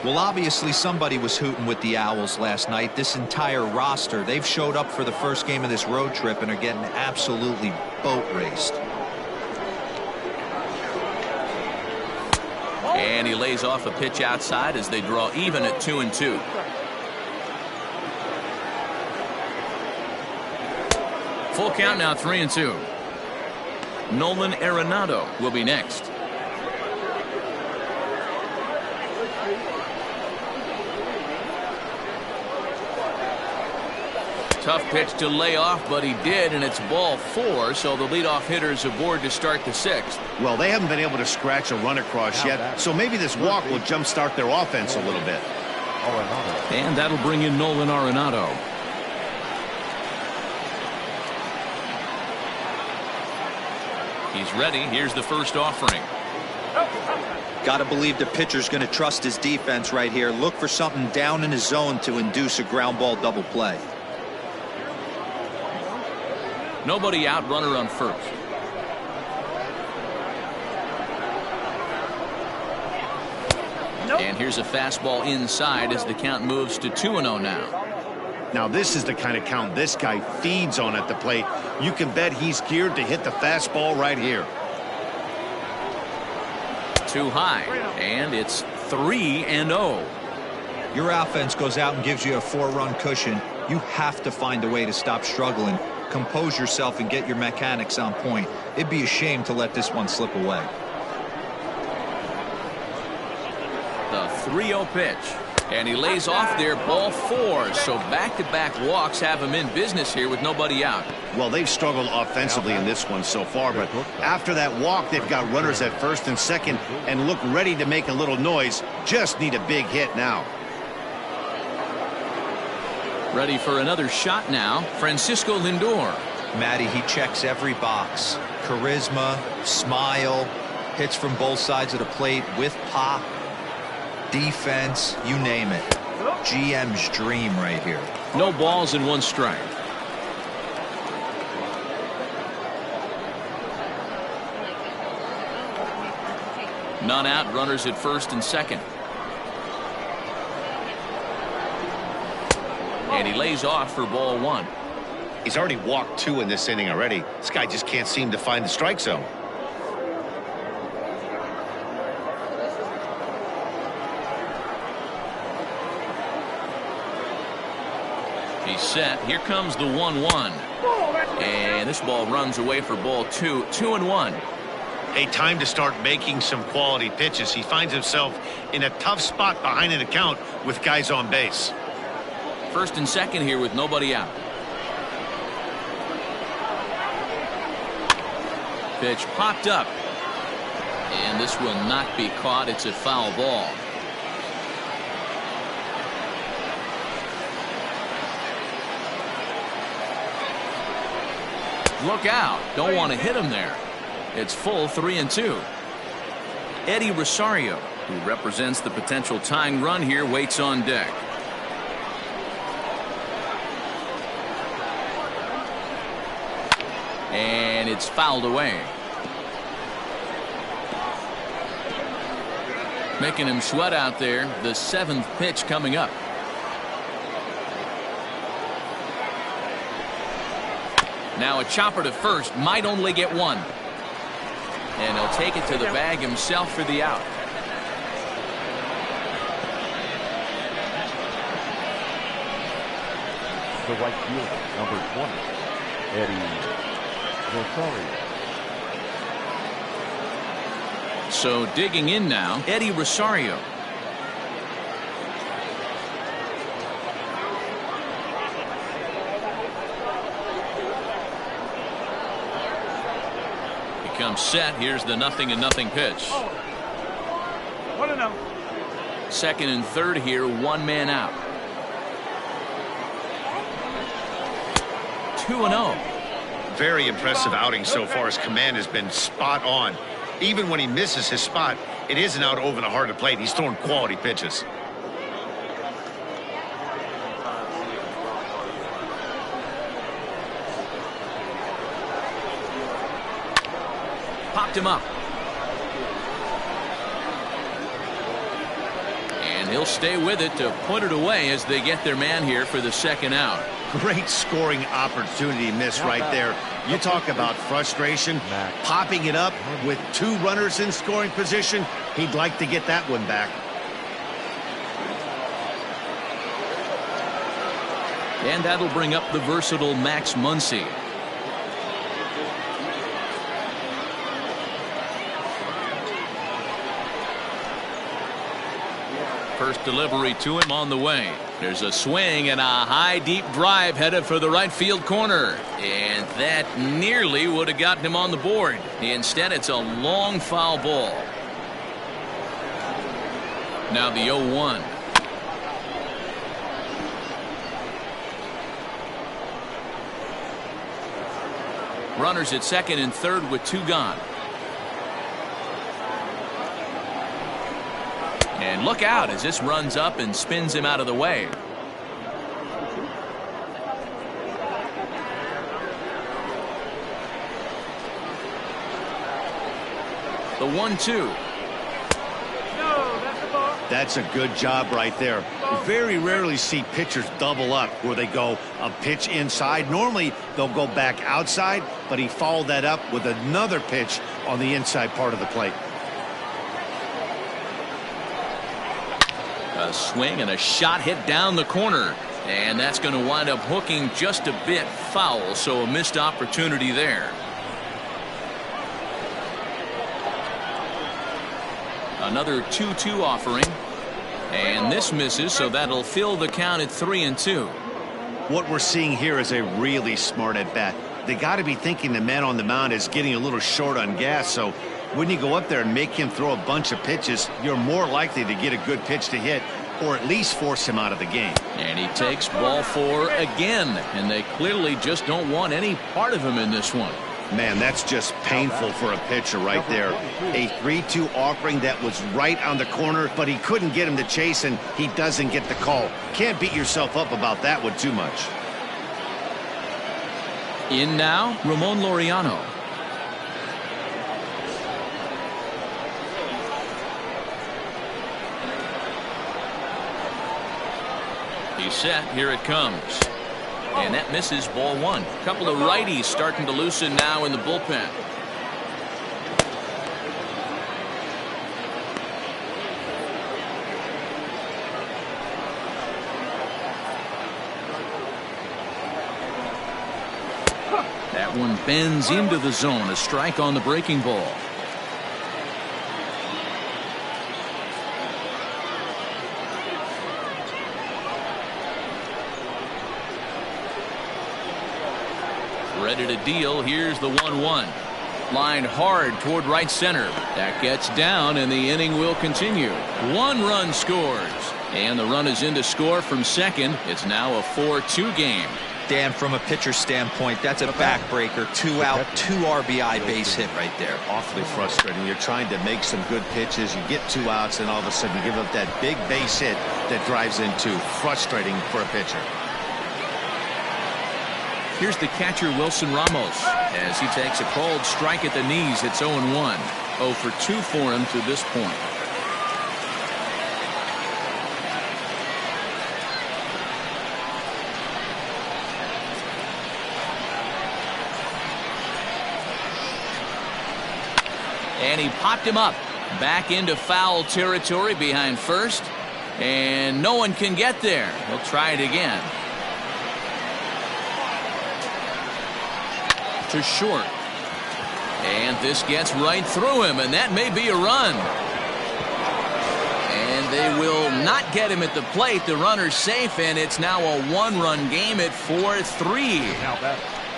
Well, obviously somebody was hooting with the Owls last night. This entire roster, they've showed up for the first game of this road trip and are getting absolutely boat raced. And he lays off a pitch outside as they draw even at 2-2. Full count now, 3-2. Nolan Arenado will be next. Tough pitch to lay off, but he did, and it's ball 4, so the leadoff hitter's aboard to start the 6th. Well, they haven't been able to scratch a run across yet, so maybe this walk will jumpstart their offense a little bit. And that'll bring in Nolan Arenado. He's ready. Here's the first offering. Got to believe the pitcher's going to trust his defense right here. Look for something down in his zone to induce a ground ball double play. Nobody out, runner on first. And here's a fastball inside as the count moves to 2-0 now. Now this is the kind of count this guy feeds on at the plate. You can bet he's geared to hit the fastball right here. Too high, and it's 3-0. Your offense goes out and gives you a 4-run cushion. You have to find a way to stop struggling. Compose yourself and get your mechanics on point. It'd be a shame to let this one slip away. The 3-0 pitch. And he lays off there, ball 4. So back-to-back walks have him in business here with nobody out. Well, they've struggled offensively in this one so far, but after that walk, they've got runners at first and second and look ready to make a little noise. Just need a big hit now. Ready for another shot now, Francisco Lindor. Matty, he checks every box. Charisma, smile, hits from both sides of the plate with pop, defense, you name it. GM's dream right here. No balls and 1 strike. None out, runners at first and second. And he lays off for ball 1. He's already walked 2 in this inning already. This guy just can't seem to find the strike zone. He's set. Here comes the 1-1. And this ball runs away for ball 2. 2-1. A time to start making some quality pitches. He finds himself in a tough spot behind an account with guys on base. First and second here with nobody out. Pitch popped up. And this will not be caught. It's a foul ball. Look out. Don't want to hit him there. It's full 3-2. Eddie Rosario, who represents the potential tying run here, waits on deck. And it's fouled away. Making him sweat out there. The 7th pitch coming up. Now a chopper to first, might only get one. And he'll take it to the bag himself for the out. The right fielder, number 20, Eddie Rosario. So digging in now, Eddie Rosario. He comes set. Here's the 0-0 pitch. 1-0. Second and third here, one man out. 2-0. Very impressive outing so far. His command has been spot on. Even when he misses his spot, it isn't out over the heart of the plate. He's throwing quality pitches. Popped him up. And he'll stay with it to put it away as they get their man here for the second out. Great scoring opportunity missed right there. You talk about frustration. Popping it up with two runners in scoring position. He'd like to get that one back. And that'll bring up the versatile Max Muncy. First delivery to him on the way. There's a swing and a high deep drive headed for the right field corner. And that nearly would have gotten him on the board. Instead, it's a long foul ball. Now the 0-1. Runners at second and third with two gone. And look out as this runs up and spins him out of the way. The 1-2. That's a good job right there. Very rarely see pitchers double up where they go a pitch inside. Normally they'll go back outside, but he followed that up with another pitch on the inside part of the plate. A swing and a shot hit down the corner. And that's going to wind up hooking just a bit foul, so a missed opportunity there. Another 2-2 offering. And this misses, so that'll fill the count at 3-2. What we're seeing here is a really smart at bat. They got to be thinking the man on the mound is getting a little short on gas, so when you go up there and make him throw a bunch of pitches, you're more likely to get a good pitch to hit or at least force him out of the game. And he takes ball 4 again, and they clearly just don't want any part of him in this one. Man, that's just painful for a pitcher right there. A 3-2 offering that was right on the corner, but he couldn't get him to chase, and he doesn't get the call. Can't beat yourself up about that one too much. In now, Ramon Laureano. He's set. Here it comes. And that misses, ball 1. A couple of righties starting to loosen now in the bullpen. That one bends into the zone. A strike on the breaking ball. Ready to deal. Here's the 1-1. Lined hard toward right center. That gets down, and the inning will continue. 1 run scores. And the run is in to score from second. It's now a 4-2 game. Dan, from a pitcher standpoint, that's a backbreaker. 2 out, 2 RBI base hit right there. Awfully frustrating. You're trying to make some good pitches. You get 2 outs, and all of a sudden you give up that big base hit that drives in 2. Frustrating for a pitcher. Here's the catcher, Wilson Ramos, as he takes a cold strike at the knees. It's 0-1. 0 for 2 for him to this point. And he popped him up back into foul territory behind first. And no one can get there. He'll try it again. To short. And this gets right through him, and that may be a run. And they will not get him at the plate. The runner's safe, and it's now a one-run game at 4-3.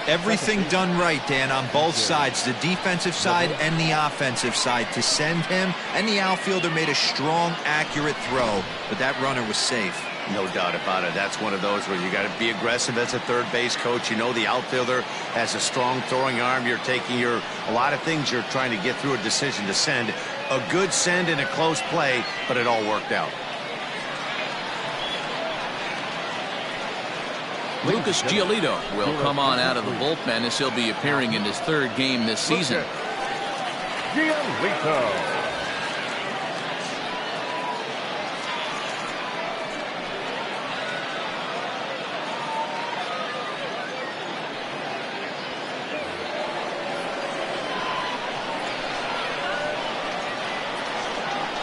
Everything done right, Dan, on both sides, the defensive side and the offensive side. To send him, and the outfielder made a strong, accurate throw, but that runner was safe. No doubt about it. That's one of those where you got to be aggressive as a third base coach. You know the outfielder has a strong throwing arm. You're taking a lot of things you're trying to get through a decision to send. A good send in a close play, but it all worked out. Lucas Giolito will come on out of the bullpen as he'll be appearing in his third game this season. Giolito.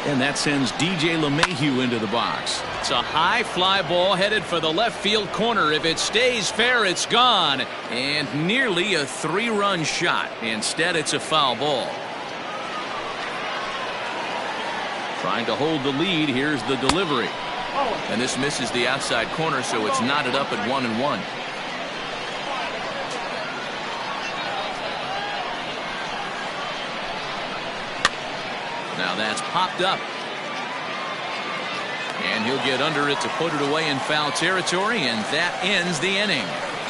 And that sends DJ LeMahieu into the box. It's a high fly ball headed for the left field corner. If it stays fair, it's gone. And nearly a 3-run shot. Instead, it's a foul ball. Trying to hold the lead. Here's the delivery. And this misses the outside corner, so it's knotted up at 1-1. Now that's popped up. And he'll get under it to put it away in foul territory, and that ends the inning.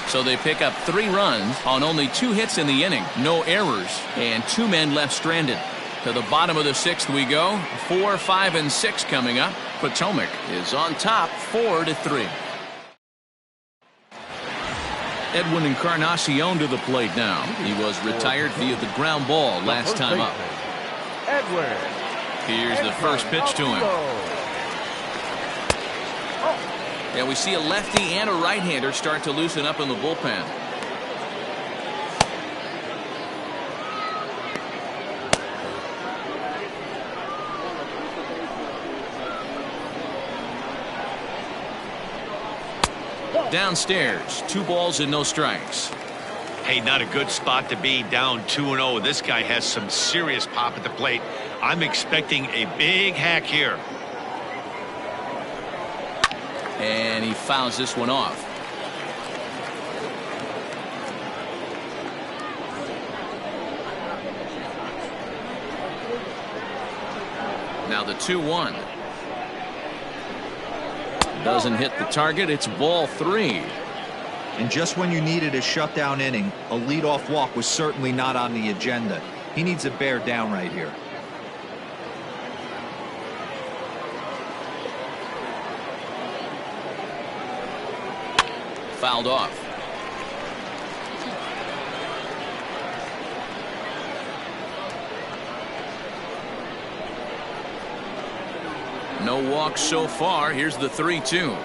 So they pick up 3 runs on only 2 hits in the inning. No errors, and 2 men left stranded. To the bottom of the 6th we go. 4, 5, and 6 coming up. Potomac is on top 4-3. Edwin Encarnacion to the plate now. He was retired via the ground ball last time up. Edwin. Here's the first pitch to him. And we see a lefty and a right-hander start to loosen up in the bullpen. Downstairs, 2 balls and no strikes. Hey, not a good spot to be, down 2-0. This guy has some serious pop at the plate. I'm expecting a big hack here. And he fouls this one off. Now the 2-1. Doesn't hit the target. It's ball 3. And just when you needed a shutdown inning, a leadoff walk was certainly not on the agenda. He needs to bear down right here. Fouled off. No walks so far. Here's the 3-2.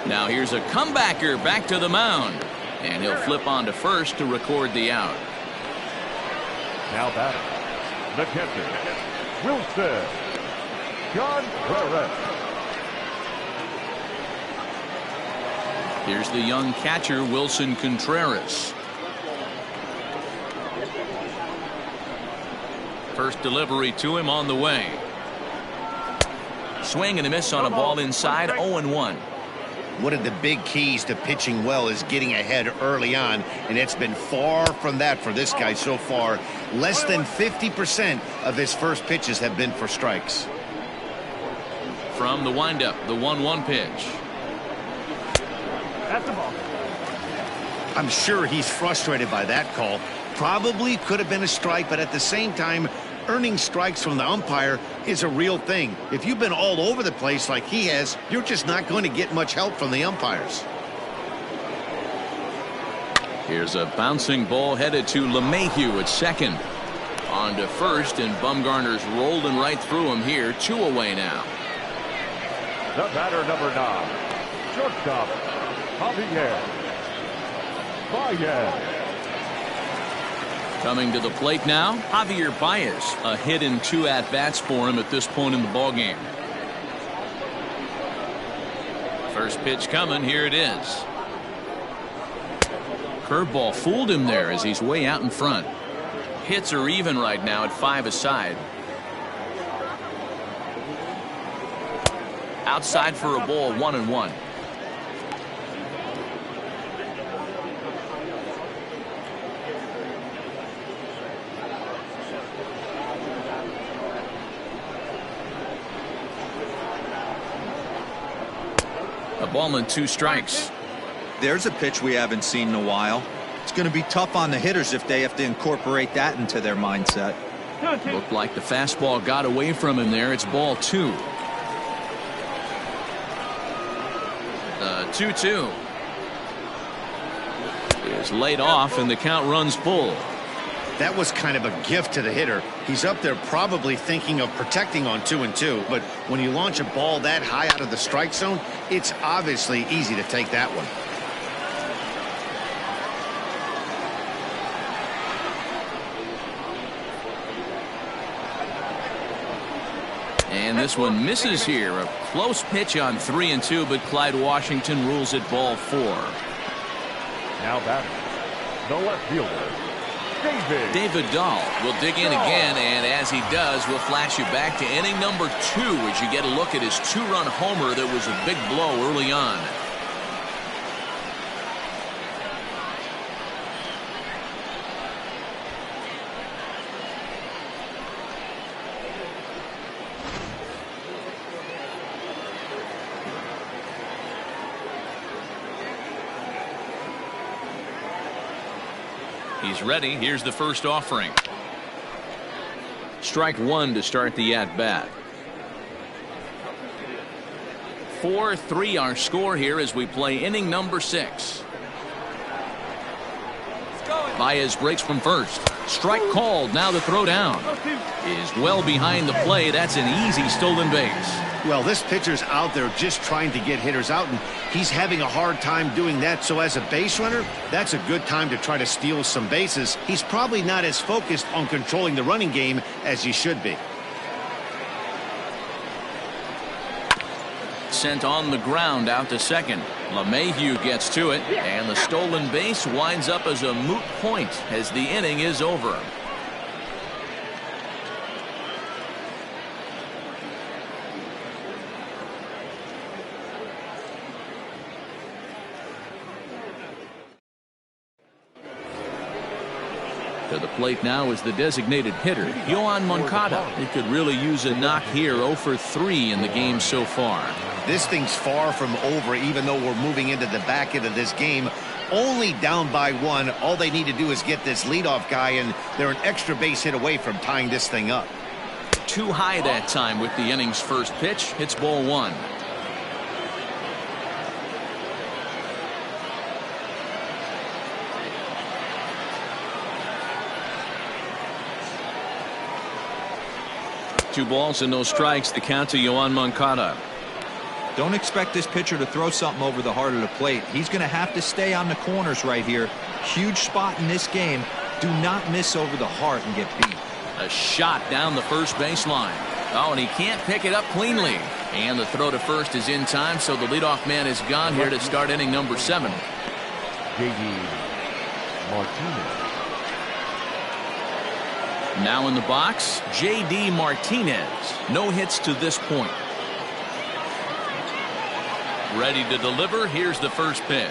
Now here's a comebacker back to the mound. And he'll flip on to first to record the out. Now batter, the catcher, Wilson Contreras. Here's the young catcher, Wilson Contreras. First delivery to him on the way. Swing and a miss on a ball inside, 0-1. One of the big keys to pitching well is getting ahead early on, and it's been far from that for this guy so far. Less than 50% of his first pitches have been for strikes. From the windup, the 1-1 pitch. At the ball. I'm sure he's frustrated by that call. Probably could have been a strike, but at the same time, earning strikes from the umpire is a real thing. If you've been all over the place like he has, you're just not going to get much help from the umpires. Here's a bouncing ball headed to LeMahieu at second. On to first, and Bumgarner's rolling right through him here. 2 away now. The batter, number 9, shortstop, Javier Baez. Coming to the plate now, Javier Baez. A hit in 2 at-bats for him at this point in the ballgame. First pitch coming. Here it is. Curveball fooled him there as he's way out in front. Hits are even right now at 5 aside. Outside for a ball, 1-1. A ball and 2 strikes. There's a pitch we haven't seen in a while. It's going to be tough on the hitters if they have to incorporate that into their mindset. Looked like the fastball got away from him there. It's ball 2. 2-2 is laid off, and the count runs full. That was kind of a gift to the hitter. He's up there probably thinking of protecting on 2-2, but when you launch a ball that high out of the strike zone, it's obviously easy to take that one. And this one misses here. A close pitch on 3-2, but Clyde Washington rules it ball 4. Now batting, the left fielder, David Dahl will dig in again, and as he does, we'll flash you back to inning number 2 as you get a look at his 2-run homer that was a big blow early on. He's ready. Here's the first offering. Strike 1 to start the at-bat. 4-3 our score here as we play inning number 6. Baez breaks from first. Strike called. Now the throw down is well behind the play. That's an easy stolen base. Well, this pitcher's out there just trying to get hitters out, and he's having a hard time doing that. So as a base runner, that's a good time to try to steal some bases. He's probably not as focused on controlling the running game as he should be. Sent on the ground out to second. LeMahieu gets to it, and the stolen base winds up as a moot point as the inning is over. To the plate now is the designated hitter, Yoan Moncada. He could really use a knock here. 0 for 3 in the game so far. This thing's far from over, even though we're moving into the back end of this game. Only down by 1. All they need to do is get this leadoff guy, and they're an extra base hit away from tying this thing up. Too high that time with the inning's first pitch. It's ball 1. Two balls and no strikes. The count to Yoan Moncada. Don't expect this pitcher to throw something over the heart of the plate. He's going to have to stay on the corners right here. Huge spot in this game. Do not miss over the heart and get beat. A shot down the first baseline. Oh, and he can't pick it up cleanly. And the throw to first is in time, so the leadoff man is gone here to start inning number 7. J.D. Martinez. Now in the box, J.D. Martinez. No hits to this point. Ready to deliver. Here's the first pitch.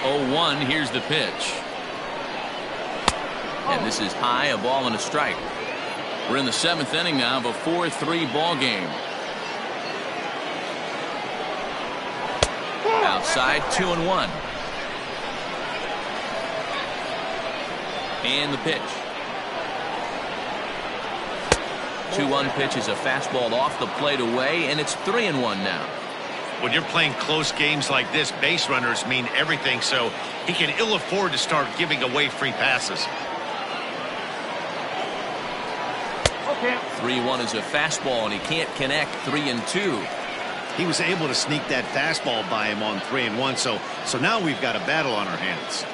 Oh, 1. Here's the pitch. And this is high, a ball and a strike. We're in the 7th inning now of a 4-3 ball game. Outside, 2-1. And the pitch. 2-1 pitch is a fastball off the plate away, and it's 3-1 now. When you're playing close games like this, base runners mean everything, so he can ill afford to start giving away free passes. 3-1 is a fastball, and he can't connect. 3-2. He was able to sneak that fastball by him on 3-1, so now we've got a battle on our hands.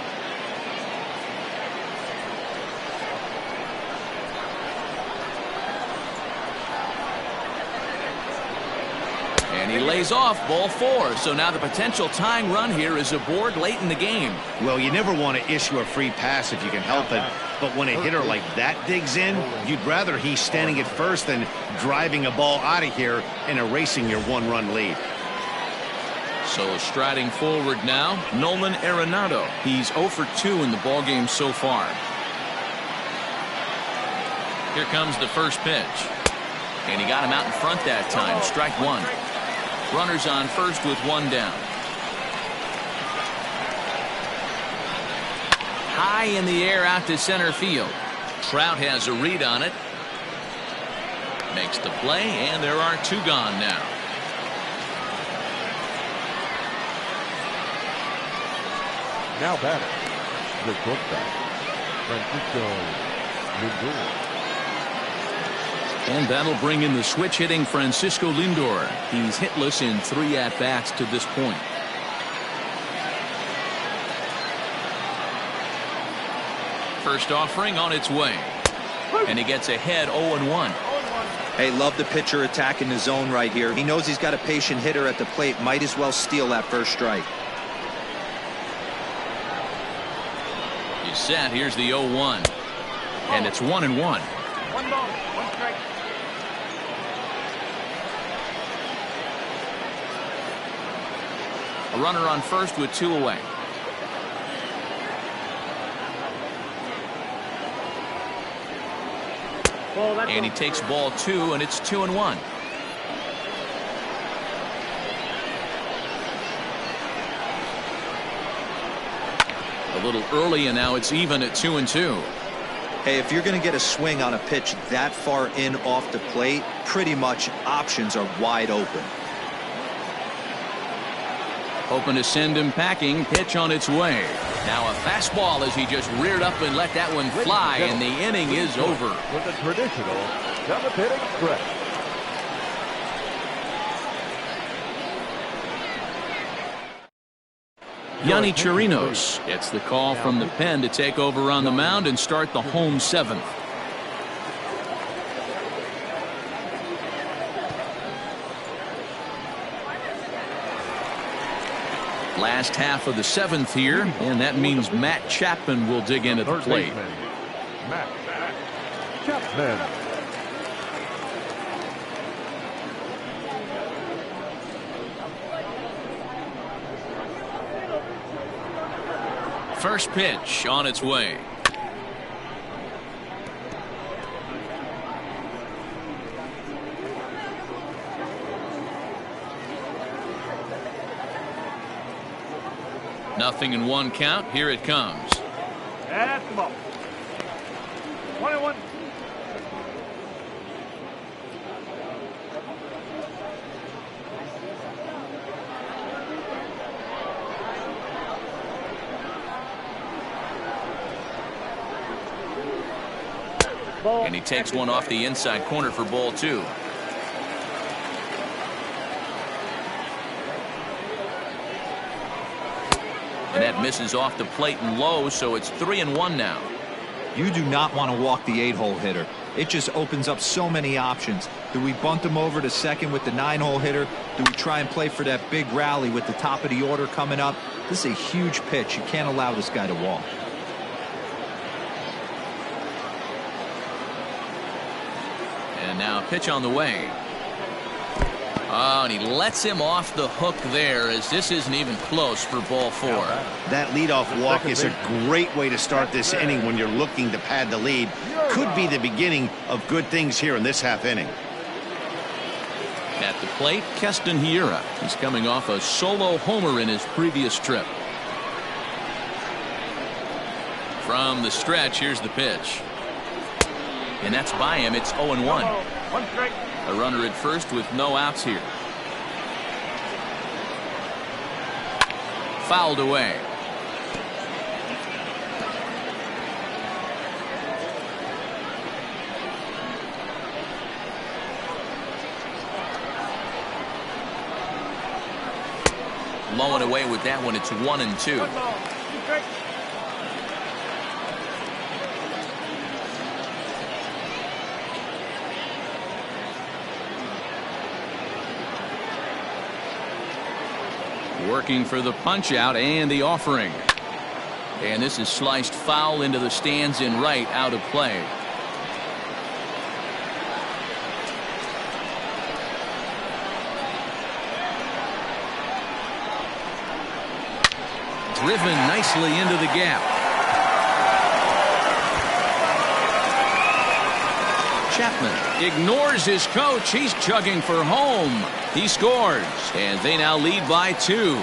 And he lays off, ball 4. So now the potential tying run here is aboard late in the game. Well, you never want to issue a free pass if you can help it. But when a hitter like that digs in, you'd rather he's standing at first than driving a ball out of here and erasing your 1-run lead. So striding forward now, Nolan Arenado. He's 0 for 2 in the ballgame so far. Here comes the first pitch. And he got him out in front that time. Strike 1. Runners on first with 1 down. High in the air out to center field. Trout has a read on it. Makes the play, and there are 2 gone now. Now batter, the shortstop, Francisco Lindor. And that'll bring in the switch hitting Francisco Lindor. He's hitless in 3 at-bats to this point. First offering on its way. And he gets ahead 0-1. Hey, love the pitcher attacking the zone right here. He knows he's got a patient hitter at the plate. Might as well steal that first strike. He's set. Here's the 0-1. And it's 1-1. 1 ball, 1 strike. A runner on first with 2 away. And he takes ball 2, and it's 2-1. A little early, and now it's even at 2-2. Hey, if you're going to get a swing on a pitch that far in off the plate, pretty much options are wide open. Hoping to send him packing. Pitch on its way. Now a fastball as he just reared up and let that one fly, and the inning is over. With a traditional 7th-inning stretch. Yonny Chirinos gets the call from the pen to take over on the mound and start the home 7th. Last half of the 7th here, and that means Matt Chapman will dig in at the plate. Matt Chapman. First pitch on its way. Nothing in 1 count. Here it comes. That's the ball. 1-1. And he takes one off the inside corner for ball 2. And that misses off the plate and low, so it's 3-1 now. You do not want to walk the 8-hole hitter. It just opens up so many options. Do we bunt him over to second with the 9-hole hitter? Do we try and play for that big rally with the top of the order coming up? This is a huge pitch. You can't allow this guy to walk. And now a pitch on the way. Oh, and he lets him off the hook there, as this isn't even close for ball 4. That leadoff walk is a great way to start this inning when you're looking to pad the lead. Could be the beginning of good things here in this half inning. At the plate, Keston Hiura. He's coming off a solo homer in his previous trip. From the stretch, here's the pitch. And that's by him. It's 0-1. 1 strike. A runner at first with no outs here. fouled away. Low and away with that one. It's 1-2. Working for the punch out and the offering. And this is sliced foul into the stands in right, out of play. Driven nicely into the gap. Chapman ignores his coach. He's chugging for home. He scores, and they now lead by 2.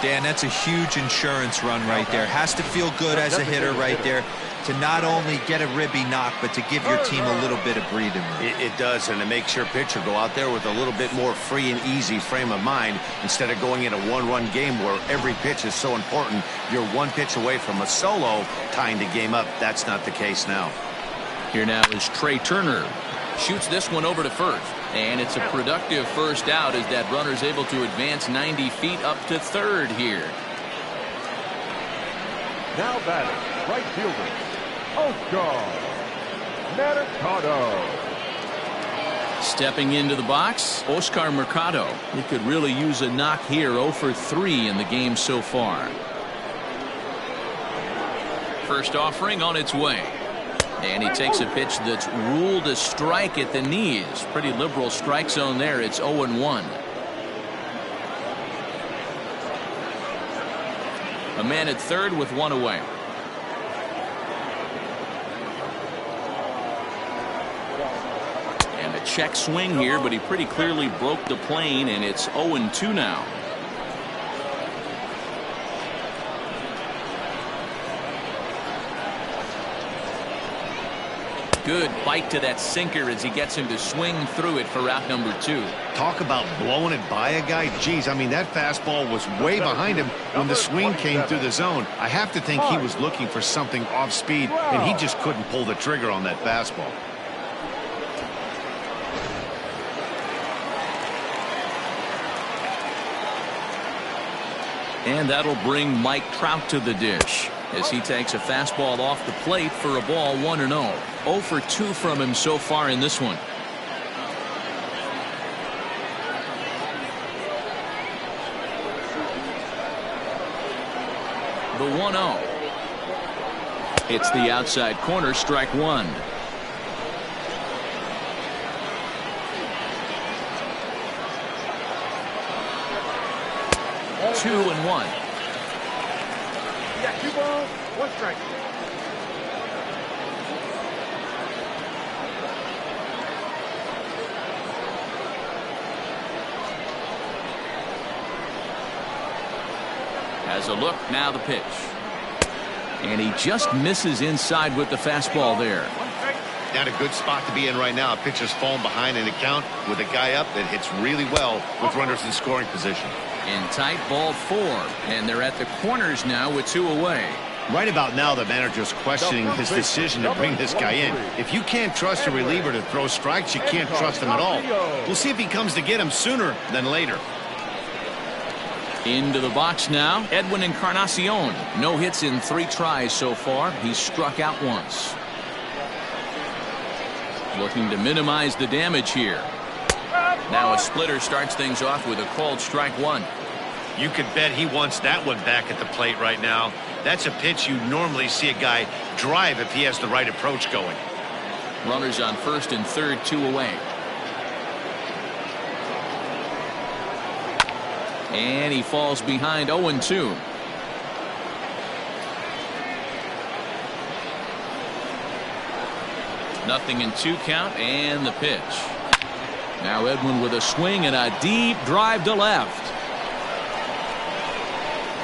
Dan, that's a huge insurance run right there. Has to feel good as a hitter right there to not only get a ribby knock, but to give your team a little bit of breathing room. It does, and it makes your pitcher go out there with a little bit more free and easy frame of mind instead of going in a one-run game where every pitch is so important. You're one pitch away from a solo tying the game up. That's not the case now. Here now is Trey Turner. Shoots this one over to first. And it's a productive first out as that runner's able to advance 90 feet up to third here. Now batting, right fielder, Oscar Mercado. Stepping into the box, Oscar Mercado. He could really use a knock here. 0 for 3 in the game so far. First offering on its way. And he takes a pitch that's ruled a strike at the knees. Pretty liberal strike zone there. It's 0-1. A man at third with 1 away. And a check swing here, but he pretty clearly broke the plane, and it's 0-2 now. Good bite to that sinker as he gets him to swing through it for out number 2. Talk about blowing it by a guy. Geez, I mean, that fastball was way behind him when the swing came through the zone. I have to think he was looking for something off speed, and he just couldn't pull the trigger on that fastball. And that'll bring Mike Trout to the dish as he takes a fastball off the plate for a ball 1-0. 0 for 2 from him so far in this one. The 1-0. It's the outside corner, strike 1. Two and 1. You got 2 balls, 1 strike. Has a look, now the pitch. And he just misses inside with the fastball there. Not a good spot to be in right now. A pitcher's falling behind in the count with a guy up that hits really well with runners in scoring position. In tight, ball 4, and they're at the corners now with 2 away. Right about now, the manager's questioning his decision to bring this guy in. If you can't trust a reliever to throw strikes, you can't trust him at all. We'll see if he comes to get him sooner than later. Into the box now, Edwin Encarnacion. No hits in 3 tries so far. He's struck out once. Looking to minimize the damage here. Now a splitter starts things off with a called strike 1. You could bet he wants that one back at the plate right now. That's a pitch you normally see a guy drive if he has the right approach going. Runners on first and third, 2 away. And he falls behind 0-2. Nothing in 2 count, and the pitch. Now Edwin with a swing and a deep drive to left.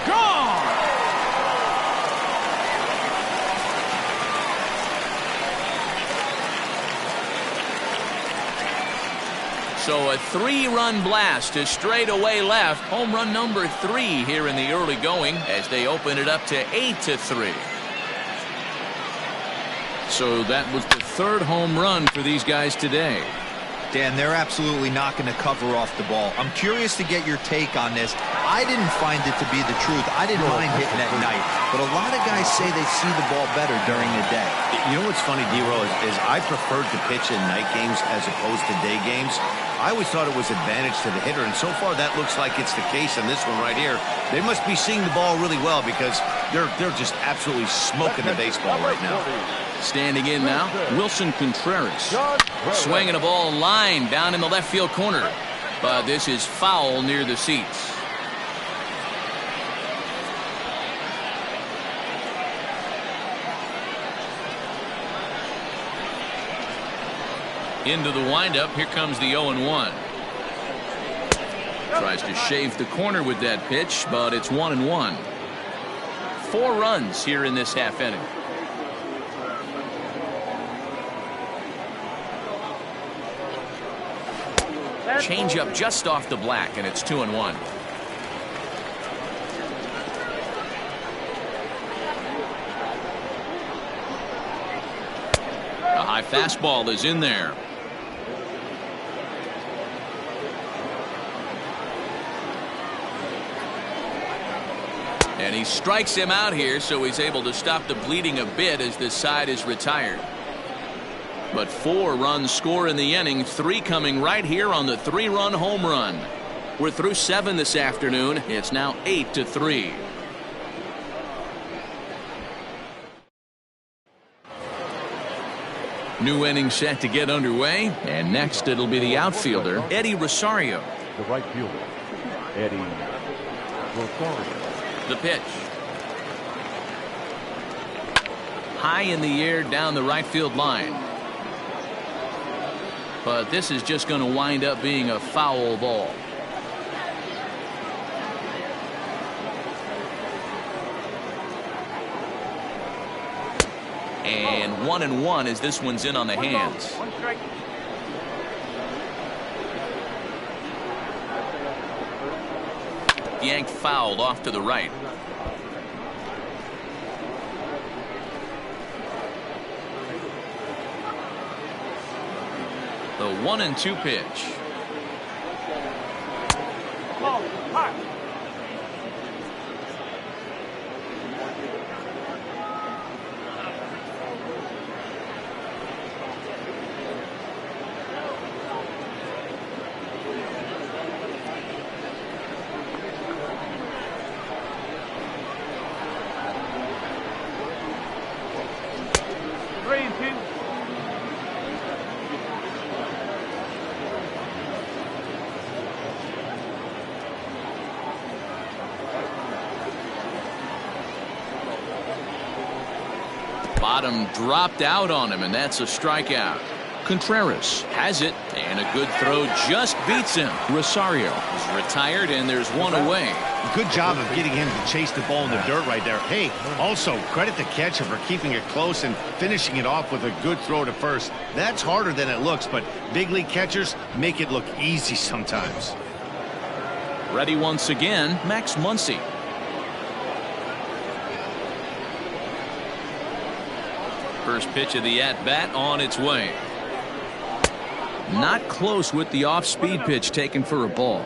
Gone! So a 3-run blast to straightaway left. Home run number 3 here in the early going as they open it up to 8-3. So that was the 3rd home run for these guys today. Dan, they're absolutely not going to cover off the ball. I'm curious to get your take on this. I didn't find it to be the truth. I didn't mind hitting at night, but a lot of guys say they see the ball better during the day. You know what's funny, D-Roll, is I preferred to pitch in night games as opposed to day games. I always thought it was advantage to the hitter, and so far that looks like it's the case in this one right here. They must be seeing the ball really well because they're just absolutely smoking the baseball right now. Standing in now, Wilson Contreras. Swinging a ball line down in the left field corner. But this is foul near the seats. Into the windup, here comes the 0-1. Tries to shave the corner with that pitch, but it's 1-1. 4 runs here in this half inning. Change up just off the black, and it's 2-1. A high fastball is in there. And he strikes him out here, so he's able to stop the bleeding a bit as this side is retired. But 4 runs score in the inning, 3 coming right here on the 3-run home run. We're through 7 this afternoon. It's now 8-3. New inning set to get underway, and next it'll be the outfielder, Eddie Rosario. The right fielder, Eddie Rosario. The pitch. High in the air down the right field line. But this is just going to wind up being a foul ball. And 1-1 as this one's in on the hands. Yanked fouled off to the right. The 1-2 pitch. Bottom dropped out on him, and that's a strikeout. Contreras has it, and a good throw just beats him. Rosario is retired, and there's one away. Good job of getting him to chase the ball in the dirt right there. Hey, also credit the catcher for keeping it close and finishing it off with a good throw to first. That's harder than it looks, but big league catchers make it look easy sometimes. Ready once again, Max Muncy. First pitch of the at-bat on its way. Not close with the off-speed pitch taken for a ball.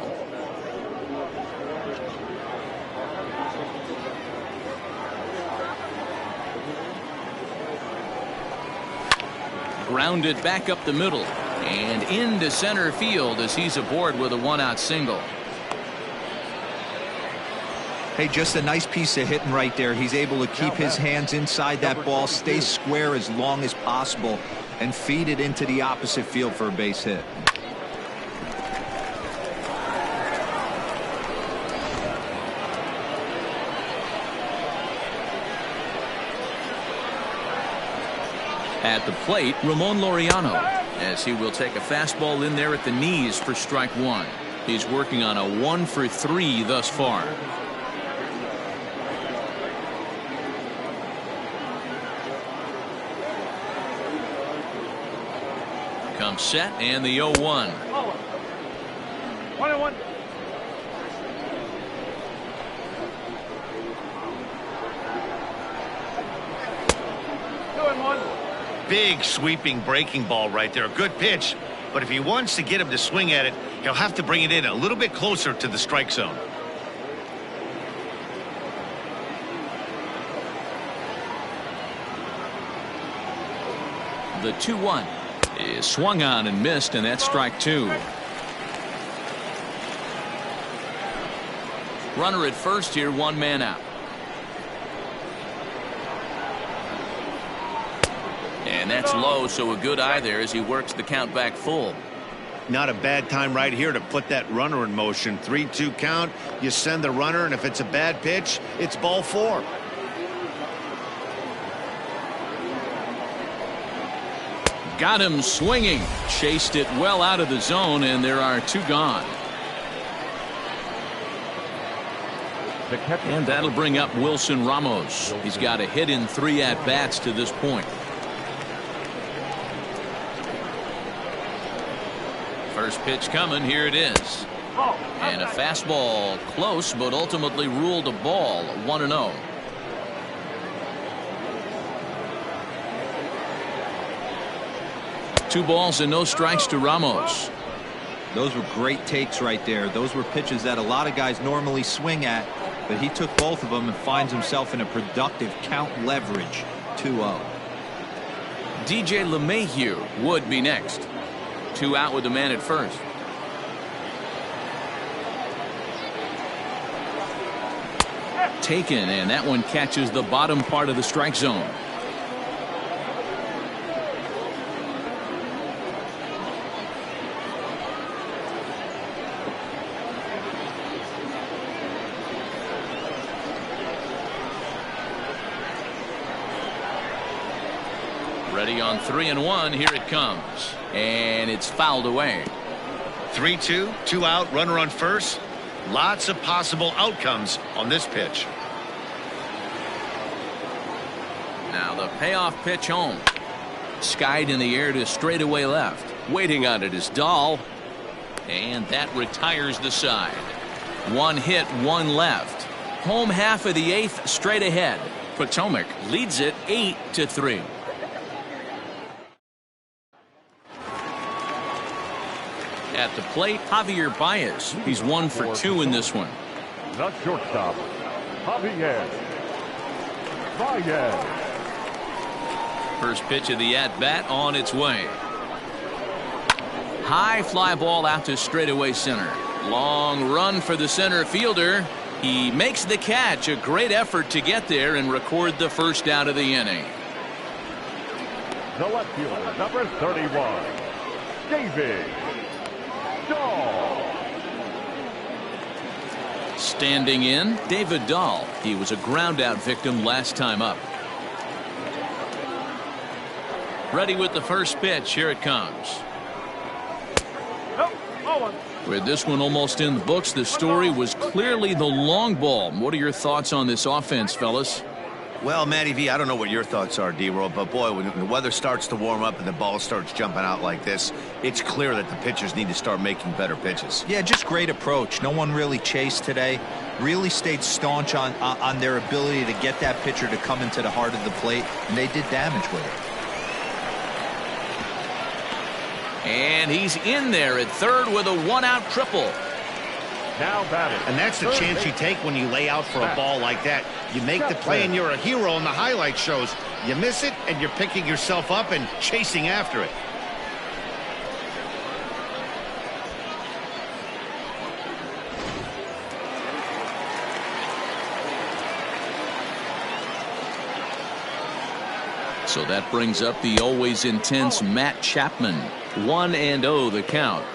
Grounded back up the middle and into center field as he's aboard with a 1-out single. Hey, just a nice piece of hitting right there. He's able to keep his hands inside that ball, stay square as long as possible, and feed it into the opposite field for a base hit. At the plate, Ramon Laureano, as he will take a fastball in there at the knees for strike 1. He's working on a 1-for-3 thus far. Comes set, and the 0-1. 1-1. 2-1. Big sweeping breaking ball right there. A good pitch. But if he wants to get him to swing at it, he'll have to bring it in a little bit closer to the strike zone. The 2-1 is swung on and missed, and that's strike 2. Runner at first here, 1 man out. And that's low, so a good eye there as he works the count back full. Not a bad time right here to put that runner in motion. 3-2 count. You send the runner, and if it's a bad pitch, it's ball 4. Got him swinging. Chased it well out of the zone, and there are 2 gone. And that'll bring up Wilson Ramos. He's got a hit in 3 at-bats to this point. First pitch coming. Here it is. And a fastball close, but ultimately ruled a ball. 1-0. Two balls and no strikes to Ramos. Those were great takes right there. Those were pitches that a lot of guys normally swing at, but he took both of them and finds himself in a productive count leverage. 2-0. DJ LeMahieu would be next. 2 out with the man at first. Taken, and that one catches the bottom part of the strike zone. Ready on 3-1. Here it comes. And it's fouled away. 3-2, 2 out, runner on first. Lots of possible outcomes on this pitch. Now the payoff pitch home. Skied in the air to straightaway left. Waiting on it is Dahl. And that retires the side. 1 hit, 1 left. Home half of the 8th straight ahead. Potomac leads it 8-3. At the plate, Javier Baez. He's 1 for 2 in this one. The shortstop, Javier Baez. First pitch of the at-bat on its way. High fly ball out to straightaway center. Long run for the center fielder. He makes the catch. A great effort to get there and record the first out of the inning. The left fielder, number 31, David Dahl. Standing in, David Dahl. He was a ground-out victim last time up. Ready with the first pitch. Here it comes. With this one almost in the books, the story was clearly the long ball. What are your thoughts on this offense, fellas? Well, Matty V, I don't know what your thoughts are, D-Roll, but boy, when the weather starts to warm up and the ball starts jumping out like this, it's clear that the pitchers need to start making better pitches. Yeah, just great approach. No one really chased today. Really stayed staunch on their ability to get that pitcher to come into the heart of the plate, and they did damage with it. And he's in there at third with a 1-out triple. Now batting. And that's the chance you take when you lay out for a ball like that. You make the play and you're a hero in the highlight shows. You miss it and you're picking yourself up and chasing after it. So that brings up the always intense Matt Chapman. 1-0 the count.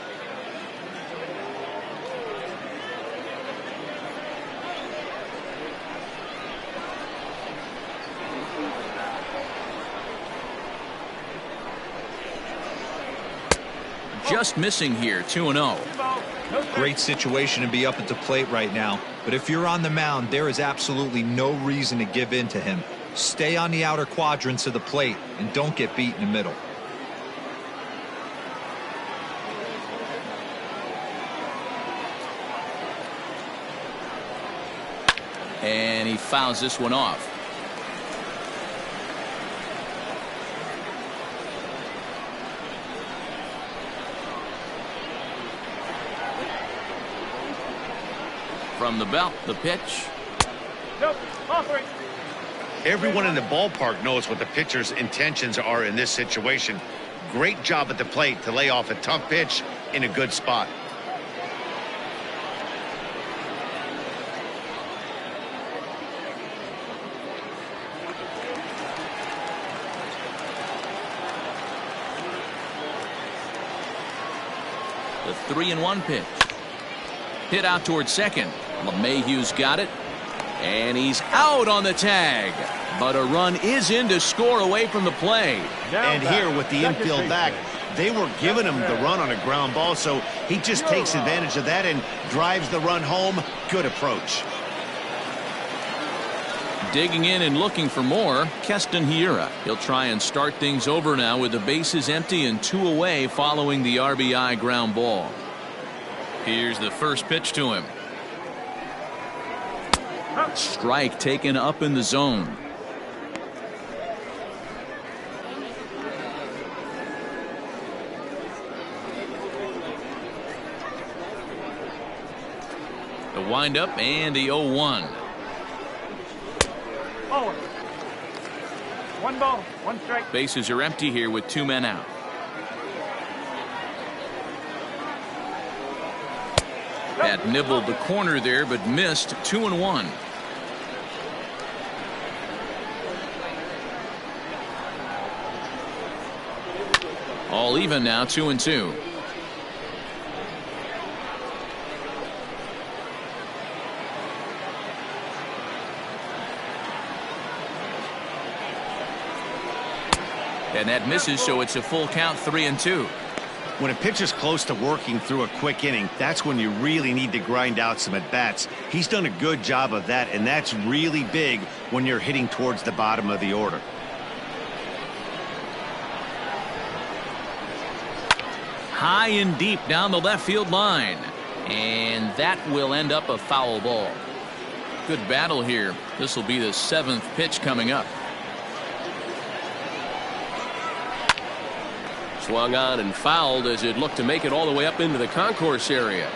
Just missing here. 2-0. Great situation to be up at the plate right now, but if you're on the mound, there is absolutely no reason to give in to him. Stay on the outer quadrants of the plate and don't get beat in the middle. he fouls this one off. From the belt, the pitch. Everyone in the ballpark knows what the pitcher's intentions are in this situation. Great job at the plate to lay off a tough pitch in a good spot. The 3-1 pitch. Hit out towards second. LeMahieu's got it. And he's out on the tag. But a run is in to score away from the play. And here with the infield back, they were giving him the run on a ground ball, so he just takes advantage of that and drives the run home. Good approach. Digging in and looking for more, Keston Hiura. He'll try and start things over now with the bases empty and 2 away following the RBI ground ball. Here's the first pitch to him. Strike taken up in the zone. The windup and the 0-1. Oh. 1 ball, 1 strike. Bases are empty here with 2 men out. That nibbled the corner there, but missed. 2-1. All even now, 2-2. And that misses, so it's a full count, 3-2. When a pitcher's close to working through a quick inning, that's when you really need to grind out some at-bats. He's done a good job of that, and that's really big when you're hitting towards the bottom of the order. High and deep down the left field line. And that will end up a foul ball. Good battle here. This will be the 7th pitch coming up. Swung on and fouled as it looked to make it all the way up into the concourse area.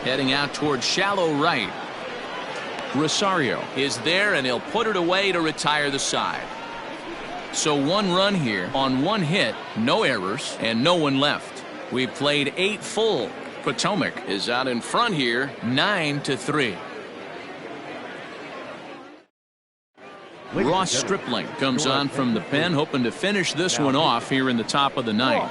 Heading out towards shallow right. Rosario is there, and he'll put it away to retire the side. So 1 run here on 1 hit, no errors, and no one left. We've played 8 full. Potomac is out in front here, 9-3. Ross Stripling comes on from the pen, hoping to finish this one off here in the top of the 9th.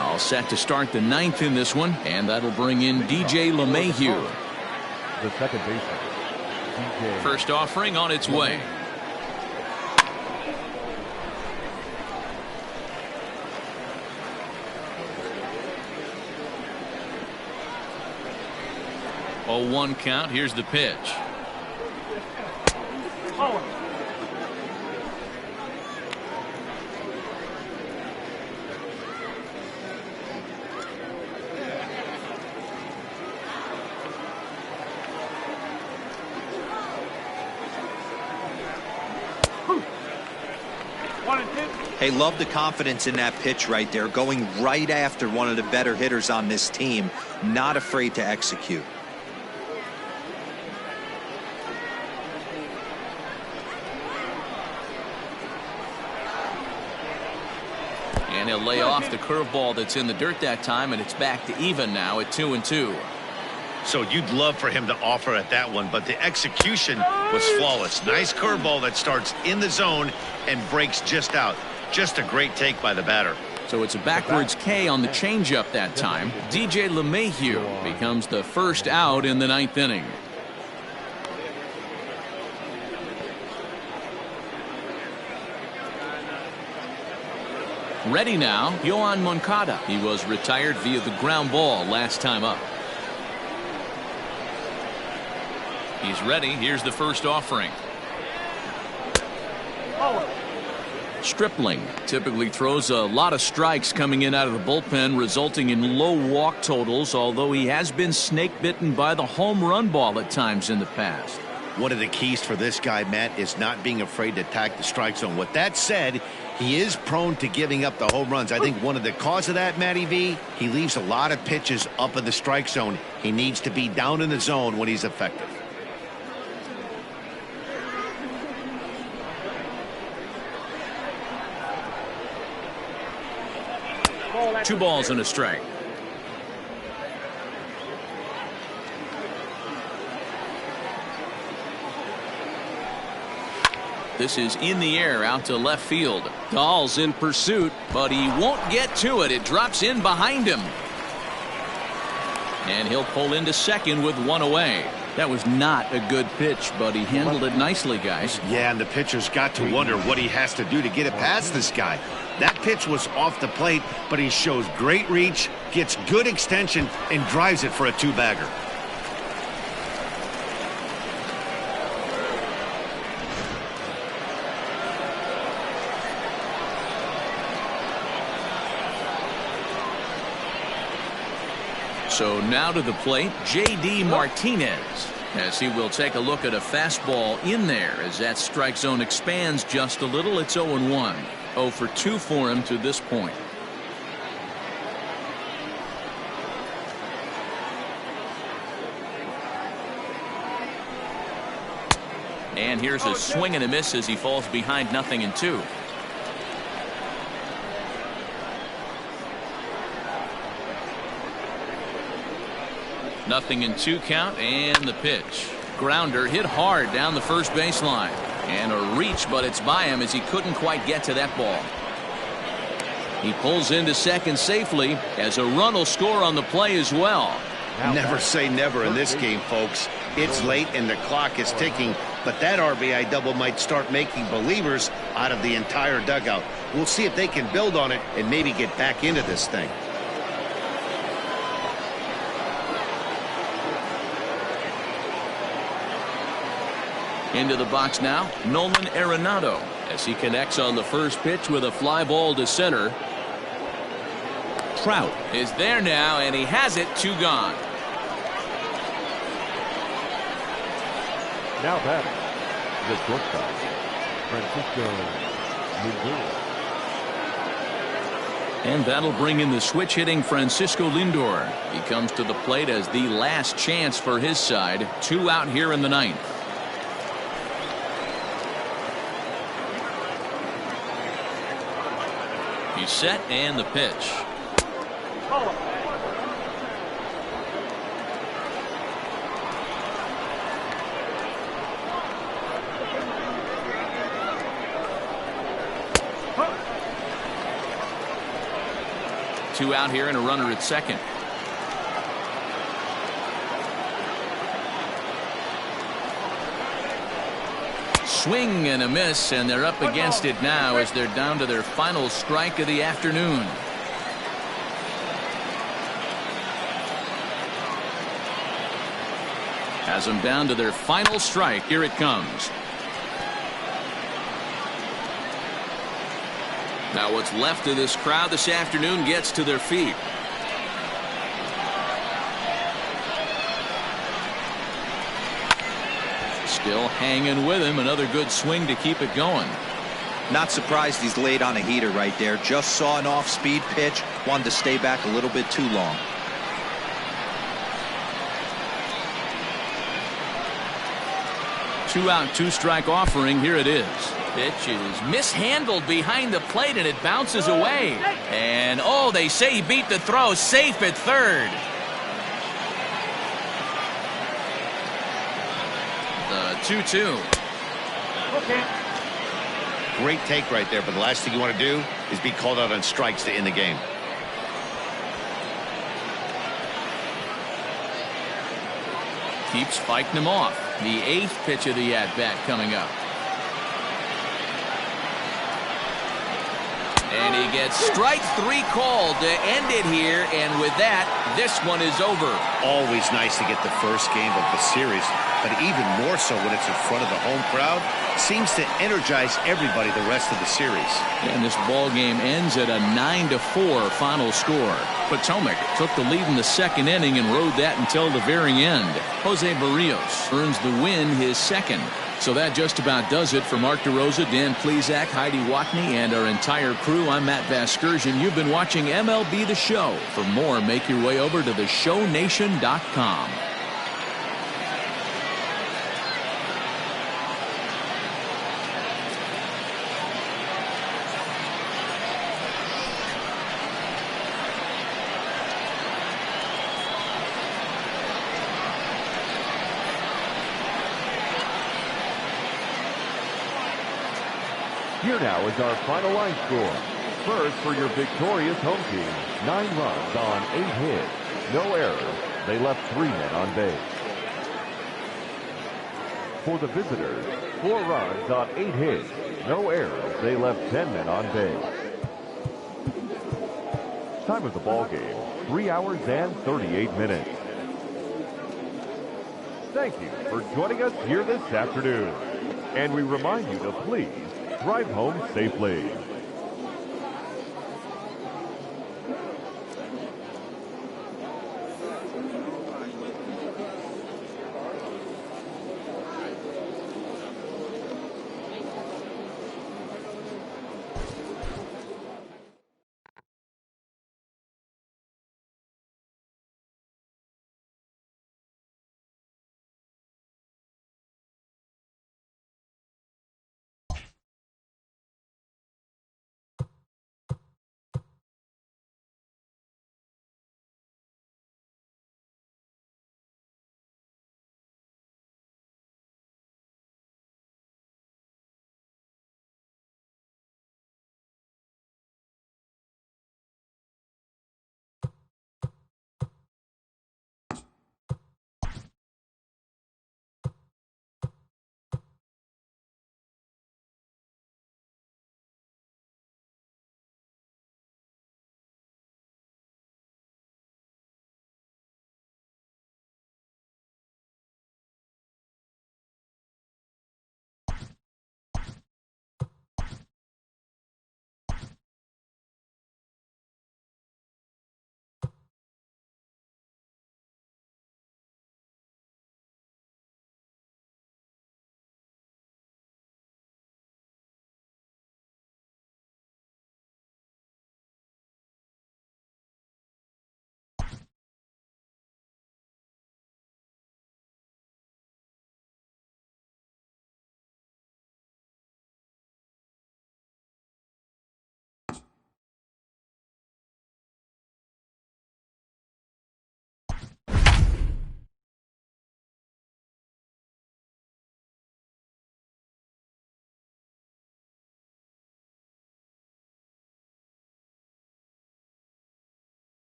All set to start the 9th in this one, and that'll bring in DJ LeMahieu. The second baseman. First offering on its way. Oh, 1 count. Here's the pitch. Oh. Hey, love the confidence in that pitch right there, going right after one of the better hitters on this team, not afraid to execute. And he'll lay off the curveball that's in the dirt that time, and it's back to even now at 2-2. So you'd love for him to offer at that one, but the execution was flawless. Nice curveball that starts in the zone and breaks just out. Just a great take by the batter. So it's a backwards K on the changeup that time. DJ LeMahieu becomes the first out in the 9th inning. Ready now, Yohan Moncada. He was retired via the ground ball last time up. He's ready. Here's the first offering. Stripling typically throws a lot of strikes coming in out of the bullpen, resulting in low walk totals, although he has been snake bitten by the home run ball at times in the past. One of the keys for this guy, Matt, is not being afraid to attack the strike zone. With that said, he is prone to giving up the home runs. I think one of the cause of that, Matty V, he leaves a lot of pitches up in the strike zone. He needs to be down in the zone when he's effective. Two balls and a strike. This is in the air out to left field. Dahl's in pursuit, but he won't get to it. It drops in behind him. And he'll pull into second with one away. That was not a good pitch, but he handled it nicely, guys. Yeah, and the pitcher's got to wonder what he has to do to get it past this guy. That pitch was off the plate, but he shows great reach, gets good extension, and drives it for a two-bagger. So now to the plate, J.D. Martinez, as he will take a look at a fastball in there as that strike zone expands just a little. It's 0-1. 0 for 2 for him to this point. And here's a swing and a miss as he falls behind 0-2. Nothing in 2 count, and the pitch. Grounder hit hard down the first baseline. And a reach, but it's by him as he couldn't quite get to that ball. He pulls into second safely as a run will score on the play as well. Never say never in this game, folks. It's late and the clock is ticking, but that RBI double might start making believers out of the entire dugout. We'll see if they can build on it and maybe get back into this thing. Into the box now, Nolan Arenado, as he connects on the first pitch with a fly ball to center. Trout is there now, and he has it. 2 gone. Now batting, the shortstop, Francisco Lindor. And that'll bring in the switch hitting Francisco Lindor. He comes to the plate as the last chance for his side. 2 out here in the 9th. He's set, and the pitch. Two out here and a runner at second. Swing and a miss, and they're up against it now as they're down to their final strike of the afternoon. Has them down to their final strike. Here it comes. Now what's left of this crowd this afternoon gets to their feet. Still hanging with him. Another good swing to keep it going. Not surprised he's laid on a heater right there. Just saw an off-speed pitch. Wanted to stay back a little bit too long. Two out, 2 strike offering. Here it is. Pitch is mishandled behind the plate, and it bounces away. And oh, they say he beat the throw. Safe at third. The 2-2. Great take right there, but the last thing you want to do is be called out on strikes to end the game. Keeps fighting him off. The 8th pitch of the at-bat coming up. And he gets strike 3 called to end it here, and with that, This one is over. Always nice to get the first game of the series, but even more so when it's in front of the home crowd. Seems to energize everybody the rest of the series. And this ball game ends at a 9-4 final score. Potomac took the lead in the second inning and rode that until the very end. Jose Barrios earns the win, his second. So that just about does it for Mark DeRosa, Dan Plesac, Heidi Watney, and our entire crew. I'm Matt Vasgersian. You've been watching MLB The Show. For more, make your way over to theshownation.com. Here now is our final line score. First for your victorious home team, 9 runs on 8 hits. No errors. They left 3 men on base. For the visitors, 4 runs on 8 hits. No errors. They left 10 men on base. Time of the ball game, 3 hours and 38 minutes. Thank you for joining us here this afternoon. And we remind you to please drive home safely.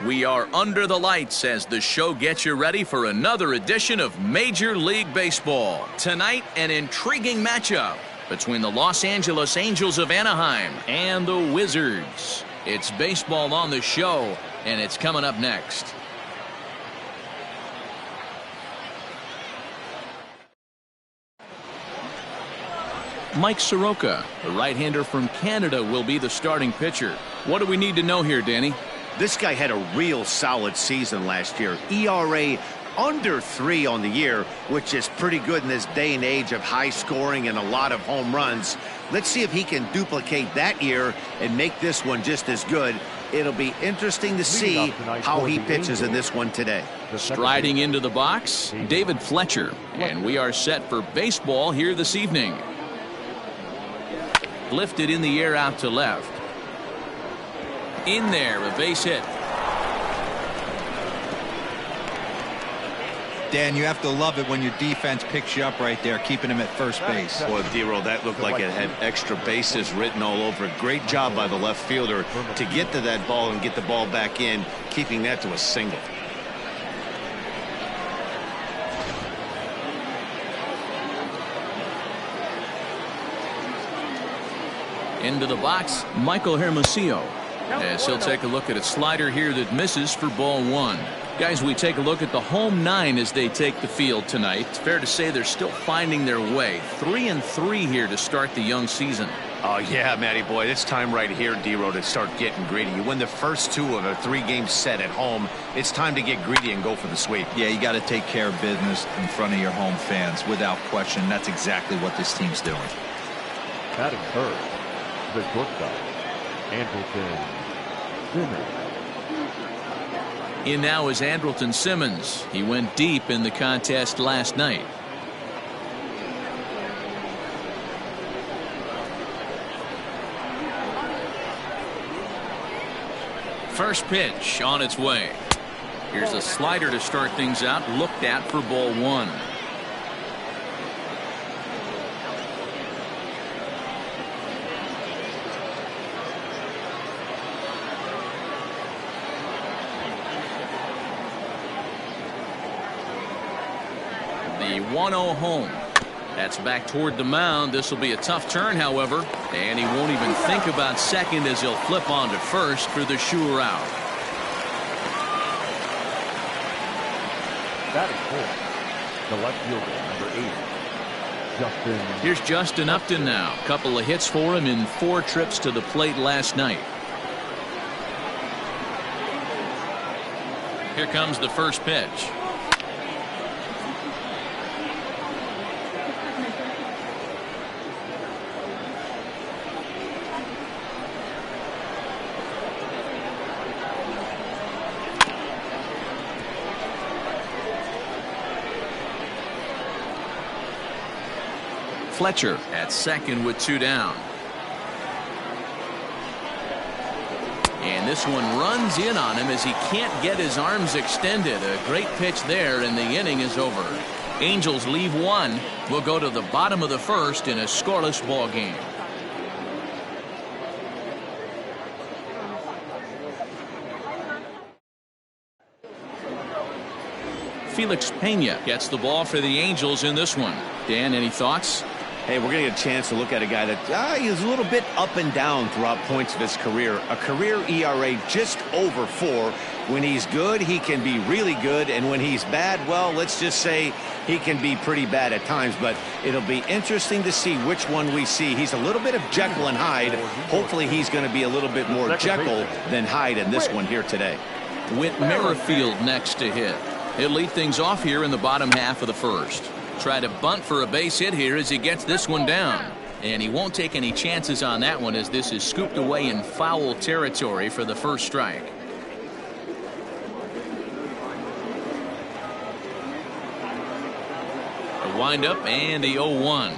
We are under the lights as the show gets you ready for another edition of Major League Baseball. Tonight, an intriguing matchup between the Los Angeles Angels of Anaheim and the Wizards. It's baseball on the show, and it's coming up next. Mike Soroka, the right-hander from Canada, will be the starting pitcher. What do we need to know here, Danny? This guy had a real solid season last year. ERA under 3 on the year, which is pretty good in this day and age of high scoring and a lot of home runs. Let's see if he can duplicate that year and make this one just as good. It'll be interesting to see how he pitches in this one today. Striding into the box, David Fletcher. And we are set for baseball here this evening. Lifted in the air out to left. In there, a base hit. Dan, you have to love it when your defense picks you up right there, keeping him at first base. Boy, D-Roll, that looked like it had extra bases written all over it. Great job by the left fielder to get to that ball and get the ball back in, keeping that to a single. Into the box, Michael Hermosillo, as he'll take a look at a slider here that misses for ball one. Guys, we take a look at the home nine as they take the field tonight. It's fair to say they're still finding their way. 3-3 here to start the young season. Oh, yeah, Matty boy, it's time right here, D-Roll, to start getting greedy. You win the first two of a 3-game set at home. It's time to get greedy and go for the sweep. Yeah, you got to take care of business in front of your home fans without question. That's exactly what this team's doing. Batting third, the shortstop, Andrelton Simmons. In now is Andrelton Simmons. He went deep in the contest last night. First pitch on its way. Here's a slider to start things out, looked at for ball one. The 1-0 home. That's back toward the mound. This will be a tough turn, however, and he won't even think about second as he'll flip on to first for the sure out. Batting fourth, the left fielder, number 8, Justin. Here's Justin Upton now. A couple of hits for him in 4 trips to the plate last night. Here comes the first pitch. Fletcher at second with 2 down. And this one runs in on him as he can't get his arms extended. A great pitch there, and the inning is over. Angels leave 1. We'll go to the bottom of the first in a scoreless ball game. Felix Pena gets the ball for the Angels in this one. Dan, any thoughts? Hey, we're going to get a chance to look at a guy that he's a little bit up and down throughout points of his career. A career ERA just over 4. When he's good, he can be really good. And when he's bad, well, let's just say he can be pretty bad at times. But it'll be interesting to see which one we see. He's a little bit of Jekyll and Hyde. Hopefully he's going to be a little bit more Jekyll than Hyde in this one here today. Whit Merrifield next to hit. He'll lead things off here in the bottom half of the first. Try to bunt for a base hit here as he gets this one down. And he won't take any chances on that one as this is scooped away in foul territory for the first strike. The windup and the 0-1.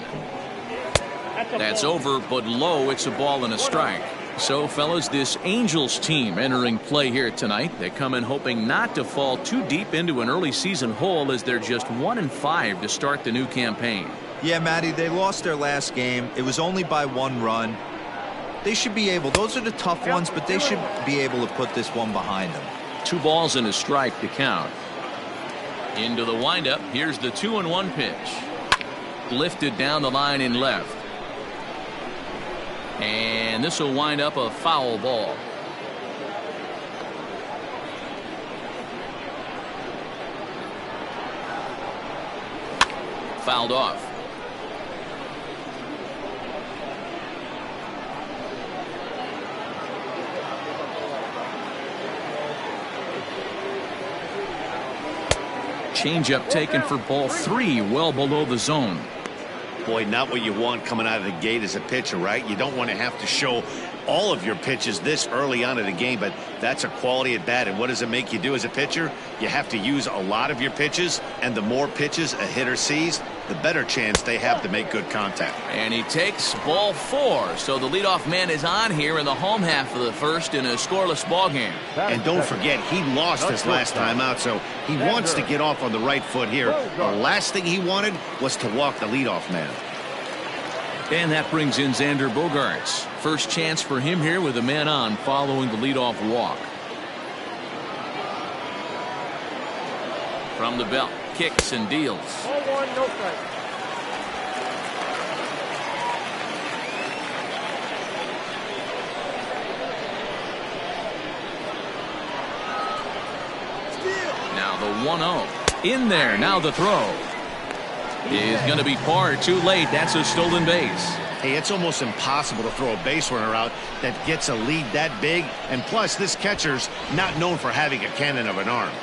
That's over but low. It's a ball and a strike. So, fellas, this Angels team entering play here tonight. They come in hoping not to fall too deep into an early season hole as they're just 1-5 to start the new campaign. Yeah, Matty, they lost their last game. It was only by 1 run. They should be able, those are the tough ones, but they should be able to put this one behind them. 2 balls and a strike to count. Into the windup. Here's the 2-1 pitch. Lifted down the line in left. And this will wind up a foul ball. Fouled off. Changeup taken for ball 3, well below the zone. Boy, not what you want coming out of the gate as a pitcher, right? You don't want to have to show all of your pitches this early on in the game, but that's a quality at bat. And what does it make you do as a pitcher? You have to use a lot of your pitches, and the more pitches a hitter sees, the better chance they have to make good contact. And he takes ball 4. So the leadoff man is on here in the home half of the first in a scoreless ball game. And don't forget, he lost his last time out, so he wants to get off on the right foot here. The last thing he wanted was to walk the leadoff man. And that brings in Xander Bogaerts. First chance for him here with a man on following the leadoff walk. From the belt, kicks and deals. 0-1, no strike. Now the 1-0. In there, now the throw. Is going to be far too late. That's a stolen base. Hey, it's almost impossible to throw a base runner out that gets a lead that big. And plus, this catcher's not known for having a cannon of an arm.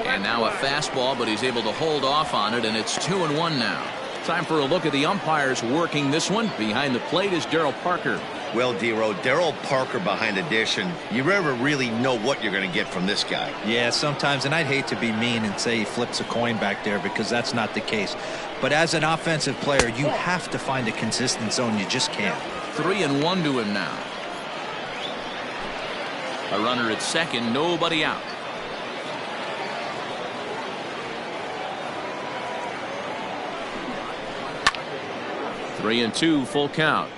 And now a fastball, but he's able to hold off on it, and it's 2-1 now. Time for a look at the umpires working this one. Behind the plate is Darryl Parker. Well, D-Row, Darryl Parker behind the dish, and you never really know what you're going to get from this guy. Yeah, sometimes, and I'd hate to be mean and say he flips a coin back there because that's not the case. But as an offensive player, you have to find a consistent zone. You just can't. 3-1 to him now. A runner at second, nobody out. Three and two, full count.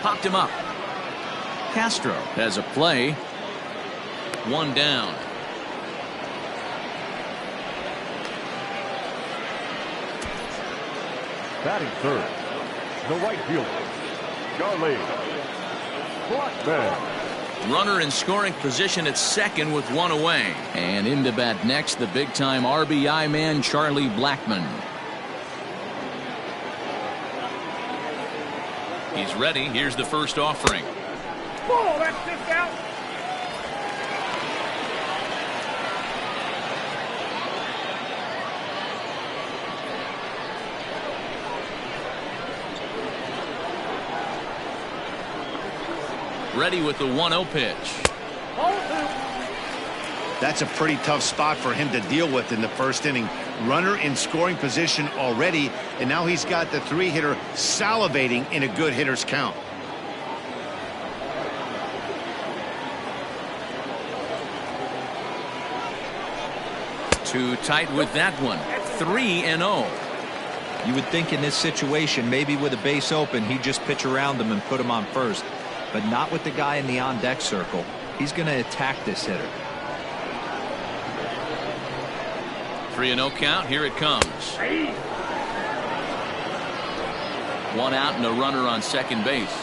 Popped him up. Castro has a play. One down. Batting third, the right fielder, Charlie Blackman. Runner in scoring position at second with one away. And in to bat next, the big-time RBI man, Charlie Blackman. He's ready. Here's the first offering. Ball, that's just out. Ready with the 1-0 pitch. That's a pretty tough spot for him to deal with in the first inning. Runner in scoring position already, and now he's got the three-hitter salivating in a good hitter's count. Too tight with that one. 3-0. You would think in this situation, maybe with a base open, he'd just pitch around him and put him on first. But not with the guy in the on-deck circle. He's going to attack this hitter. 3-0 count. Here it comes. One out and a runner on second base.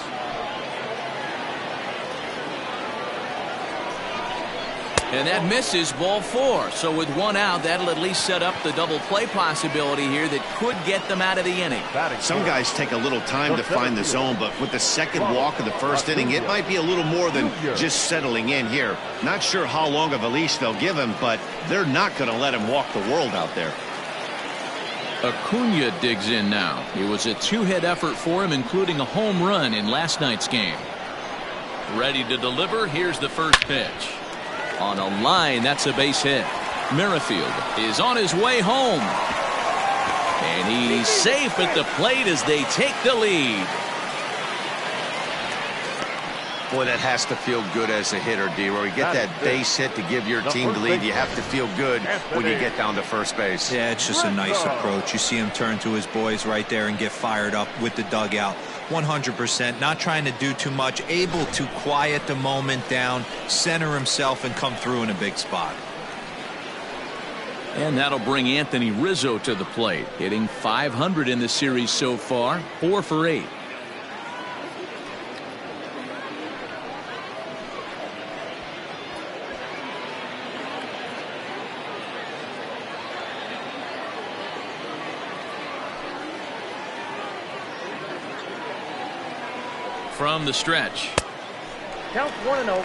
And that misses, ball 4. So with one out, that'll at least set up the double play possibility here that could get them out of the inning. Some guys take a little time to find the zone, but with the second walk of the first inning, it might be a little more than just settling in here. Not sure how long of a leash they'll give him, but they're not going to let him walk the world out there. Acuna digs in now. It was a two-hit effort for him, including a home run in last night's game. Ready to deliver. Here's the first pitch. On a line, that's a base hit. Merrifield is on his way home. And he's safe at the plate as they take the lead. Boy, that has to feel good as a hitter, D-Roy. You get that base hit to give your team the lead. You have to feel good when you get down to first base. Yeah, it's just a nice approach. You see him turn to his boys right there and get fired up with the dugout. 100%, not trying to do too much, able to quiet the moment down, center himself, and come through in a big spot. And that'll bring Anthony Rizzo to the plate, hitting .500 in the series so far, 4 for 8. from the stretch. Count 1-0.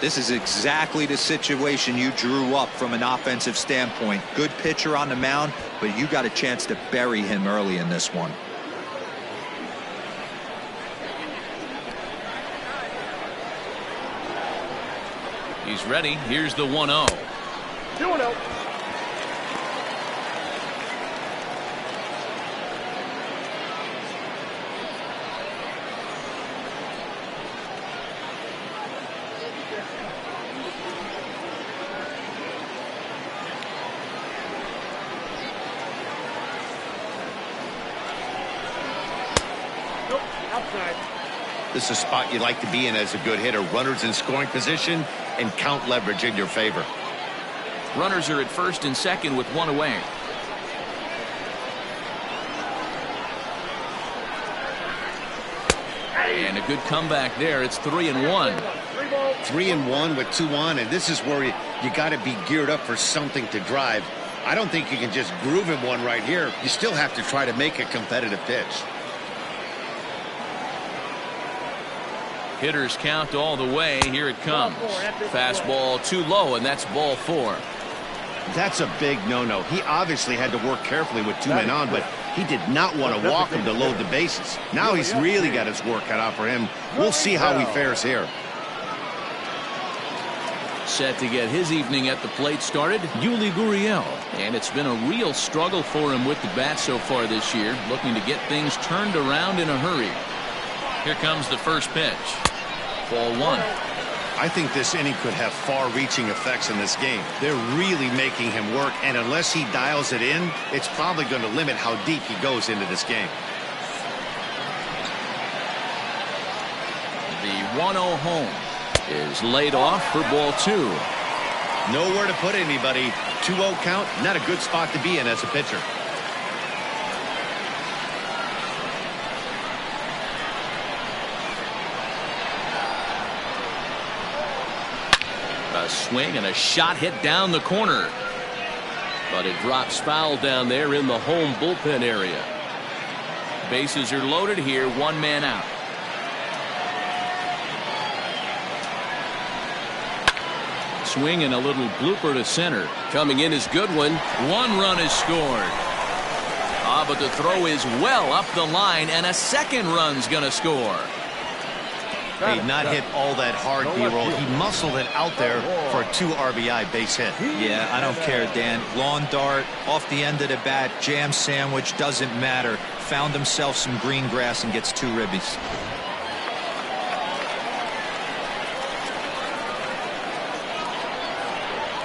This is exactly the situation you drew up from an offensive standpoint. Good pitcher on the mound, but you got a chance to bury him early in this one. He's ready. Here's the 1-0. 2-0. Nope, outside. This is a spot you like to be in as a good hitter. Runners in scoring position and count leverage in your favor. Runners are at first and second with one away. And a good comeback there. It's 3-1. 3-1 with 2 on, and this is where you got to be geared up for something to drive. I don't think you can just groove him one right here. You still have to try to make a competitive pitch. Hitters count all the way. Here it comes. Fastball too low, and that's ball 4. That's a big no-no. He obviously had to work carefully with 2 men on, but he did not want to walk him to load the bases. Now he's really got his work cut out for him. We'll see how he fares here. Set to get his evening at the plate started, Yuli Gurriel. And it's been a real struggle for him with the bat so far this year, looking to get things turned around in a hurry. Here comes the first pitch. Ball 1. I think this inning could have far-reaching effects in this game. They're really making him work, and unless he dials it in, it's probably going to limit how deep he goes into this game. The 1-0 home is laid off for ball 2. Nowhere to put anybody. 2-0 count, not a good spot to be in as a pitcher. A swing and a shot hit down the corner. But it drops foul down there in the home bullpen area. Bases are loaded here, 1 man out. Swing and a little blooper to center. Coming in is good one. 1 run is scored. But the throw is well up the line, and a second run's going to score. Hey, not hit all that hard, B-roll. He muscled it out there for a 2 RBI base hit. Yeah, I don't care, Dan. Lawn dart, off the end of the bat, jam sandwich, doesn't matter. Found himself some green grass and gets 2 ribbies.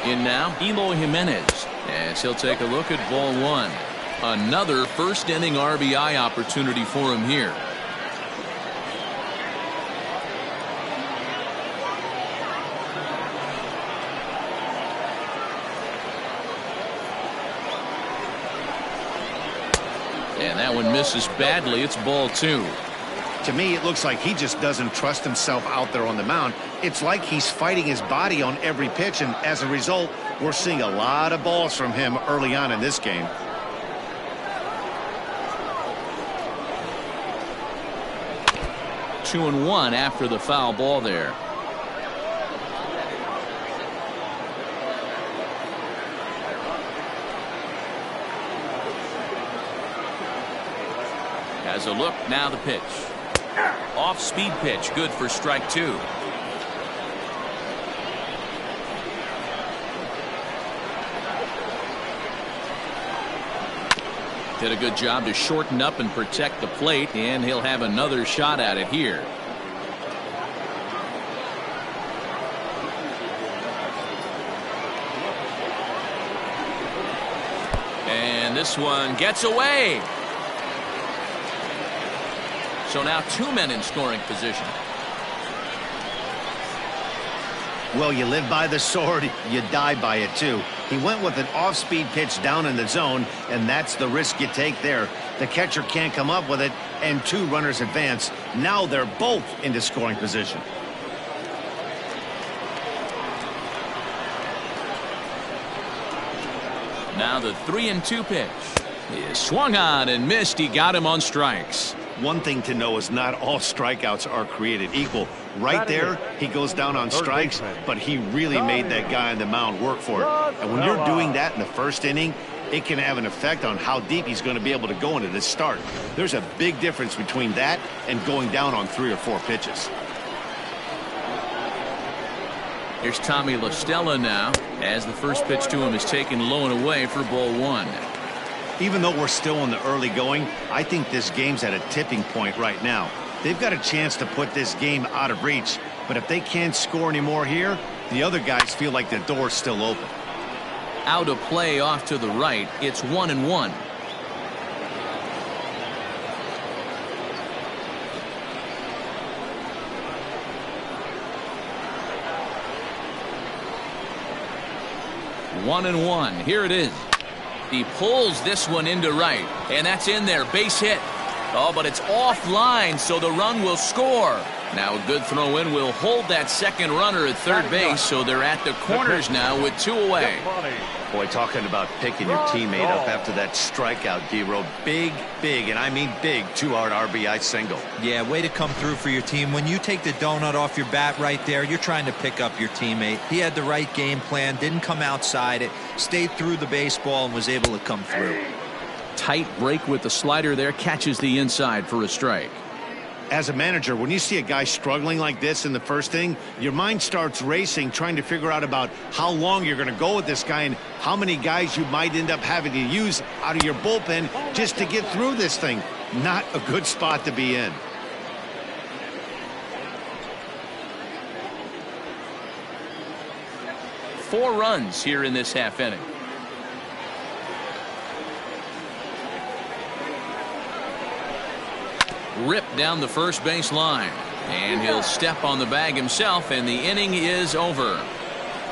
In now, Eloy Jimenez, as he'll take a look at ball 1. Another first inning RBI opportunity for him here. And that one misses badly. It's ball 2. To me, it looks like he just doesn't trust himself out there on the mound. It's like he's fighting his body on every pitch, and as a result, we're seeing a lot of balls from him early on in this game. Two and 1 after the foul ball there. Has a look, now the pitch. Off speed pitch, good for strike 2. Did a good job to shorten up and protect the plate, and he'll have another shot at it here. And this one gets away. So now 2 men in scoring position. Well, you live by the sword, you die by it too. He went with an off-speed pitch down in the zone, and that's the risk you take there. The catcher can't come up with it, and 2 runners advance. Now they're both into scoring position. Now the 3-2 pitch is swung on and missed. He got him on strikes. One thing to know is not all strikeouts are created equal. Right there, he goes down on strikes, but he really made that guy on the mound work for it. And when you're doing that in the first inning, it can have an effect on how deep he's going to be able to go into this start. There's a big difference between that and going down on 3 or 4 pitches. Here's Tommy La Stella now, as the first pitch to him is taken low and away for ball 1. Even though we're still in the early going, I think this game's at a tipping point right now. They've got a chance to put this game out of reach, but if they can't score any more here, the other guys feel like the door's still open. Out of play off to the right. It's 1-1. One and one. Here it is. He pulls this one into right, and that's in there. Base hit. Oh, but it's offline, so the run will score. Now a good throw in will hold that second runner at third base, so they're at the corners now with 2 away. Boy, talking about picking your teammate up after that strikeout, D-Row. Big, and I mean big, 2-hard RBI single. Yeah, way to come through for your team. When you take the donut off your bat right there, you're trying to pick up your teammate. He had the right game plan, didn't come outside it, stayed through the baseball, and was able to come through. Tight break with the slider there, catches the inside for a strike. As a manager, when you see a guy struggling like this in the first inning, your mind starts racing, trying to figure out about how long you're going to go with this guy and how many guys you might end up having to use out of your bullpen just to get through this thing. Not a good spot to be in. Four runs here in this half inning. Ripped down the first base line, and he'll step on the bag himself, and the inning is over.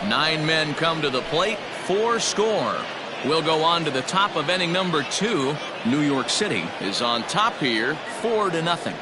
9 men come to the plate, 4 score. We'll go on to the top of inning number 2. New York City is on top here, 4-0.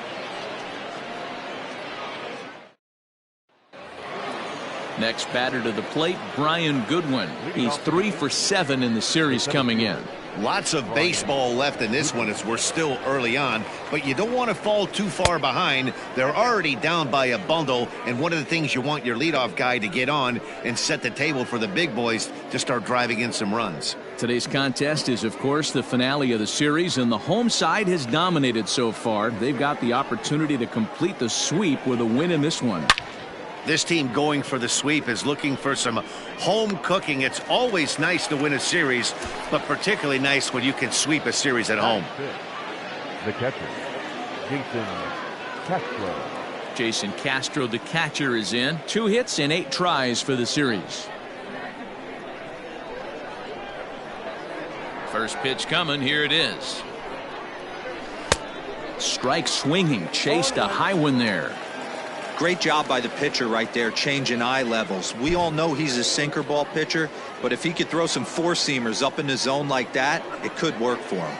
Next batter to the plate, Brian Goodwin. He's 3 for 7 in the series coming in. Lots of baseball left in this one as we're still early on, but you don't want to fall too far behind. They're already down by a bundle, and one of the things you want your leadoff guy to get on and set the table for the big boys to start driving in some runs. Today's contest is, of course, the finale of the series, and the home side has dominated so far. They've got the opportunity to complete the sweep with a win in this one. This team going for the sweep is looking for some home cooking. It's always nice to win a series, but particularly nice when you can sweep a series at home. The catcher, Jason Castro. Jason Castro, the catcher, is in. 2 hits and 8 tries for the series. First pitch coming. Here it is. Strike swinging. Chased a high one there. Great job by the pitcher right there, changing eye levels. We all know he's a sinker ball pitcher, but if he could throw some four-seamers up in the zone like that, it could work for him.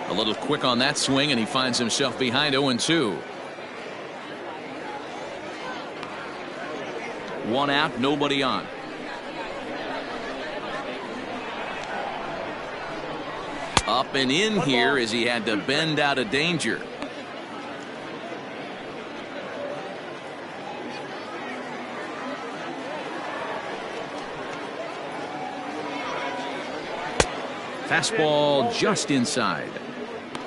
A little quick on that swing, and he finds himself behind 0-2. 1 out, nobody on. Up and in here as he had to bend out of danger. Fastball just inside.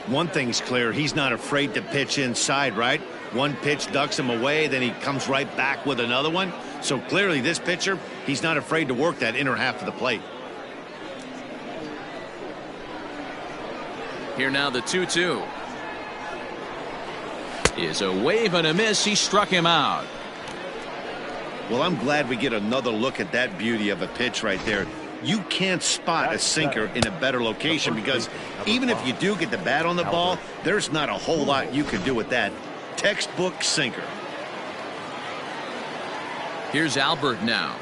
One thing's clear, he's not afraid to pitch inside, right? One pitch ducks him away, then he comes right back with another one. So clearly this pitcher, he's not afraid to work that inner half of the plate. Here now the 2-2. Is a wave and a miss. He struck him out. Well, I'm glad we get another look at that beauty of a pitch right there. You can't spot a sinker in a better location because even if you do get the bat on the ball, there's not a whole lot you can do with that. Textbook sinker. Here's Albert now.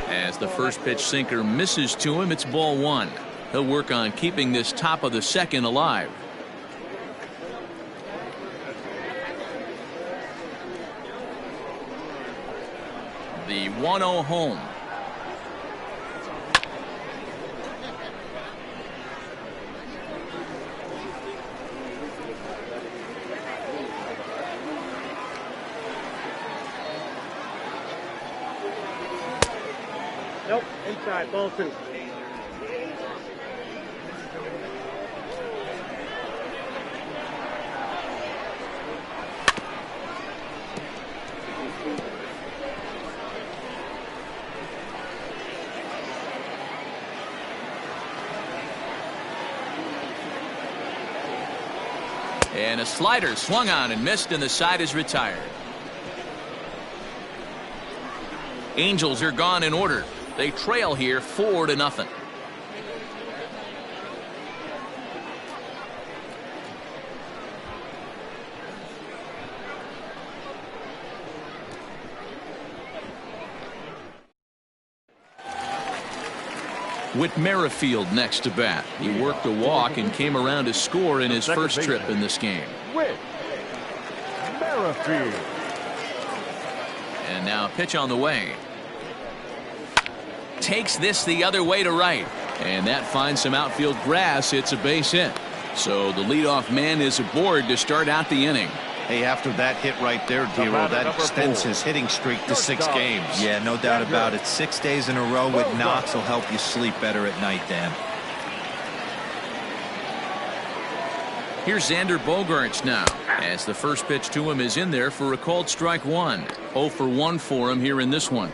As the first pitch sinker misses to him, it's ball 1. He'll work on keeping this top of the second alive. The 1-0 home. Nope, inside, ball 2. And a slider swung on and missed, and the side is retired. Angels are gone in order. They trail here 4-0. With Merrifield next to bat. He worked a walk and came around to score in his first trip in this game. With Merrifield. And now a pitch on the way. Takes this the other way to right. And that finds some outfield grass. It's a base hit. So the leadoff man is aboard to start out the inning. Hey, after that hit right there, Dero, that extends his hitting streak to 6 games. Yeah, no doubt about it. 6 days in a row with knocks will help you sleep better at night, Dan. Here's Xander Bogaerts now, as the first pitch to him is in there for a called strike 1. 0 for 1 for him here in this one.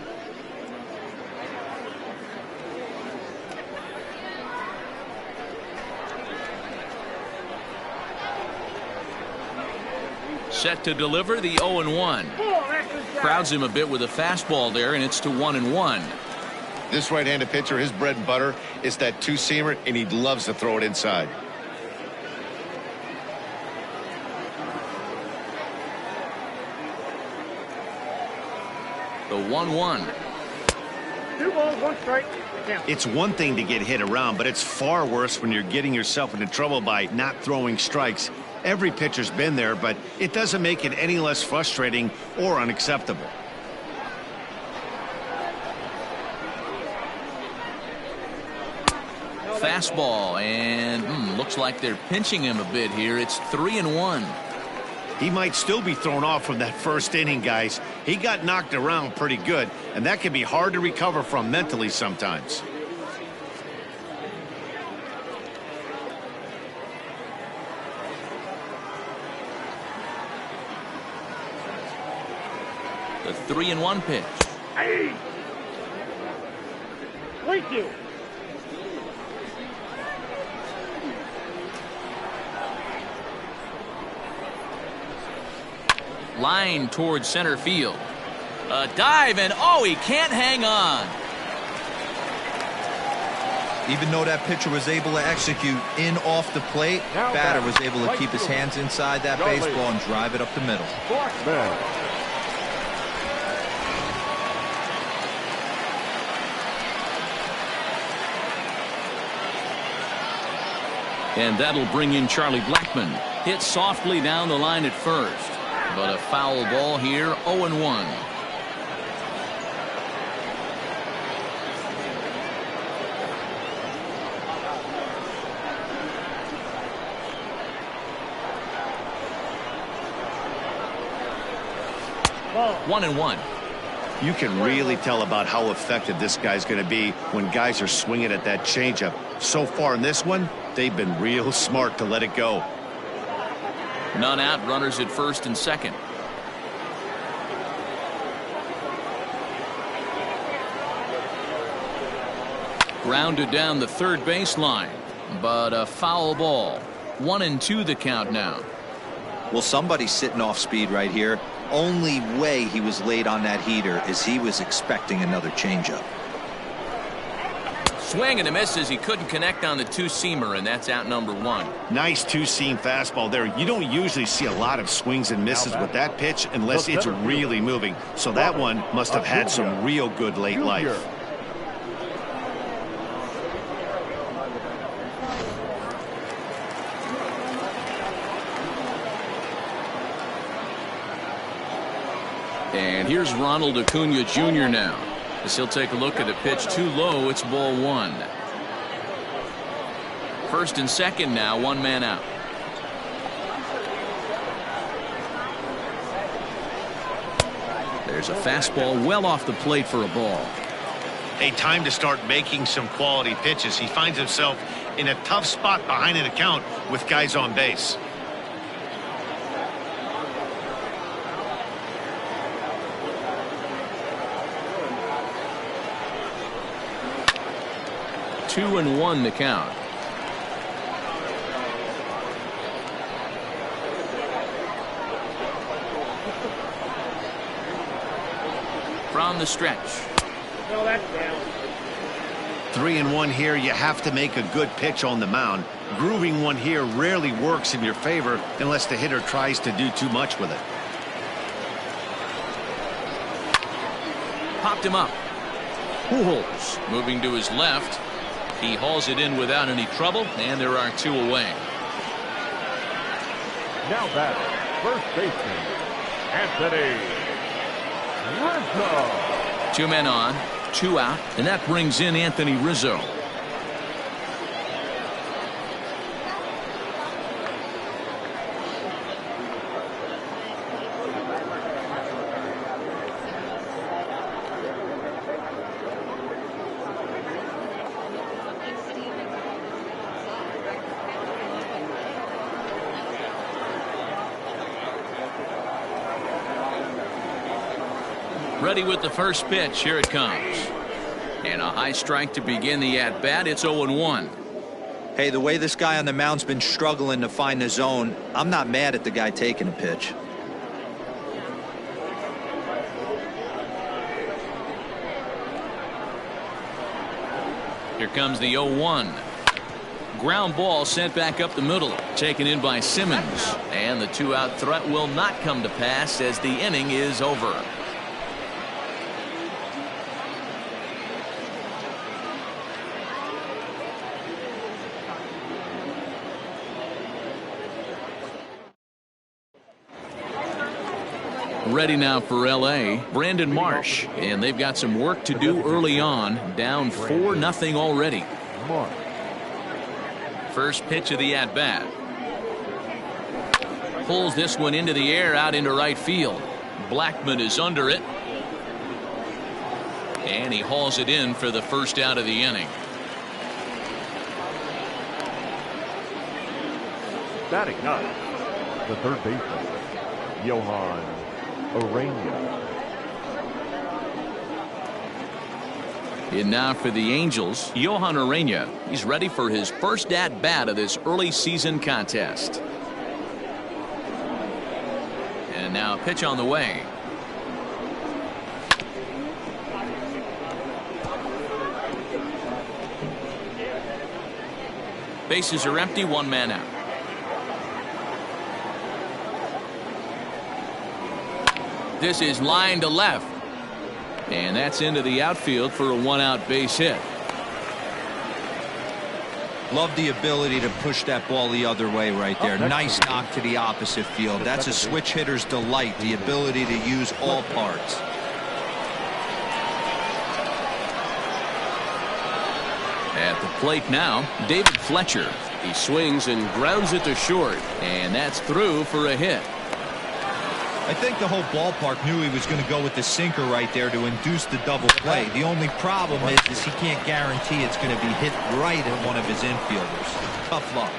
Set to deliver the 0-1. Crowds him a bit with a fastball there, and it's to 1-1. This right-handed pitcher, his bread and butter is that two-seamer, and he loves to throw it inside. The 1-1. 2 balls, 1 strike. It's one thing to get hit around, but it's far worse when you're getting yourself into trouble by not throwing strikes. Every pitcher's been there, but it doesn't make it any less frustrating or unacceptable. Fastball, and looks like they're pinching him a bit here. It's 3-1. He might still be thrown off from that first inning, guys. He got knocked around pretty good, and that can be hard to recover from mentally sometimes. The 3-1 pitch. Hey! Thank you. Line towards center field. A dive, and oh, he can't hang on. Even though that pitcher was able to execute in off the plate, batter was able to keep his hands inside that baseball and drive it up the middle. And that'll bring in Charlie Blackmon. Hit softly down the line at first. But a foul ball here, 0-1. Ball. 1-1. You can really tell about how effective this guy's going to be when guys are swinging at that changeup. So far in this one, they've been real smart to let it go. None out, runners at first and second. Grounded down the third baseline, but a foul ball. 1-2 the count now. Well, somebody's sitting off speed right here. Only way he was late on that heater is he was expecting another changeup. Swing and a miss as he couldn't connect on the two-seamer, and that's out number 1. Nice two-seam fastball there. You don't usually see a lot of swings and misses with that pitch unless it's really moving. So that one must have had some real good late life. And here's Ronald Acuna Jr. now, as he'll take a look at a pitch too low. It's ball 1. First and second now, 1 man out. There's a fastball well off the plate for a ball. time to start making some quality pitches. He finds himself in a tough spot behind an account with guys on base. Two and one to count. From the stretch. No, that's down. 3-1 here. You have to make a good pitch on the mound. Grooving one here rarely works in your favor unless the hitter tries to do too much with it. Popped him up. Pujols moving to his left. He hauls it in without any trouble, and there are two away. Now batting, first baseman, Anthony Rizzo. 2 men on, 2 out, and that brings in Anthony Rizzo. Ready with the first pitch. Here it comes. And a high strike to begin the at-bat. It's 0-1. Hey, the way this guy on the mound's been struggling to find the zone, I'm not mad at the guy taking a pitch. Here comes the 0-1. Ground ball sent back up the middle. Taken in by Simmons. And the 2-out threat will not come to pass as the inning is over. Ready now for L.A. Brandon Marsh, and they've got some work to do early on. Down 4-0 already. First pitch of the at-bat. Pulls this one into the air out into right field. Blackman is under it. And he hauls it in for the first out of the inning. Batting ninth, the third baseman, Johan Urania. And now for the Angels, Johan Urania. He's ready for his first at-bat of this early season contest. And now a pitch on the way. Bases are empty, 1 man out. This is line to left. And that's into the outfield for a 1-out base hit. Love the ability to push that ball the other way right there. Nice knock to the opposite field. That's a switch hitter's delight, the ability to use all parts. At the plate now, David Fletcher. He swings and grounds it to short. And that's through for a hit. I think the whole ballpark knew he was going to go with the sinker right there to induce the double play. The only problem is he can't guarantee it's going to be hit right at one of his infielders. Tough luck.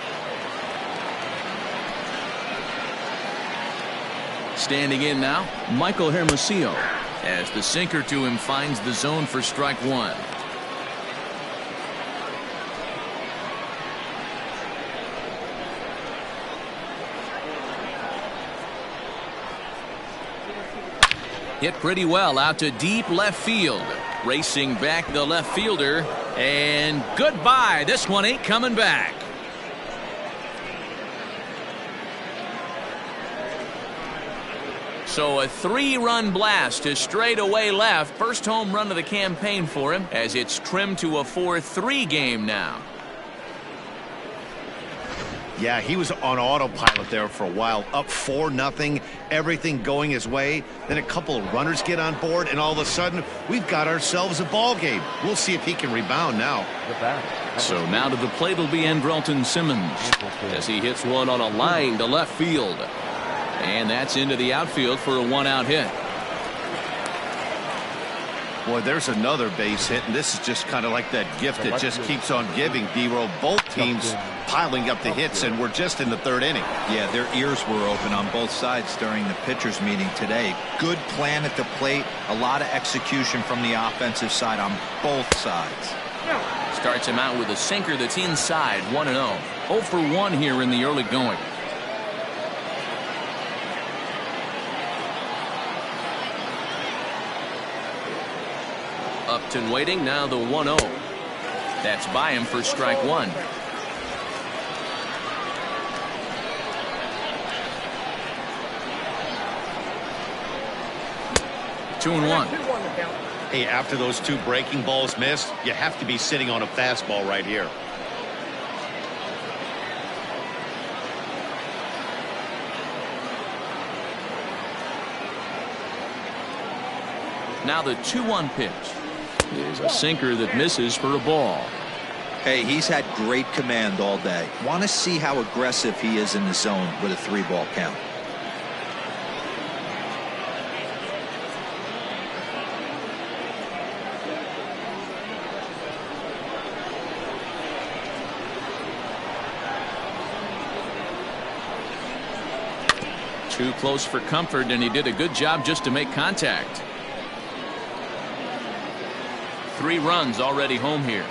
Standing in now, Michael Hermosillo, as the sinker to him finds the zone for strike 1. Hit pretty well out to deep left field. Racing back the left fielder. And goodbye. This one ain't coming back. So a 3-run blast to straightaway left. First home run of the campaign for him as it's trimmed to a 4-3 game now. Yeah, he was on autopilot there for a while. Up 4-0, everything going his way. Then a couple of runners get on board, and all of a sudden, we've got ourselves a ball game. We'll see if he can rebound now. So now to the plate will be Andrelton Simmons as he hits one on a line to left field. And that's into the outfield for a 1-out hit. Boy, there's another base hit, and this is just kind of like that gift that just keeps on giving, D-Roll. Both teams piling up the hits, and we're just in the third inning. Yeah, their ears were open on both sides during the pitchers meeting today. Good plan at the plate, a lot of execution from the offensive side on both sides. Starts him out with a sinker that's inside, 1-0. 0 for 1 here in the early going. Upton waiting, now the 1-0. That's by him for strike one. Two and one. Hey, after those two breaking balls missed, you have to be sitting on a fastball right here. Now the 2-1 pitch is a sinker that misses for a ball. Hey, he's had great command all day. Want to see how aggressive he is in the zone with a 3-ball count. Too close for comfort, and he did a good job just to make contact. 3 runs already home here.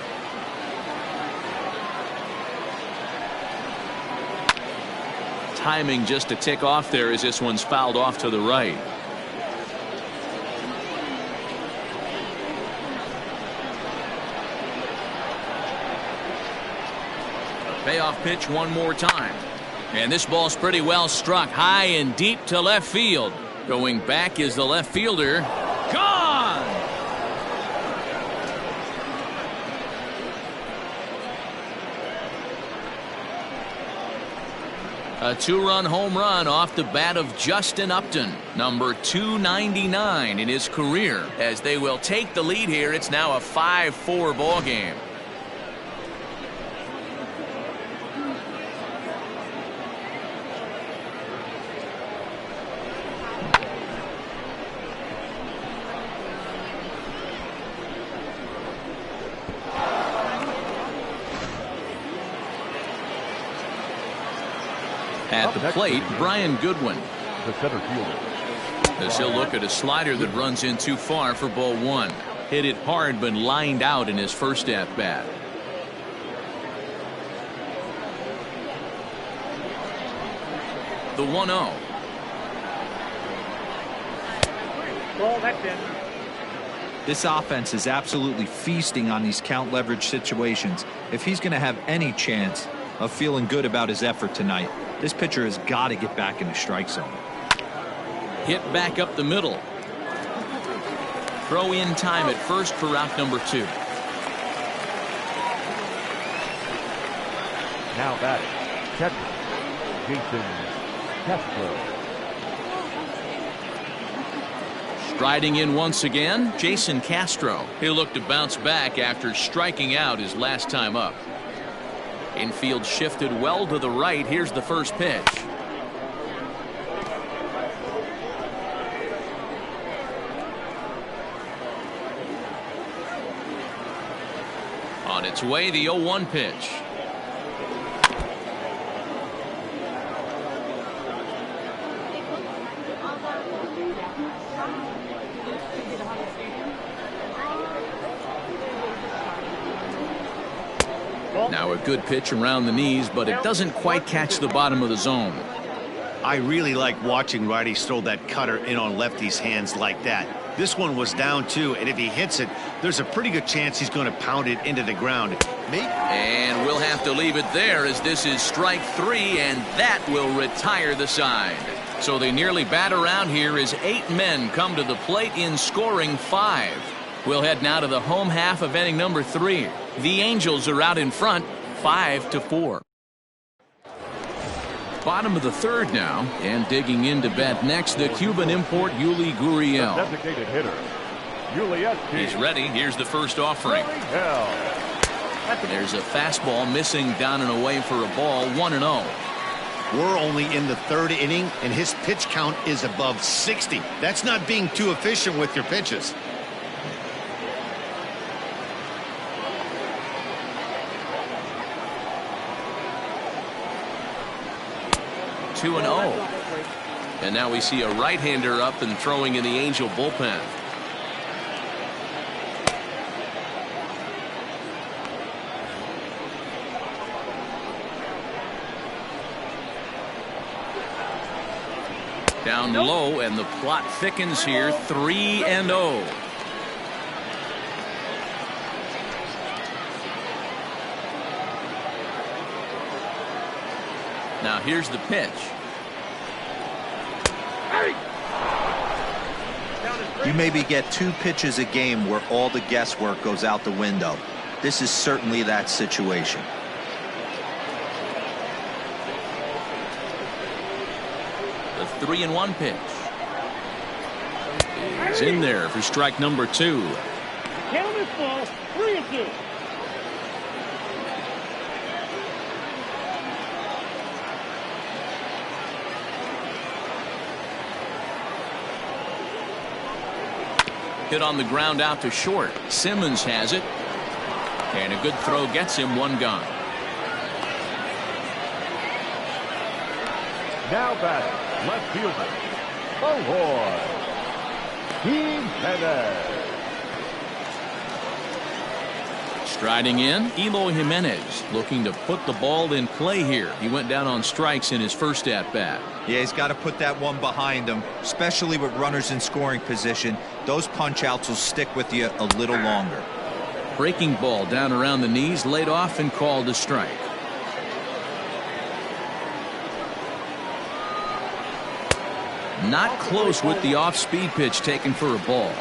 Timing just to tick off there as this one's fouled off to the right. Payoff pitch one more time. And this ball's pretty well struck high and deep to left field. Going back is the left fielder. Gone! A 2-run home run off the bat of Justin Upton, number 299 in his career. As they will take the lead here, it's now a 5-4 ball game. At the plate, Brian Goodwin. The center fielder. As he'll look at a slider that runs in too far for ball one. Hit it hard but lined out in his first at bat. The 1-0. Ball, that's in. This offense is absolutely feasting on these count leverage situations. If he's going to have any chance of feeling good about his effort tonight, this pitcher has got to get back in the strike zone. Hit back up the middle. Throw in time at first for route number 2. Now batting, catcher, Jason Castro. Striding in once again, Jason Castro. He'll look to bounce back after striking out his last time up. Infield shifted well to the right. Here's the first pitch. On its way, the 0-1 pitch. Now a good pitch around the knees, but it doesn't quite catch the bottom of the zone. I really like watching righties throw that cutter in on lefties' hands like that. This one was down too, and if he hits it, there's a pretty good chance he's going to pound it into the ground. And we'll have to leave it there as this is strike 3, and that will retire the side. So they nearly bat around here as 8 men come to the plate in scoring 5. We'll head now to the home half of inning number 3. The Angels are out in front, 5-4. Bottom of the third now, and digging in to bat next, the Cuban import Yuli Gurriel. Designated hitter, Yuli. He's ready. Here's the first offering. There's a fastball missing down and away for a ball, 1-0. We're only in the third inning, and his pitch count is above 60. That's not being too efficient with your pitches. 2-0. And now we see a right-hander up and throwing in the Angel bullpen. Down low, and the plot thickens here. 3-0. Now here's the pitch. You maybe get 2 pitches a game where all the guesswork goes out the window. This is certainly that situation. The 3-1 pitch. He's in there for strike number 2. Count is full. 3-2. Hit on the ground out to short. Simmons has it. And a good throw gets him 1 gone. Now batting, left fielder, Jimenez. Striding in, Eloy Jimenez looking to put the ball in play here. He went down on strikes in his first at-bat. Yeah, he's got to put that one behind him, especially with runners in scoring position. Those punch-outs will stick with you a little longer. Breaking ball down around the knees, laid off and called a strike. Not close with the off-speed pitch taken for a ball.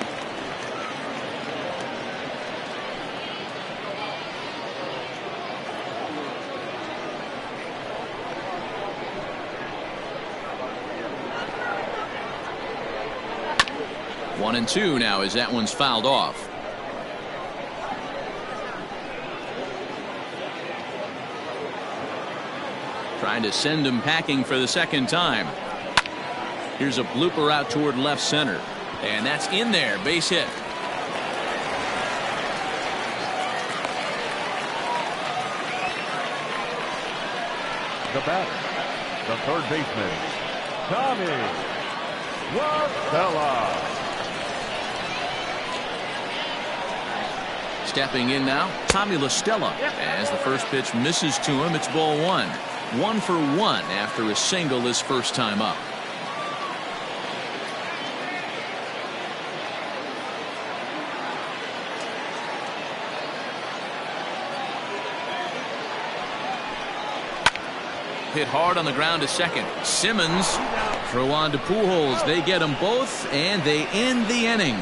One and two now as that one's fouled off. Trying to send him packing for the second time. Here's a blooper out toward left center. And that's in there. Base hit. The batter, the third baseman, Tommy Rosella. Stepping in now, Tommy La Stella. As the first pitch misses to him, it's ball one. 1 for 1 after a single his first time up. Hit hard on the ground to second. Simmons throw on to Pujols. They get them both, and they end the inning.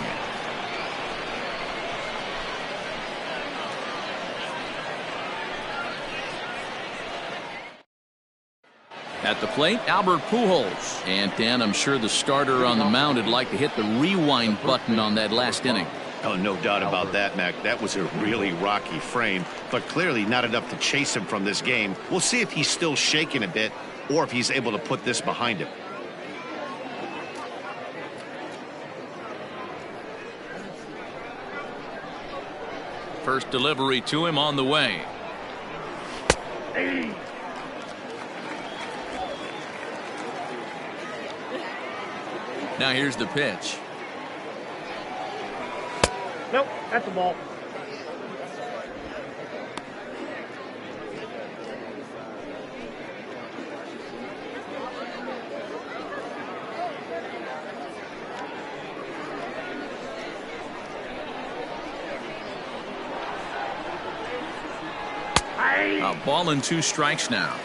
At the plate, Albert Pujols. And Dan, I'm sure the starter on the mound would like to hit the rewind button on that last inning. Oh, no doubt about that, Mac. That was a really rocky frame, but clearly not enough to chase him from this game. We'll see if he's still shaking a bit or if he's able to put this behind him. First delivery to him on the way. Now here's the pitch. Nope, that's a ball. A ball and 2 strikes now.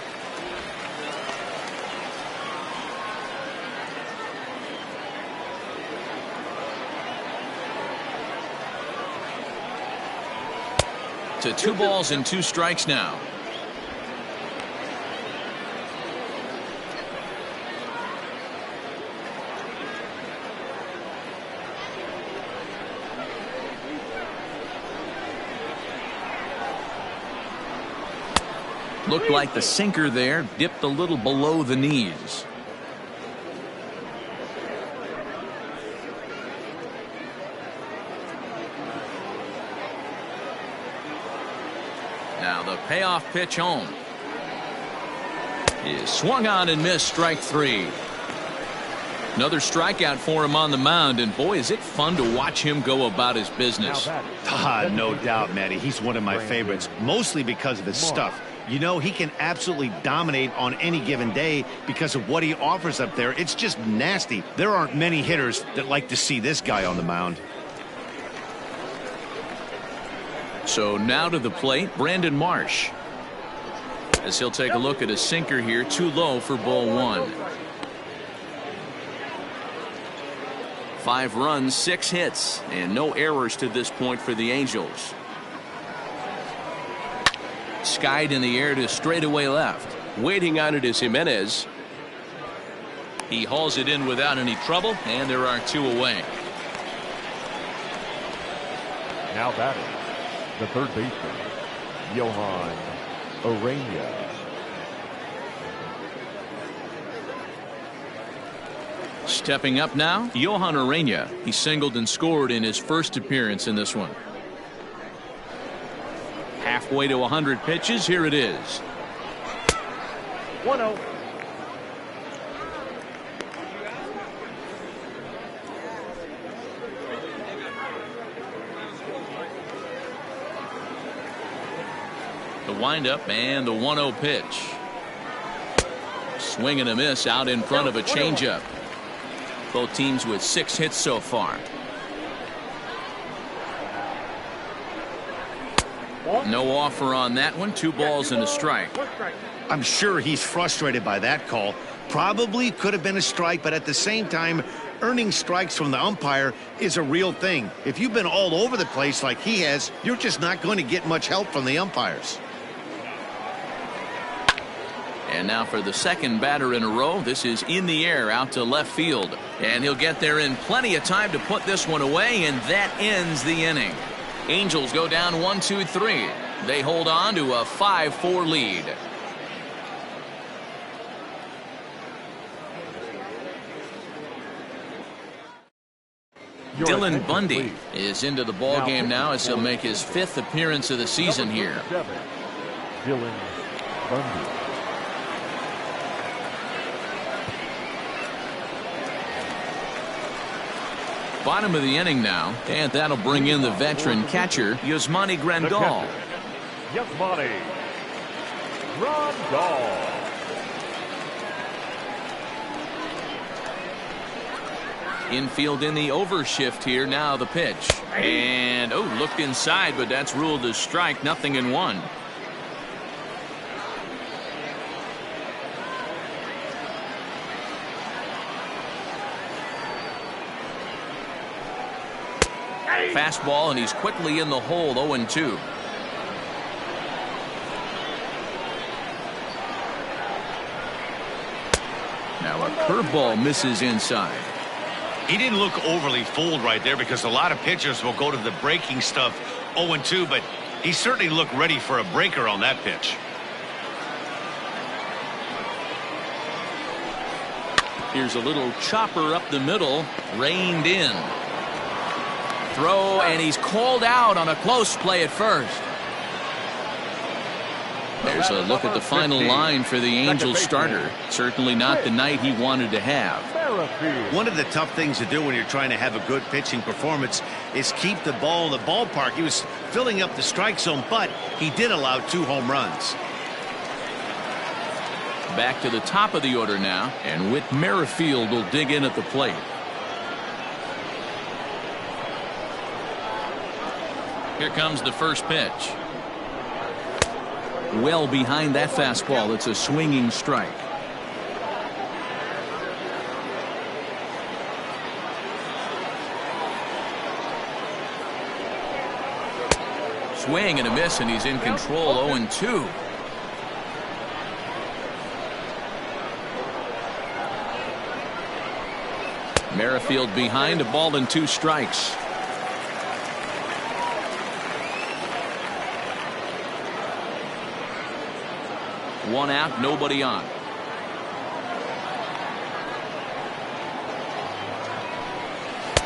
To 2 balls and 2 strikes now. Looked like the sinker there dipped a little below the knees. Now the payoff pitch home. is swung on and missed, strike 3. Another strikeout for him on the mound, and boy, is it fun to watch him go about his business. No doubt, Matty. He's one of my favorites, mostly because of his stuff. You know, he can absolutely dominate on any given day because of what he offers up there. It's just nasty. There aren't many hitters that like to see this guy on the mound. So now to the plate, Brandon Marsh. As he'll take a look at a sinker here, too low for ball 1. 5 runs, 6 hits, and no errors to this point for the Angels. Skied in the air to straightaway left. Waiting on it is Jimenez. He hauls it in without any trouble, and there are 2 away. Now batting, the third baseman, Johan Urena. Stepping up now, Johan Urena. He singled and scored in his first appearance in this one. Halfway to 100 pitches. Here it is. 1-0. The windup and the 1-0 pitch. Swing and a miss out in front of a changeup. Both teams with 6 hits so far. No offer on that one. 2 balls and a strike. I'm sure he's frustrated by that call. Probably could have been a strike, but at the same time, earning strikes from the umpire is a real thing. If you've been all over the place like he has, you're just not going to get much help from the umpires. And now for the second batter in a row. This is in the air out to left field. And he'll get there in plenty of time to put this one away, and that ends the inning. Angels go down 1-2-3. They hold on to a 5-4 lead. Dylan Bundy is into the ball game now as he'll make his 5th appearance of the season here. Dylan Bundy. Bottom of the inning now, and that'll bring in the veteran catcher, Yasmani Grandal. Yasmani Grandal. Infield in the overshift here. Now the pitch. And, looked inside, but that's ruled as strike. 0-1. Fastball, and he's quickly in the hole. 0-2. Now a curveball misses inside. He didn't look overly fooled right there because a lot of pitchers will go to the breaking stuff 0-2, but he certainly looked ready for a breaker on that pitch. Here's a little chopper up the middle, reined in. Throw, and he's called out on a close play at first. There's a look at the final line for the Angels starter. Certainly not the night he wanted to have. One of the tough things to do when you're trying to have a good pitching performance is keep the ball in the ballpark. He was filling up the strike zone, but he did allow 2 home runs. Back to the top of the order now, and Whit Merrifield will dig in at the plate. Here comes the first pitch. Well behind that fastball. It's a swinging strike. Swing and a miss, and he's in control. 0-2. Merrifield behind, a ball and 2 strikes. One out, nobody on.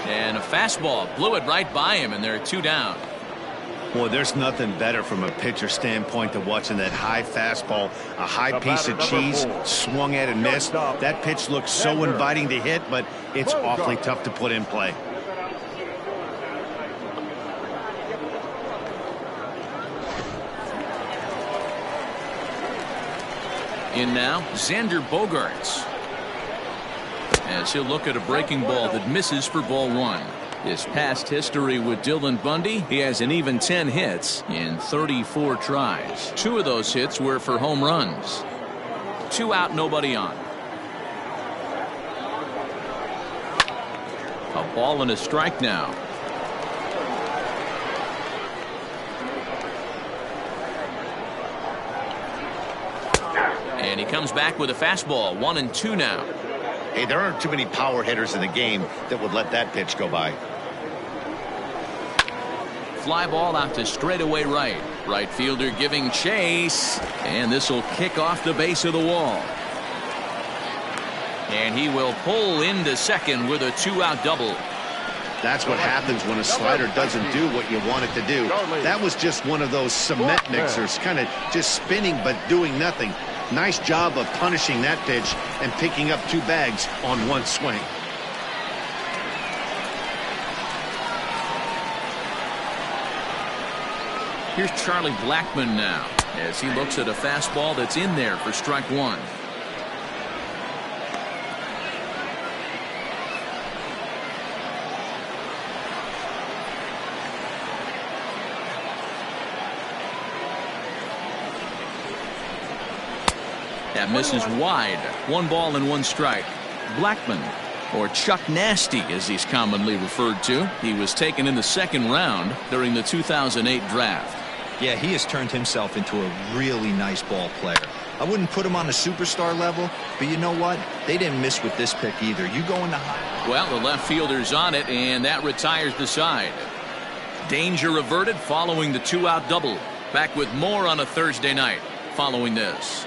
And a fastball blew it right by him, and there are 2 down. Boy, there's nothing better from a pitcher standpoint than watching that high fastball, a high piece of cheese, swung at and missed. That pitch looks so inviting to hit, but it's awfully tough to put in play. In now, Xander Bogaerts. As he'll look at a breaking ball that misses for ball one. His past history with Dylan Bundy, he has an even 10 hits in 34 tries. 2 of those hits were for home runs. 2 out, nobody on. A ball and a strike now. And he comes back with a fastball. 1-2 now. Hey, there aren't too many power hitters in the game that would let that pitch go by. Fly ball out to straightaway right. Right fielder giving chase. And this will kick off the base of the wall. And he will pull into second with a 2-out double. That's what happens when a slider doesn't do what you want it to do. That was just one of those cement mixers, kind of just spinning but doing nothing. Nice job of punishing that pitch and picking up 2 bags on 1 swing. Here's Charlie Blackmon now as he looks at a fastball that's in there for strike 1. That misses wide. 1 ball and 1 strike. Blackmon, or Chuck Nasty as he's commonly referred to. He was taken in the 2nd round during the 2008 draft. Yeah, he has turned himself into a really nice ball player. I wouldn't put him on a superstar level, but you know what? They didn't miss with this pick either. You go in the high. Well, the left fielder's on it, and that retires the side. Danger averted following the 2-out double. Back with more on a Thursday night following this.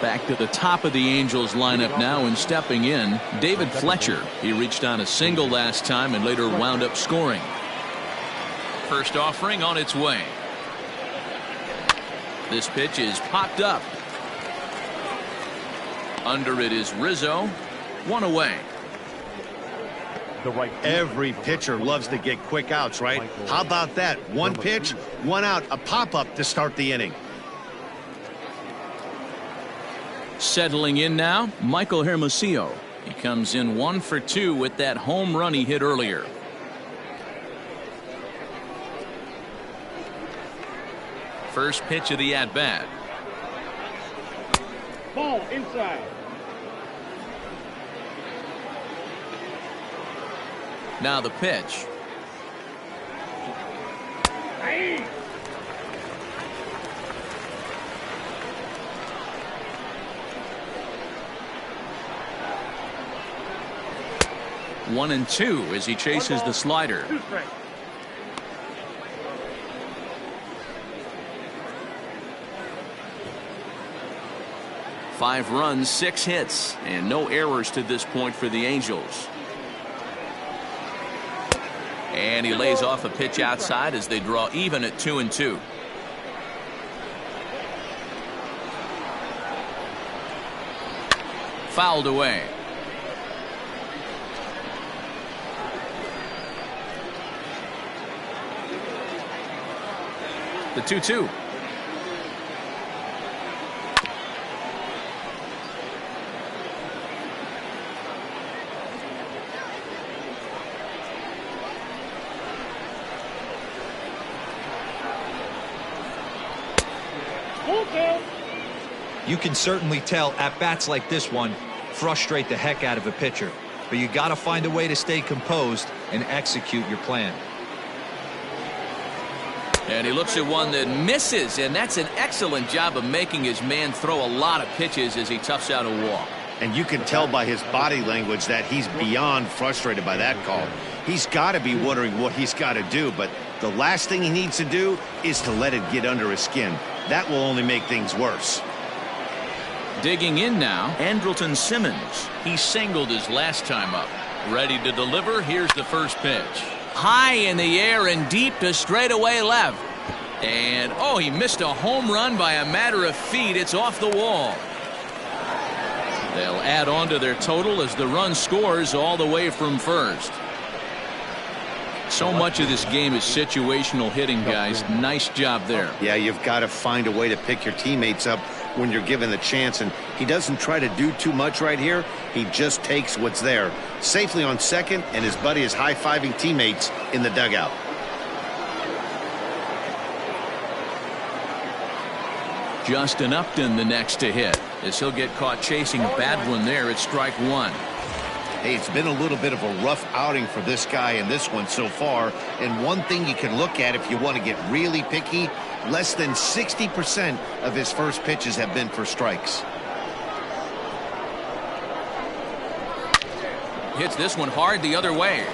Back to the top of the Angels lineup now, and stepping in, David Fletcher. He reached on a single last time and later wound up scoring. First offering on its way. This pitch is popped up. Under it is Rizzo. 1 away. Every pitcher loves to get quick outs, right? How about that? 1 pitch, 1 out, a pop-up to start the inning. Settling in now, Michael Hermosillo. He comes in 1 for 2 with that home run he hit earlier. First pitch of the at-bat. Ball inside. Now the pitch. Hey. 1-2 as he chases the slider. 2 strikes. Five runs, 6 hits, and no errors to this point for the Angels. And he lays off a pitch outside as they draw even at 2-2. Fouled away. The 2-2. You can certainly tell at bats like this one frustrate the heck out of a pitcher, but you got to find a way to stay composed and execute your plan. And he looks at one that misses, and that's an excellent job of making his man throw a lot of pitches as he toughs out a walk. And you can tell by his body language that he's beyond frustrated by that call. He's got to be wondering what he's got to do, but the last thing he needs to do is to let it get under his skin. That will only make things worse. Digging in now, Andrelton Simmons. He singled his last time up. Ready to deliver. Here's the first pitch. High in the air and deep to straightaway left. And, oh, he missed a home run by a matter of feet. It's off the wall. They'll add on to their total as the run scores all the way from first. So much of this game is situational hitting, guys. Nice job there. Yeah, you've got to find a way to pick your teammates up when you're given the chance, and he doesn't try to do too much right here. He just takes what's there. Safely on second, and his buddy is high-fiving teammates in the dugout. Justin Upton the next to hit, as he'll get caught chasing a bad one there at strike one. Hey, it's been a little bit of a rough outing for this guy in this one so far. And one thing you can look at if you want to get really picky, less than 60% of his first pitches have been for strikes. Hits this one hard the other way.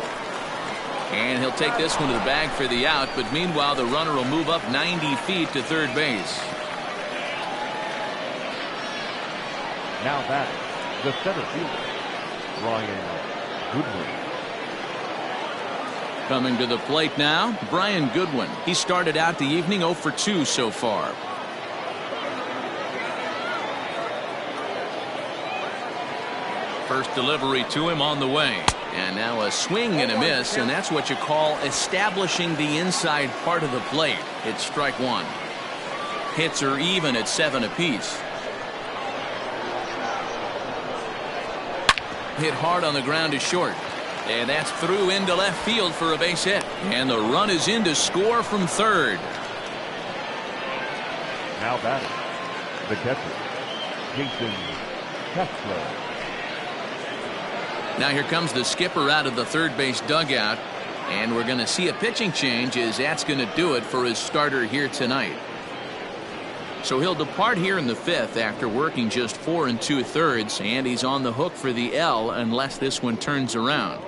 And he'll take this one to the bag for the out, but meanwhile the runner will move up 90 feet to third base. Now batting, the center fielder, Brian Goodwin. Coming to the plate now, Brian Goodwin. He started out the evening 0 for 2 so far. First delivery to him on the way. And now a swing and a miss, and that's what you call establishing the inside part of the plate. It's strike one. Hits are even at 7 apiece. Hit hard on the ground to short. And that's through into left field for a base hit. And the run is in to score from third. Now batting, the catcher, Jason Castro. Now here comes the skipper out of the third base dugout. And we're going to see a pitching change as that's going to do it for his starter here tonight. So he'll depart here in the fifth after working just 4 2/3, and he's on the hook for the L unless this one turns around.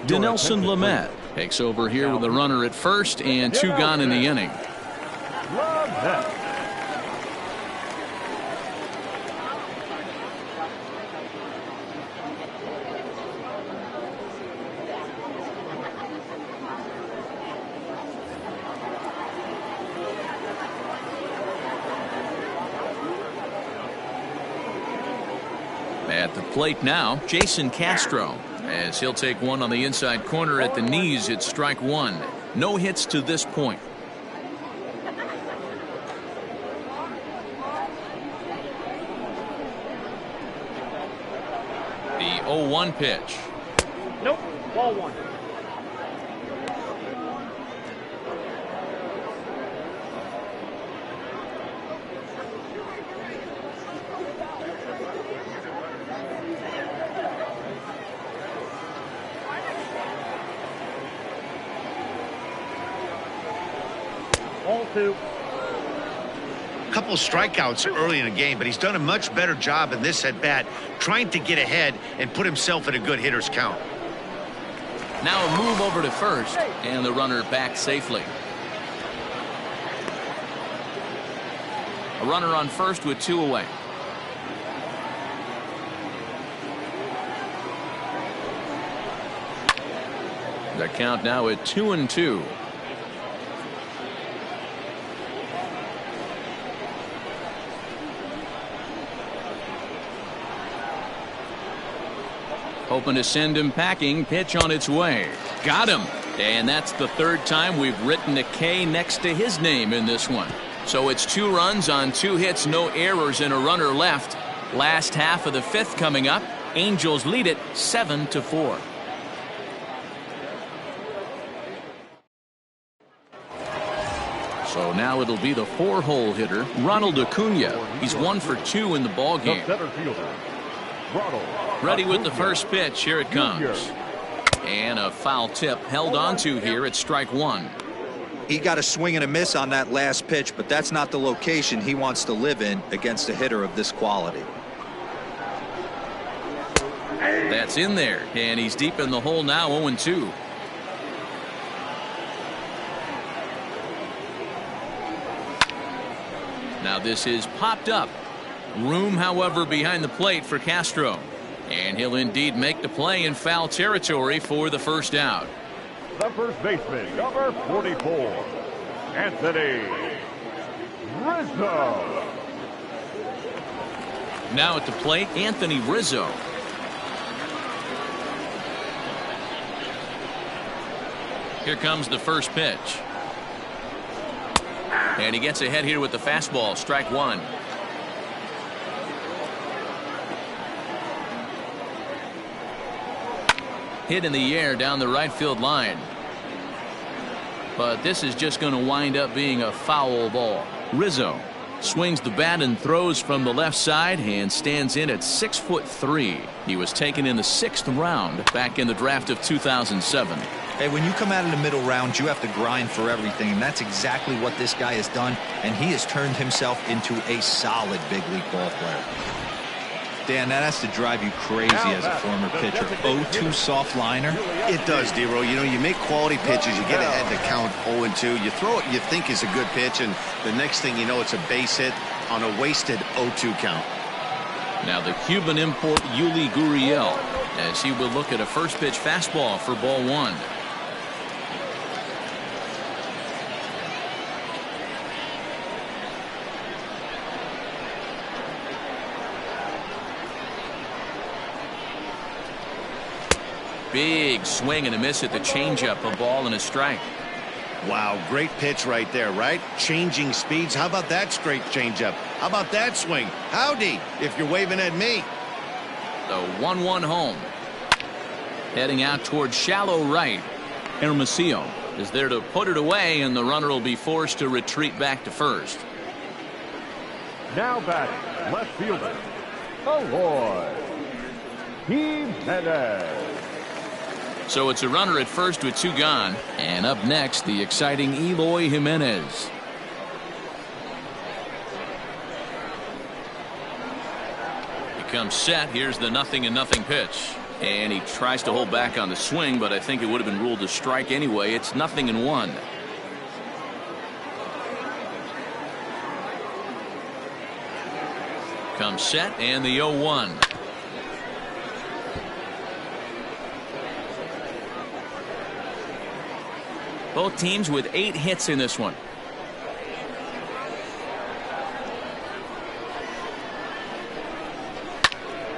Dinelson Lamet takes over here with a runner at first and 2 gone in the inning. At the plate now, Jason Castro, as he'll take one on the inside corner at the knees. It's strike one. No hits to this point. The 0-1 pitch. Nope, ball one. A couple of strikeouts early in the game, but he's done a much better job in this at bat trying to get ahead and put himself in a good hitter's count. Now a move over to first, and the runner back safely. A runner on first with 2 away. The count now at 2-2. Hoping to send him packing. Pitch on its way. Got him. And that's the third time we've written a K next to his name in this one. So it's 2 runs on 2 hits, no errors, and a runner left. Last half of the fifth coming up. Angels lead it 7-4. So now it'll be the 4-hole hitter, Ronald Acuna. He's 1 for 2 in the ball game. Ready with the first pitch. Here it comes. And a foul tip held onto here at strike one. He got a swing and a miss on that last pitch, but that's not the location he wants to live in against a hitter of this quality. That's in there, and he's deep in the hole now, 0-2. Now this is popped up. Room, however, behind the plate for Castro. And he'll indeed make the play in foul territory for the first out. The first baseman, number 44, Anthony Rizzo. Now at the plate, Anthony Rizzo. Here comes the first pitch. And he gets ahead here with the fastball, strike one. Hit in the air down the right field line. But this is just going to wind up being a foul ball. Rizzo swings the bat and throws from the left side and stands in at 6'3". He was taken in the 6th round back in the draft of 2007. Hey, when you come out of the middle round, you have to grind for everything, and that's exactly what this guy has done, and he has turned himself into a solid big league ball player. Dan, that has to drive you crazy as a former pitcher. 0-2 soft liner. It does, D-Row. You know, you make quality pitches, you get ahead to count 0-2. You throw it you think is a good pitch, and the next thing you know, it's a base hit on a wasted 0-2 count. Now the Cuban import Yuli Gurriel, as he will look at a first pitch fastball for ball one. Big swing and a miss at the changeup, a ball and a strike. Wow, great pitch right there, right? Changing speeds. How about that straight changeup? How about that swing? Howdy, if you're waving at me. The 1-1 home. Heading out towards shallow right. Hermosillo is there to put it away, and the runner will be forced to retreat back to first. Now batting, left fielder, Eloy Jimenez. So it's a runner at first with two gone. And up next, the exciting Eloy Jimenez. He comes set. Here's the 0-0 pitch. And he tries to hold back on the swing, but I think it would have been ruled a strike anyway. It's 0-1. Comes set, and the 0-1. Both teams with 8 hits in this one.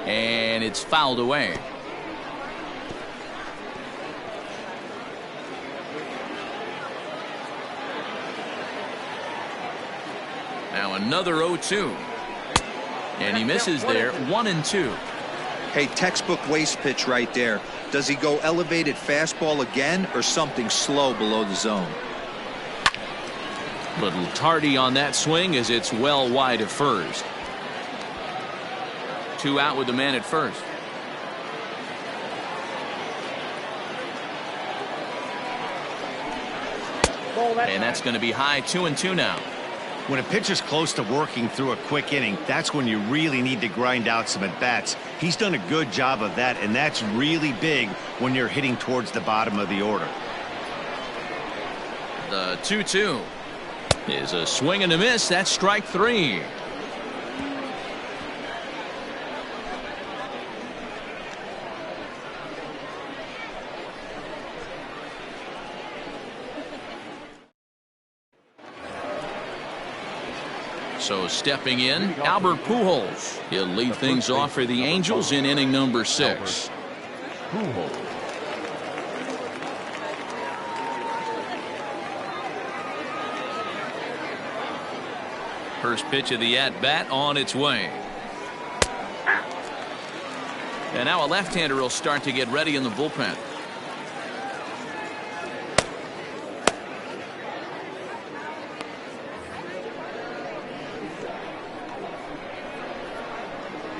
And it's fouled away. Now another 0-2. And he misses there, 1-2. Hey, textbook waste pitch right there. Does he go elevated fastball again or something slow below the zone? Little tardy on that swing as it's well wide of first. 2 out with the man at first. And that's going to be high, 2-2 now. When a pitcher's close to working through a quick inning, that's when you really need to grind out some at-bats. He's done a good job of that, and that's really big when you're hitting towards the bottom of the order. The 2-2 is a swing and a miss. That's strike 3. So stepping in, Albert Pujols. He'll lead things off for the Angels in inning number 6. Pujols. First pitch of the at-bat on its way. And now a left-hander will start to get ready in the bullpen.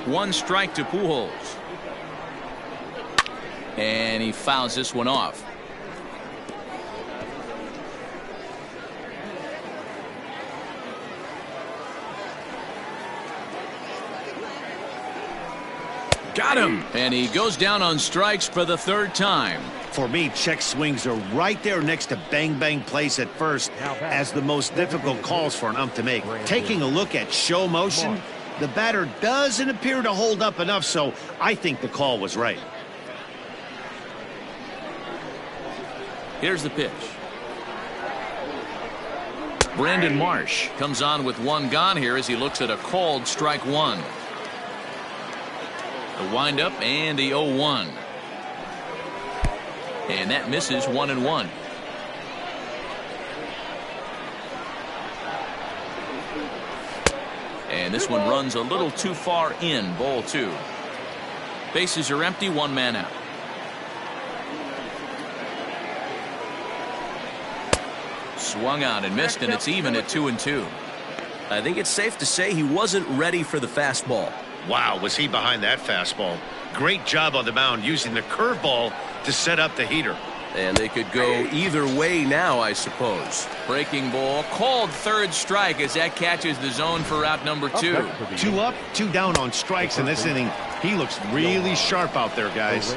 One strike to Pujols. And he fouls this one off. Got him. And he goes down on strikes for the 3rd time. For me, check swings are right there next to bang-bang plays at first as the most difficult calls for an ump to make. Taking a look at show motion, the batter doesn't appear to hold up enough, so I think the call was right. Here's the pitch. Brandon Marsh comes on with one gone here as he looks at a called strike one. The windup and the 0-1. And that misses 1-1. And this one runs a little too far in, ball two. Bases are empty, one man out. Swung on and missed, and it's even at 2-2. I think it's safe to say he wasn't ready for the fastball. Wow, was he behind that fastball. Great job on the mound using the curveball to set up the heater. And they could go either way now, I suppose. Breaking ball called third strike as that catches the zone for out number 2. 2 up, 2 down on strikes in this inning. He looks really sharp out there, guys.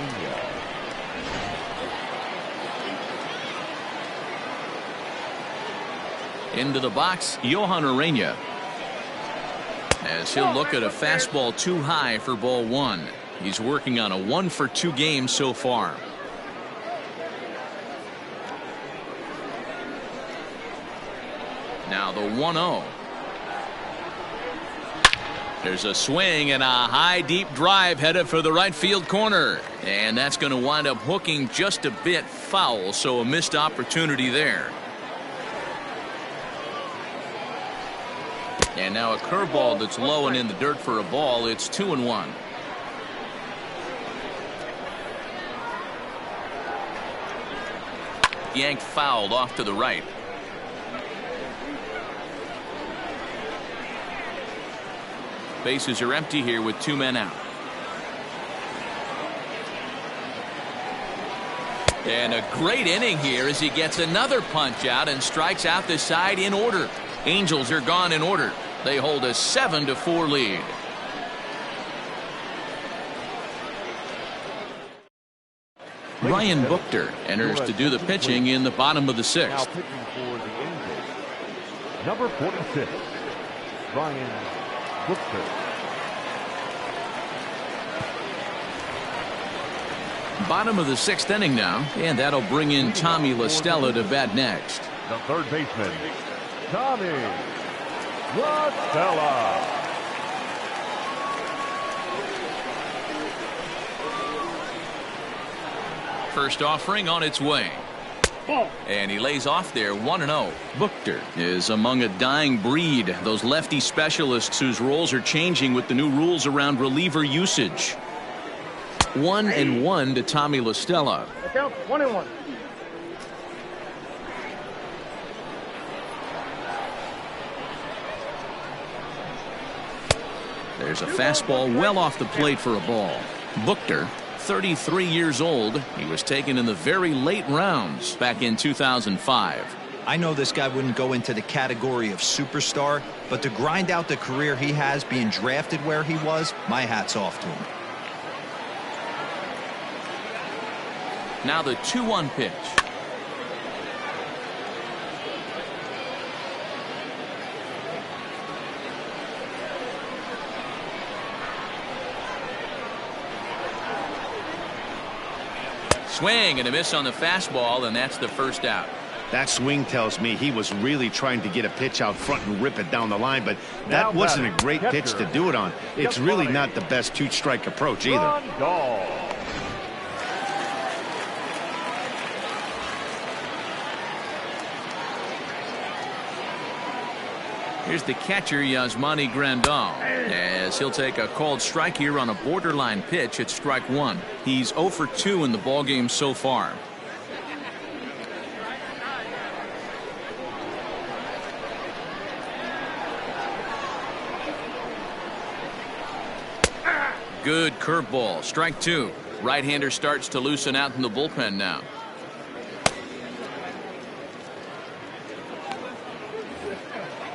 Into the box, Johan Urena, as he'll look at a fastball too high for ball one. He's working on a 1-for-2 game so far. Now the 1-0. There's a swing and a high deep drive headed for the right field corner, and that's going to wind up hooking just a bit foul, so a missed opportunity there. And now a curveball that's low and in the dirt for a ball. It's 2-1. Yanked fouled off to the right. Bases are empty here with 2 men out. And a great inning here as he gets another punch out and strikes out the side in order. Angels are gone in order. They hold a 7-4 lead. Ryan Buchter enters to do the pitching in the bottom of the 6th. Now pitching for the Angels, number 46, Ryan Buchter. Bottom of the 6th inning now, and that'll bring in Tommy La Stella to bat next. The third baseman, Tommy La Stella. First offering on its way. And he lays off there 1-0. Buchter is among a dying breed, those lefty specialists whose roles are changing with the new rules around reliever usage. 1-1 to Tommy La Stella. Count 1-1. There's a fastball well off the plate for a ball. Buchter, 33 years old. He was taken in the very late rounds back in 2005. I know this guy wouldn't go into the category of superstar, but to grind out the career he has being drafted where he was, my hat's off to him. Now the 2-1 pitch. Swing and a miss on the fastball, and that's the first out. That swing tells me he was really trying to get a pitch out front and rip it down the line, but that wasn't a great pitch to do it on. It's really not the best 2-strike approach either. Here's the catcher, Yasmani Grandal, as he'll take a called strike here on a borderline pitch at strike one. He's 0 for 2 in the ballgame so far. Good curveball, strike two. Right-hander starts to loosen out in the bullpen now.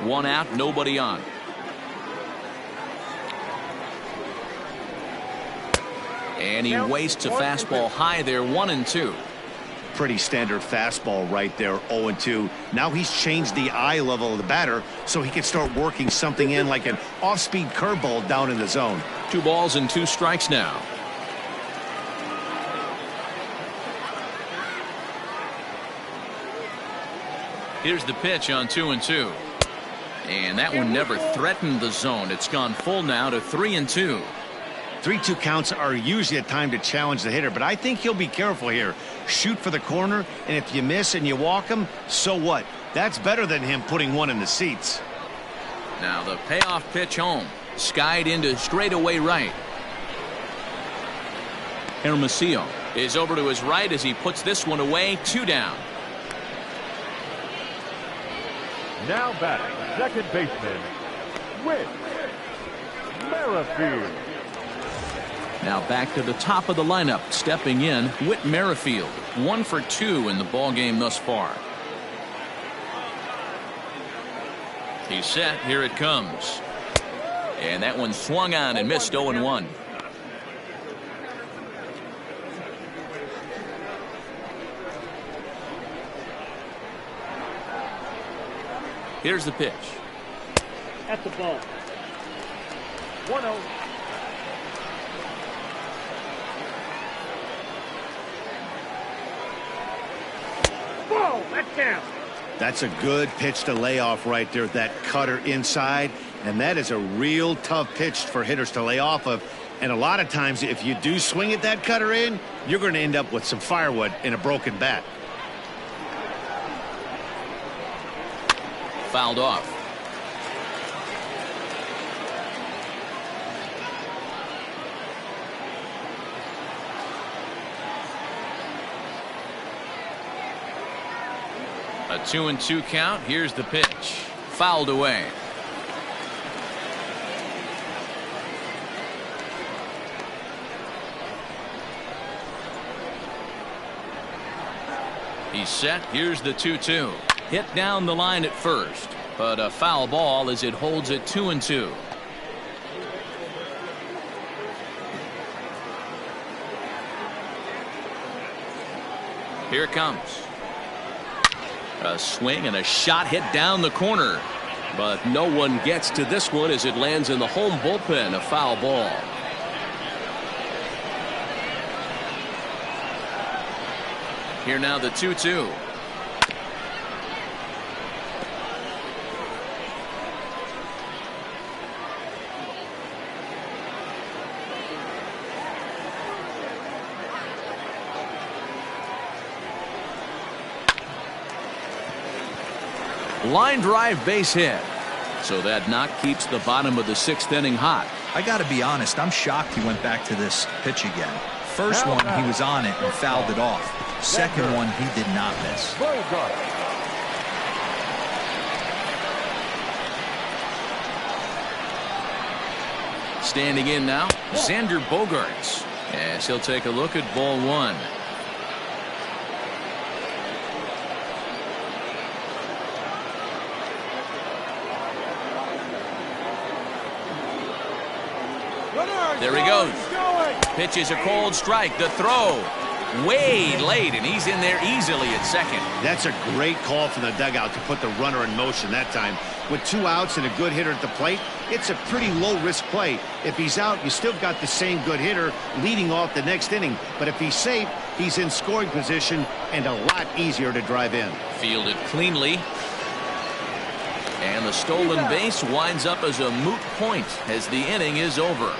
One out, nobody on. And he wastes a fastball high there, 1-2. Pretty standard fastball right there, 0-2. Now he's changed the eye level of the batter so he can start working something in like an off-speed curveball down in the zone. 2 balls and 2 strikes now. Here's the pitch on 2-2. And that one never threatened the zone. It's gone full now to 3-2. 3-2 counts are usually a time to challenge the hitter, but I think he'll be careful here. Shoot for the corner, and if you miss and you walk him, so what? That's better than him putting one in the seats. Now the payoff pitch home. Skied into straightaway right. Hermosillo is over to his right as he puts this one away. 2 down. Now batting, second baseman, Whit Merrifield. Now back to the top of the lineup. Stepping in, Whit Merrifield. 1 for 2 in the ball game thus far. He's set. Here it comes. And that one swung on and missed. 0-1. Here's the pitch. At the ball. 1-0. Ball. That's down. That's a good pitch to lay off right there. That cutter inside. And that is a real tough pitch for hitters to lay off of. And a lot of times, if you do swing at that cutter in, you're going to end up with some firewood in a broken bat. Fouled off. A 2-2 count. Here's the pitch. Fouled away. He's set. Here's the 2-2. Hit down the line at first, but a foul ball as it holds it 2-2. Here it comes. A swing and a shot hit down the corner, but no one gets to this one as it lands in the home bullpen. A foul ball. Here now the 2-2. Line drive base hit. So that knock keeps the bottom of the 6th inning hot. I got to be honest, I'm shocked he went back to this pitch again. First one, he was on it and fouled it off. Second one, he did not miss. Standing in now, Xander Bogaerts, as he'll take a look at ball 1. There he goes. Pitch is a cold strike. The throw way late, and he's in there easily at second. That's a great call from the dugout to put the runner in motion that time. With 2 outs and a good hitter at the plate, it's a pretty low-risk play. If he's out, you still got the same good hitter leading off the next inning. But if he's safe, he's in scoring position and a lot easier to drive in. Fielded cleanly. And the stolen base winds up as a moot point as the inning is over.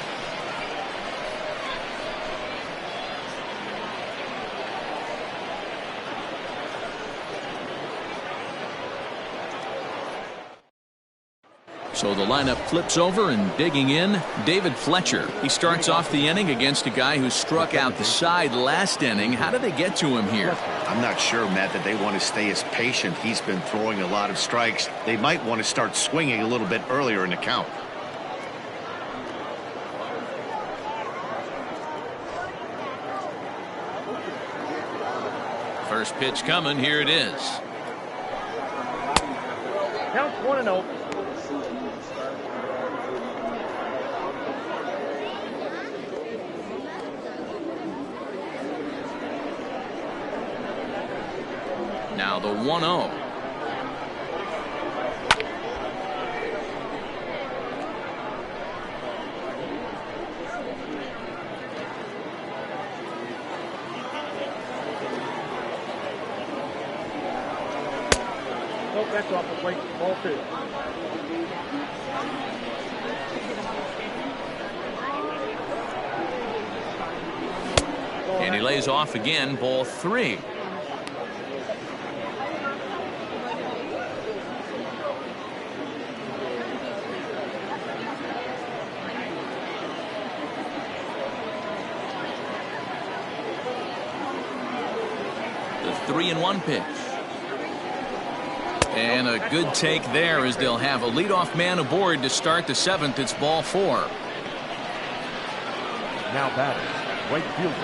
So the lineup flips over, and digging in, David Fletcher. He starts off the inning against a guy who struck out the side last inning. How did they get to him here? I'm not sure, Matt, that they want to stay as patient. He's been throwing a lot of strikes. They might want to start swinging a little bit earlier in the count. First pitch coming. Here it is. Count 1-0. the 1-0. Nope, that's off the plate. Ball 2. And he lays off again, ball 3. The 3-1 pitch. And a good take there as they'll have a leadoff man aboard to start the 7th. It's ball 4. Now batting, right fielder,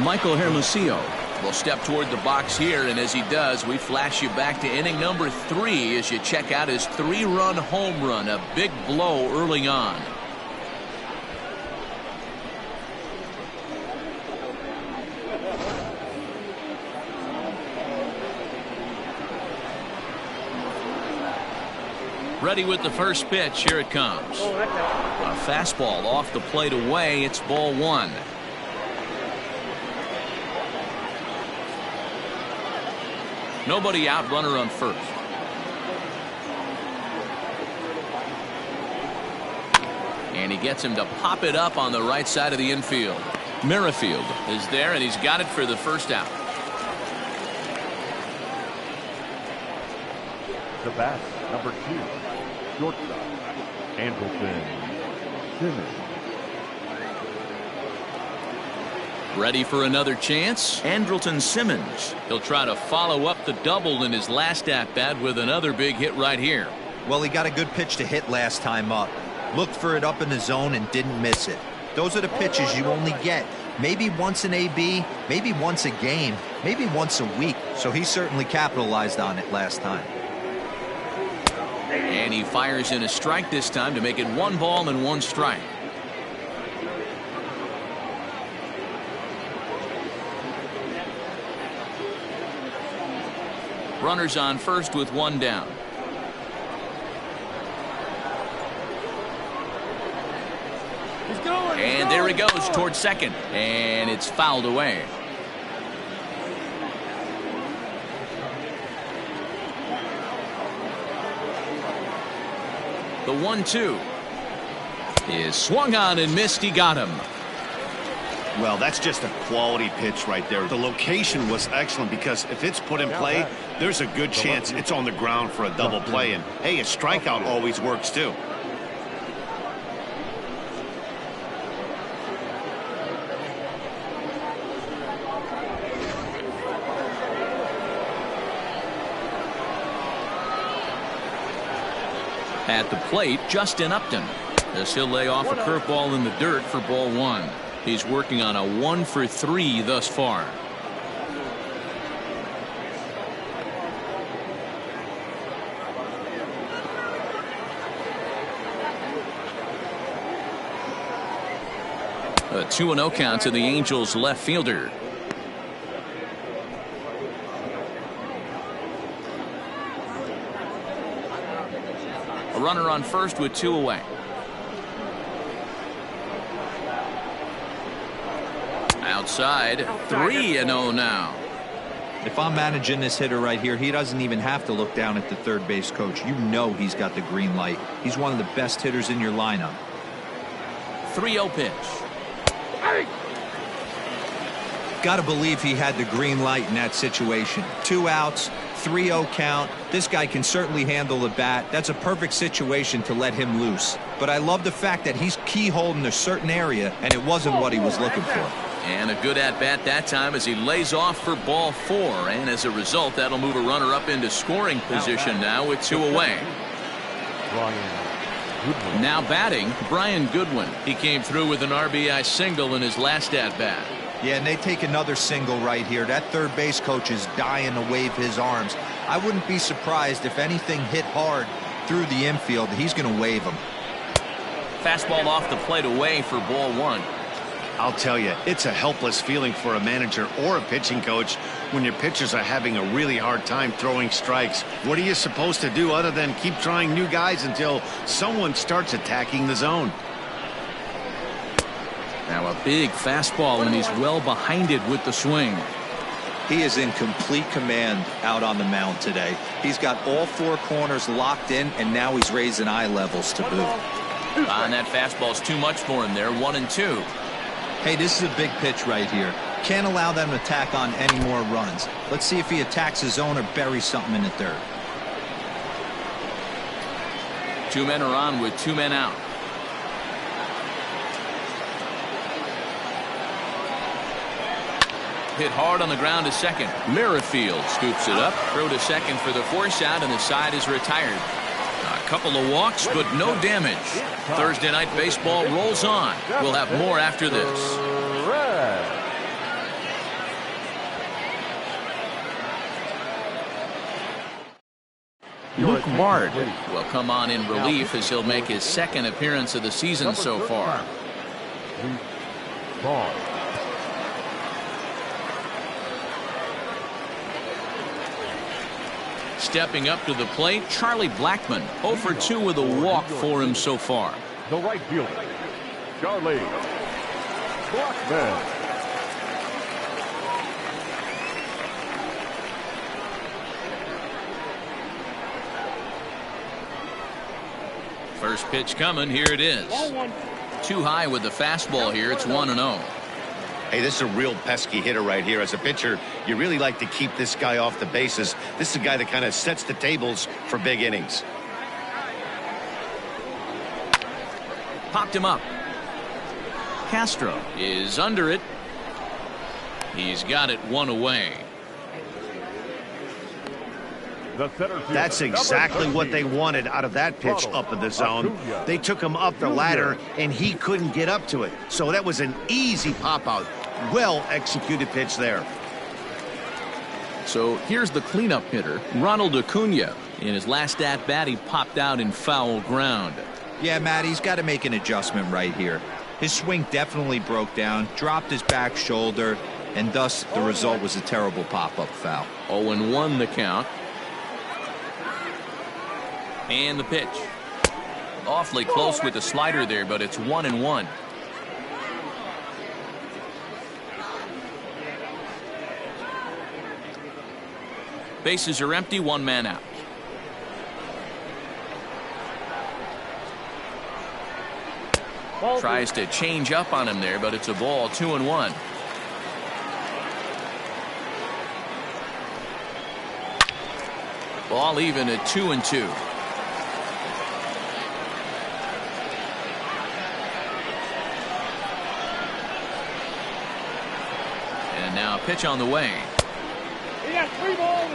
Michael Hermosillo will step toward the box here, and as he does, we flash you back to inning number 3 as you check out his 3-run home run, a big blow early on. Ready with the first pitch. Here it comes. A fastball off the plate away. It's ball 1. Nobody out, runner on first. And he gets him to pop it up on the right side of the infield. Merrifield is there, and he's got it for the first out. The bat, number 2, shortstop, Andrelton Simmons. Ready for another chance? Andrelton Simmons. He'll try to follow up the double in his last at-bat with another big hit right here. Well, he got a good pitch to hit last time up. Looked for it up in the zone and didn't miss it. Those are the pitches you only get maybe once an AB, maybe once a game, maybe once a week. So he certainly capitalized on it last time. And he fires in a strike this time to make it 1 ball and 1 strike. Runners on first with 1 down. And there he goes towards second, and it's fouled away. The 1-2 is swung on and missed. He got him. Well, that's just a quality pitch right there. The location was excellent because if it's put in play, there's a good chance it's on the ground for a double play. And, hey, a strikeout always works, too. At the plate, Justin Upton, as he'll lay off a curveball in the dirt for ball 1. He's working on a 1 for 3 thus far. A 2-0 count to the Angels left fielder. A runner on first with 2 away. Outside, 3-0 now. If I'm managing this hitter right here, he doesn't even have to look down at the third base coach. You know he's got the green light. He's one of the best hitters in your lineup. 3-0 pitch. Got to believe he had the green light in that situation. 2 outs, 3-0 count. This guy can certainly handle the bat. That's a perfect situation to let him loose. But I love the fact that he's keyholding a certain area, and it wasn't what he was looking for. And a good at-bat that time as he lays off for ball 4. And as a result, that'll move a runner up into scoring position now with 2 away. Now batting, Brian Goodwin. He came through with an RBI single in his last at-bat. Yeah, and they take another single right here. That third base coach is dying to wave his arms. I wouldn't be surprised if anything hit hard through the infield. He's going to wave them. Fastball off the plate away for ball 1. I'll tell you, it's a helpless feeling for a manager or a pitching coach when your pitchers are having a really hard time throwing strikes. What are you supposed to do other than keep trying new guys until someone starts attacking the zone? Now a big fastball, and he's well behind it with the swing. He is in complete command out on the mound today. He's got all four corners locked in, and now he's raising eye levels to boot. And that fastball's too much for him there. 1-2. Hey, this is a big pitch right here. Can't allow them to tack on any more runs. Let's see if he attacks his zone or buries something in the dirt. 2 men are on with 2 men out. Hit hard on the ground to second. Merrifield scoops it up. Throw to second for the force out, and the side is retired. A couple of walks, but no damage. Thursday night baseball rolls on. We'll have more after this. Luke Bard will come on in relief as he'll make his second appearance of the season so far. Stepping up to the plate, Charlie Blackmon. 0 for 2 with a walk for him so far. The right fielder, Charlie Blackmon. First pitch coming. Here it is. Too high with the fastball here. It's 1-0. Hey, this is a real pesky hitter right here. As a pitcher, you really like to keep this guy off the bases. This is a guy that kind of sets the tables for big innings. Popped him up. Castro is under it. He's got it 1 away. That's exactly what they wanted out of that pitch up in the zone. They took him up the ladder, and he couldn't get up to it. So that was an easy pop-out. Well-executed pitch there. So here's the cleanup hitter, Ronald Acuna. In his last at-bat, he popped out in foul ground. Yeah, Matt, he's got to make an adjustment right here. His swing definitely broke down, dropped his back shoulder, and thus the result was a terrible pop-up foul. 0-1 the count. And the pitch. Awfully close with the slider there, but it's 1-1. Bases are empty, 1 man out. Tries to change up on him there, but it's a ball. 2-1. Ball even at 2-2. And now a pitch on the way.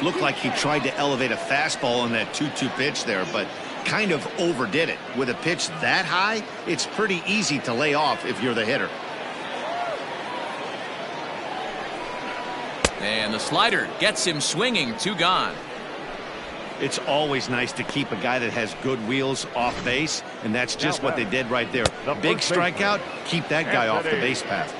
Looked like he tried to elevate a fastball in that 2-2 pitch there, but kind of overdid it. With a pitch that high, it's pretty easy to lay off if you're the hitter. And the slider gets him swinging. 2 gone. It's always nice to keep a guy that has good wheels off base, and that's just what they did right there. Big strikeout, keep that guy off the base path.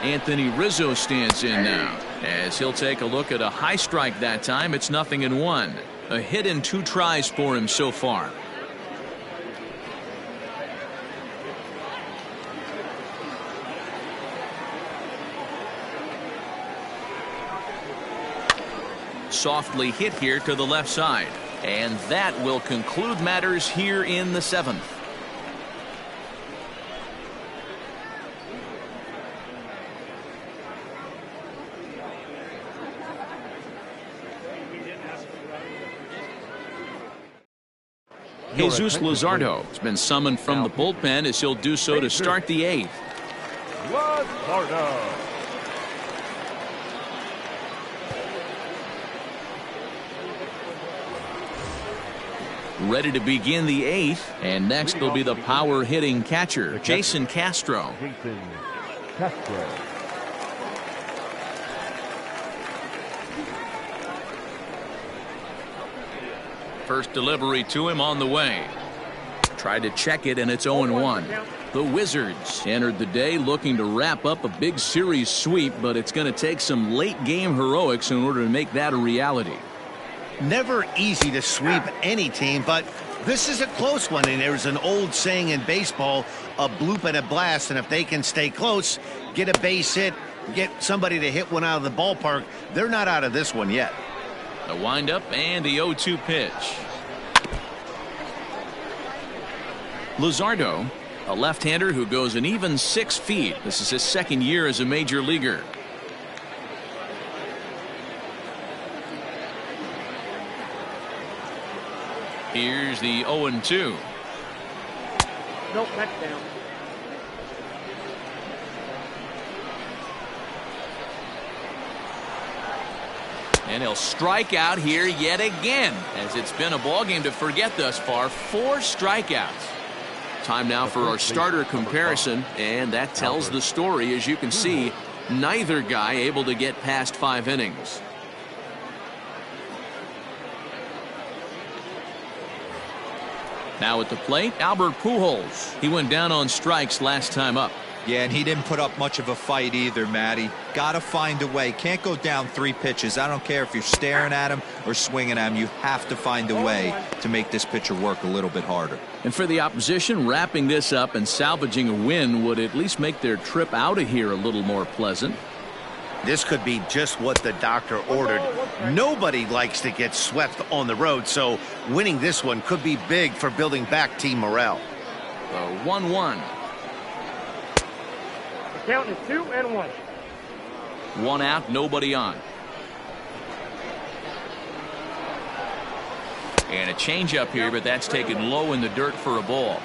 Anthony Rizzo stands in now as he'll take a look at a high strike that time. It's 0-1. A hit and 2 tries for him so far. Softly hit here to the left side, and that will conclude matters here in the 7th. Jesus Luzardo has been summoned from the bullpen as he'll do so to start the 8th. Luzardo. Ready to begin the 8th, and next will be the power hitting catcher, Jason Castro. Jason Castro. First delivery to him on the way. Tried to check it, and it's 0-1. The Wizards entered the day looking to wrap up a big series sweep, but it's going to take some late game heroics in order to make that a reality. Never easy to sweep any team, but this is a close one, and there's an old saying in baseball, a bloop and a blast, and if they can stay close, get a base hit, get somebody to hit one out of the ballpark, they're not out of this one yet. The windup and the 0-2 pitch. Luzardo, a left-hander who goes an even 6 feet. This is his second year as a major leaguer. Here's the 0-2. Nope, that's down. And he'll strike out here yet again, as it's been a ball game to forget thus far. 4 strikeouts. Time now for our starter comparison, and that tells the story. As you can see, neither guy able to get past 5 innings. Now at the plate, Albert Pujols. He went down on strikes last time up. Yeah, and he didn't put up much of a fight either, Matty. Got to find a way. Can't go down 3 pitches. I don't care if you're staring at him or swinging at him. You have to find a way to make this pitcher work a little bit harder. And for the opposition, wrapping this up and salvaging a win would at least make their trip out of here a little more pleasant. This could be just what the doctor ordered. Nobody likes to get swept on the road, so winning this one could be big for building back team morale. The 1-1. The count is 2-1. 1 out, nobody on. And a changeup here, but that's taken low in the dirt for a ball.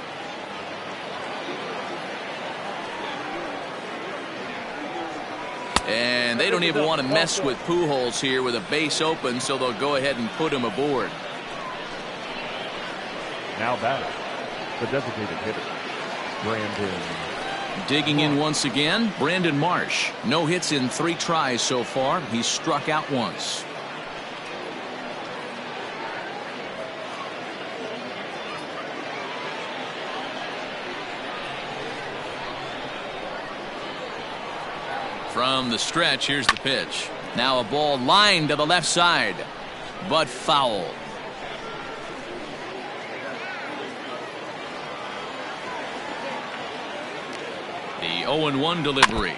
And they don't even want to mess with Pujols here with a base open, so they'll go ahead and put him aboard. Now batting, the designated hitter, Brandon. Digging in once again, Brandon Marsh. No hits in 3 tries so far. He's struck out once. From the stretch, here's the pitch. Now a ball lined to the left side, but foul. The 0-1 delivery.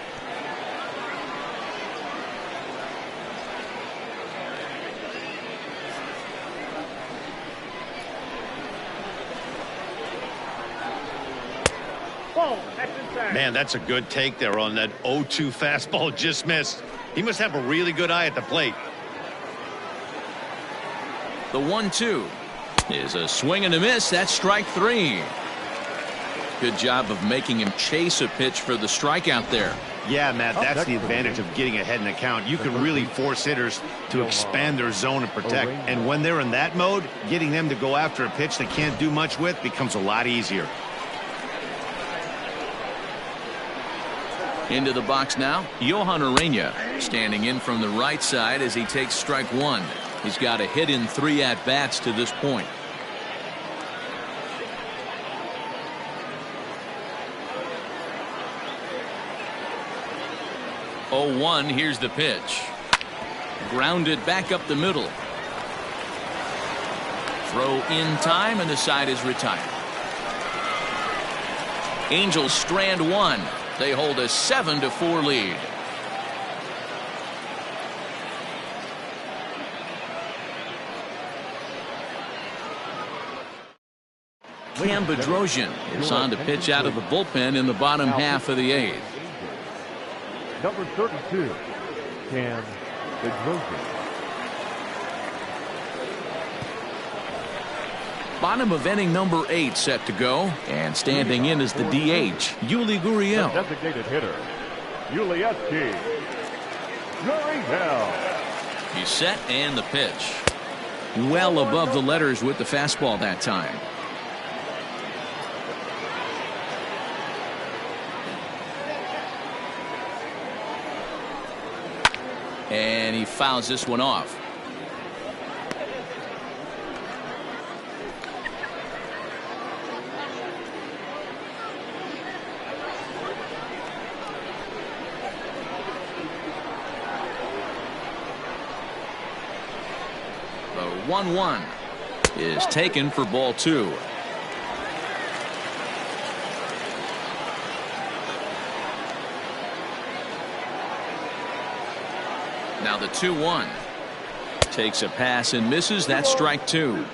Whoa, that's inside. Man, that's a good take there on that 0-2 fastball, just missed. He must have a really good eye at the plate. The 1-2 is a swing and a miss. That's strike 3. Good job of making him chase a pitch for the strikeout there. Yeah, Matt, that's the advantage of getting ahead in the count. You can really force hitters to expand their zone and protect. And when they're in that mode, getting them to go after a pitch they can't do much with becomes a lot easier. Into the box now, Johan Urena standing in from the right side as he takes strike 1. He's got a hit in 3 at-bats to this point. Oh, 1, here's the pitch. Grounded back up the middle. Throw in time, and the side is retired. Angels strand 1. They hold a 7-4 lead. Cam Bedrosian is on to pitch out of the bullpen in the bottom half of the 8th. Number 32, Cam Bedrosian. Bottom of inning number 8 set to go, and standing in is the DH, Yuli Gurriel. The designated hitter, Yuli Gurriel. He's set, and the pitch. Well above the letters with the fastball that time. And he fouls this one off. 1-1 is taken for ball 2. Now the 2-1 takes a pass and misses. That's strike 2.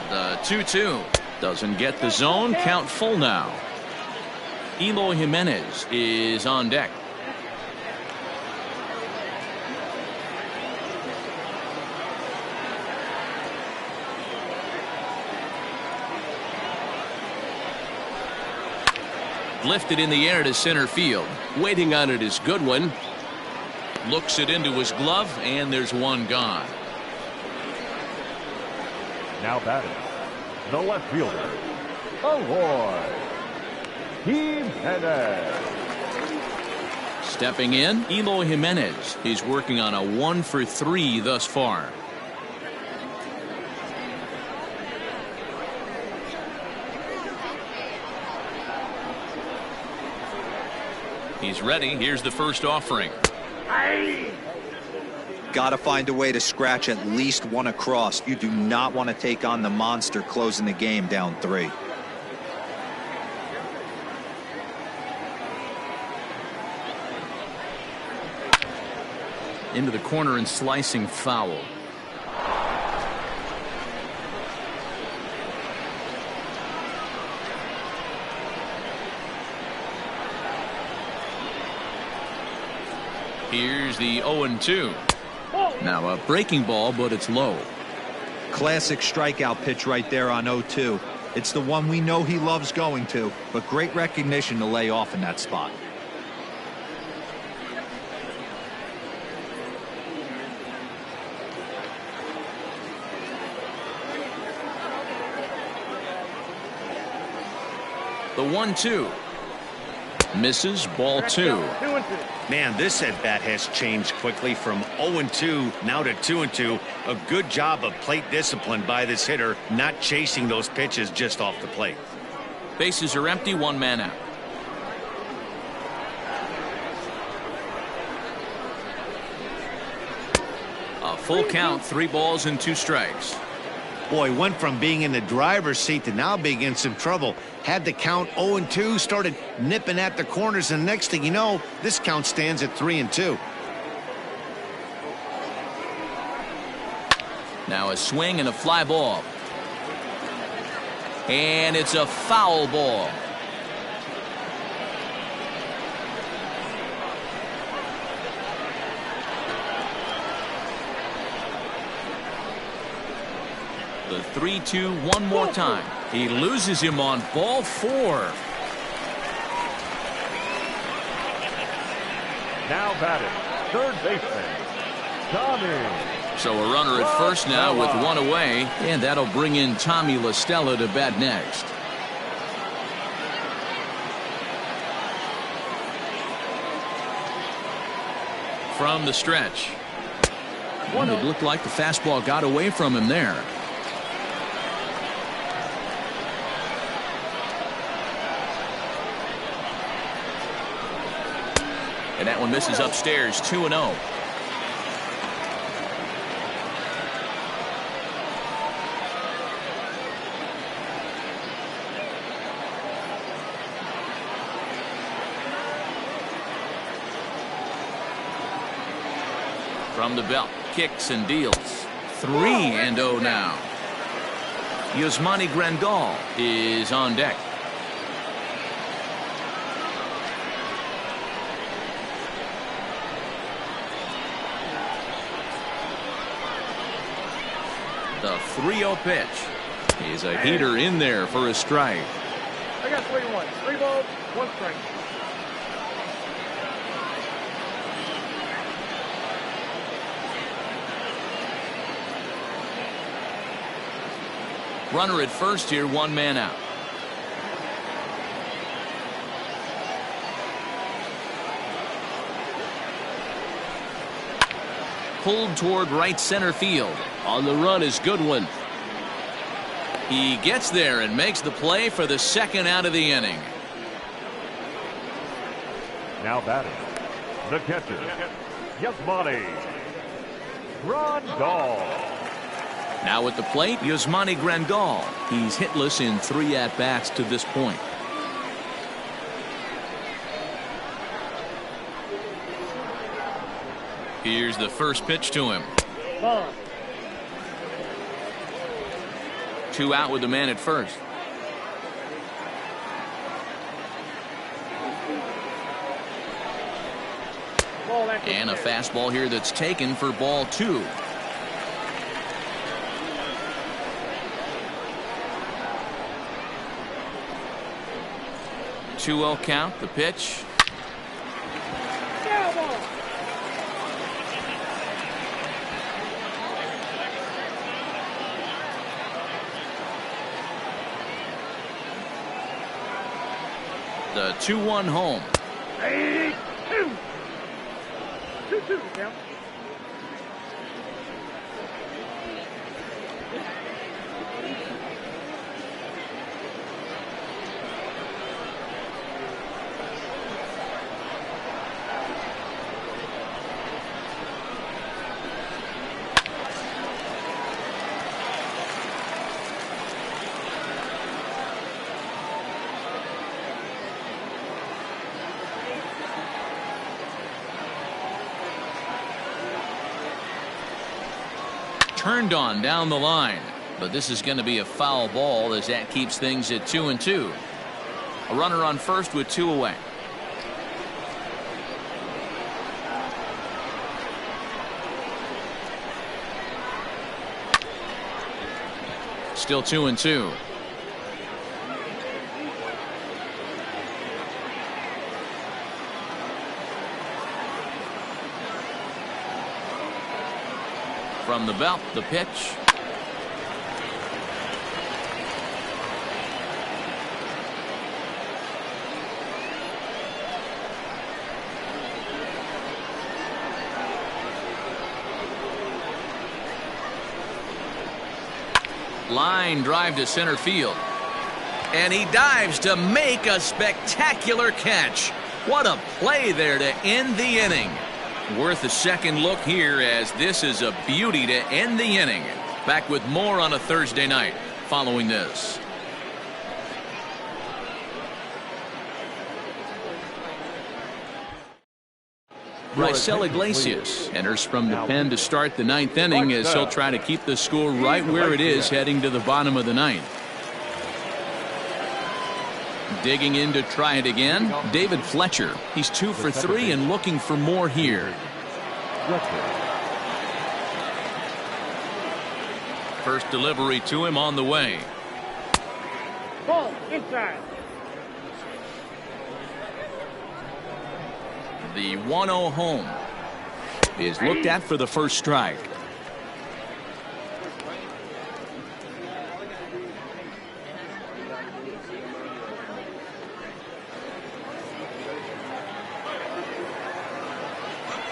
The 2-2 doesn't get the zone. Count full now. Eloy Jimenez is on deck. Lifted in the air to center field. Waiting on it is Goodwin. Looks it into his glove, and there's one gone. Now batting, the left fielder, Eloy Jimenez. Stepping in, Eloy Jimenez. He's working on a 1-for-3 thus far. He's ready. Here's the first offering. Got to find a way to scratch at least one across. You do not want to take on the monster closing the game down 3. Into the corner and slicing foul. Here's the 0-2. Now a breaking ball, but it's low. Classic strikeout pitch right there on 0-2. It's the one we know he loves going to, but great recognition to lay off in that spot. The 1-2. Misses, ball 2. Man, this at bat has changed quickly from 0-2 now to 2-2. A good job of plate discipline by this hitter, not chasing those pitches just off the plate. Bases are empty, one man out. A full count, 3 balls and 2 strikes. Boy, went from being in the driver's seat to now being in some trouble. Had the count 0-2, started nipping at the corners, and next thing you know, this count stands at 3-2. Now a swing and a fly ball. And it's a foul ball. The 3-2 one more time. He loses him on ball 4. Now batting, third baseman, Tommy. So a runner at first now with 1 away, and that'll bring in Tommy La Stella to bat next. From the stretch. It looked like the fastball got away from him there. And that one misses upstairs, 2-0. From the belt, kicks and deals. 3-0 now. Yasmani Grandal is on deck. The 3-0 pitch. He's a heater in there for a strike. I got 3-1. 3 balls, 1 strike. Runner at first here, 1 man out. Pulled toward right center field. On the run is Goodwin. He gets there and makes the play for the second out of the inning. Now batting, the catcher, Yasmani Grandal. Now at the plate, Yasmani Grandal. He's hitless in 3 at-bats to this point. Here's the first pitch to him. 2 out with the man at first. And a fastball here that's taken for ball 2. Two-0 count. The pitch. The 2-1 home. 2-2 count. Turned on down the line, but this is going to be a foul ball as that keeps things at 2-2. A runner on first with 2 away. Still 2-2. From the belt, the pitch. Line drive to center field. And he dives to make a spectacular catch. What a play there to end the inning. Worth a second look here, as this is a beauty to end the inning. Back with more on a Thursday night following this. Raisel Iglesias enters from the pen to start the 9th inning, as he'll try to keep the score right where it is heading to the bottom of the 9th. Digging in to try it again, David Fletcher. He's 2 for 3 and looking for more here. First delivery to him on the way. Ball inside. The 1-0 home is looked at for the first strike.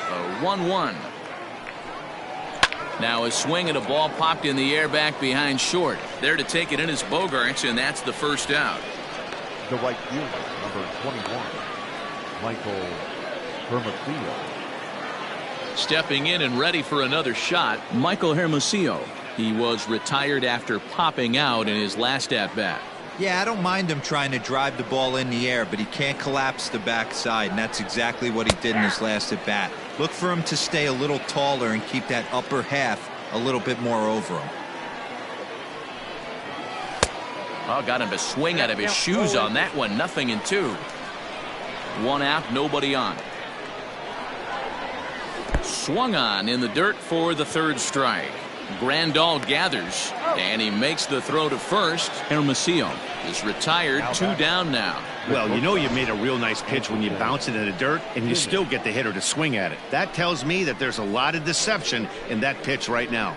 A 1-1. Now a swing and a ball popped in the air back behind short. There to take it in is Bogarts, and that's the first out. The right fielder, number 21, Michael Hermosillo. Stepping in and ready for another shot, Michael Hermosillo. He was retired after popping out in his last at-bat. Yeah, I don't mind him trying to drive the ball in the air, but he can't collapse the backside, and that's exactly what he did in his last at-bat. Look for him to stay a little taller and keep that upper half a little bit more over him. Oh, got him to swing out of his shoes on that one. 0-2. 1 out, nobody on. Swung on in the dirt for the third strike. Grandal gathers, and he makes the throw to first. Hermosillo is retired, 2 down now. Well, you know you made a real nice pitch when you bounce it in the dirt and you still get the hitter to swing at it. That tells me that there's a lot of deception in that pitch right now.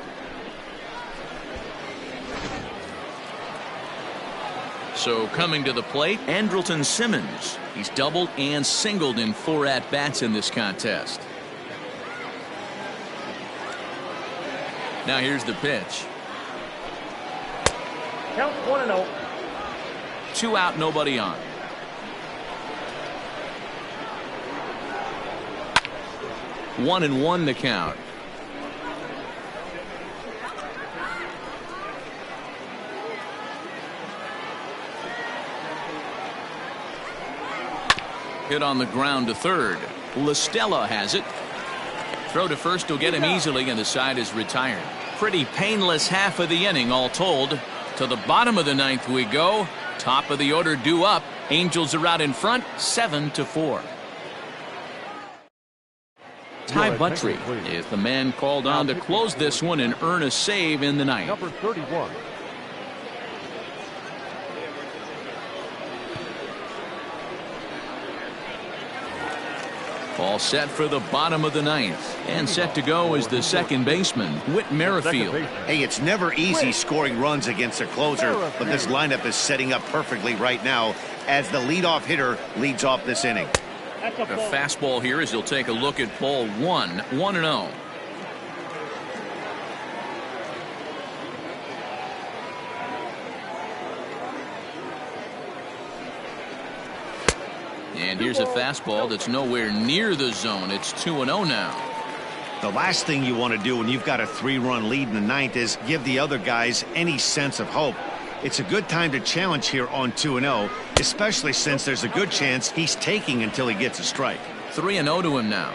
So coming to the plate, Andrelton Simmons. He's doubled and singled in 4 at-bats in this contest. Now here's the pitch. Count 1-0. 2 out, nobody on. One and one to count. Hit on the ground to third. LaStella has it. Throw to first will get him easily, and the side is retired. Pretty painless half of the inning, all told. To the bottom of the ninth we go. Top of the order due up. Angels are out in front, 7-4. Ty Buttrey is the man called on to close this one and earn a save in the ninth. Number 31. All set for the bottom of the ninth. And set to go is the second baseman, Whit Merrifield. Hey, it's never easy scoring runs against a closer, but this lineup is setting up perfectly right now as the leadoff hitter leads off this inning. A fastball here as he'll take a look at ball one. 1-0. And here's a fastball that's nowhere near the zone. It's 2-0 now. The last thing you want to do when you've got a 3-run lead in the ninth is give the other guys any sense of hope. It's a good time to challenge here on 2-0, especially since there's a good chance he's taking until he gets a strike. 3-0 to him now.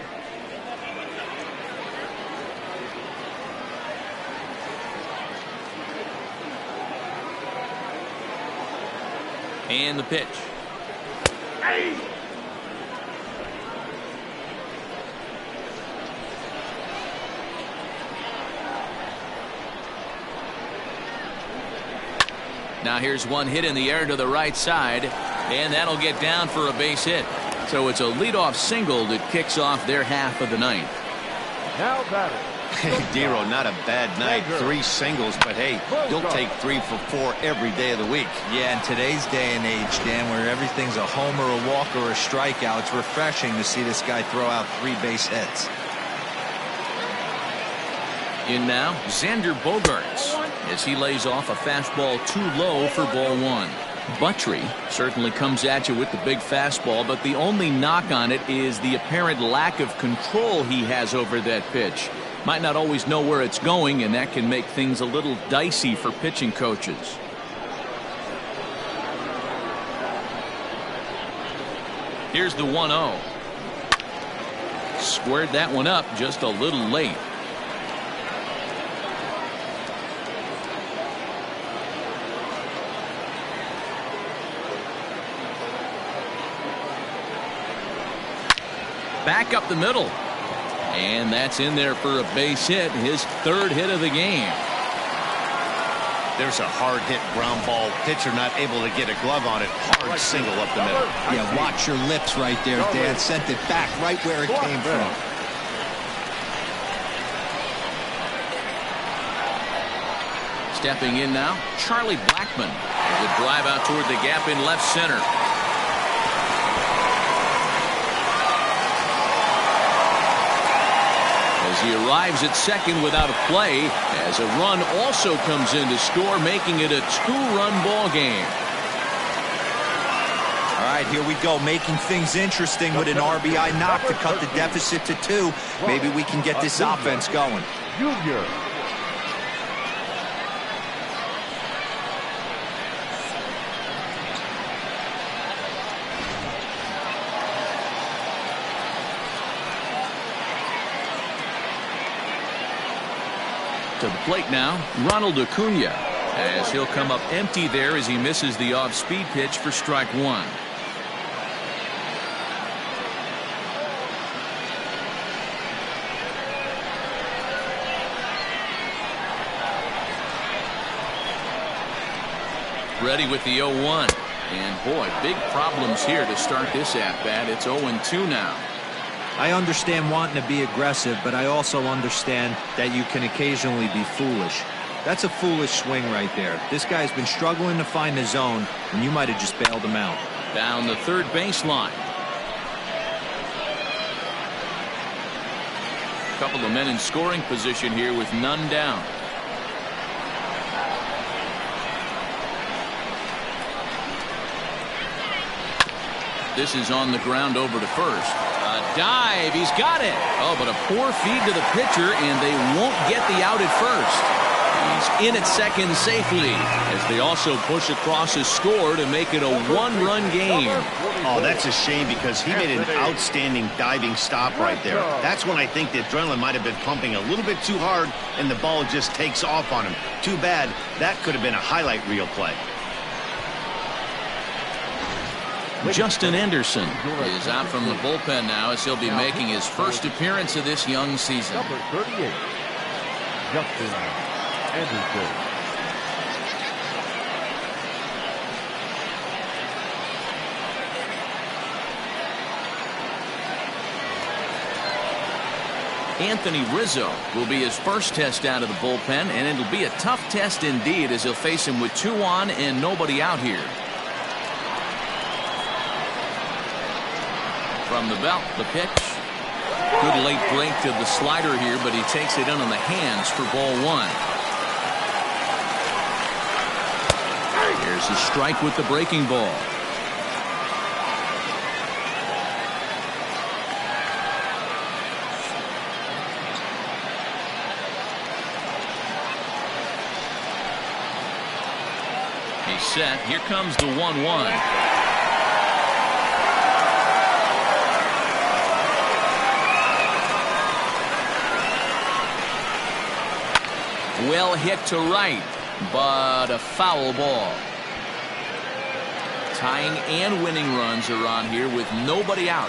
And the pitch. Now here's one hit in the air to the right side, and that'll get down for a base hit. So it's a leadoff single that kicks off their half of the ninth. Now batter. Dero, not a bad night. 3 singles, but hey, you'll take 3 for 4 every day of the week. Yeah, in today's day and age, Dan, where everything's a homer, a walk, or a strikeout, it's refreshing to see this guy throw out 3 base hits. In now, Xander Bogaerts as he lays off a fastball too low for ball one. Buttrey certainly comes at you with the big fastball, but the only knock on it is the apparent lack of control he has over that pitch. Might not always know where it's going, and that can make things a little dicey for pitching coaches. Here's the 1-0. Squared that one up just a little late. Back up the middle. And that's in there for a base hit, his 3rd hit of the game. There's a hard hit ground ball. Pitcher not able to get a glove on it. Hard single up the middle. Yeah, watch your lips right there, Dan. Sent it back right where it came from. Stepping in now, Charlie Blackmon. The drive out toward the gap in left center. As he arrives at second without a play, as a run also comes in to score, making it a 2-run ball game. All right, here we go, making things interesting with an RBI knock to cut the deficit to 2. Maybe we can get this offense going. Junior. To the plate now, Ronald Acuna, as he'll come up empty there as he misses the off-speed pitch for strike 1. Ready with the 0-1. And boy, big problems here to start this at-bat. It's 0-2 now. I understand wanting to be aggressive, but I also understand that you can occasionally be foolish. That's a foolish swing right there. This guy's been struggling to find the zone, and you might have just bailed him out. Down the third baseline. Couple of men in scoring position here with none down. This is on the ground over to first. A dive. He's got it. Oh, but a poor feed to the pitcher, and they won't get the out at first. He's in at second safely as they also push across his score to make it a one-run game. Oh, that's a shame because he made an outstanding diving stop right there. That's when I think the adrenaline might have been pumping a little bit too hard and the ball just takes off on him. Too bad. That could have been a highlight reel play. Justin Anderson is out from the bullpen now as he'll be making his first appearance of this young season. Number 38, Justin Anderson. Anthony Rizzo will be his first test out of the bullpen, and it'll be a tough test indeed as he'll face him with 2 on and nobody out here. From the belt, the pitch. Good late break to the slider here, but he takes it in on the hands for ball 1. Here's a strike with the breaking ball. He's set. Here comes the 1-1. Well hit to right, but a foul ball. Tying and winning runs are on here with nobody out.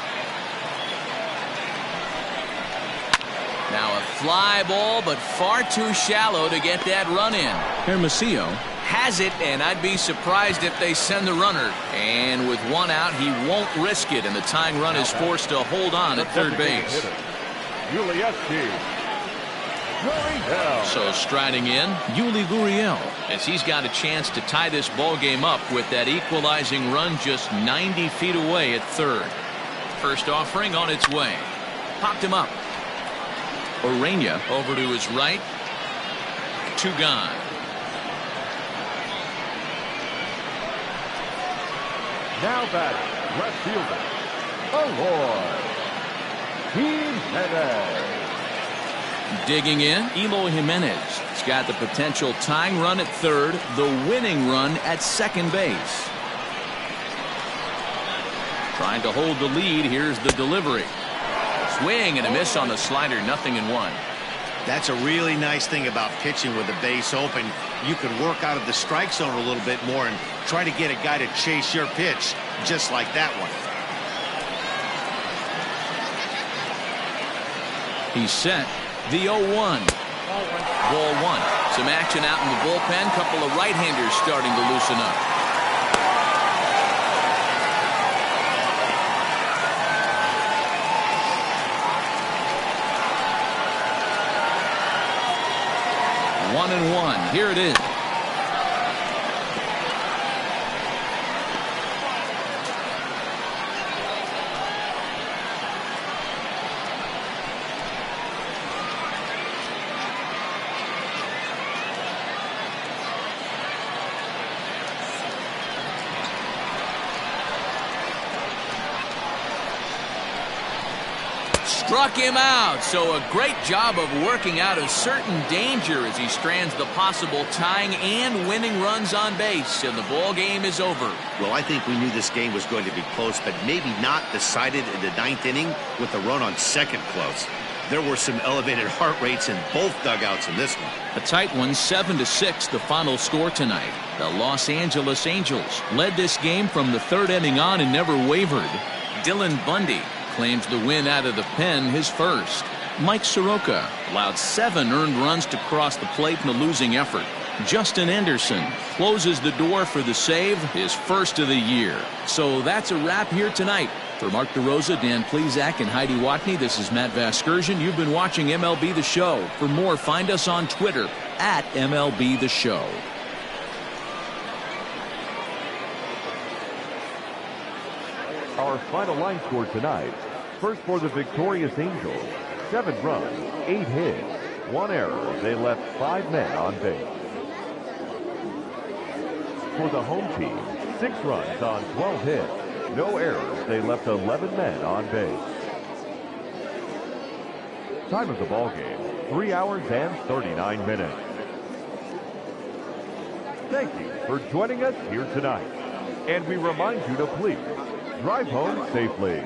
Now a fly ball, but far too shallow to get that run in. Hermosillo has it, and I'd be surprised if they send the runner. And with 1 out, he won't risk it, and the tying run is forced to hold on at third base. So striding in, Yuli Gurriel, as he's got a chance to tie this ball game up with that equalizing run just 90 feet away at third. First offering on its way. Popped him up. Orena over to his right. 2 gone. Now batting, left fielder, Eloy Jimenez. Digging in, Eloy Jimenez. He's got the potential tying run at third, the winning run at second base. Trying to hold the lead. Here's the delivery. Swing and a miss on the slider. 0-1. That's a really nice thing about pitching with the base open. You can work out of the strike zone a little bit more and try to get a guy to chase your pitch, just like that one. He's set. The 0-1. Ball 1. Some action out in the bullpen. Couple of right-handers starting to loosen up. One and one. Here it is. Struck him out. So a great job of working out a certain danger as he strands the possible tying and winning runs on base, and the ball game is over. Well, I think we knew this game was going to be close, but maybe not decided in the 9th inning with the run on second close. There were some elevated heart rates in both dugouts in this one. A tight one, 7-6, the final score tonight. The Los Angeles Angels led this game from the 3rd inning on and never wavered. Dylan Bundy claims the win out of the pen, his first. Mike Soroka allowed 7 earned runs to cross the plate in the losing effort. Justin Anderson closes the door for the save, his first of the year. So that's a wrap here tonight. For Mark DeRosa, Dan Plesac, and Heidi Watney, this is Matt Vasgersian. You've been watching MLB The Show. For more, find us on Twitter at MLB The Show. Our final line score tonight. First for the victorious Angels, 7 runs, 8 hits, 1 error. They left 5 men on base. For the home team, 6 runs on 12 hits, No errors. They left 11 men on base. Time of the ball game, 3 hours and 39 minutes. Thank you for joining us here tonight. And we remind you to please drive home safely.